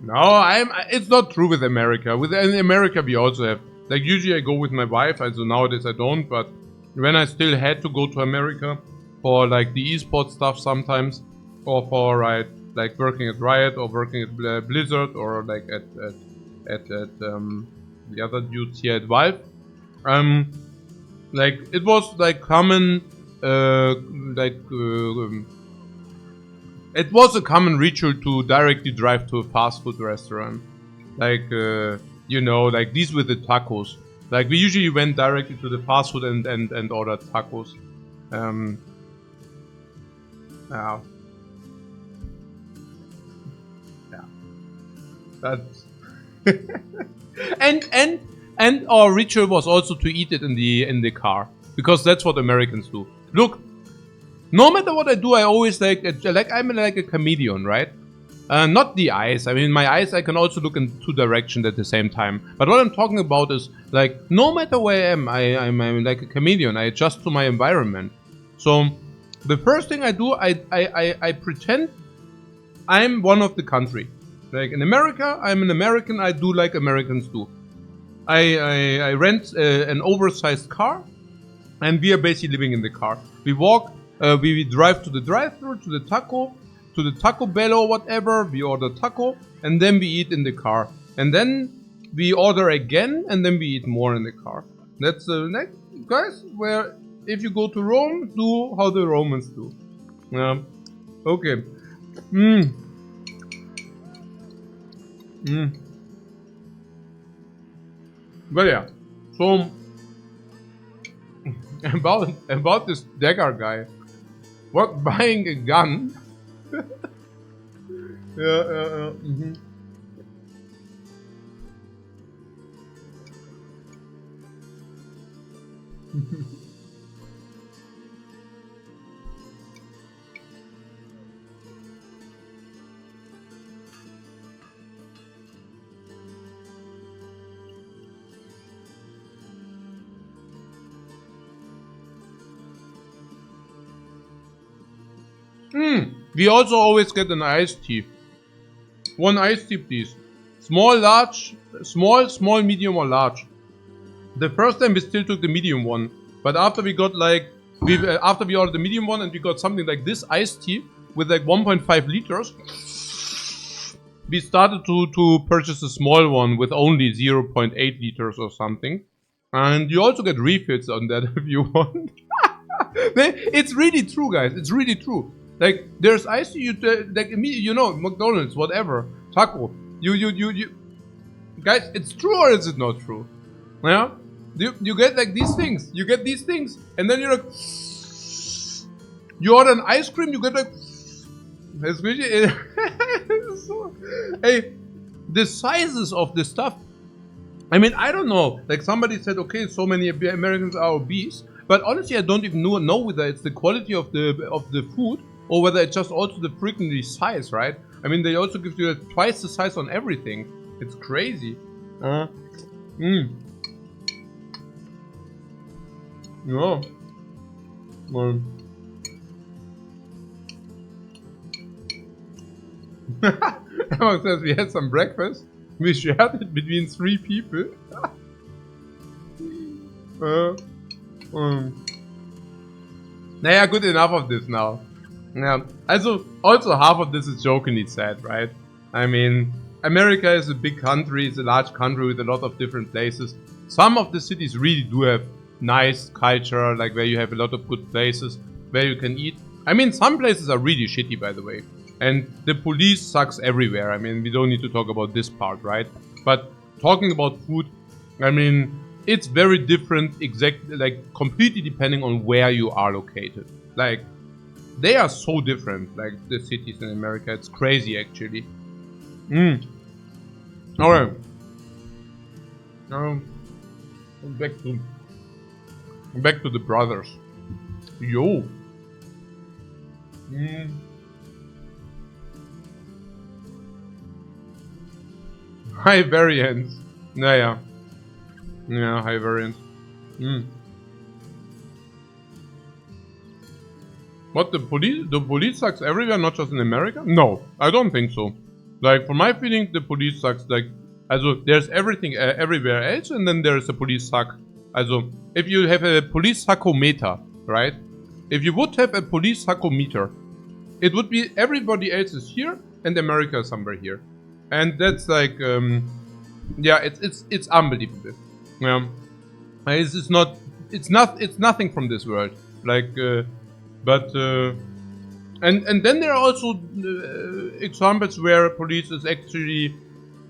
No, it's not true with America. In America, we also have, like, usually I go with my wife. So nowadays I don't, but when I still had to go to America for like the esports stuff sometimes, or for like working at Riot or working at Blizzard or like at the other dudes here at Valve, like it was like common, it was a common ritual to directly drive to a fast food restaurant. Like, you know, like these with the tacos. Like we usually went directly to the fast food and ordered tacos. Yeah. Yeah. That's and our ritual was also to eat it in the car, because that's what Americans do. Look, no matter what I do, I always like I'm like a chameleon, right? Not the eyes. I mean, my eyes, I can also look in 2 directions at the same time. But what I'm talking about is, like, no matter where I am, I'm like a chameleon. I adjust to my environment. So, the first thing I do, I pretend I'm one of the country. Like, in America, I'm an American. I do like Americans do. I rent an oversized car, and we are basically living in the car. We walk, we drive to the drive-thru, to the Taco Bell or whatever. We order taco, and then we eat in the car. And then we order again, and then we eat more in the car. That's next, guys. Where if you go to Rome, do how the Romans do. Yeah. Okay. But yeah. So about this Dagger guy. What, buying a gun? Yeah. We also always get an iced tea. 1 iced tea, please. Small, large, small, medium, or large. The first time we still took the medium one, but after we got like, after we ordered the medium one and we got something like this iced tea with like 1.5 liters, we started to purchase a small one with only 0.8 liters or something. And you also get refills on that if you want. It's really true, guys. It's really true. Like, there's iced tea, like, you know, McDonald's, whatever, taco. You guys, it's true or is it not true? Yeah? You get like these things. You get these things. And then you're like, you order an ice cream, you get like, it's really, hey, the sizes of the stuff. I mean, I don't know. Like somebody said, okay, so many Americans are obese. But honestly, I don't even know whether it's the quality of the food or whether it's just also the freaking size, right? I mean, they also give you like twice the size on everything. It's crazy. Yeah. Well. Emma says we had some breakfast. We shared it between 3 people. Naja, good enough of this now. Yeah. Also half of this is jokingly said, right? I mean, America is a big country, it's a large country with a lot of different places. Some of the cities really do have nice culture, like where you have a lot of good places where you can eat. I mean, some places are really shitty, by the way. And the police sucks everywhere. I mean, we don't need to talk about this part, right? But talking about food, I mean, it's very different, exactly, like completely depending on where you are located. Like, they are so different, like the cities in America. It's crazy, actually. Alright. Back to the brothers. Yo. High variance. Yeah, high variance. What, the police sucks everywhere, not just in America? No, I don't think so. Like, for my feeling, the police sucks, like, also, there's everything everywhere else, and then there's a police suck. Also, if you have a police suckometer, right? If you would have a police suckometer, it would be everybody else is here, and America is somewhere here. And that's like, yeah, it's unbelievable. Yeah, it's nothing from this world. Like, and then there are also examples where police is actually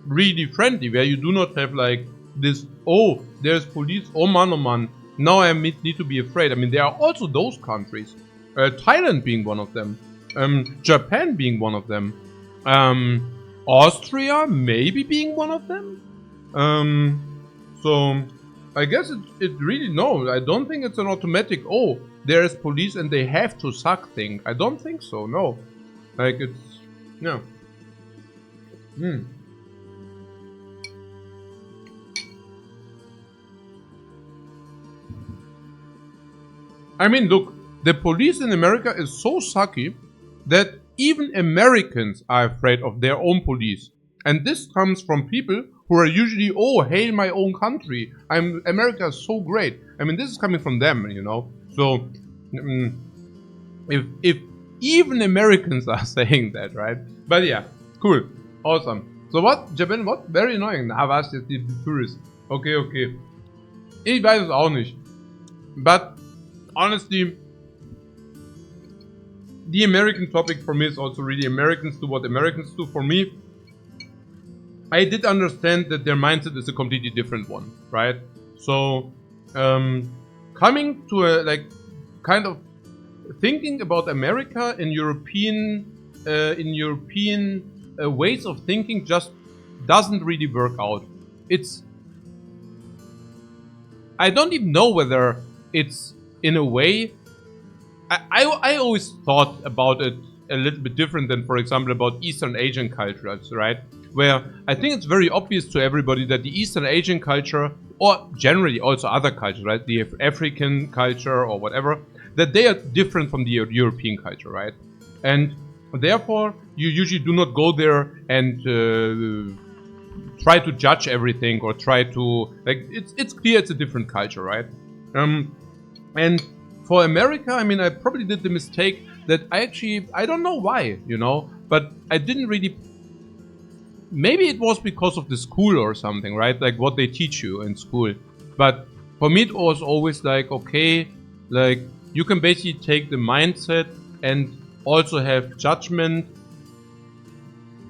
really friendly, where you do not have like this, oh, there's police, oh man, now I need to be afraid. I mean, there are also those countries, Thailand being one of them, Japan being one of them, Austria maybe being one of them. So I guess it really, no, I don't think it's an automatic, oh, there is police and they have to suck thing. I don't think so, no. Like, it's, no. I mean, look, the police in America is so sucky that even Americans are afraid of their own police. And this comes from people who are usually, oh, hail my own country. America is so great. I mean, this is coming from them, you know. So, if even Americans are saying that, right? But yeah, cool, awesome. So what, Japan, what? Very annoying. Na, was jetzt die Tourist? Okay. Ich weiß es auch nicht. But honestly, the American topic for me is also really Americans do what Americans do. For me, I did understand that their mindset is a completely different one, right? So, coming to a, like, kind of thinking about America in European ways of thinking just doesn't really work out. I don't even know whether it's in a way. I always thought about it a little bit different than, for example, about Eastern Asian cultures, right? Where I think it's very obvious to everybody that the Eastern Asian culture, or generally also other cultures, right? The African culture or whatever, that they are different from the European culture, right? And therefore, you usually do not go there and try to judge everything or try to, like, it's clear it's a different culture, right? And for America, I mean, I probably did the mistake that I don't know why, you know, but I didn't really, maybe it was because of the school or something, right? Like what they teach you in school. But for me, it was always like, okay, like you can basically take the mindset and also have judgment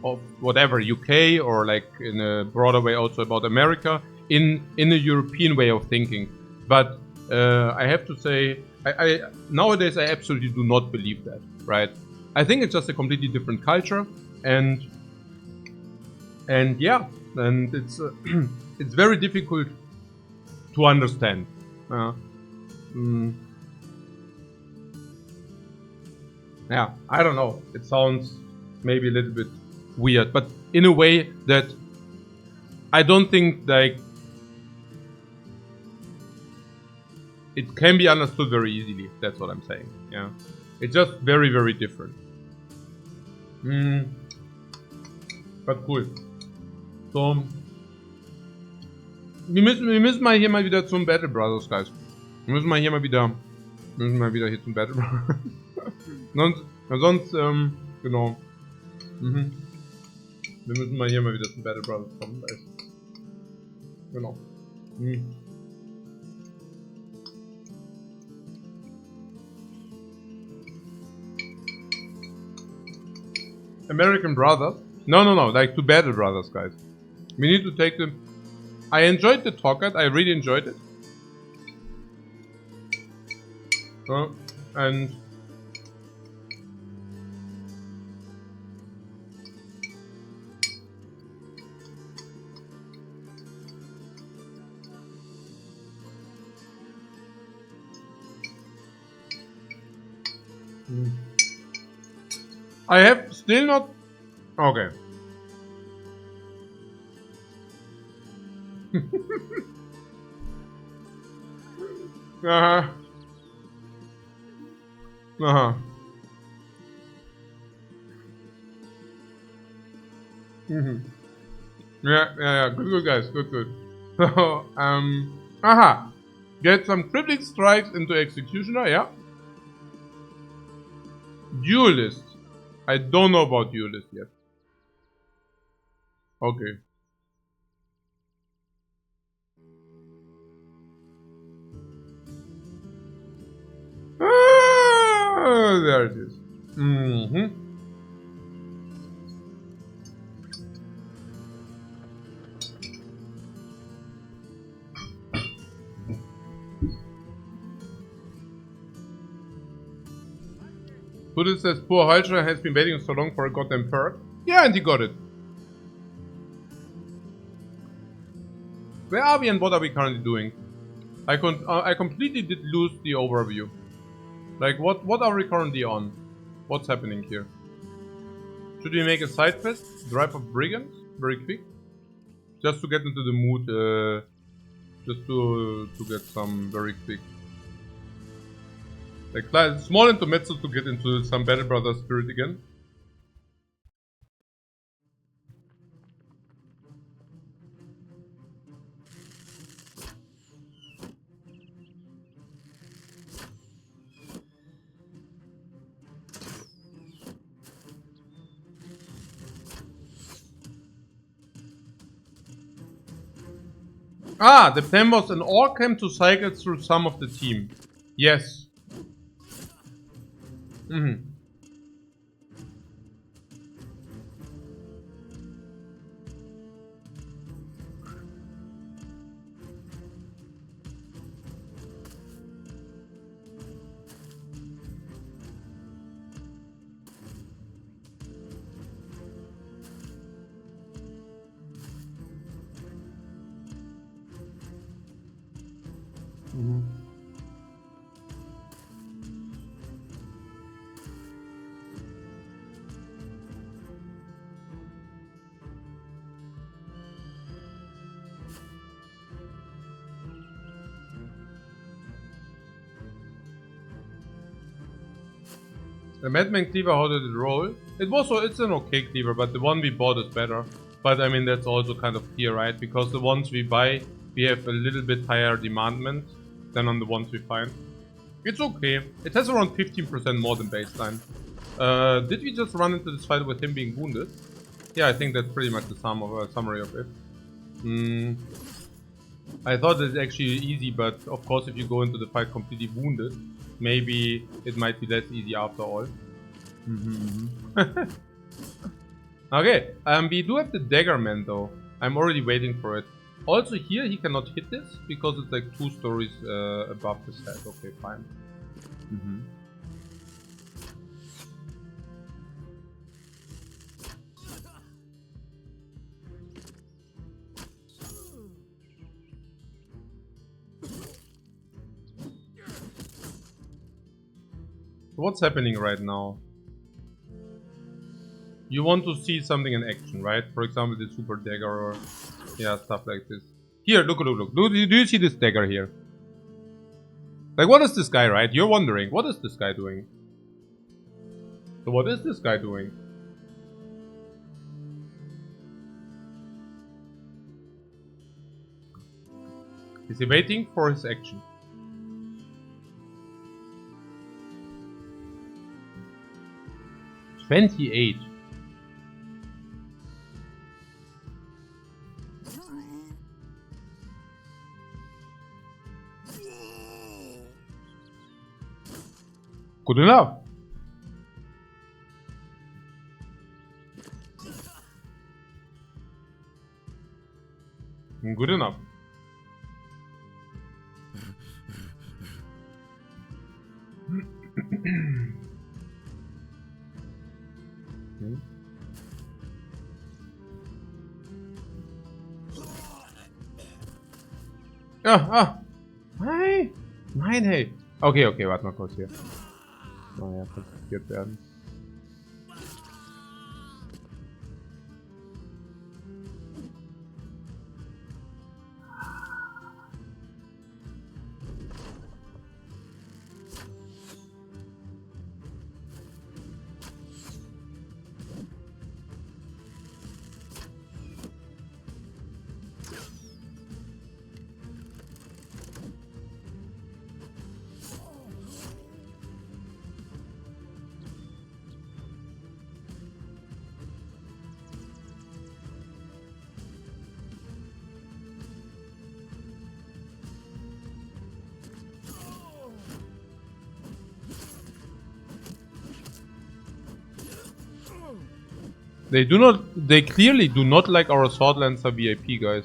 of whatever, UK, or like in a broader way also about America, in a European way of thinking. But I have to say, I nowadays I absolutely do not believe that, right? I think it's just a completely different culture, and yeah, and it's it's very difficult to understand. Yeah, I don't know. It sounds maybe a little bit weird, but in a way that I don't think like it can be understood very easily. That's what I'm saying. Yeah, it's just very, very different. But cool. So, wir müssen mal hier mal wieder zum Battle Brothers, guys. Wir müssen mal hier mal wieder hier zum Battle Brothers. sonst, genau. Wir müssen mal hier mal wieder zum Battle Brothers kommen, guys. Genau. American Brothers? No, like to Battle Brothers, guys. We need to take them. I enjoyed the talk, I really enjoyed it. And I have still not. Okay. Yeah. Good, guys. Good. So, get some cryptic strikes into executioner. Yeah. Duelist. I don't know about duelist yet. Okay. There it is. Buddha says, poor Hulcher has been waiting so long for a goddamn perk. Yeah, and he got it. Where are we and what are we currently doing? I completely did lose the overview. Like, what are we currently on? What's happening here? Should we make a side quest? Drive of Brigands? Very quick. Just to get into the mood, just to get some very quick. Like, small intermezzo to get into some Battle Brothers spirit again. Ah, the plan was an orc came to cycle through some of the team. Yes. The Madman Cleaver, how did it roll? It's an okay cleaver, but the one we bought is better. But I mean, that's also kind of clear, right? Because the ones we buy, we have a little bit higher demandment than on the ones we find. It's okay. It has around 15% more than baseline. Did we just run into this fight with him being wounded? Yeah, I think that's pretty much the summary of it. I thought it's actually easy, but of course if you go into the fight completely wounded, maybe it might be less easy after all. Okay, we do have the dagger man though. I'm already waiting for it. Also here he cannot hit this because it's like 2 stories above his head. Okay, fine. What's happening right now? You want to see something in action, right? For example, the super dagger or yeah, stuff like this. Here, look. Do you see this dagger here? Like, what is this guy, right? You're wondering, what is this guy doing? So what is this guy doing? Is he waiting for his action? $28. Good enough. Good enough. Hey! Nein, hey! Okay, warte mal kurz hier. Oh ja, konzentriert werden. They clearly do not like our Sword Lancer VIP, guys.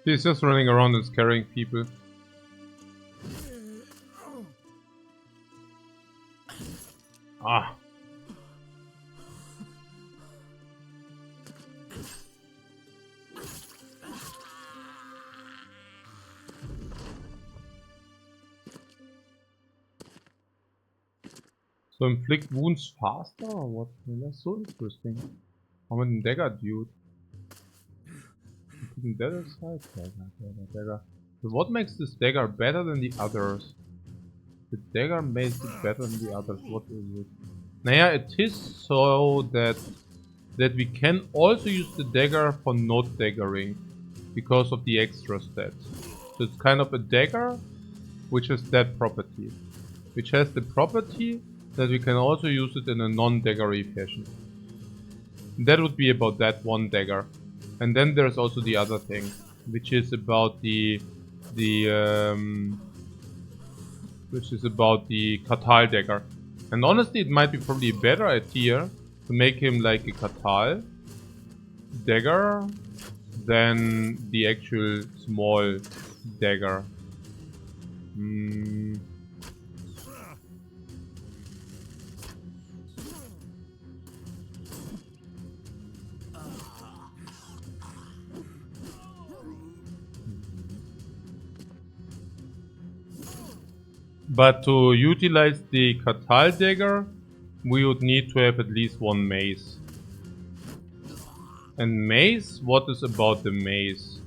He's just running around and scaring people. Ah. So inflict wounds faster or what? That's so interesting. How many dagger, dude? Dagger side? Dagger. So what makes this dagger better than the others? The dagger makes it better than the others. What is it? Naja, it is so that we can also use the dagger for not daggering because of the extra stats. So it's kind of a dagger which has that property. Which has the property that we can also use it in a non-daggery fashion. That would be about that one dagger. And then there's also the other thing, which is about the Katal dagger. And honestly, it might be probably a better idea to make him like a Katal dagger than the actual small dagger. But to utilize the Katal dagger, we would need to have at least one mace. And mace, what is about the mace?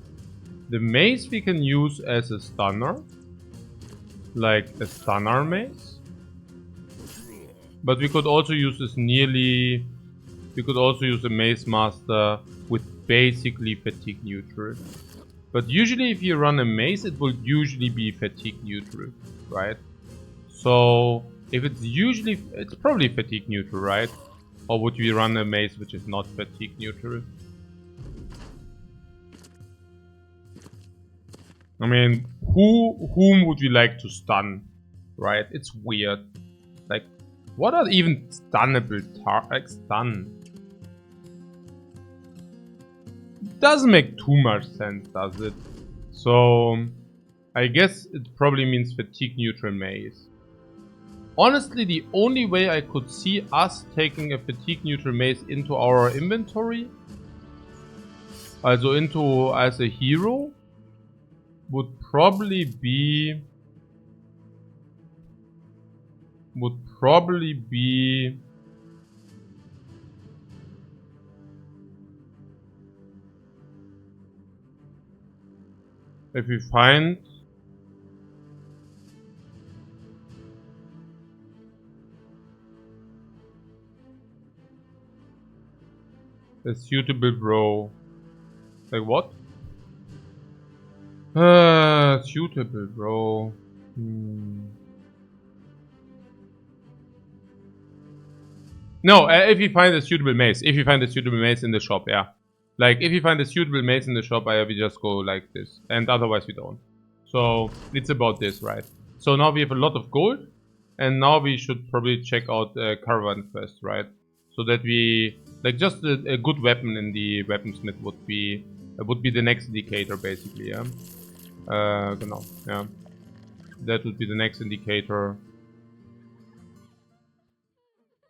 The mace we can use as a stunner, like a stunner mace. But we could also use this we could also use a mace master with basically fatigue neutral. But usually if you run a mace, it will usually be fatigue neutral, right? So if it's probably fatigue neutral, right? Or would we run a mace which is not fatigue neutral? I mean, whom would we like to stun, right? It's weird. Like, what are even stunnable like stun? Doesn't make too much sense, does it? So, I guess it probably means fatigue neutral mace. Honestly, the only way I could see us taking a fatigue neutral mace into our inventory, also into as a hero, would probably be if we find a suitable bro. Like what? Suitable bro. No, if you find a suitable mace. If you find a suitable mace in the shop, yeah. Like, if you find a suitable mace in the shop, we just go like this. And otherwise we don't. So, it's about this, right? So now we have a lot of gold. And now we should probably check out Caravan Quest, right? So that we... Like, just a good weapon in the weaponsmith would be the next indicator, basically, yeah? Genau, yeah. That would be the next indicator.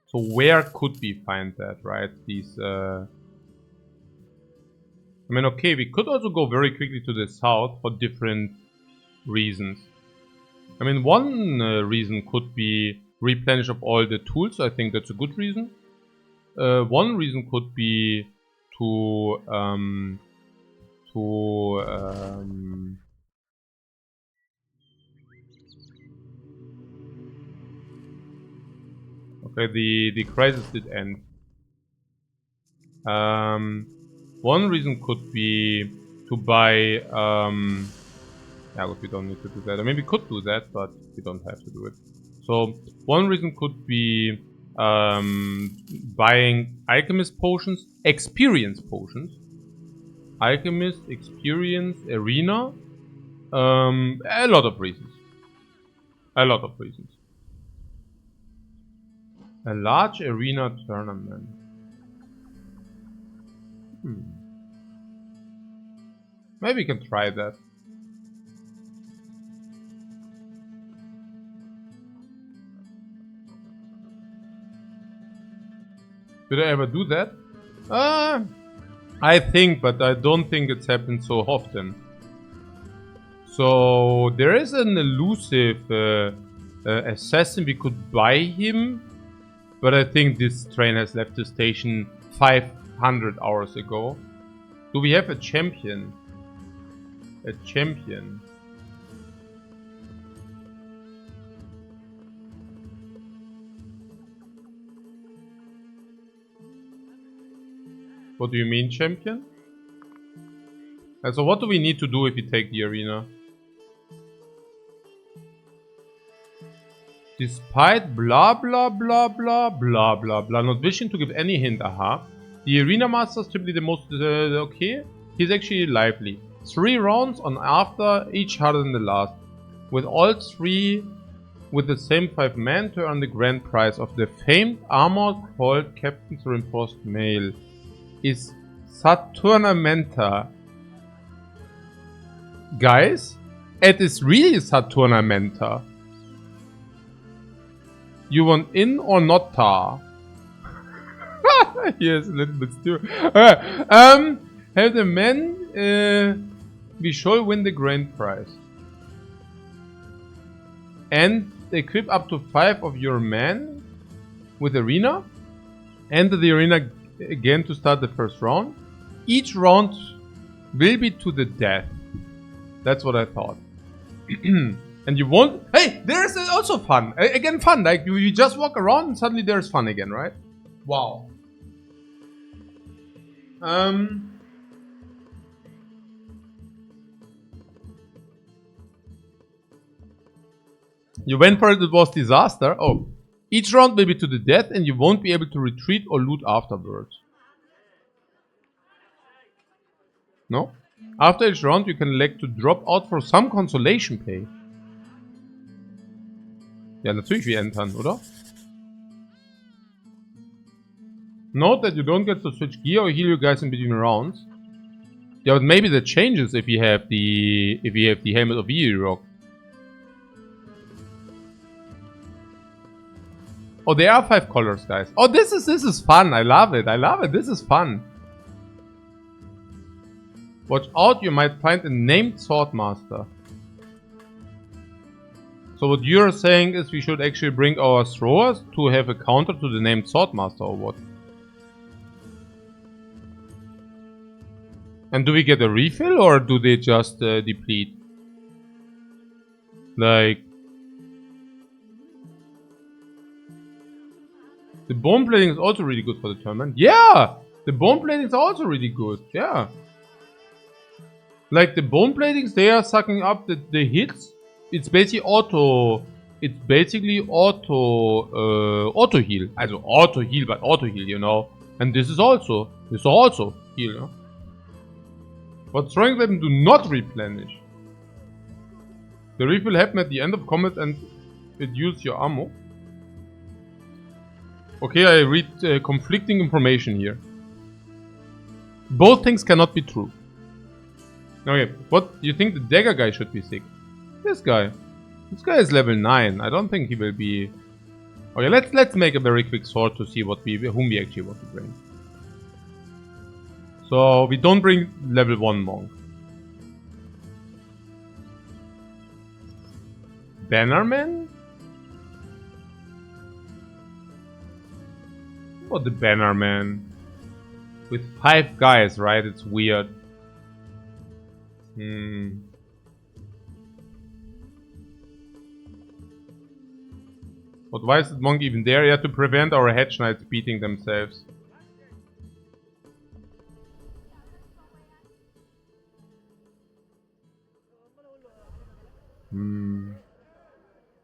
So where could we find that, right? These, I mean, okay, we could also go very quickly to the south for different reasons. I mean, one reason could be replenish of all the tools. I think that's a good reason. One reason could be to okay, the crisis did end. One reason could be to buy yeah, but we don't need to do that. I mean, we could do that, but we don't have to do it. So one reason could be buying alchemist potions, experience potions, alchemist, experience, arena. A lot of reasons. A lot of reasons. A large arena tournament. Maybe we can try that. Did I ever do that? I think, but I don't think it's happened so often. So there is an elusive assassin. We could buy him, but I think this train has left the station 500 hours ago. Do we have a champion? A champion. What do you mean, champion? And so what do we need to do if we take the arena? Despite blah blah blah blah blah blah blah, not wishing to give any hint, aha. The arena master is typically the most, okay. He's actually lively. 3 rounds on after, each harder than the last. With all 3 with the same 5 men to earn the grand prize of the famed armor called Captain's Reinforced Mail. Is Saturnamenta. Guys, it is really Saturnamenta. You want in or not tar? Yes, a little bit stupid. Have the men we shall win the grand prize. And equip up to 5 of your men with arena. Enter the arena again to start the first round. Each round will be to the death. That's what I thought. And you won't... Hey, there's also fun. Again, fun. Like, you just walk around and suddenly there's fun again, right? Wow. You went for it, it was disaster. Oh. Each round will be to the death and you won't be able to retreat or loot afterwards. No? After each round you can elect to drop out for some consolation pay. Ja, natürlich wir entern, oder? Note that you don't get to switch gear or heal you guys in between rounds. Yeah, but maybe that changes if you have the helmet of EELIU rock. Oh, there are 5 colors, guys. Oh, this is fun. I love it. I love it. This is fun. Watch out, you might find a named swordmaster. So what you're saying is we should actually bring our throwers to have a counter to the named swordmaster or what? And do we get a refill or do they just deplete? Like... The bone plating is also really good for the tournament. Yeah! The bone platings are also really good. Yeah. Like the bone platings, they are sucking up the hits. It's basically auto. It's basically auto heal. Also auto heal, but auto heal, you know. And this is also heal, you know. But throwing weapons do not replenish. The refill happen at the end of combat and it uses your ammo. Okay, I read conflicting information here. Both things cannot be true. Okay, what do you think the dagger guy should be sick? This guy. This guy is level 9. I don't think he will be... Okay, let's make a very quick sort to see whom we actually want to bring. So, we don't bring level 1 monk. Bannerman? What the Bannerman? With 5 guys, right? It's weird. But why is the monk even there? Yeah, to prevent our hedge knights beating themselves.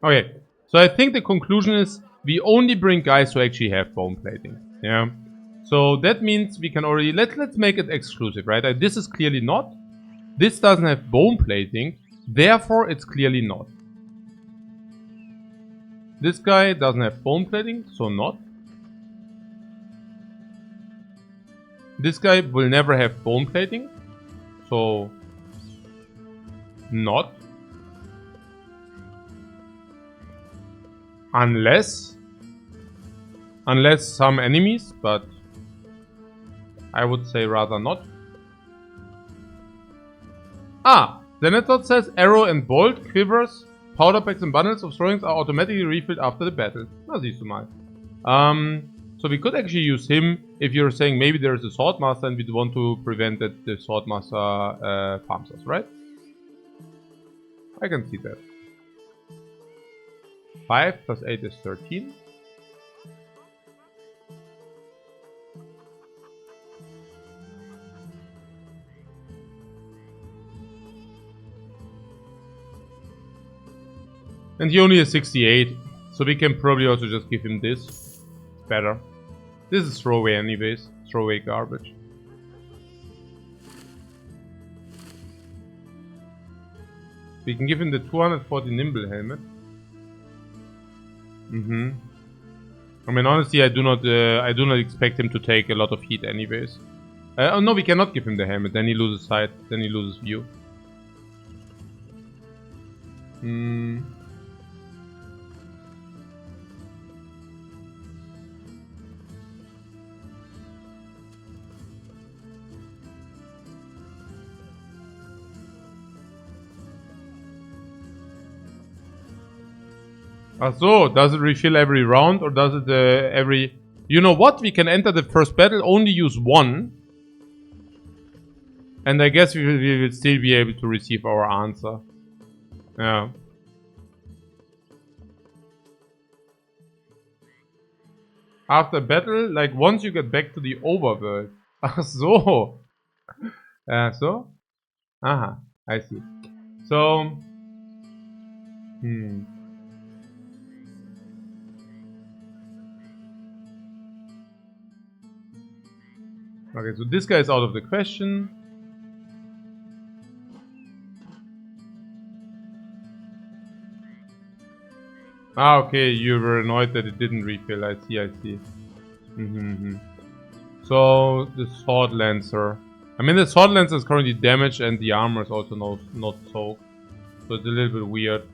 Okay, so I think the conclusion is we only bring guys who actually have bone plating. Yeah. So that means we can already let's make it exclusive, right? This is clearly not. This doesn't have bone plating, therefore it's clearly not. This guy doesn't have bone plating, so not. This guy will never have bone plating, so not. Unless some enemies, but I would say rather not. Ah, then it says arrow and bolt, quivers, powder packs and bundles of throwings are automatically refilled after the battle. Na, siehst du mal. So we could actually use him if you're saying maybe there is a swordmaster and we want to prevent that the swordmaster farms us, right? I can see that. 5 plus 8 is 13. And he only has 68, so we can probably also just give him this. It's better. This is throwaway anyways, throwaway garbage. We can give him the 240 nimble helmet. I mean, honestly, I do not expect him to take a lot of heat anyways. Oh no, we cannot give him the helmet, then he loses sight, then he loses view. So, does it refill every round or does it every... You know what? We can enter the first battle, only use one. And I guess we will still be able to receive our answer. Yeah. After battle, like once you get back to the overworld. Ach so. So? Aha, I see. So... Okay, so this guy is out of the question. Ah, okay, you were annoyed that it didn't refill. I see, I see. So, the Sword Lancer. I mean, the Sword Lancer is currently damaged and the armor is also not soaked. So it's a little bit weird.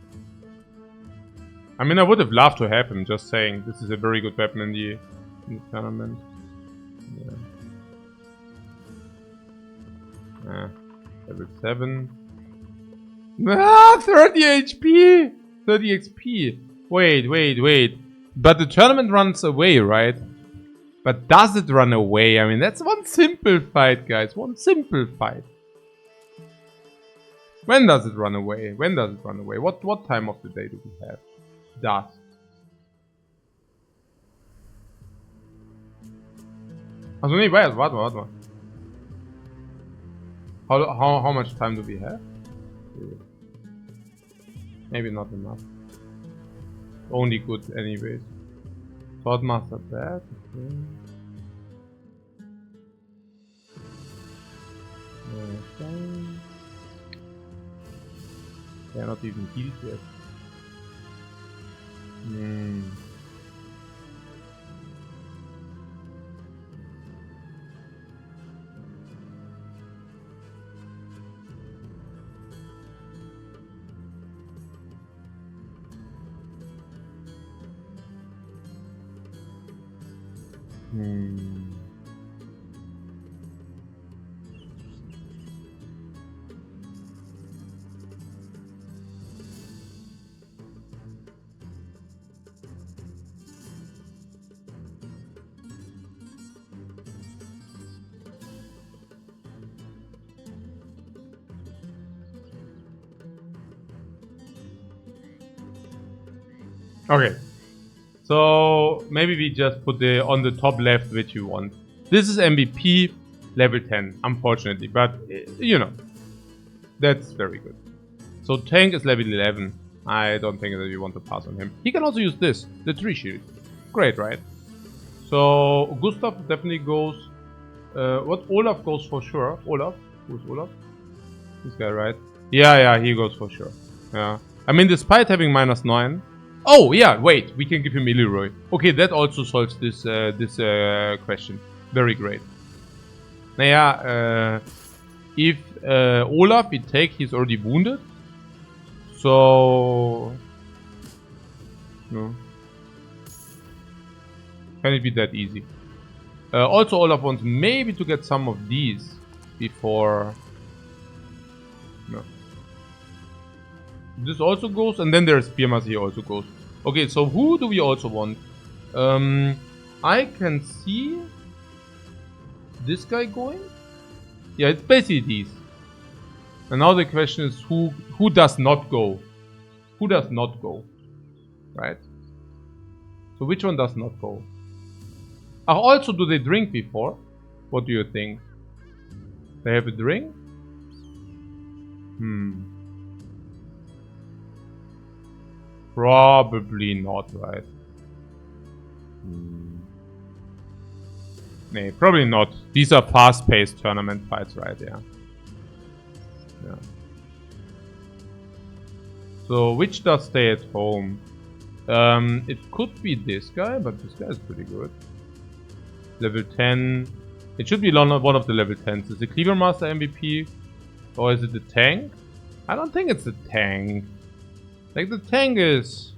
I mean, I would have loved to have him, just saying. This is a very good weapon in the tournament. Yeah. Level 7. Ah, 30 HP! 30 XP! Wait. But the tournament runs away, right? But does it run away? I mean, that's one simple fight, guys. One simple fight. When does it run away? When does it run away? What time of the day do we have? Dusk. Also nee, warte mal. How much time do we have? Maybe not enough. Only good anyways. Swordmaster bad. Okay. Yeah, not even healed yet. Okay. So maybe we just put the on the top left which you want. This is MVP level 10, unfortunately, but you know, that's very good. So tank is level 11. I don't think that we want to pass on him. He can also use this, the 3 shield. Great, right? So Gustav definitely goes. What Olaf goes for sure. Olaf? Who's Olaf? This guy, right? Yeah, he goes for sure. Yeah. I mean, despite having -9. Oh, yeah, wait. We can give him Illyroy. Okay, that also solves this question. Very great. Naja, if Olaf we take, he's already wounded. So... No. Can it be that easy? Also, Olaf wants maybe to get some of these before... No. This also goes, and then there's Spearmaster, he also goes. Okay, so who do we also want? I can see this guy going. Yeah, it's basically these. And now the question is who does not go? Who does not go? Right? So which one does not go? Also, do they drink before? What do you think? They have a drink? Probably not, right? Nee, probably not. These are fast-paced tournament fights, right? Yeah. So, which does stay at home? It could be this guy, but this guy is pretty good. Level 10. It should be one of the level 10s. Is the Cleaver Master MVP? Or is it the tank? I don't think it's the tank. Like, the tank is...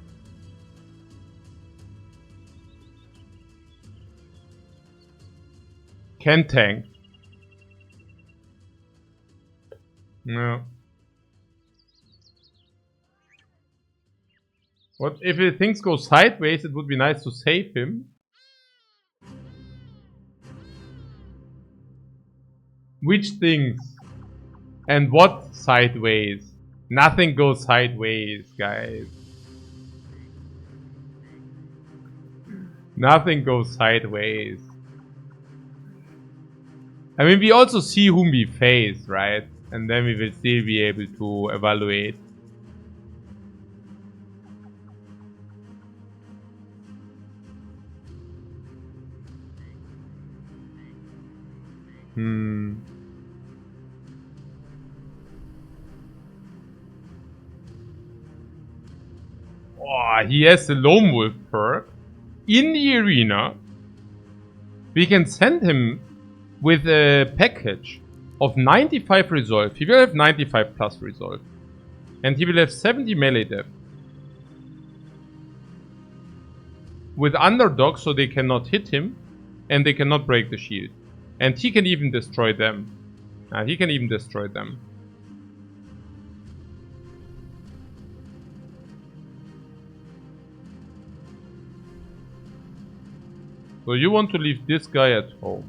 Can tank. No. What if things go sideways? It would be nice to save him. Which things? And what sideways? Nothing goes sideways, guys. Nothing goes sideways. I mean, we also see whom we face, right? And then we will still be able to evaluate. Oh, he has the Lone Wolf perk. In the arena, we can send him with a package of 95 resolve. He will have 95 plus resolve. And he will have 70 melee depth. With underdogs, so they cannot hit him. And they cannot break the shield. And he can even destroy them. He can even destroy them. So you want to leave this guy at home.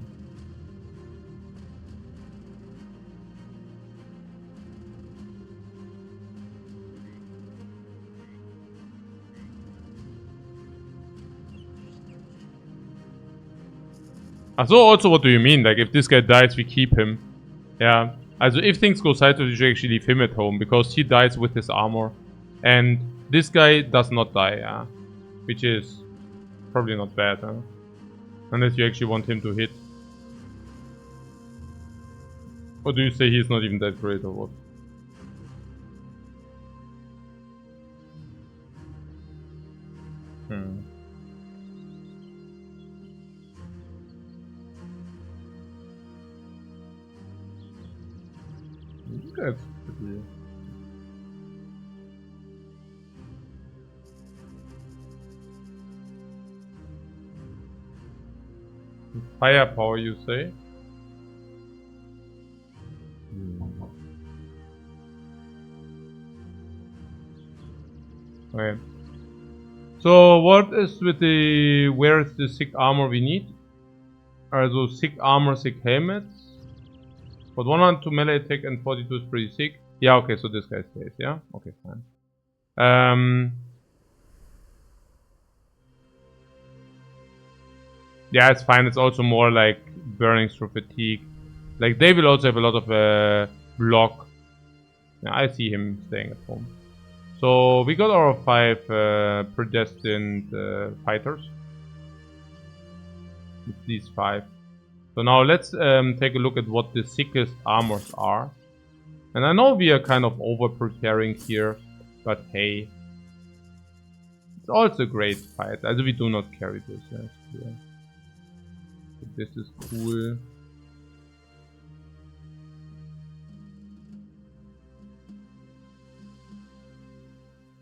So also what do you mean? Like if this guy dies, we keep him. Yeah. Also if things go sideways, you should actually leave him at home. Because he dies with his armor. And this guy does not die, yeah. Which is probably not bad, huh? Unless you actually want him to hit. Or do you say he's not even that great or what? That's pretty... Firepower, you say? Okay. So what is with the... Where is the sick armor we need? Are those sick armor, sick helmets? But 102 melee attack and 42 is pretty sick. Yeah, okay, so this guy stays, yeah? Okay, fine. Yeah, it's fine. It's also more like burning through fatigue. Like, they will also have a lot of block. Yeah, I see him staying at home. So, we got our 5 predestined fighters. It's these 5. So now let's take a look at what the sickest armors are. And I know we are kind of over-preparing here, but hey. It's also a great fight. Also we do not carry this. Yeah. This is cool.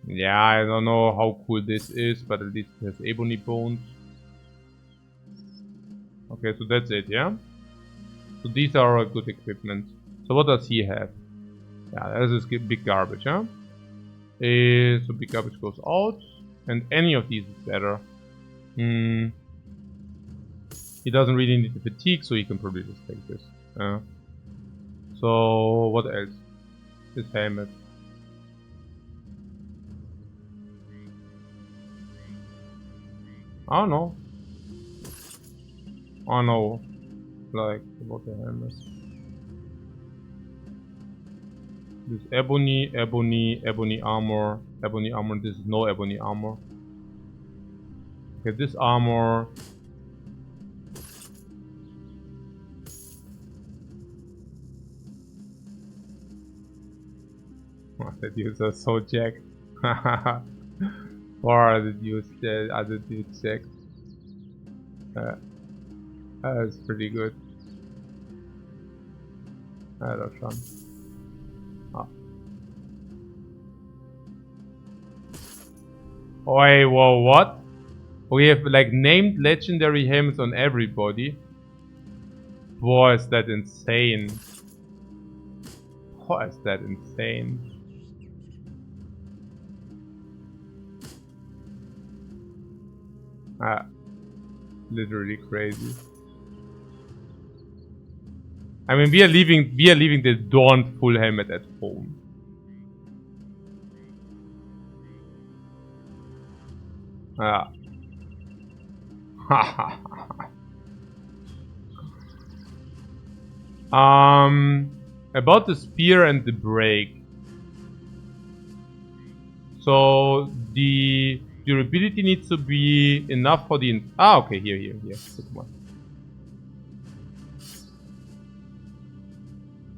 Yeah, I don't know how cool this is, but at least it has ebony bones. Okay, so that's it, yeah? So these are our good equipment. So what does he have? Yeah, this is big garbage, huh? So big garbage goes out. And any of these is better. He doesn't really need the fatigue, so he can probably just take this. So what else? This helmet. I don't know. I know. Like about the helmet. This ebony armor. Ebony armor. This is no ebony armor. Okay, this armor. The dudes are so jacked. Or the dudes, the other dudes jacked. That's pretty good. That's fun. Oi, whoa, what? We have like named legendary helmets on everybody. Boy, is that insane. Boy, is that insane. Ah, literally crazy. I mean, we are leaving the Dawn full helmet at home. Ah. About the spear and the break. So the durability needs to be enough for the... okay, here. Good one.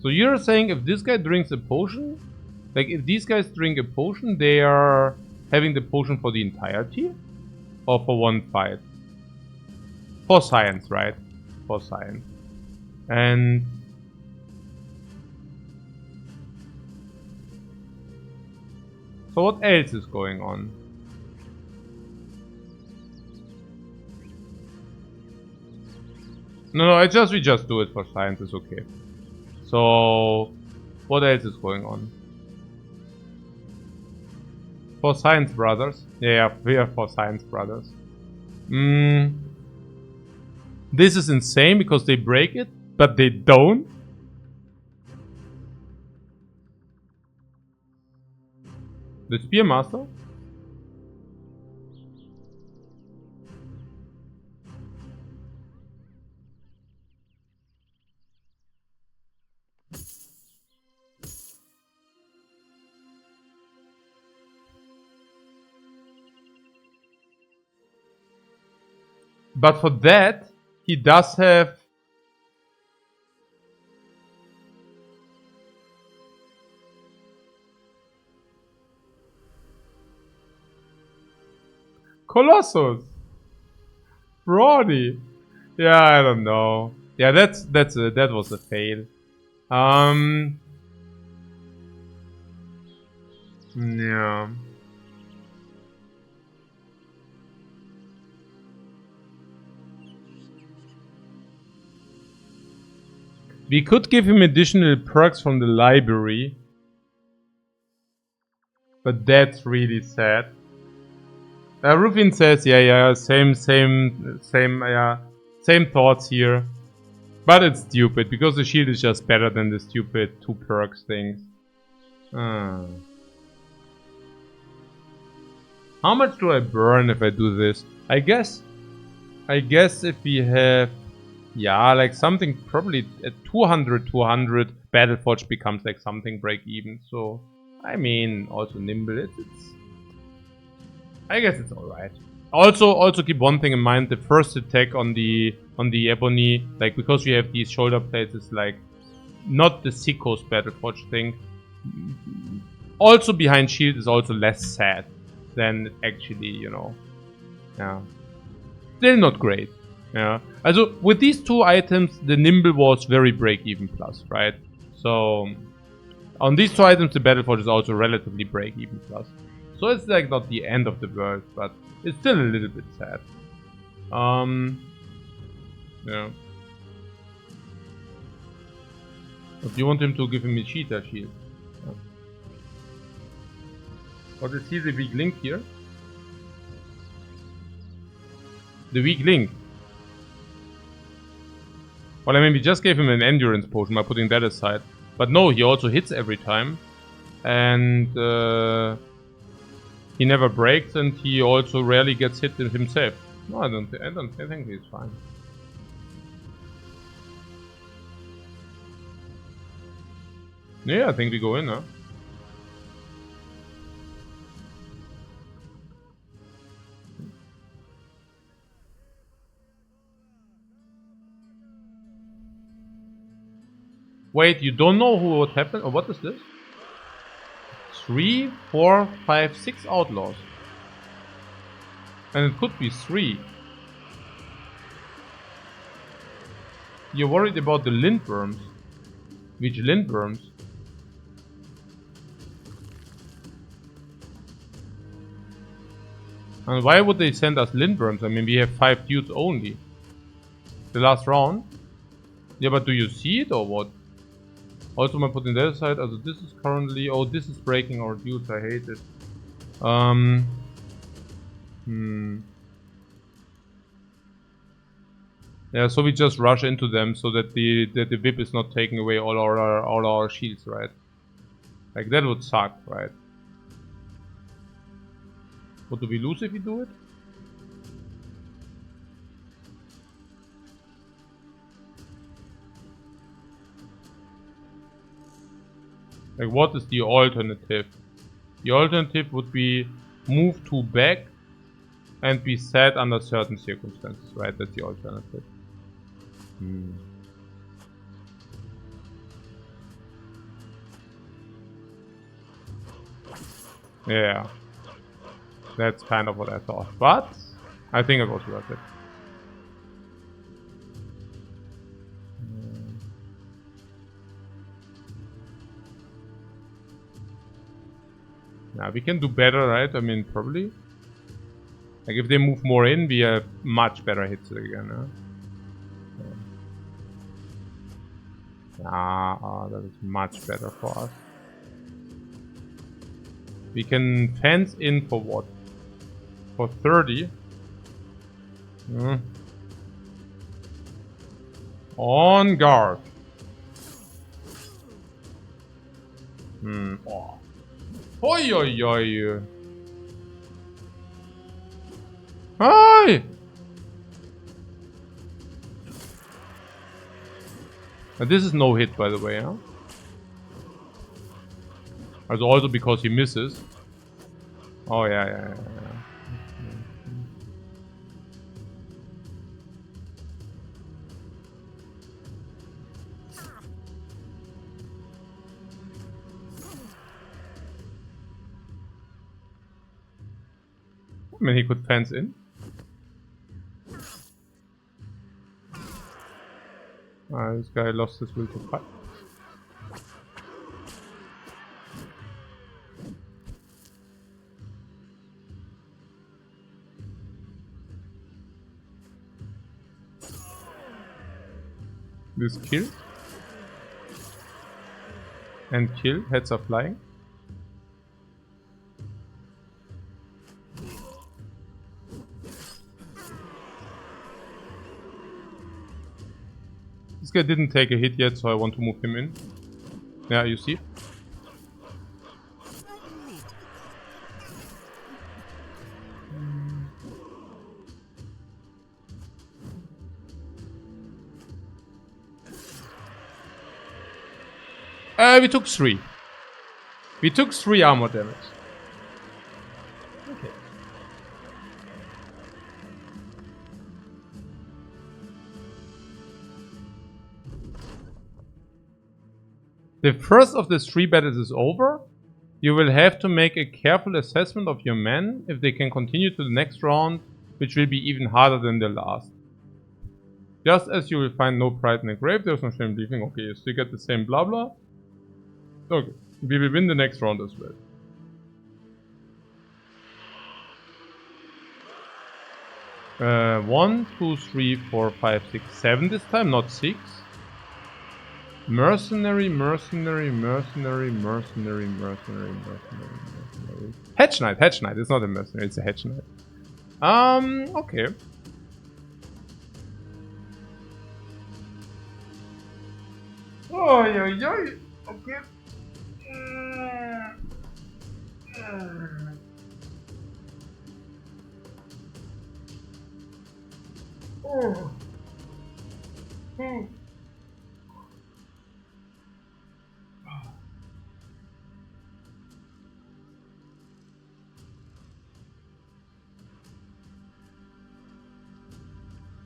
So you're saying if this guy drinks a potion, like if these guys drink a potion, they are having the potion for the entirety? Or for one fight? For science, right? For science. And... so what else is going on? No, we just do it for science, it's okay. So, what else is going on? For Science Brothers? Yeah, we are for Science Brothers. This is insane because they break it, but they don't. The Spearmaster? But for that, he does have... Colossus! Brody! Yeah, I don't know. Yeah, that was a fail. Yeah. We could give him additional perks from the library. But that's really sad. Rufin says, yeah, same thoughts here. But it's stupid, because the shield is just better than the stupid 2 perks things. How much do I burn if I do this? I guess if we have... yeah, like something probably at 200, Battleforge becomes like something break even. So, I mean, also Nimble, I guess it's alright. Also keep one thing in mind, the first attack on the Ebony, like because we have these shoulder plates, is like not the sickos Battleforge thing. Also behind shield is also less sad than actually, you know. Yeah. Still not great. Yeah. Also with these 2 items, the Nimble was very break-even plus, right? So on these 2 items, the Battleforge is also relatively break-even plus. So it's like not the end of the world, but it's still a little bit sad. Yeah. But you want him to give him a cheetah shield. Yeah. What is he, the weak link here? The weak link. Well, I mean, we just gave him an endurance potion by putting that aside. But no, he also hits every time. And he never breaks, and he also rarely gets hit himself. No, I think he's fine. Yeah, I think we go in, huh? Wait, you don't know what happened? Or what is this? 3, 4, 5, 6 outlaws. And it could be 3. You're worried about the lindworms. Which lindworms? And why would they send us lindworms? I mean, we have 5 dudes only. The last round? Yeah, but do you see it or what? Also, my putting that aside. Also, this is currently... oh, this is breaking our dudes. I hate it. Yeah, so we just rush into them so that the whip is not taking away all our shields, right? Like that would suck, right? What do we lose if we do it? Like what is the alternative? The alternative would be move 2 back and be sad under certain circumstances, right? That's the alternative. Yeah. That's kind of what I thought. But I think it was worth it. Now we can do better, right? I mean, probably. Like if they move more in, we have much better hits again, huh? That is much better for us. We can fence in for what? For 30? On guard. Oh. Oi, oi, oi. Hi! And this is no hit, by the way, huh? Also because he misses. Oh, yeah. I mean, he could fence in. This guy lost his will to fight. This kill. And kill. Heads are flying. This guy didn't take a hit yet, so I want to move him in. Yeah, you see? We took 3. We took 3 armor damage. Okay. The first of the 3 battles is over. You will have to make a careful assessment of your men if they can continue to the next round, which will be even harder than the last. Just as you will find no pride in the grave, there's no shame leaving. Okay, you still get the same blah blah. Okay, we will win the next round as well. One, 2, 3, 4, 5, 6, 7 this time, not 6. Mercenary. Hedge Knight. It's not a mercenary, it's a Hedge Knight. Okay. Okay.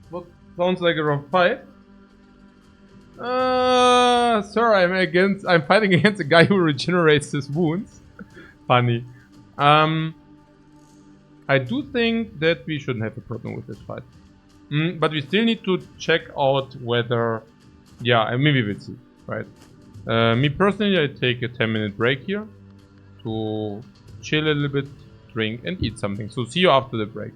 What sounds like a rough fight? Sir, I'm fighting against a guy who regenerates his wounds. Funny. I do think that we shouldn't have a problem with this fight. But we still need to check out whether... Yeah, maybe we'll see, right? Me personally, I take a 10-minute break here to chill a little bit, drink and eat something. So see you after the break.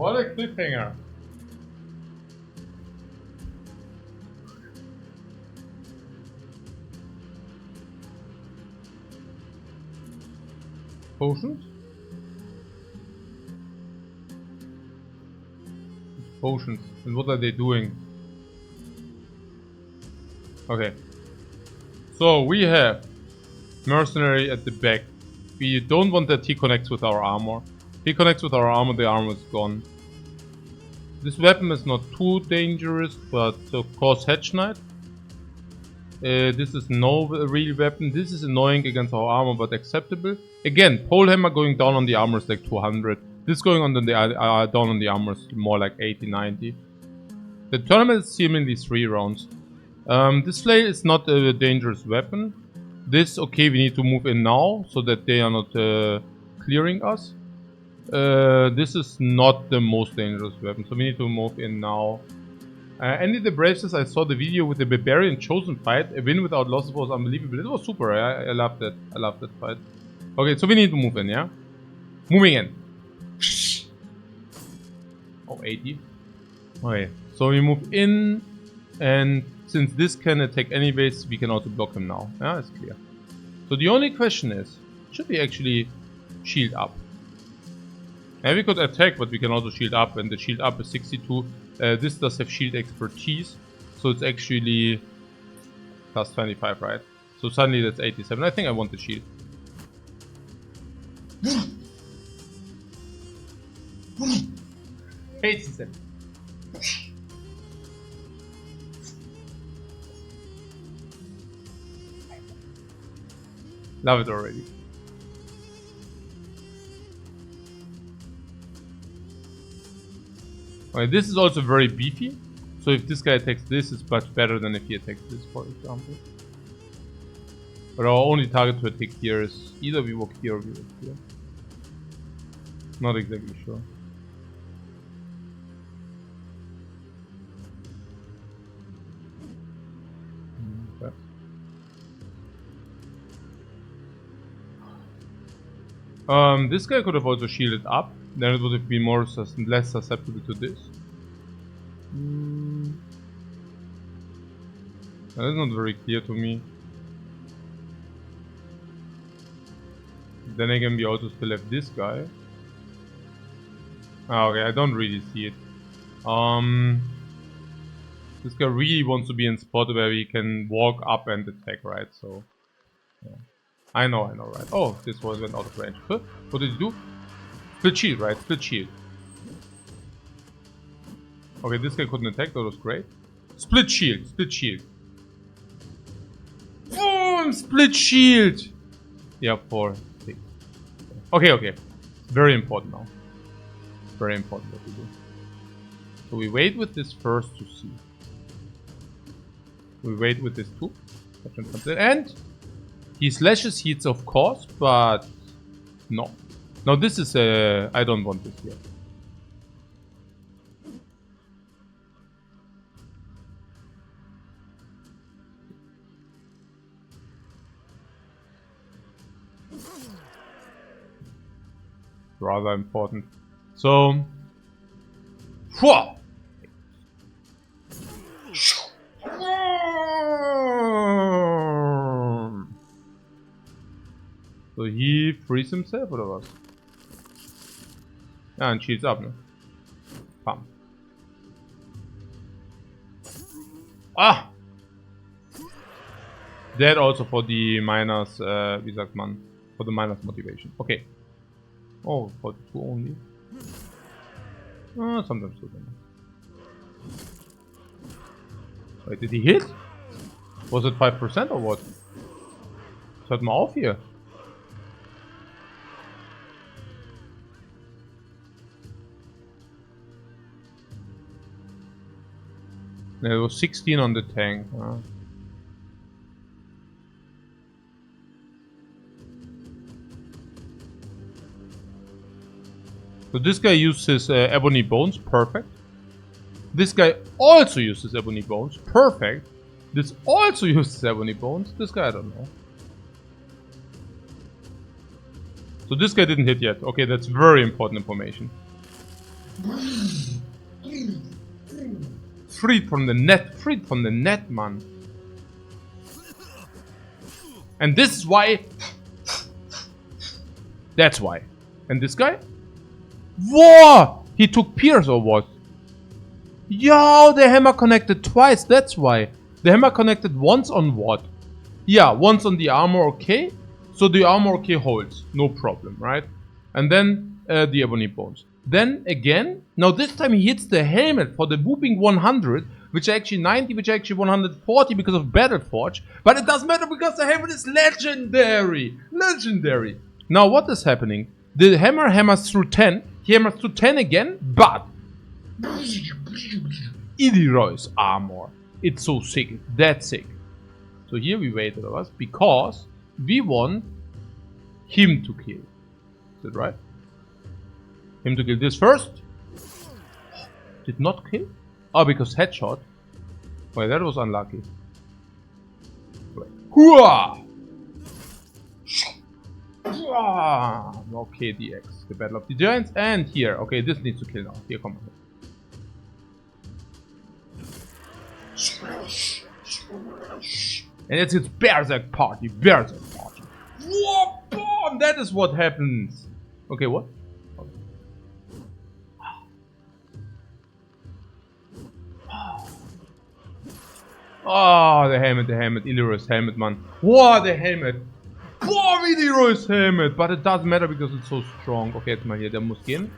What a cliffhanger. Potions? Potions. And what are they doing? Okay. So we have mercenary at the back. We don't want that he connects with our armor. If he connects with our armor, the armor is gone. This weapon is not too dangerous, but of course Hedge Knight. This is no real weapon. This is annoying against our armor, but acceptable. Again, Pole Hammer going down on the armor is like 200. This going on the down on the armor is more like 80, 90. The tournament is seemingly 3 rounds. This flail is not a dangerous weapon. This, okay, we need to move in now so that they are not clearing us. This is not the most dangerous weapon, so we need to move in now. Andy the Braves, I saw the video with the Barbarian Chosen fight. A win without losses was unbelievable. It was super. I loved that. I loved that fight. Okay, so we need to move in, yeah? Moving in. Oh, 80. Okay, so we move in, and since this can attack anyways, we can also block him now. Yeah, it's clear. So the only question is, should we actually shield up? And we could attack, but we can also shield up, and the shield up is 62. This does have shield expertise, so it's actually plus 25, right? So suddenly that's 87. I think I want the shield. 87. Love it already. Okay, this is also very beefy. So if this guy attacks this, it's much better than if he attacks this, for example. But our only target to attack here is either we walk here or we walk here. Not exactly sure. Okay. This guy could have also shielded up. Then it would have been less susceptible to this. That's not very clear to me. Then again, we also still have this guy. Ah, okay, I don't really see it. This guy really wants to be in a spot where we can walk up and attack, right? So, yeah. I know, right? Oh, this went out of range. Huh? What did he do? Split shield, right? Split shield. Okay, this guy couldn't attack, that was great. Split shield, split shield. Boom! Split shield! Yeah, 4, 6. Okay. Very important now. Very important what we do. So we wait with this first to see. We wait with this too. And he slashes heats, of course, but no. Now this is I don't want this here. Rather important. So, whoa! So he frees himself oder was? Ja, and shields up, ne? Bam. Ah! That also for the minus, wie sagt man? For the minus motivation. Okay. Oh, 42 only. Sometimes so. Wait, did he hit? Was it 5% or what? Hört mal auf hier. There was 16 on the tank. So this guy uses ebony bones, perfect. This guy also uses ebony bones, perfect. This also uses ebony bones. This guy I don't know. So this guy didn't hit yet. Okay, that's very important information. Freed from the net, man. And this is why. That's why. And this guy? Whoa! He took Pierce or what? Yo, the hammer connected twice, that's why. The hammer connected once on what? Yeah, once on the armor, okay. So the armor, okay, holds. No problem, right? And then the ebony bones. Then again, now this time he hits the helmet for the whooping 100, which are actually 90, which are actually 140 because of Battle Forge. But it doesn't matter because the helmet is legendary. Legendary. Now what is happening? The hammer hammers through 10. He hammers through 10 again, but EELIU's armor. It's so sick. It's that sick. So here we waited of us because we want him to kill. Is that right? Him to kill this first. Did not kill? Oh, because headshot. Well, that was unlucky. Hooah! Okay, DX. The Battle of the Giants. And here. Okay, this needs to kill now. Here, come on. And it's Berserk Party. Berserk Party. Whoa, boom! That is what happens. Okay, what? Oh, the helmet, EELIU's helmet, man. Whoa, the helmet. Boah, EELIU's helmet. But it doesn't matter because it's so strong. Okay, jetzt mal hier, der muss gehen.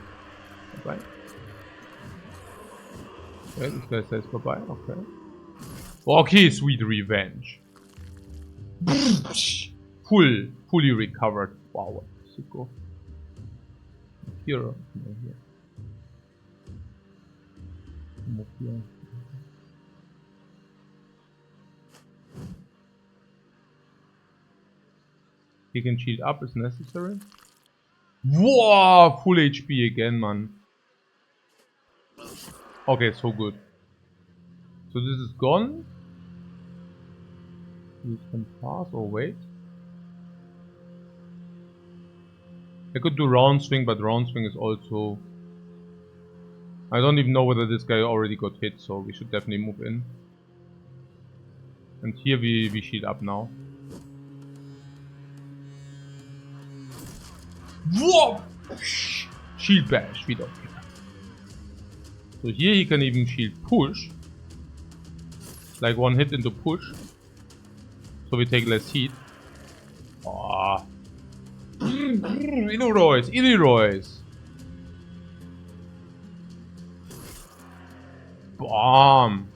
Vorbei. Okay, this guy says vorbei. Okay. Okay, sweet revenge. Fully recovered. Wow, what does it go? Here. Move here. He can shield up if necessary. Wow, full HP again, man. Okay, so good. So this is gone. You can pass or wait. I could do round swing, but round swing is also... I don't even know whether this guy already got hit, so we should definitely move in. And here we shield up now. Whoa! Shield bash, wieder. So here he can even shield push. Like one hit into push. So we take less heat. Oh. EELIU's. Bomb.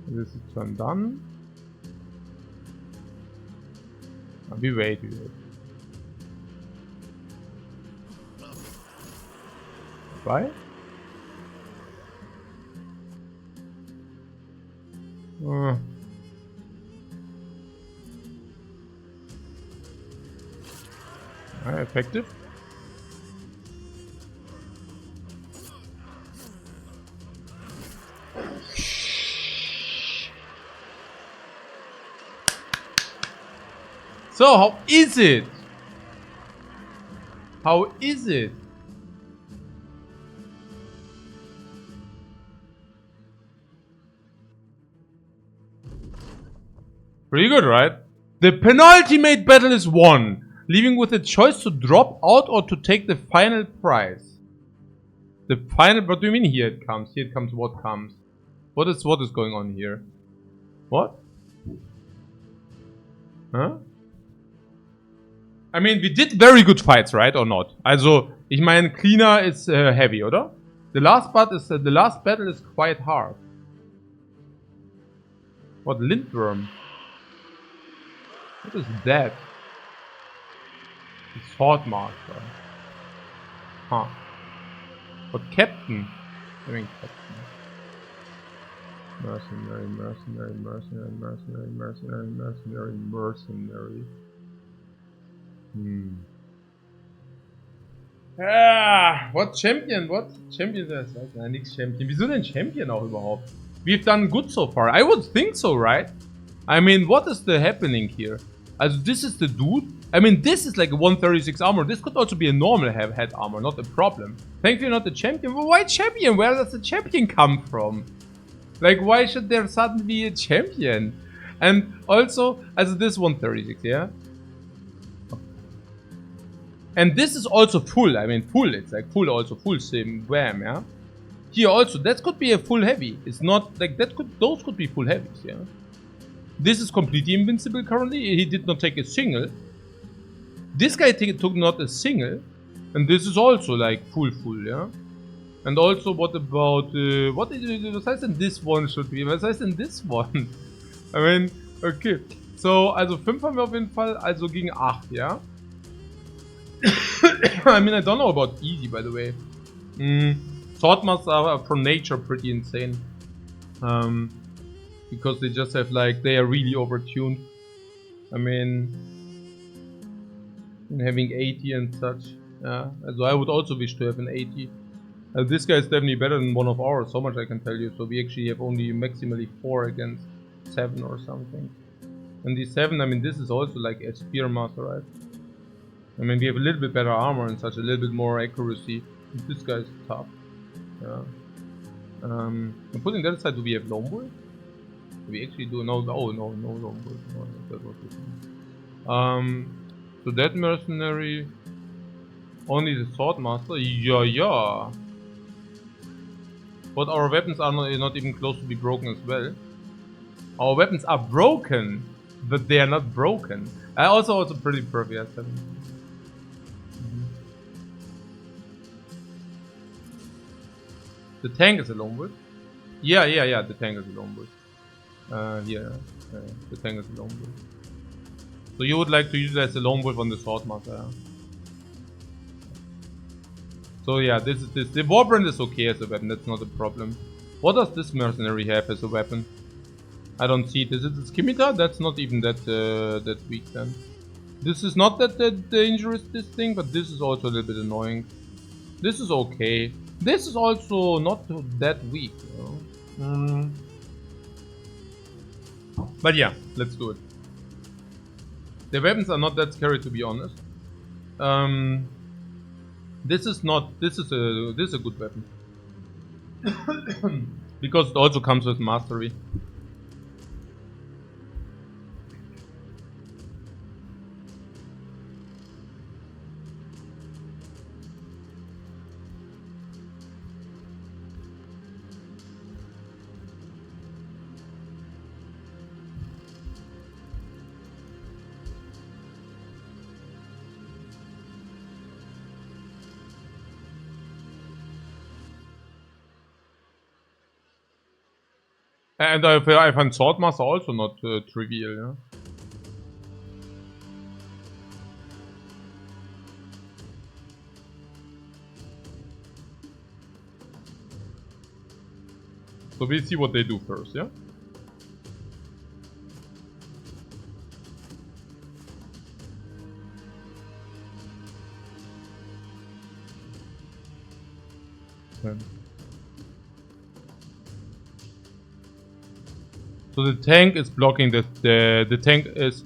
This is turn done. We wait. Right? Effective. So, how is it? How is it? Pretty good, right? The penultimate battle is won, leaving with a choice to drop out or to take the final prize. The final, what do you mean here it comes? Here it comes what comes. What is going on here? What? Huh? I mean, we did very good fights, right? Or not? Also, ich meine, cleaner is heavy, oder? The last battle is quite hard. What, Lindworm? What is that? The Swordmaster. Huh. What, Captain? I mean, Captain. Mercenary. Ah, what Champion? What? Champion, das heißt ja nichts Champion. Wieso denn Champion auch überhaupt? We've done good so far. I would think so, right? I mean, what is the happening here? Also, this is the dude I mean, this is like a 136 armor. This could also be a normal head armor, not a problem. Thankfully not the champion. But why champion? Where does the champion come from? Like, why should there suddenly be a champion? And also, as this 136, yeah? And this is also full. I mean, full. It's like full also. Full sim. Wham, yeah? Here also, that could be a full heavy. It's not like that could. Those could be full heavies, yeah? This is completely invincible currently. He did not take a single. This guy took not a single, and this is also like full, yeah. And also, what about what heißt denn this one should be? Was heißt denn this one? I mean, okay. So, also 5 haben wir auf jeden Fall, also gegen 8, ja. I mean, I don't know about easy, by the way. Swordmasters are from nature pretty insane. Because they just have like, they are really overtuned. I mean, having 80 and such. Yeah, so I would also wish to have an 80. This guy is definitely better than one of ours, so much I can tell you. So we actually have only maximally 4 against 7 or something. And the 7, I mean, this is also like a spear master, right? I mean, we have a little bit better armor and such, a little bit more accuracy. This guy is tough. Yeah. And putting that aside, do we have lone wolf? We actually do no lone wolf. No, that was different. So that mercenary, only the swordmaster. Yeah. But our weapons are not even close to be broken as well. Our weapons are broken, but they are not broken. Also pretty perfect. The tank is a lone wolf. Yeah. The tank is a lone wolf. The tank is a lone wolf. So you would like to utilize the lone wolf on the swordmaster. Yeah? So yeah, the warbrand is okay as a weapon. That's not a problem. What does this mercenary have as a weapon? I don't see it. Is it a scimitar? That's not even that weak then. This is not that dangerous, this thing, but this is also a little bit annoying. This is okay. This is also not that weak, you know? But yeah, let's do it. The weapons are not that scary, to be honest. This is a good weapon. Because it also comes with mastery. And I find Swordmaster also not trivial, yeah? So we see what they do first, yeah? Okay. So the tank is blocking the tank is...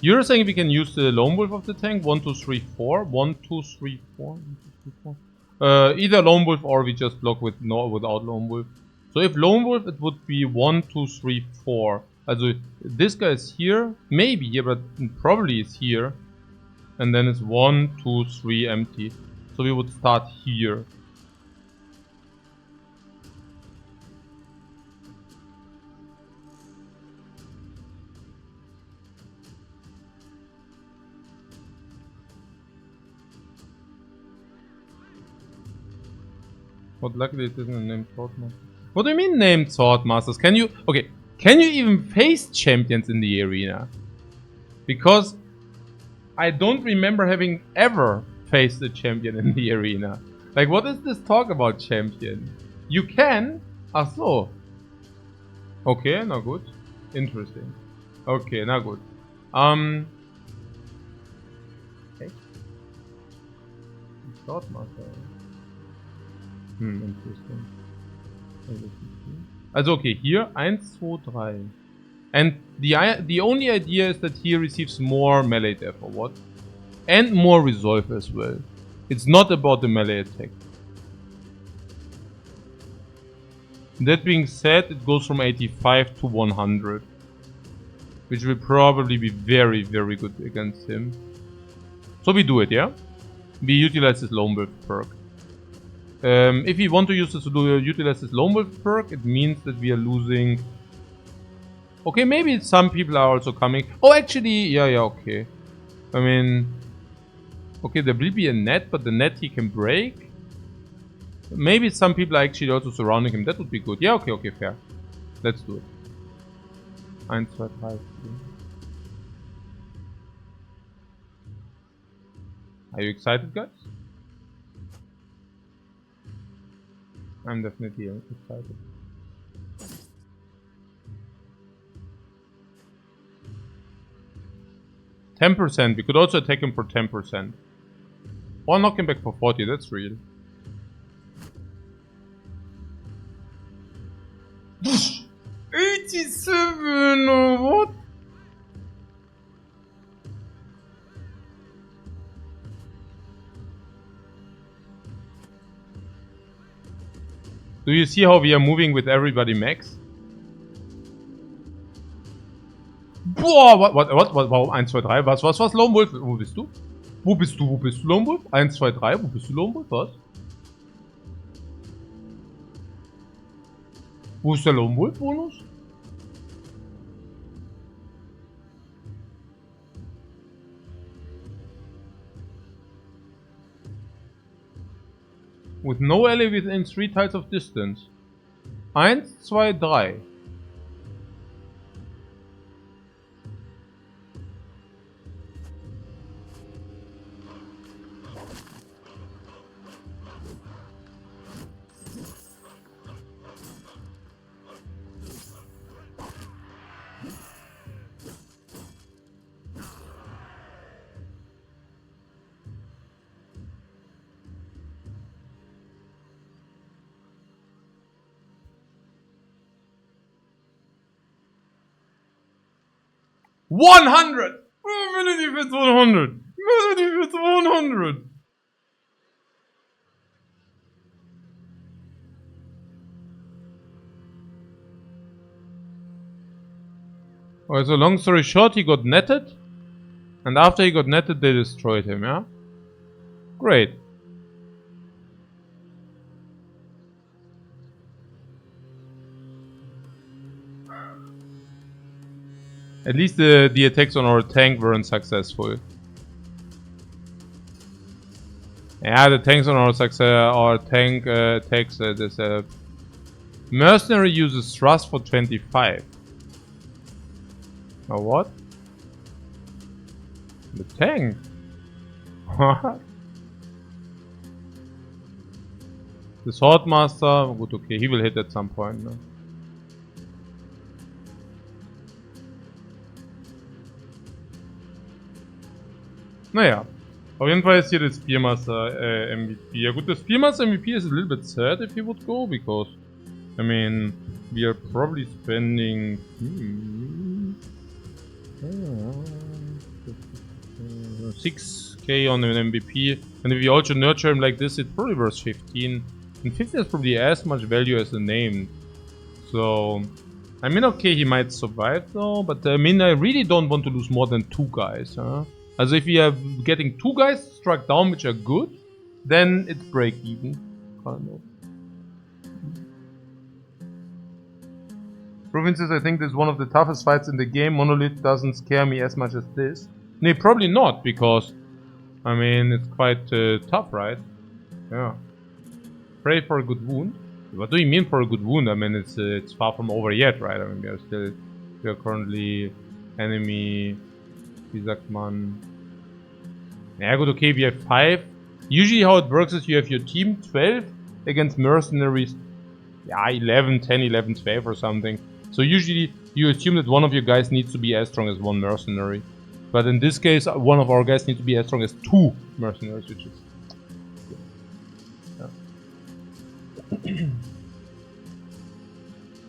You're saying we can use the lone wolf of the tank? 1, 2, 3, 4? 1, 2, 3, 4? 1, 2, 3, 4. Either lone wolf or we just block without lone wolf. So if lone wolf, it would be 1, 2, 3, 4. Also this guy is here, maybe here, but probably is here. And then it's 1, 2, 3 empty. So we would start here. But luckily it isn't named Swordmaster. What do you mean named Swordmasters? Can you even face champions in the arena? Because I don't remember having ever faced a champion in the arena. Like, what is this talk about champion? You can? Ach so. Okay, na gut. Interesting. Okay, na gut. Okay. Swordmaster. Interesting. Also okay, here 1, 2, 3. And the only idea is that he receives more melee death, or what? And more resolve as well. It's not about the melee attack. That being said, it goes from 85 to 100. Which will probably be very, very good against him. So we do it, yeah? We utilize this Lone Wolf perk. If we want to use this to utilize this Lone Wolf perk, it means that we are losing... Okay, maybe some people are also coming. Oh, actually, yeah, okay. I mean... Okay, there will be a net, but the net he can break. Maybe some people are actually also surrounding him. That would be good. Yeah, okay, fair. Let's do it. 1, 2, 3, 4. Are you excited, guys? I'm definitely excited. 10%. We could also attack him for 10%. Or knock him back for 40. That's real. $87. What? Do you see how we are moving with everybody max? Boah, what, 1, 2, 3, was, Lone Wolf? Wo bist du? Wo bist du, Lone Wolf? 1, 2, 3, wo bist du, Lone Wolf? Was? Wo ist der Lone Wolf Bonus? With no ally within 3 tiles of distance. 1, 2, 3. $100! Ability fits 100! Ability fits 100! Okay, so long story short, he got netted. And after he got netted, they destroyed him, yeah? Great. At least the attacks on our tank weren't successful. Yeah, the tanks on our tank attacks. This mercenary uses thrust for 25. Now what? The tank. What? The Swordmaster. Good, okay, he will hit at some point. No? Naja, auf jeden Fall ist hier der Spearmaster MVP. Ja gut, der Spearmaster MVP is a little bit sad if he would go, because, I mean, we are probably spending... 6k on an MVP, and if you also nurture him like this, it's probably worth 15. And 15 is probably as much value as the name. So, I mean, okay, he might survive though, but I mean, I really don't want to lose more than 2 guys, huh? Also if we are getting 2 guys struck down which are good, then it's break even. Kind of. Provinces, I think this is one of the toughest fights in the game. Monolith doesn't scare me as much as this. No, probably not, because, I mean, it's quite tough, right? Yeah. Pray for a good wound. What do you mean for a good wound? I mean, it's far from over yet, right? I mean, we are currently enemy. Wie sagt man? Yeah, good, okay, we have 5. Usually how it works is you have your team 12 against mercenaries. Yeah, 11, 10, 11, 12 or something. So usually you assume that one of your guys needs to be as strong as 1 mercenary. But in this case, one of our guys needs to be as strong as 2 mercenaries, which is... Yeah.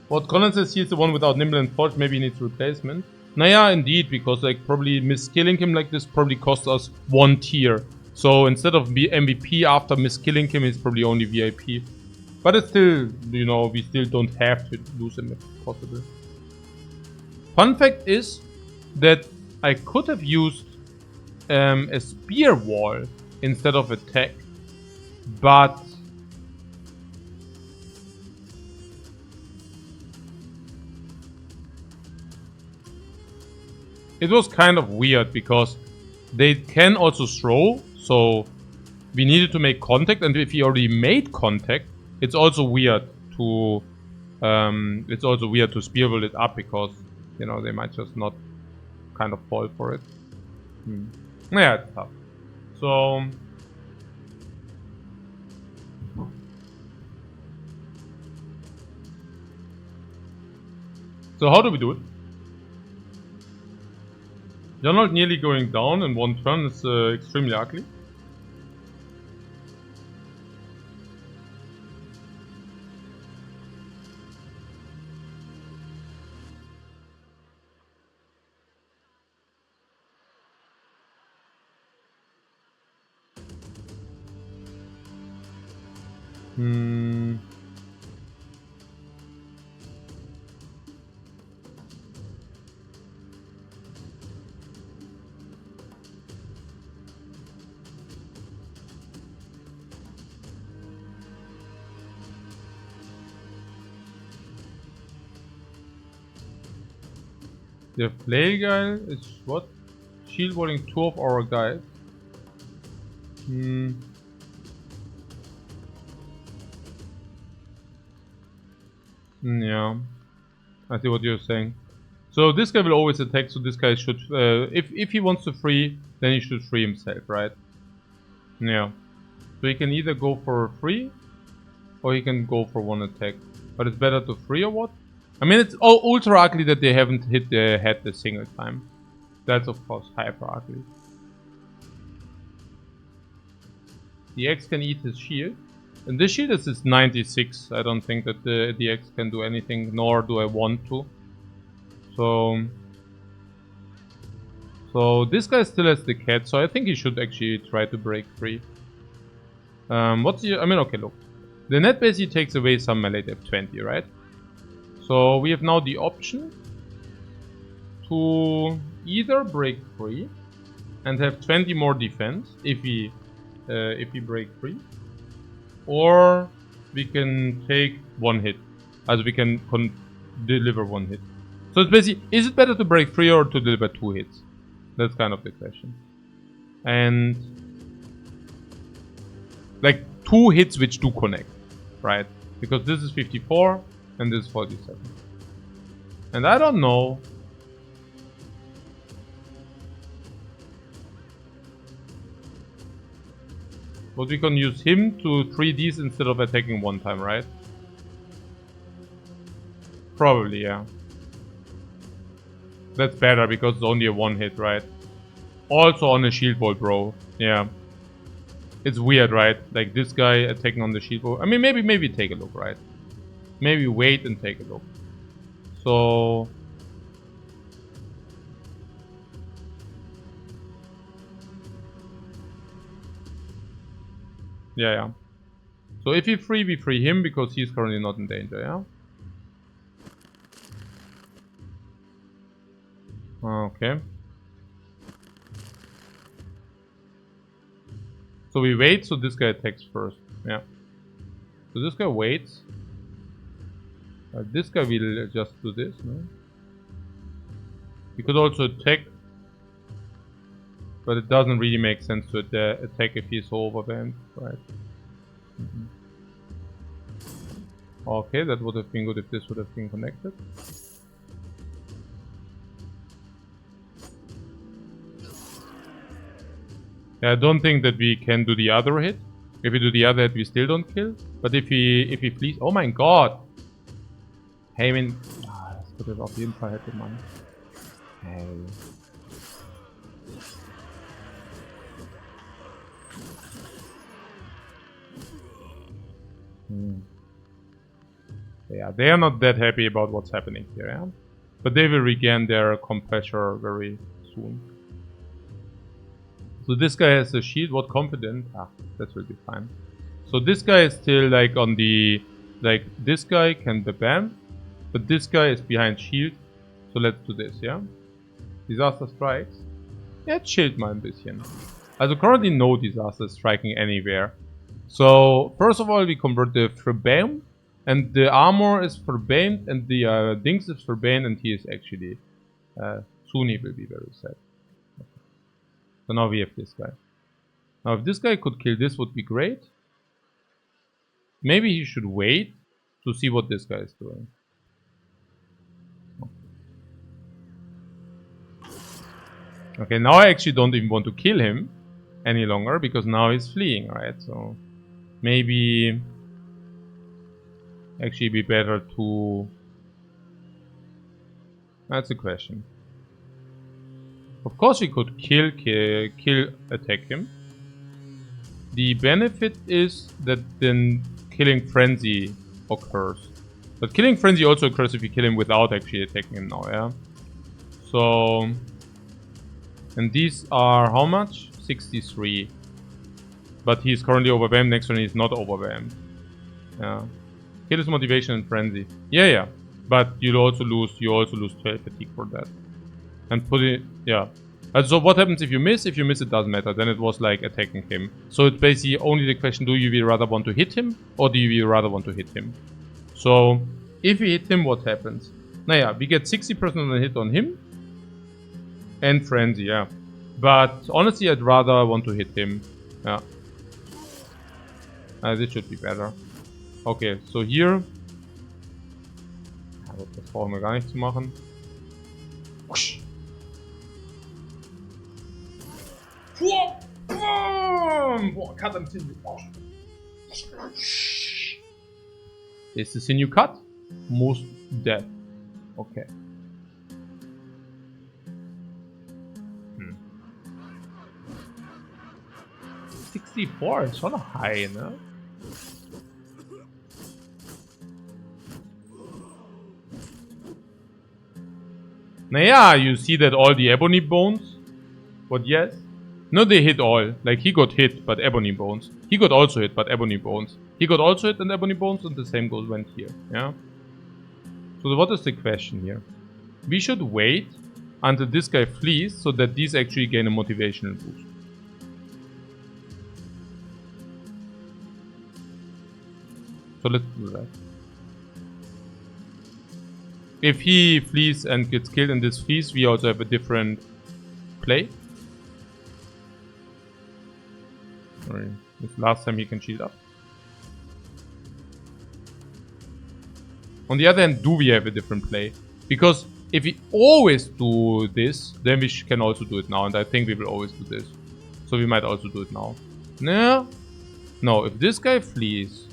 What Colin says, he is the one without nimble and forge, maybe he needs replacement. Naja, indeed, because like probably miskilling him like this probably cost us 1 tier. So instead of MVP after miskilling him, it's probably only VIP. But it's still, you know, we still don't have to lose him if possible. Fun fact is that I could have used a spear wall instead of attack, but it was kind of weird because they can also throw, so we needed to make contact, and if he already made contact, it's also weird to spear build it up because, you know, they might just not kind of fall for it. Yeah, it's tough. So how do we do it? Donald nearly going down in 1 turn is extremely ugly. The flail guy is what? Shield walling 2 of our guys. Yeah, I see what you're saying. So this guy will always attack, so this guy should, if he wants to free, then he should free himself, right? Yeah. So he can either go for free, or he can go for 1 attack. But it's better to free or what? I mean, it's ultra ugly that they haven't hit their head a single time. That's of course hyper ugly. The X can eat his shield. And this shield is 96. I don't think that the X can do anything, nor do I want to. So this guy still has the cat, so I think he should actually try to break free. I mean, okay, look. The net basically takes away some melee depth 20, right? So we have now the option to either break free and have 20 more defense if we break free, or we can take 1 hit, as we can deliver 1 hit. So it's basically, is it better to break free or to deliver 2 hits? That's kind of the question. And like 2 hits which do connect, right? Because this is 54 and this is 47. And I don't know. But we can use him to 3Ds instead of attacking 1 time, right? Probably, yeah. That's better because it's only a 1 hit, right? Also on a shield wall, bro. Yeah. It's weird, right? Like this guy attacking on the shield wall. I mean, maybe take a look, right? Maybe wait and take a look. So yeah. So if we free him because he's currently not in danger, yeah? Okay. So we wait, so this guy attacks first. Yeah. So this guy waits. This guy will just do this, no? He could also attack. But it doesn't really make sense to attack if he's so overwhelmed, right? Okay, that would have been good if this would have been connected. Yeah, I don't think that we can do the other hit. If we do the other hit, we still don't kill. But if he flees, oh my god! Hey, I mean, das wird jetzt auf jeden Fall hätte man. Hey. Yeah, they are not that happy about what's happening here, yeah? But they will regain their compressor very soon. So this guy has a shield. What confident? Ah, that will be fine. So this guy is still like on the... Like this guy can be bam. But this guy is behind shield. So let's do this, yeah? Disaster strikes. Jetzt chillt mal ein bisschen. Also currently no disaster striking anywhere. So first of all we convert the Verbane. And the armor is Verbane and the Dings is Verbane and he is actually... soon he will be very sad. Okay. So now we have this guy. Now if this guy could kill this would be great. Maybe he should wait to see what this guy is doing. Okay, now I actually don't even want to kill him any longer because now he's fleeing, right? So maybe actually be better to... That's a question. Of course we could kill, attack him. The benefit is that then killing frenzy occurs. But killing frenzy also occurs if you kill him without actually attacking him now, yeah? So... And these are how much? 63. But he's currently overwhelmed, next turn he's not overwhelmed. Yeah. Kill his motivation and frenzy. Yeah. But you also lose 12 fatigue for that. And put it, yeah. And so what happens if you miss? If you miss it doesn't matter, then it was like attacking him. So it's basically only the question, do you rather want to hit him? Or do you rather want to hit him? So, if we hit him, what happens? Naja, we get 60% on the hit on him. And frenzy, yeah. But honestly, I'd rather want to hit him. Yeah. This should be better. Okay, so here. Das brauchen wir gar nicht zu machen. Boah, cut and sinew. Is the sinew cut? Most dead. Okay. 64 ist schon high, ne? Naja, you see that all the ebony bones? But yes? No, they hit all. Like, he got hit, but ebony bones. He got also hit, but ebony bones. He got also hit and ebony bones, and the same went here, yeah? So what is the question here? We should wait until this guy flees, so that these actually gain a motivational boost. So let's do that. If he flees and gets killed in this flees, we also have a different play. Sorry, this last time he can shield up. On the other hand, do we have a different play? Because if we always do this, then we can also do it now. And I think we will always do this. So we might also do it now. No. No, if this guy flees...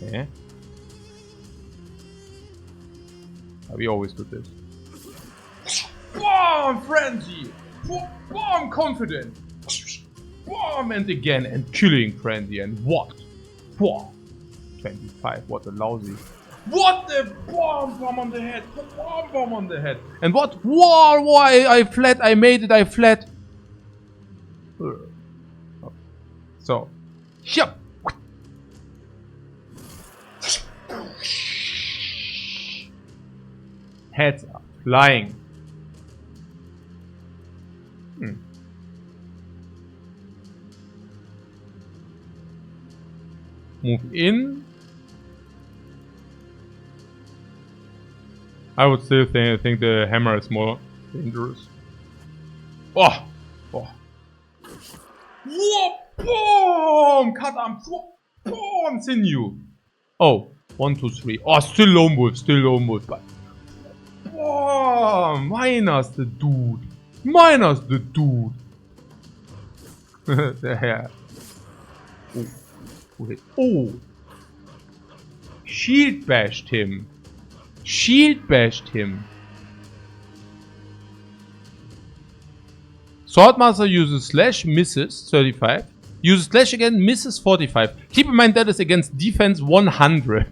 Okay. We always do this. Boom! Frenzy! Boom! Confident! Boom! And again, and killing frenzy. And what? Boom! 25. What a lousy. What the bomb on the head! Bomb on the head! And what? Whoa! I fled! I made it! I fled! So. Yep! Heads up. Flying. Move in. I would still think the hammer is more dangerous. Oh! Oh! Whoa! Boom! Cut arm! Boom! Sinew! Oh! 1, 2, 3. Oh, still lone wolf, but... Oh! Minus the dude! Minus the dude! The hair. Oh! Oh! Shield bashed him! Shield bashed him. Swordmaster uses slash, misses 35. Uses slash again, misses 45. Keep in mind that is against defense 100.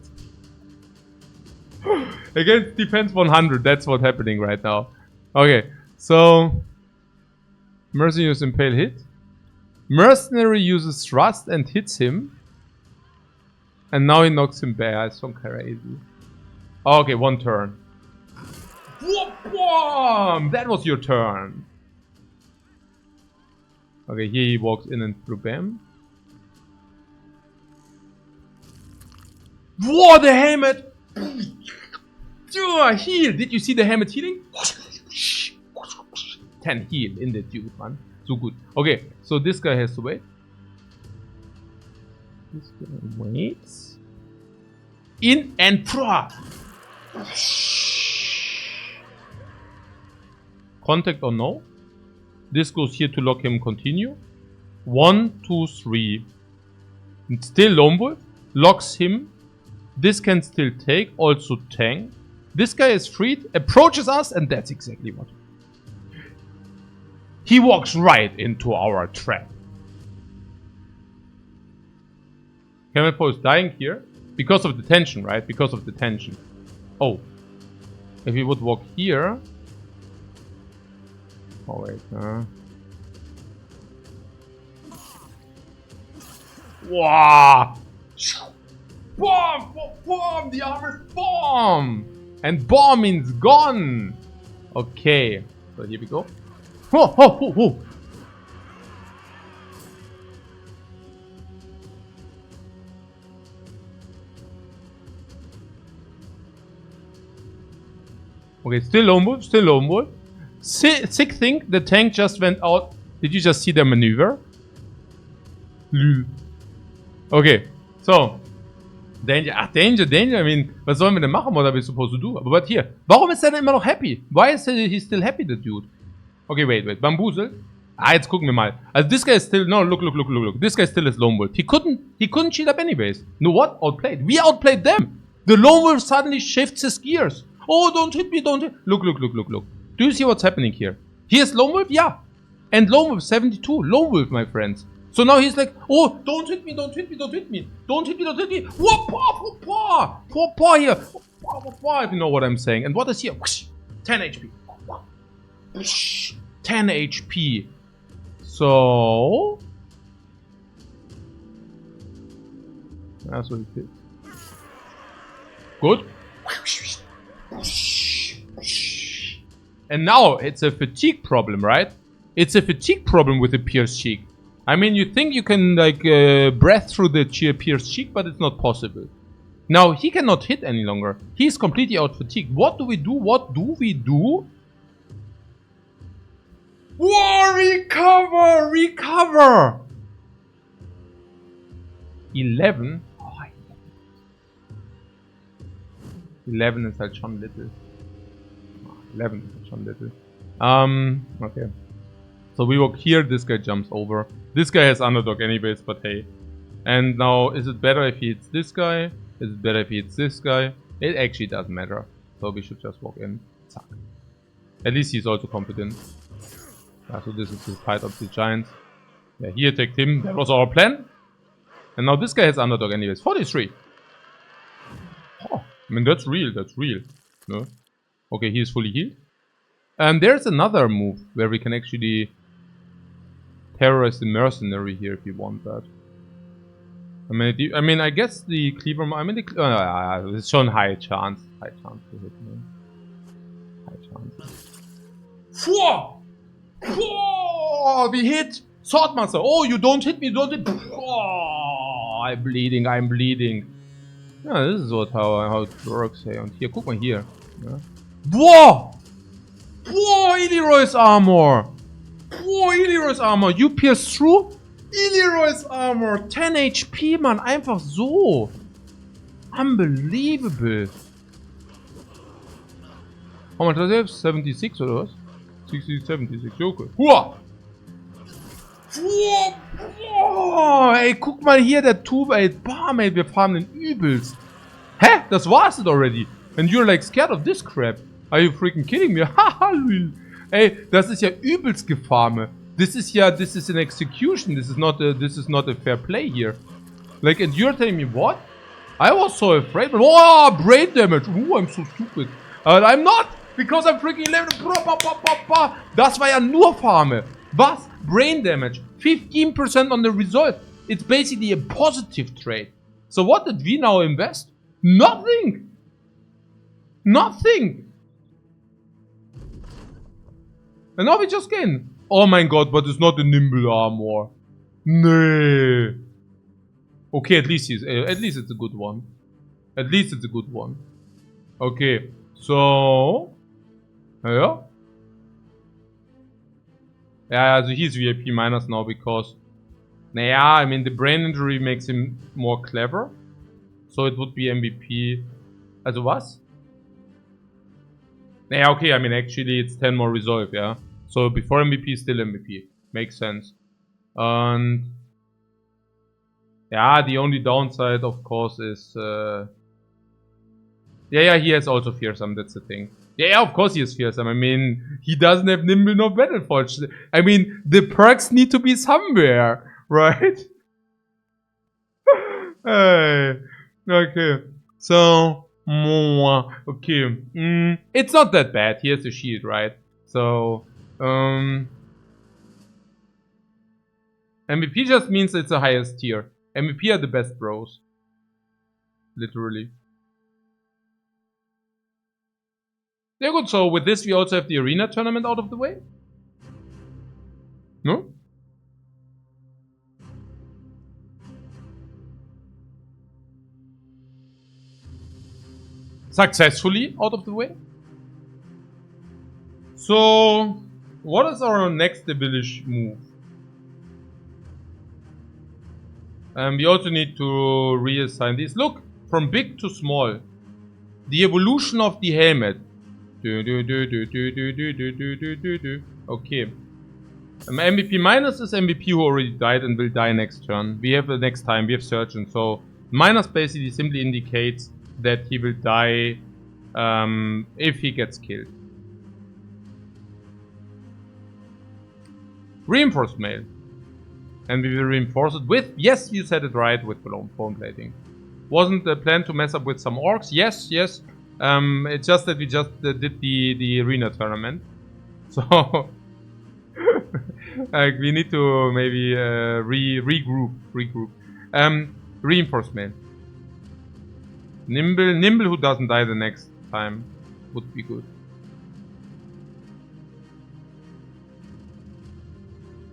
Against defense 100. That's what's happening right now. Okay, so Mercenary uses Impale hit. Mercenary uses Thrust and hits him. And now he knocks him back. It's so crazy. Okay, one turn. That was your turn. Okay, here he walks in and through bam. Whoa, the helmet! Heal! Did you see the helmet healing? 10 heal in the dude, man. So good. Okay, so this guy has to wait. This guy waits. In and pro! Contact or no? This goes here to lock him continue. 1, 2, 3. Still Lone Wolf. Locks him. This can still take. Also tank. This guy is freed. Approaches us. And that's exactly what. He walks right into our trap. Camel is dying here. Because of the tension, right? Because of the tension. Oh. If he would walk here. Oh wait, Wow! Bomb! Bomb! The armor's bomb! And bomb means gone! Okay, so here we go. Whoa, whoa, whoa, whoa. Okay, still Lone Wolf, still Lone Wolf. Sick thing, the tank just went out. Did you just see the maneuver? Okay, so. Danger, ach, danger. I mean, was sollen wir denn machen? What are we supposed to do? But here, warum ist er denn immer noch happy? Why is he still happy, the dude? Okay, wait. Bamboozle. Ah, jetzt gucken wir mal. Also, this guy is still, no, look. This guy still is Lone Wolf. He couldn't cheat up anyways. No, what? Outplayed. We outplayed them. The Lone Wolf suddenly shifts his gears. Oh, don't hit me, don't hit. Look. Do you see what's happening here? Here's Lone Wolf, yeah. And Lone Wolf 72. Lone Wolf, my friends. So now he's like, oh, don't hit me. Don't hit me. Poor paw here. Poor, if you know what I'm saying. And what is here? 10 HP. 10 HP. So. That's what he did. Good. And now it's a fatigue problem, right? It's a fatigue problem with the pierced cheek. I mean, you think you can like breath through the pierced cheek, but it's not possible. Now he cannot hit any longer. He's completely out fatigued. What do we do? Whoa, recover! 11. 11 ist halt schon little. 11 is halt schon little. Okay. So we walk here, this guy jumps over. This guy has underdog anyways, but hey. And now, is it better if he hits this guy? Is it better if he hits this guy? It actually doesn't matter. So we should just walk in. Zack. At least he's also competent. So this is the fight of the giants. Yeah, he attacked him. That was our plan. And now this guy has underdog anyways. 43. Oh, I mean, that's real. No? Okay, he is fully healed. And there's another move where we can actually terrorize the mercenary here if you want that. I mean, I guess the cleaver. I mean, it's shown high chance to hit me. High chance. Whoa! We hit Swordmaster. Oh, you don't hit me, don't hit. Oh, I'm bleeding. Yeah, this is how it works. Hey, und hier, guck mal hier. Ja. Whoa! Whoa, Eliroy's armor! You pierce through? Eliroy's armor! 10 HP, man, einfach so! Unbelievable! How much does he have? 76 oder was? 60, 76, okay. Hua! Whoa! Ey, guck mal hier, der Tube, ey, bam, ey, wir farmen den übelst! Hä? Das war's it already! And you're like scared of this crap! Are you freaking kidding me? Haha, ey, das ist ja übelst Gefarme. This is an execution. This is not a fair play here. Like, and you're telling me what? I was so afraid. Oh, brain damage. Oh, I'm so stupid. I'm not. Because I'm freaking Level. Das war ja nur Farme. Was? Brain damage. 15% on the result. It's basically a positive trade. So what did we now invest? Nothing. Nothing. And now we just gain. Oh my god, but it's not a nimble armor. Nee. Okay, at least it's a good one. At least it's a good one. Okay, so yeah. Yeah, so he's VIP minus now because I mean the brain injury makes him more clever. So it would be MVP. Also was? Okay, I mean actually it's 10 more resolve, yeah. So before MVP, still MVP. Makes sense. And yeah, the only downside of course is yeah, he has also fearsome, that's the thing. Yeah, of course he has fearsome. I mean, he doesn't have nimble nor battle forge. I mean, the perks need to be somewhere, right? Okay, so okay, it's not that bad. He has a shield, right? So MVP just means it's the highest tier. MVP are the best bros, literally. Yeah, good. So with this, we also have the arena tournament out of the way. No? Successfully out of the way. So, what is our next devilish move? We also need to reassign these. Look, from big to small. The evolution of the helmet. Okay. MVP minus is MVP who already died and will die next turn. We have the next time, we have Surgeon. So, minus basically simply indicates that he will die if he gets killed. Reinforced mail. And we will reinforce it with, yes, you said it right, with bone plating. Wasn't the plan to mess up with some orcs? Yes, yes. It's just that we just did the arena tournament. So, like, we need to maybe regroup. Reinforced mail. Nimble who doesn't die the next time would be good.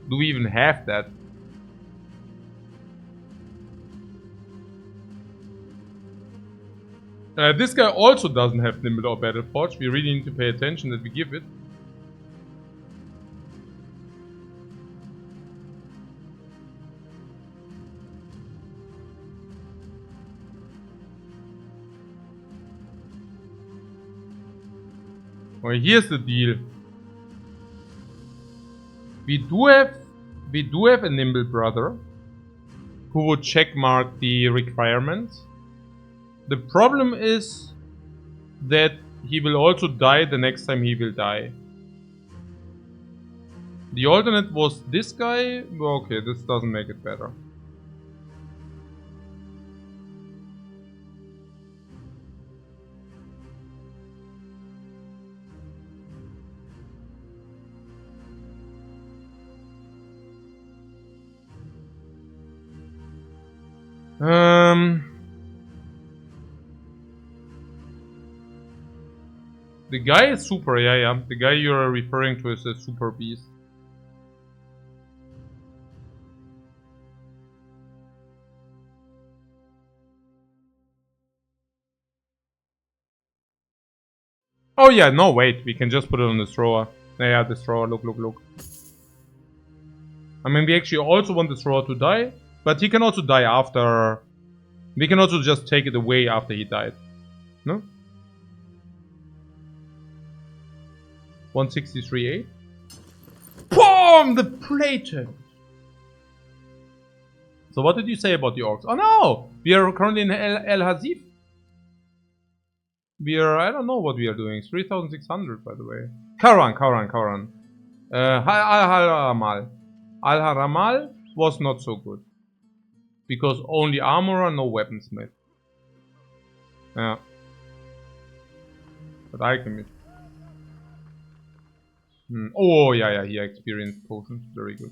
Do we even have that? This guy also doesn't have Nimble or Battle Forge. We really need to pay attention that we give it. Well, here's the deal. We do have a Nimble brother who would checkmark the requirements. The problem is that he will also die the next time he will die. The alternate was this guy. Okay, this doesn't make it better. The guy is super, yeah. The guy you're referring to is a super beast. Oh yeah, no wait, we can just put it on the thrower. Yeah, the thrower, look. I mean, we actually also want the thrower to die, but he can also die after. We can also just take it away after he died. No? 163.8. BOOM! The plated! So what did you say about the orcs? Oh no! We are currently in El Hazif. We are, I don't know what we are doing. 3600 by the way. Karan. Al-Haramal. Al-Haramal was not so good. Because only armorer, no weaponsmith. Yeah. But alchemist. Oh, yeah, he experienced potions. Very good.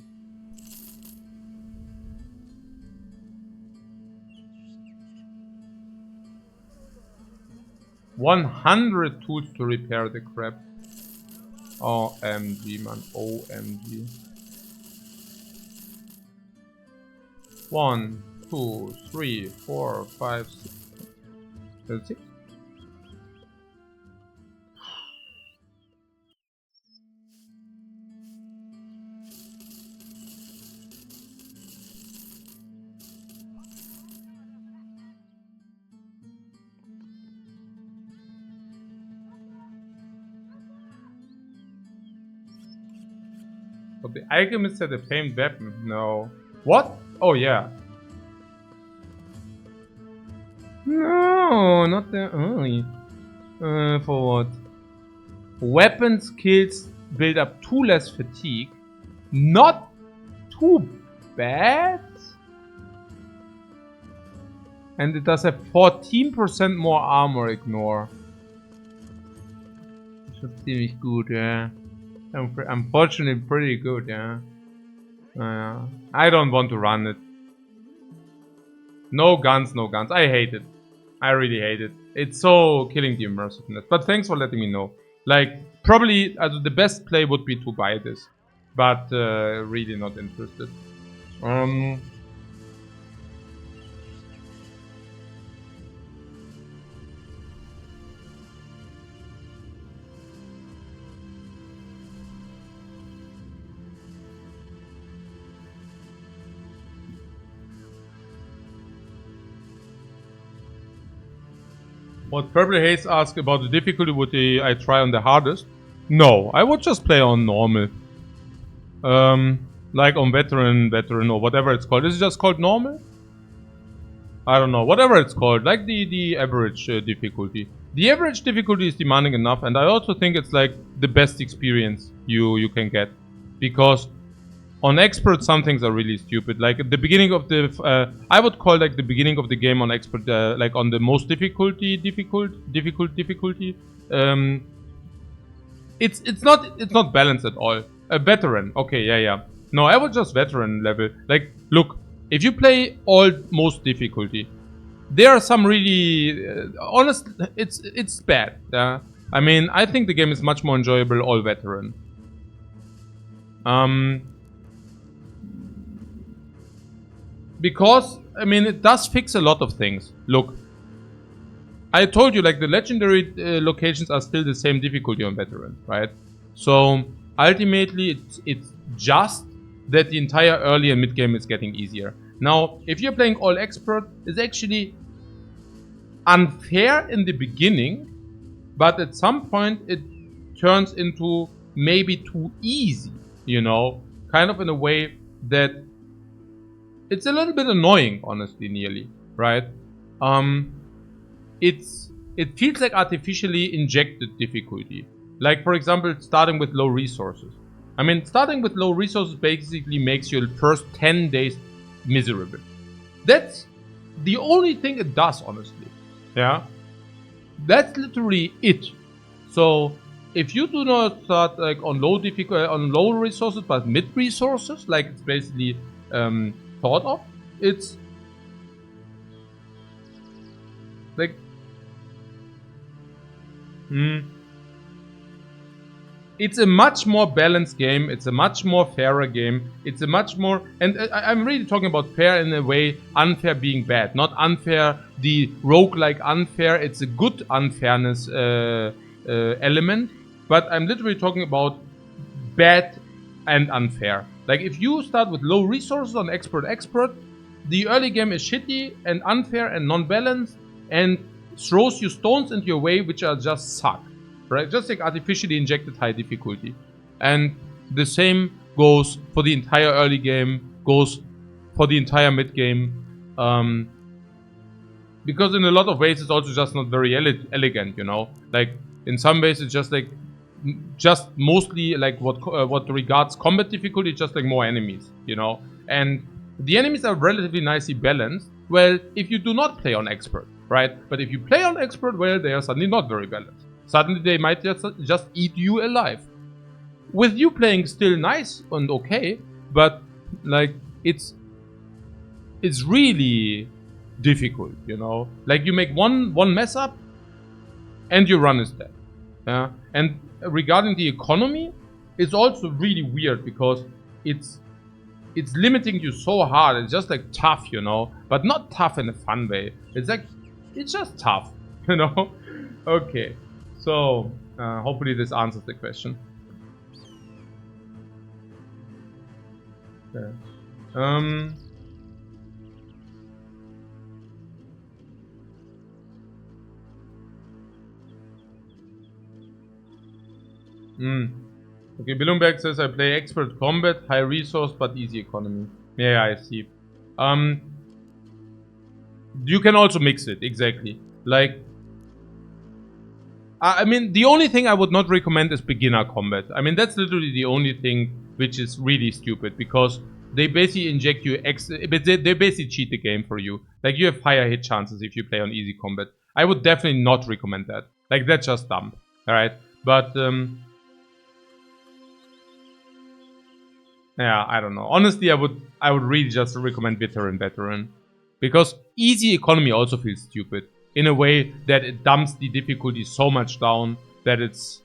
$100 tools to repair the crap. OMG, man. OMG. 1, 2, 3, 4, 5, 6. 6? But the alchemist had a famed weapon. No. What? Oh, yeah. No, not the early. For what? Weapon skills build up 2 less fatigue. Not too bad. And it does have 14% more armor ignore. That's ziemlich gut, yeah. Unfortunately, pretty good, yeah. I don't want to run it. No guns, no guns. I hate it. I really hate it. It's so killing the immersiveness. But thanks for letting me know. Like, probably the best play would be to buy this. But really not interested. What Purple Haze asked about the difficulty, would I try on the hardest? No, I would just play on normal. Like on veteran, or whatever it's called. Is it just called normal? I don't know, whatever it's called, like the average difficulty. The average difficulty is demanding enough, and I also think it's like the best experience you can get. Because on expert, some things are really stupid. Like at the beginning of the, I would call like the beginning of the game on expert, like on the most difficulty. It's not balanced at all. A veteran, okay, yeah. No, I would just veteran level. Like, look, if you play all most difficulty, there are some really honest. It's bad. I mean, I think the game is much more enjoyable all veteran. Because, I mean, it does fix a lot of things. Look, I told you, like, the legendary locations are still the same difficulty on veteran, right? So, ultimately, it's just that the entire early and mid game is getting easier. Now, if you're playing all expert, it's actually unfair in the beginning, but at some point it turns into maybe too easy, you know? Kind of in a way that it's a little bit annoying, honestly, nearly, right? It feels like artificially injected difficulty. Like, for example, starting with low resources. I mean, starting with low resources basically makes your first 10 days miserable. That's the only thing it does, honestly. Yeah? That's literally it. So, if you do not start like on low resources, but mid resources, like it's basically thought of, it's like it's a much more balanced game. It's a much more fairer game. It's a much more, and I'm really talking about fair in a way, unfair being bad, not unfair the roguelike unfair. It's a good unfairness element, but I'm literally talking about bad and unfair. Like if you start with low resources on expert, the early game is shitty and unfair and non-balanced and throws you stones into your way which are just suck. Right? Just like artificially injected high difficulty. And the same goes for the entire early game, goes for the entire mid game. Because in a lot of ways it's also just not very elegant, you know? Like in some ways it's just like just mostly like what regards combat difficulty, just like more enemies, you know? And the enemies are relatively nicely balanced. Well, if you do not play on expert, right? But if you play on expert, well, they are suddenly not very balanced. Suddenly they might just eat you alive. With you playing still nice and okay, but like it's really difficult, you know. Like you make one mess up, and your run is dead. Yeah. And regarding the economy, it's also really weird because it's limiting you so hard. It's just like tough, you know, but not tough in a fun way. It's like it's just tough, you know. Okay, so hopefully this answers the question. Okay. Okay, Billumberg says I play expert combat, high resource but easy economy. Yeah, I see. You can also mix it, exactly. Like, I mean, the only thing I would not recommend is beginner combat. I mean, that's literally the only thing which is really stupid because they basically inject you they basically cheat the game for you. Like, you have higher hit chances if you play on easy combat. I would definitely not recommend that. Like, that's just dumb. Alright? But, yeah, I don't know. Honestly, I would really just recommend veteran. Because easy economy also feels stupid. In a way that it dumps the difficulty so much down that it's...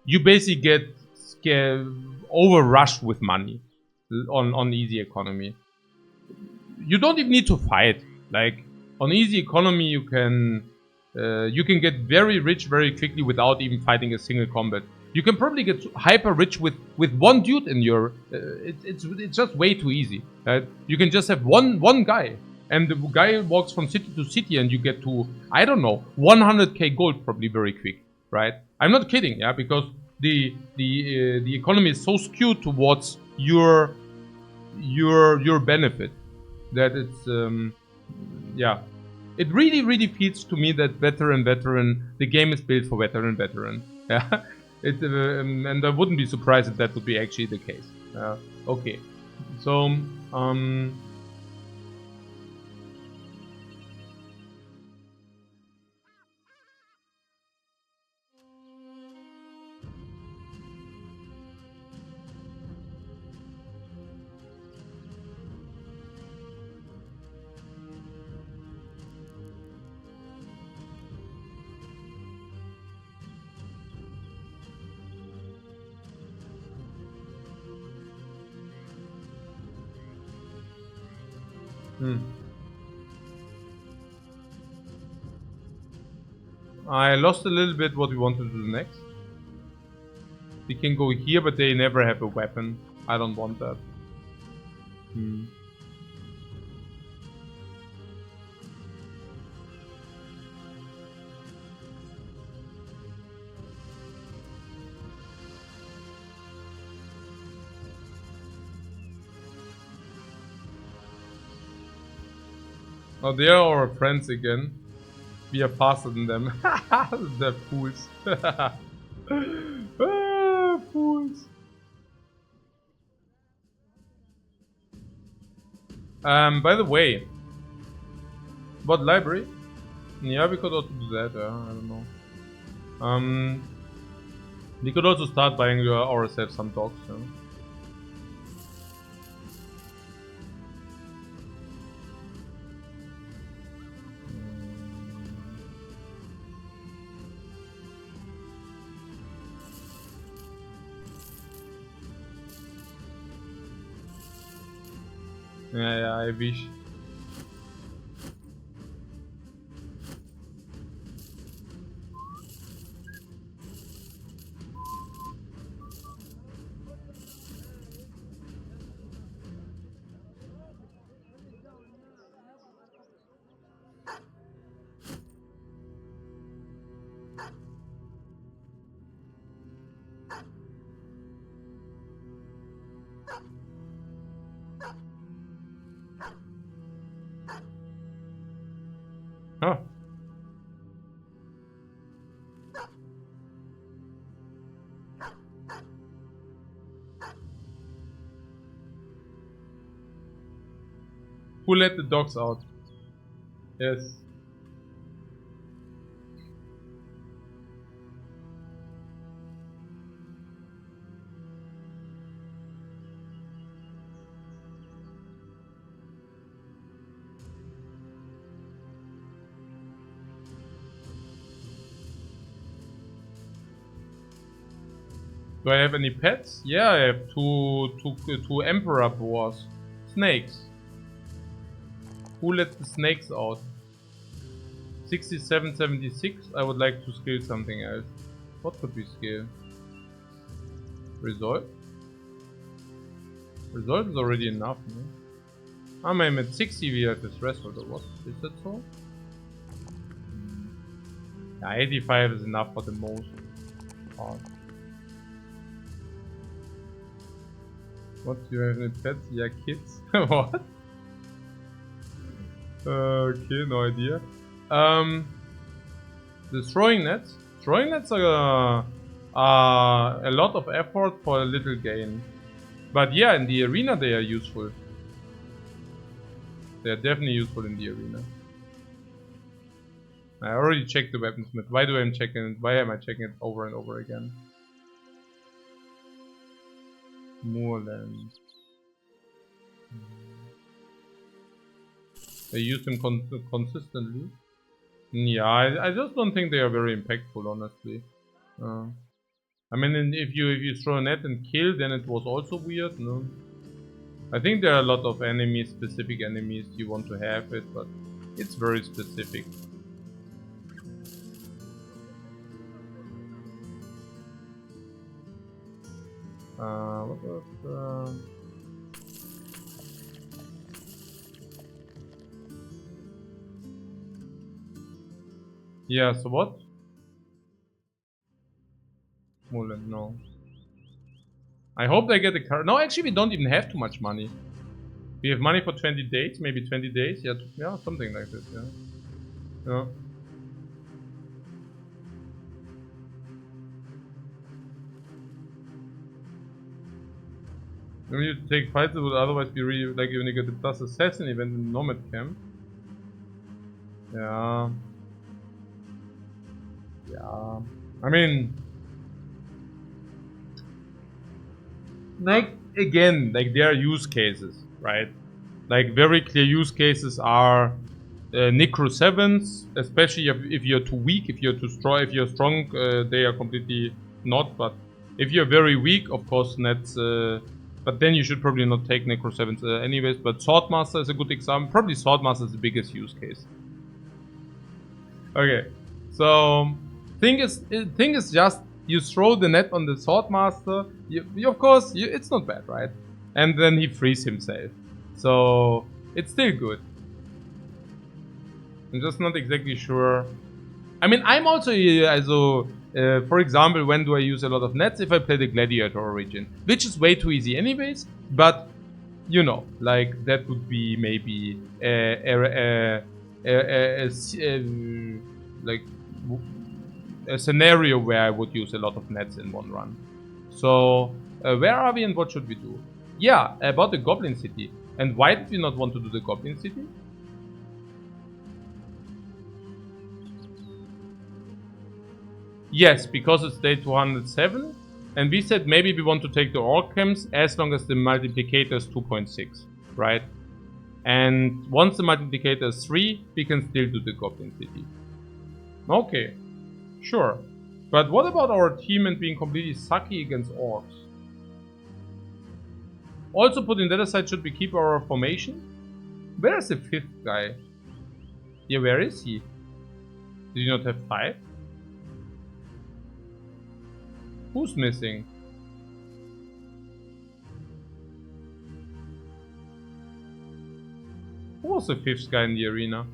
You basically get overrushed with money on easy economy. You don't even need to fight. Like, on easy economy, you can get very rich very quickly without even fighting a single combat. You can probably get hyper rich with one dude in your... it's just way too easy. You can just have one guy. And the guy walks from city to city and you get to, I don't know, 100k gold probably very quick, right? I'm not kidding, yeah, because the economy is so skewed towards your benefit that it's yeah. It really feels to me that veteran, the game is built for veteran. Yeah, and I wouldn't be surprised if that would be actually the case. Okay, so I lost a little bit what we want to do next. We can go here, but they never have a weapon. I don't want that. Oh, they are our friends again. We are faster than them. They're fools. Fools. By the way, what library? Yeah, we could also do that. I don't know. We could also start buying ourselves some dogs. Yeah, I wish. Huh. Who let the dogs out? Yes. Do I have any pets? Yeah, I have two emperor boars. Snakes. Who let the snakes out? 67, 76. I would like to skill something else. What could we skill? Resolve? Resolve is already enough, no? I'm at 60, we have this threshold or what? Is that so? Yeah, 85 is enough for the most part. What, do you have any pets? Yeah, kids. What? Okay, no idea. The throwing nets. Throwing nets are a lot of effort for a little gain. But yeah, in the arena they are useful. They are definitely useful in the arena. I already checked the weaponsmith. Why am I checking it over and over again? Moorland. They use them consistently. Yeah, I just don't think they are very impactful, honestly. I mean, if you throw a net and kill, then it was also weird, no? I think there are a lot of enemies, specific enemies you want to have it, but it's very specific. What was, yeah, so what? Moorland, no. I hope they get a car. No, actually, we don't even have too much money. We have money for 20 days, maybe 20 days. Yeah, yeah, something like this. Yeah. Yeah. We need to take fights. It would otherwise be really like when you get the plus assassin event in Nomad Camp. Yeah. Yeah. I mean, like again, like there are use cases, right? Like very clear use cases are Necro 7s, especially if you're too weak, if you're too strong. If you're strong, they are completely not. But if you're very weak, of course, nets. But then you should probably not take Necro 7s anyways. But Swordmaster is a good example. Probably Swordmaster is the biggest use case. Okay, so thing is just you throw the net on the Swordmaster. Of course, it's not bad, right? And then he frees himself. So it's still good. I'm just not exactly sure. I mean, I'm also for example, when do I use a lot of nets? If I play the Gladiator origin, which is way too easy anyways. But you know, like that would be maybe like a scenario where I would use a lot of nets in one run. So where are we and what should we do? Yeah, about the Goblin City. And why did we not want to do the Goblin City? Yes, because it's day 207. And we said maybe we want to take the orc camps as long as the multiplicator is 2.6, right? And once the multiplicator is 3, we can still do the Goblin City. Okay, sure. But what about our team and being completely sucky against orcs? Also put in that aside, should we keep our formation? Where is the 5th guy? Yeah, where is he? Did you not have 5? Who's missing? Who was the 5th guy in the arena?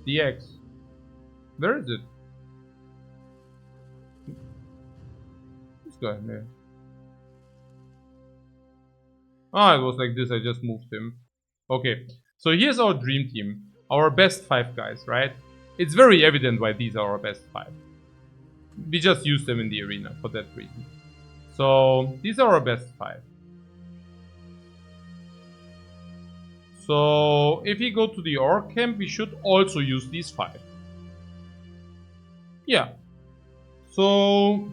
DX. Where is it? This guy, yeah. Ah, it was like this, I just moved him. Okay, so here's our dream team. Our best 5 guys, right? It's very evident why these are our best 5. We just use them in the arena for that reason. So, these are our best 5. So, if we go to the orc camp, we should also use these 5. Yeah. So,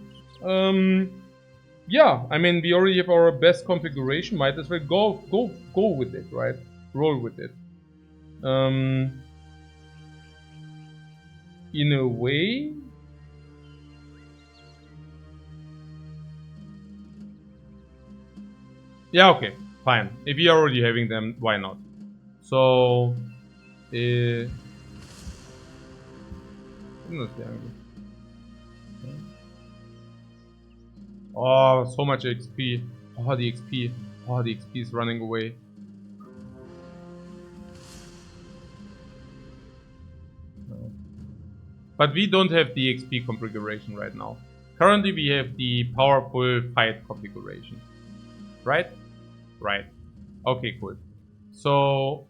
yeah, I mean, we already have our best configuration. Might as well go with it, right? Roll with it. In a way, Yeah, okay, fine. If you're already having them, why not? So, oh, so much XP. Oh, the XP. Oh, the XP is running away. But we don't have the XP configuration right now. Currently, we have the powerful fight configuration. Right? Right. Okay, cool. So,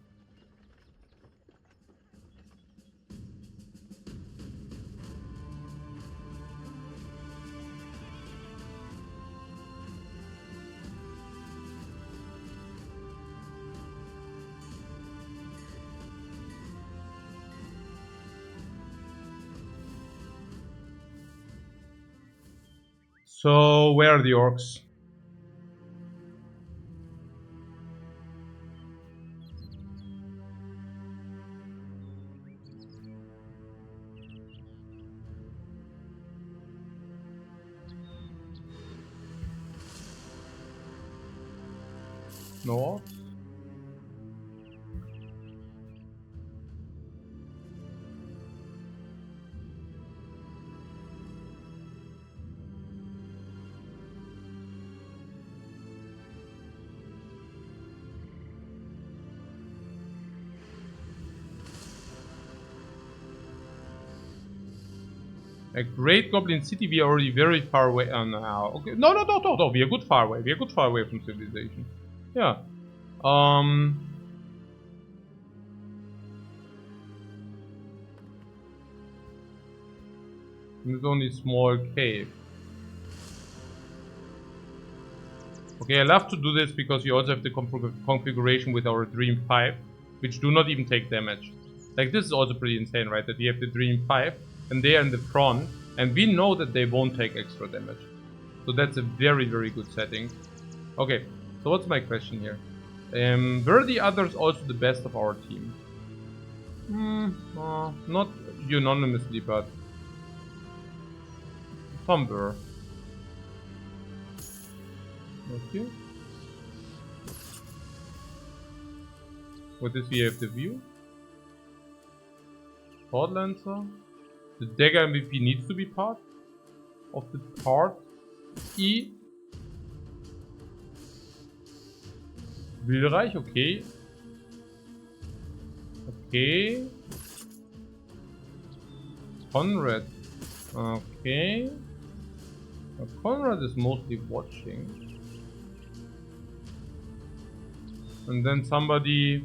where are the orcs? No orcs? A Great Goblin City, we are already very far away. Now. Okay. No, we are good far away. We are good far away from civilization. Yeah. There's only small cave. Okay, I love to do this because you also have the configuration with our Dream 5, which do not even take damage. Like, this is also pretty insane, right? That we have the Dream 5, and they are in the front, and we know that they won't take extra damage. So that's a very, very good setting. Okay, so what's my question here? Were the others also the best of our team? Not unanimously, but some were. Okay. With this we have the view. Sword Lancer. The dagger MVP needs to be part of the part. E. Wilreich, okay. Okay. Conrad. Okay. Conrad is mostly watching. And then somebody...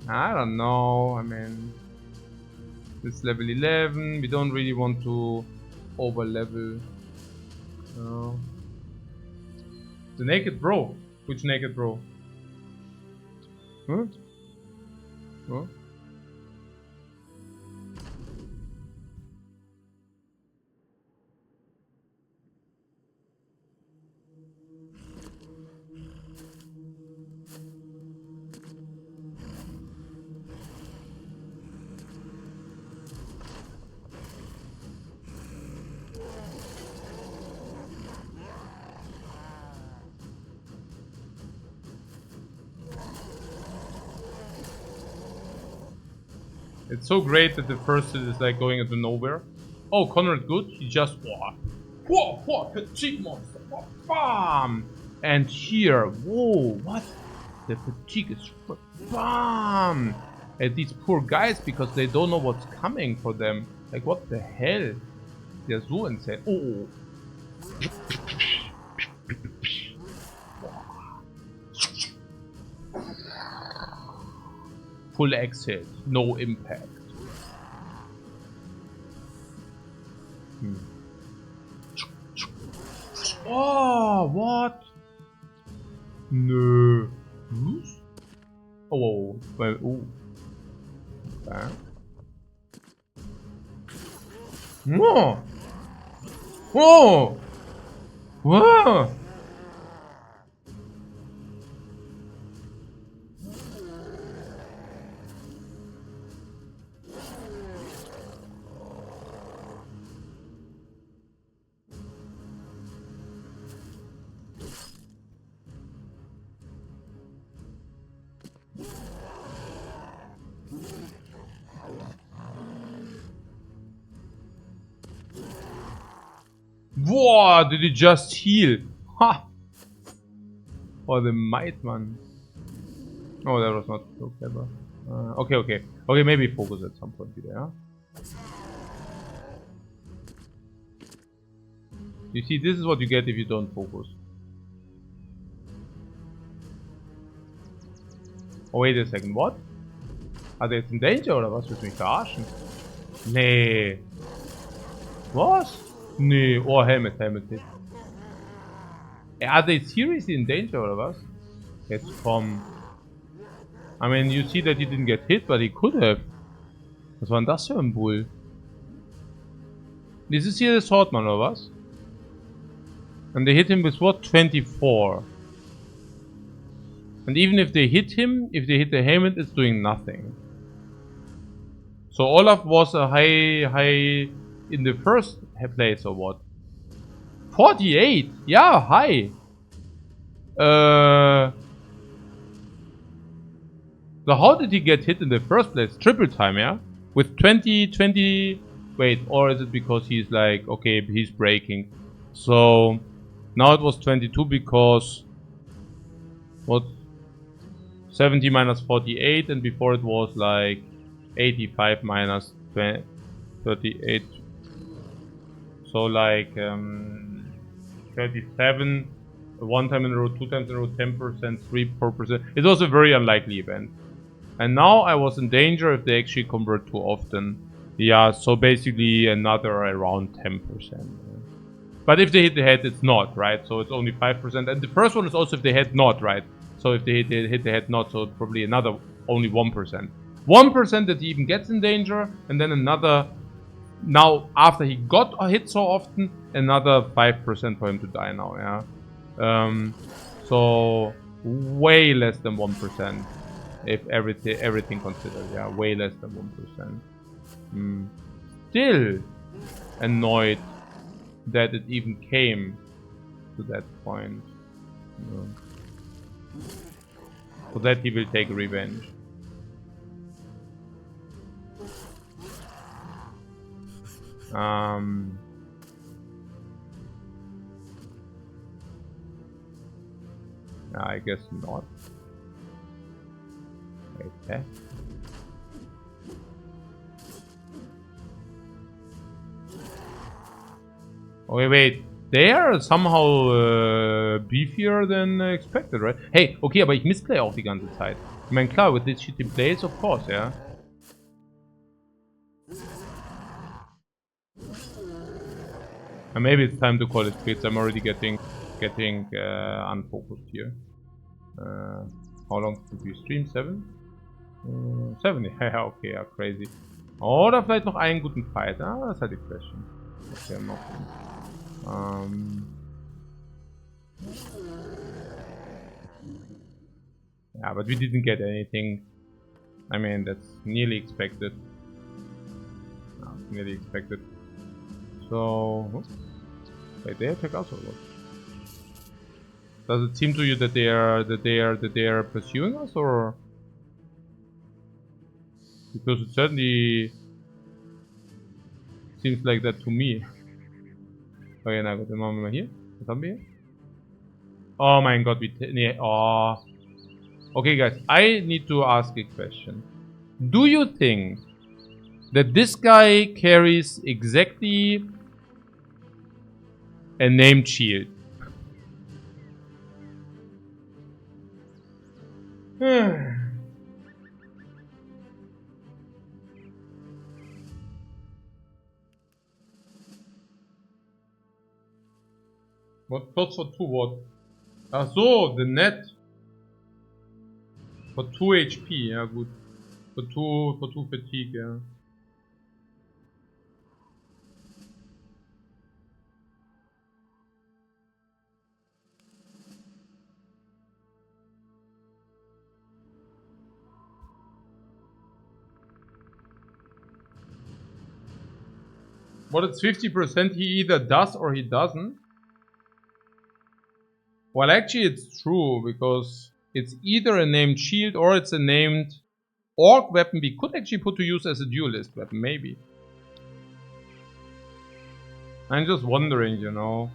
I don't know, I mean... It's level 11, we don't really want to over level. No. The naked bro. Which naked bro? Huh? Huh? It's so great that the first hit is like going into nowhere. Oh, Conrad good. He just whoa, fatigue monster. Bam! And here, whoa, what? The fatigue is bam! And these poor guys, because they don't know what's coming for them. Like, what the hell? They're so insane. Oh. Full exit, no impact. Oh, what? No. Oh, well, ooh. Okay. Whoa! Whoa! Whoa! Boah, did he just heal? Ha! Oh, the might, man. Oh, that was not so clever. Okay, maybe focus at some point wieder, yeah? You see, this is what you get if you don't focus. Oh, wait a second, what? Are they jetzt in danger oder was? Willst du mich verarschen? Nee. Was? Nee. Oh, helmet hit. Are they seriously in danger oder was? Jetzt komm. I mean, you see that he didn't get hit, but he could have. Was war denn das für ein Bull? This is here the Swordman oder was? And they hit him with what? 24. And even if they hit him, if they hit the helmet, it's doing nothing. So Olaf was a high in the first place or what? 48? Yeah, high. So how did he get hit in the first place? Triple time, yeah? With 20... Wait, or is it because he's like... Okay, he's breaking. So... Now it was 22 because... What? 70 minus 48, and before it was like... 85 minus 38. So like... 37... One time in a row, 2 times in a row, 10%, 4%. It was a very unlikely event. And now I was in danger if they actually convert too often. Yeah, so basically another around 10%. But if they hit the head, it's not, right? So it's only 5%. And the first one is also if they hit not, right? So if they hit the head not, so it's probably another only 1%. 1% that he even gets in danger, and then another... Now, after he got hit so often, another 5% for him to die now, yeah? So way less than 1%. If everything considered, yeah, way less than 1%. Still annoyed that it even came to that point. So that he will take revenge. I guess not. Okay. Okay, wait. They are somehow beefier than expected, right? Hey, okay, aber ich missplay auch die ganze Zeit. Ich meine, klar, with these shitty plays, of course, yeah. And maybe it's time to call it quits. I'm already getting unfocused here. How long did we stream? 7? 7, ja, okay, ja, crazy. Oder vielleicht noch einen guten Fight. Ah, das ist halt die Question. Okay, noch. Yeah, but we didn't get anything. I mean, that's nearly expected. No, nearly expected. So, wait, they attack us or what? Does it seem to you that they are pursuing us, or? Because it certainly seems like that to me. Okay, na gut, dann machen wir mal hier. Was haben wir hier? Oh mein Gott, nee, oh. Okay guys, I need to ask a question. Do you think that this guy carries exactly a named shield? What? Plus for 2 what? Ach so, the net. For 2 HP, ja gut. For 2 fatigue, ja. What, it's 50% he either does or he doesn't? Well, actually it's true, because it's either a named shield or it's a named orc weapon we could actually put to use as a duelist weapon, maybe. I'm just wondering, you know.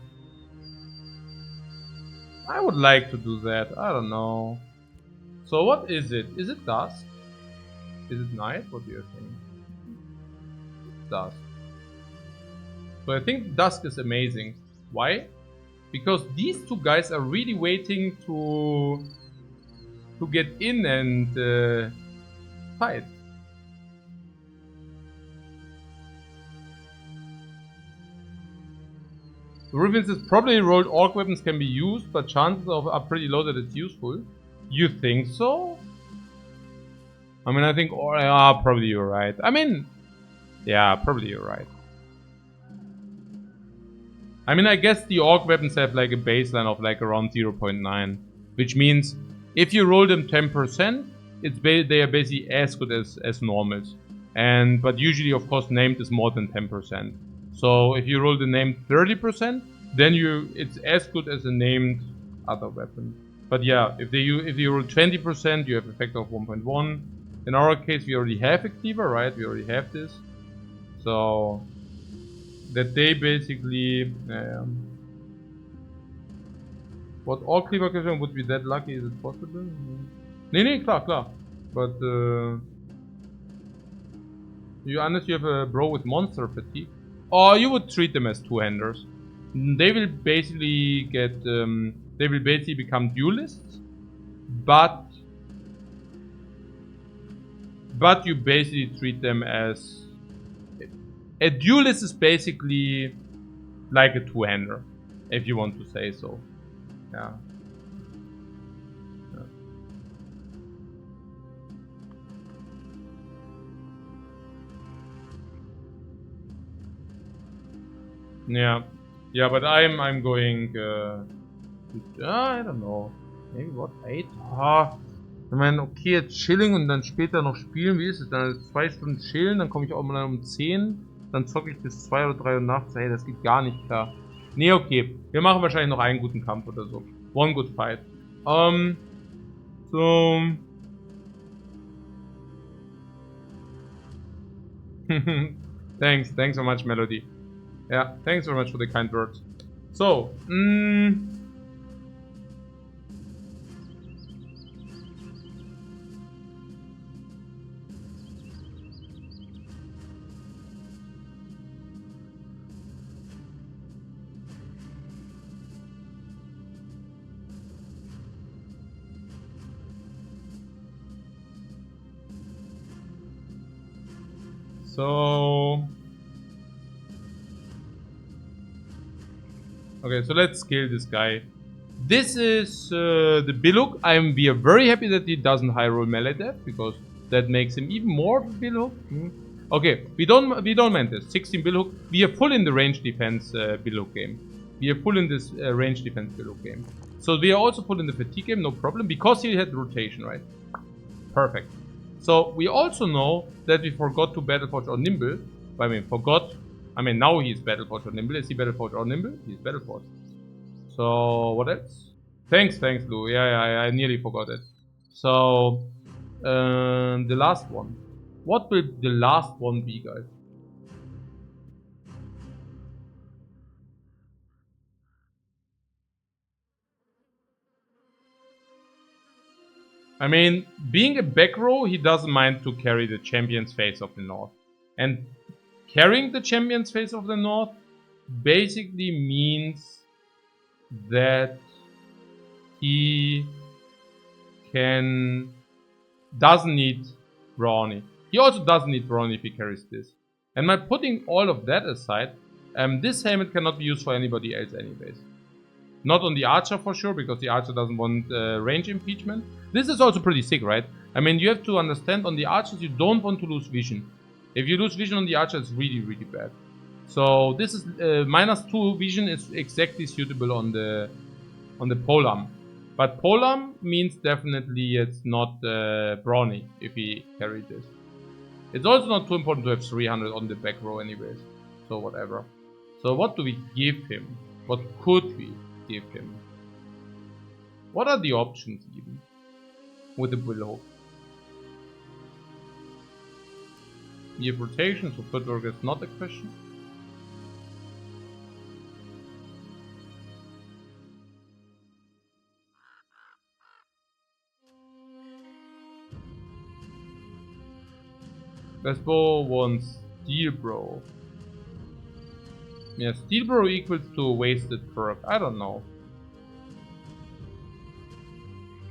I would like to do that. I don't know. So what is it? Is it dusk? Is it night? What do you think? Dusk. So I think dusk is amazing. Why? Because these two guys are really waiting to get in and fight. Ruben says probably rolled orc weapons can be used, but chances are pretty low that it's useful. You think so? I mean, I think probably you're right. I mean, yeah, probably you're right. I mean, I guess the orc weapons have like a baseline of like around 0.9, which means if you roll them 10%, they are basically as good as normals. But usually, of course, named is more than 10%. So if you roll the named 30%, then it's as good as a named other weapon. But yeah, if you roll 20%, you have a factor of 1.1. In our case, we already have a cleaver, right? We already have this. So that they basically what all cleaver question would be that lucky? Is it possible? Nee, klar. But unless you have a bro with monster fatigue, or you would treat them as two-handers. They will basically get they will basically become duelists, but you basically treat them as a duelist is basically like a two-hander, if you want to say so. Yeah. Yeah, but I'm going. I don't know. Maybe what 8? Ich meine, okay, jetzt chillen und dann später noch spielen. Wie ist es? Dann 2 Stunden chillen, dann komme ich auch mal um 10. Dann zocke ich bis 2 oder 3 Uhr nachts. Hey, das geht gar nicht klar. Nee, okay. Wir machen wahrscheinlich noch einen guten Kampf oder so. One good fight. So. Thanks so much, Melody. Yeah, thanks very much for the kind words. So, okay, so let's scale this guy. This is the Biluk. We are very happy that he doesn't high roll melee death, because that makes him even more of a Biluk. Okay, we don't mind this. 16 Biluk. We are full in the range defense Biluk game. We are full in this range defense Biluk game. So we are also full in the fatigue game, no problem, because he had rotation, right? Perfect. So we also know that we forgot to Battleforge or Nimble. I mean, now he's Battleforge or Nimble. Is he Battleforge or Nimble? He's Battleforge. So, what else? Thanks, Lou. Yeah, I nearly forgot it. So, the last one. What will the last one be, guys? I mean, being a back row, he doesn't mind to carry the Champion's Face of the North. And carrying the Champion's Face of the North basically means that he doesn't need Brawny. He also doesn't need Brawny if he carries this. And by putting all of that aside, this helmet cannot be used for anybody else anyways. Not on the Archer for sure, because the Archer doesn't want range impeachment. This is also pretty sick, right? I mean, you have to understand, on the Archers you don't want to lose vision. If you lose vision on the Archer, it's really, really bad. So this is -2 vision is exactly suitable on the Polam. But Polam means definitely it's not Brawny if he carried this. It's also not too important to have 300 on the back row anyways. So whatever. So what do we give him? What could we give him? What are the options even with the Willow? You have rotation, so footwork is not a question. Let's go one Steel Bro. Yeah, Steel Bro equals to a wasted perk. I don't know.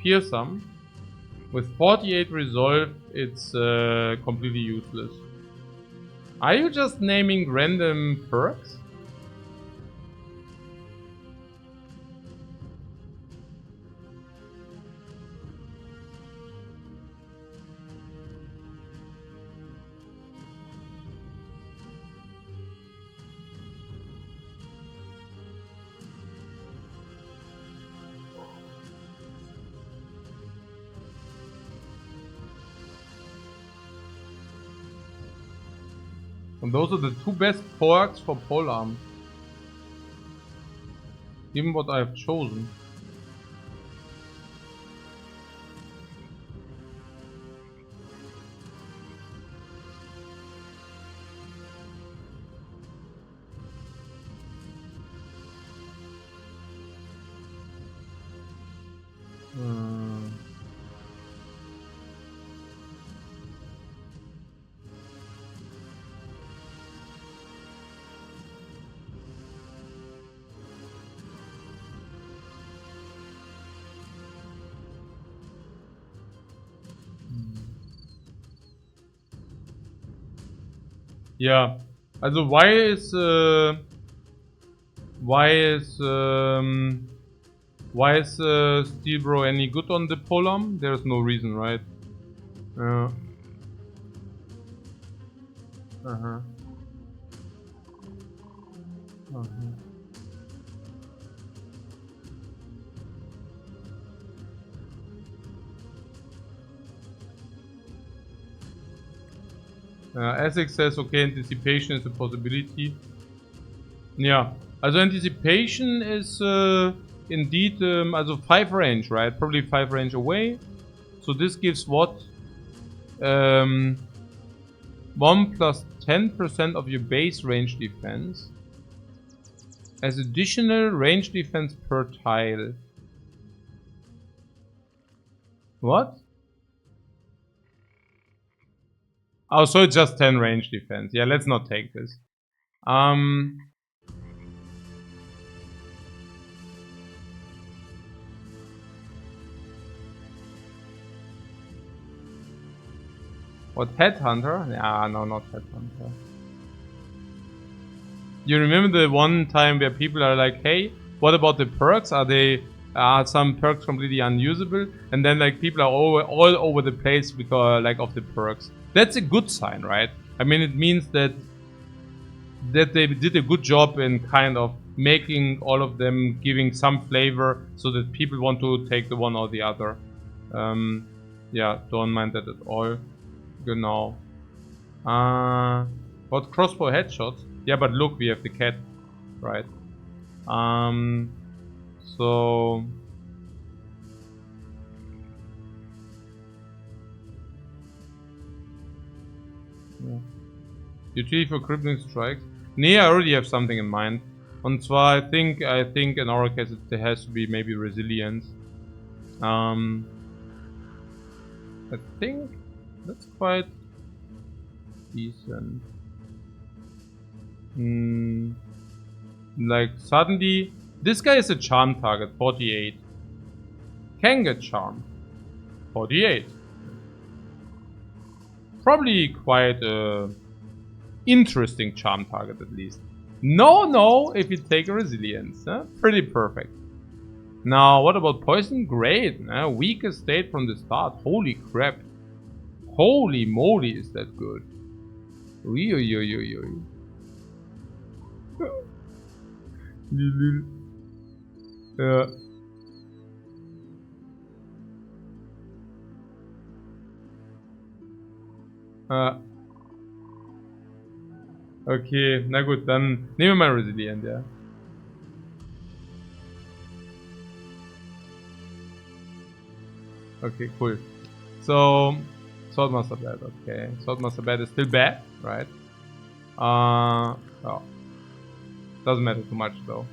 Fearsome. With 48 resolve, it's completely useless. Are you just naming random perks? And those are the two best perks for polearm. Given what I have chosen. Yeah. Also why is Steel Bro any good on the polearm? There's no reason, right? Yeah. Uh-huh. Essex says, okay, anticipation is a possibility. Yeah, also anticipation is indeed also 5 range, right? Probably 5 range away. So this gives what? 1 plus 10% of your base range defense as additional range defense per tile. What? Oh, so it's just 10 range defense. Yeah, let's not take this. What, Headhunter? Yeah, no, not Headhunter. You remember the one time where people are like, hey, what about the perks? Are some perks completely unusable? And then like people are all over the place because like of the perks. That's a good sign, right? I mean, it means that they did a good job in kind of making all of them giving some flavor so that people want to take the one or the other. Yeah, don't mind that at all. Genau. What, crossbow headshots? Yeah, but look, we have the cat, right? So yeah. Utility for crippling strikes. Nee, I already have something in mind. Und zwar, I think in our case it has to be maybe resilience. I think that's quite decent. Like suddenly, this guy is a charm target, 48. Can get charmed, 48. Probably quite a interesting charm target at least. No, if you take a resilience, pretty perfect. Now, what about poison? Great, weakest state from the start. Holy crap. Holy moly, is that good. Yeah. Okay, na gut, dann nehmen wir mal Resilient, ja. Okay, cool. So, Swordmaster Bad, okay. Swordmaster Bad is still bad, right? Oh. Doesn't matter too much though.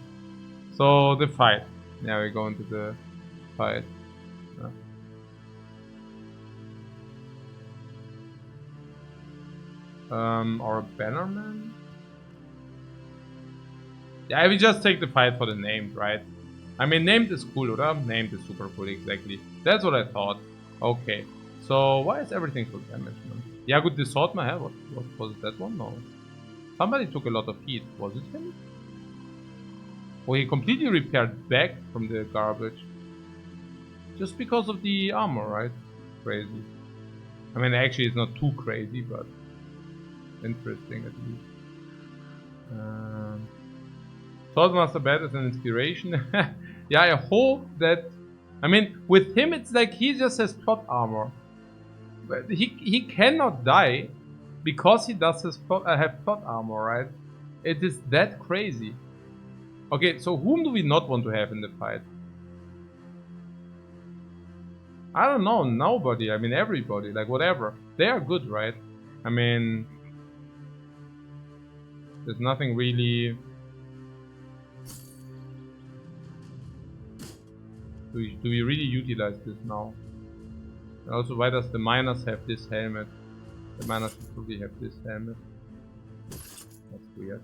So, the fight. Yeah, we go into the fight. Or a bannerman? Yeah, we just take the fight for the named, right? I mean, named is cool, right? Named is super cool, exactly. That's what I thought. Okay. So, why is everything full damage, man? Yeah, good, the sword my head. What was it, that one? No. Somebody took a lot of heat. Was it him? Oh, he completely repaired back from the garbage. Just because of the armor, right? Crazy. I mean, actually, it's not too crazy, but interesting at least. Swordmaster Bat is an inspiration. Yeah, I hope that... I mean, with him, it's like he just has plot armor. But he cannot die because he does have plot armor, right? It is that crazy. Okay, so whom do we not want to have in the fight? I don't know, nobody. I mean, everybody, like whatever. They are good, right? I mean, there's nothing really... Do we really utilize this now? Also, why does the miners have this helmet? The miners should probably have this helmet. That's weird.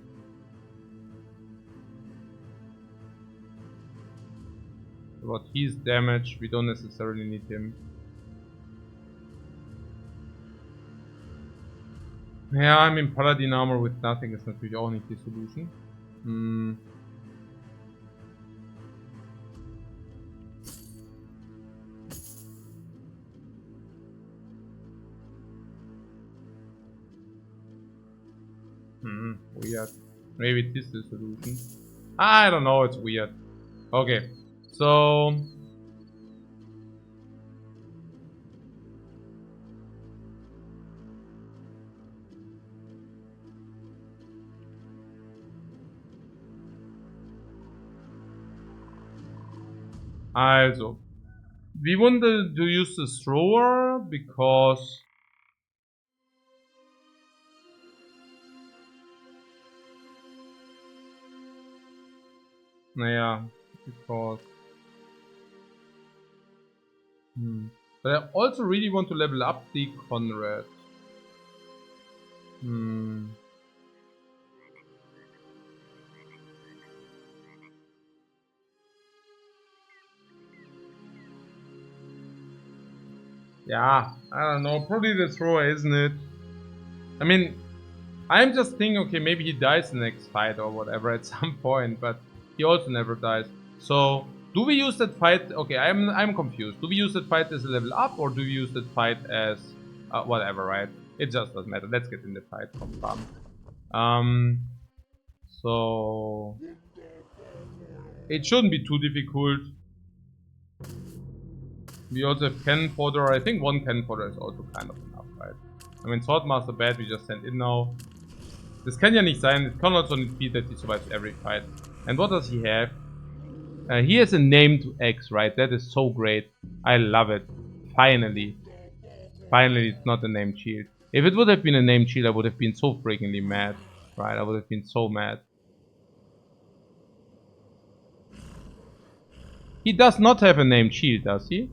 About his damage, we don't necessarily need him. Yeah, I mean, paladin armor with nothing is not really auch nicht die solution. Weird. Maybe this is the solution. I don't know, it's weird. Okay, so... Also, we wanted to use the thrower because... Naja, because... But I also really want to level up the Conrad. Yeah, I don't know, probably the thrower, isn't it? I mean, I'm just thinking, okay, maybe he dies in the next fight or whatever at some point, but he also never dies. So, do we use that fight? Okay, I'm confused. Do we use that fight as a level up, or do we use that fight as whatever, right? It just doesn't matter. Let's get in the fight from fun. So it shouldn't be too difficult. We also have cannon fodder. I think one cannon fodder is also kind of enough, right? I mean, Swordmaster Bat we just sent in now. Das kann ja nicht sein. It cannot only be that he survives every fight. And what does he have? He has a name to X, right? That is so great. I love it. Finally. Finally, it's not a named shield. If it would have been a named shield, I would have been so freakingly mad. Right? I would have been so mad. He does not have a named shield, does he?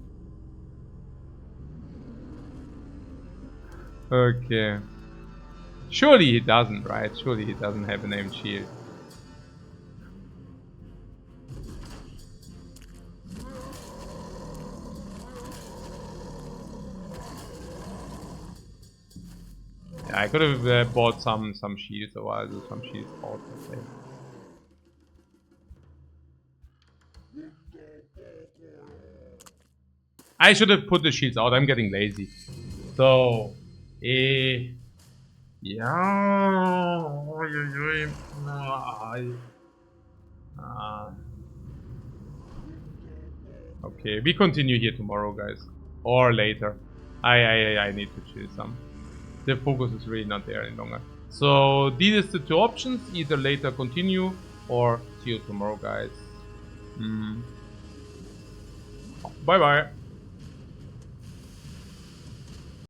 Okay. Surely he doesn't, right? Surely he doesn't have a named shield. Yeah, I could have bought some shields, or I'll do some shields out. Okay. I should have put the shields out. I'm getting lazy. So, yeah. Okay, we continue here tomorrow, guys, or later. I need to chill some. The focus is really not there any longer. So these are the two options: either later continue or see you tomorrow, guys. Bye bye.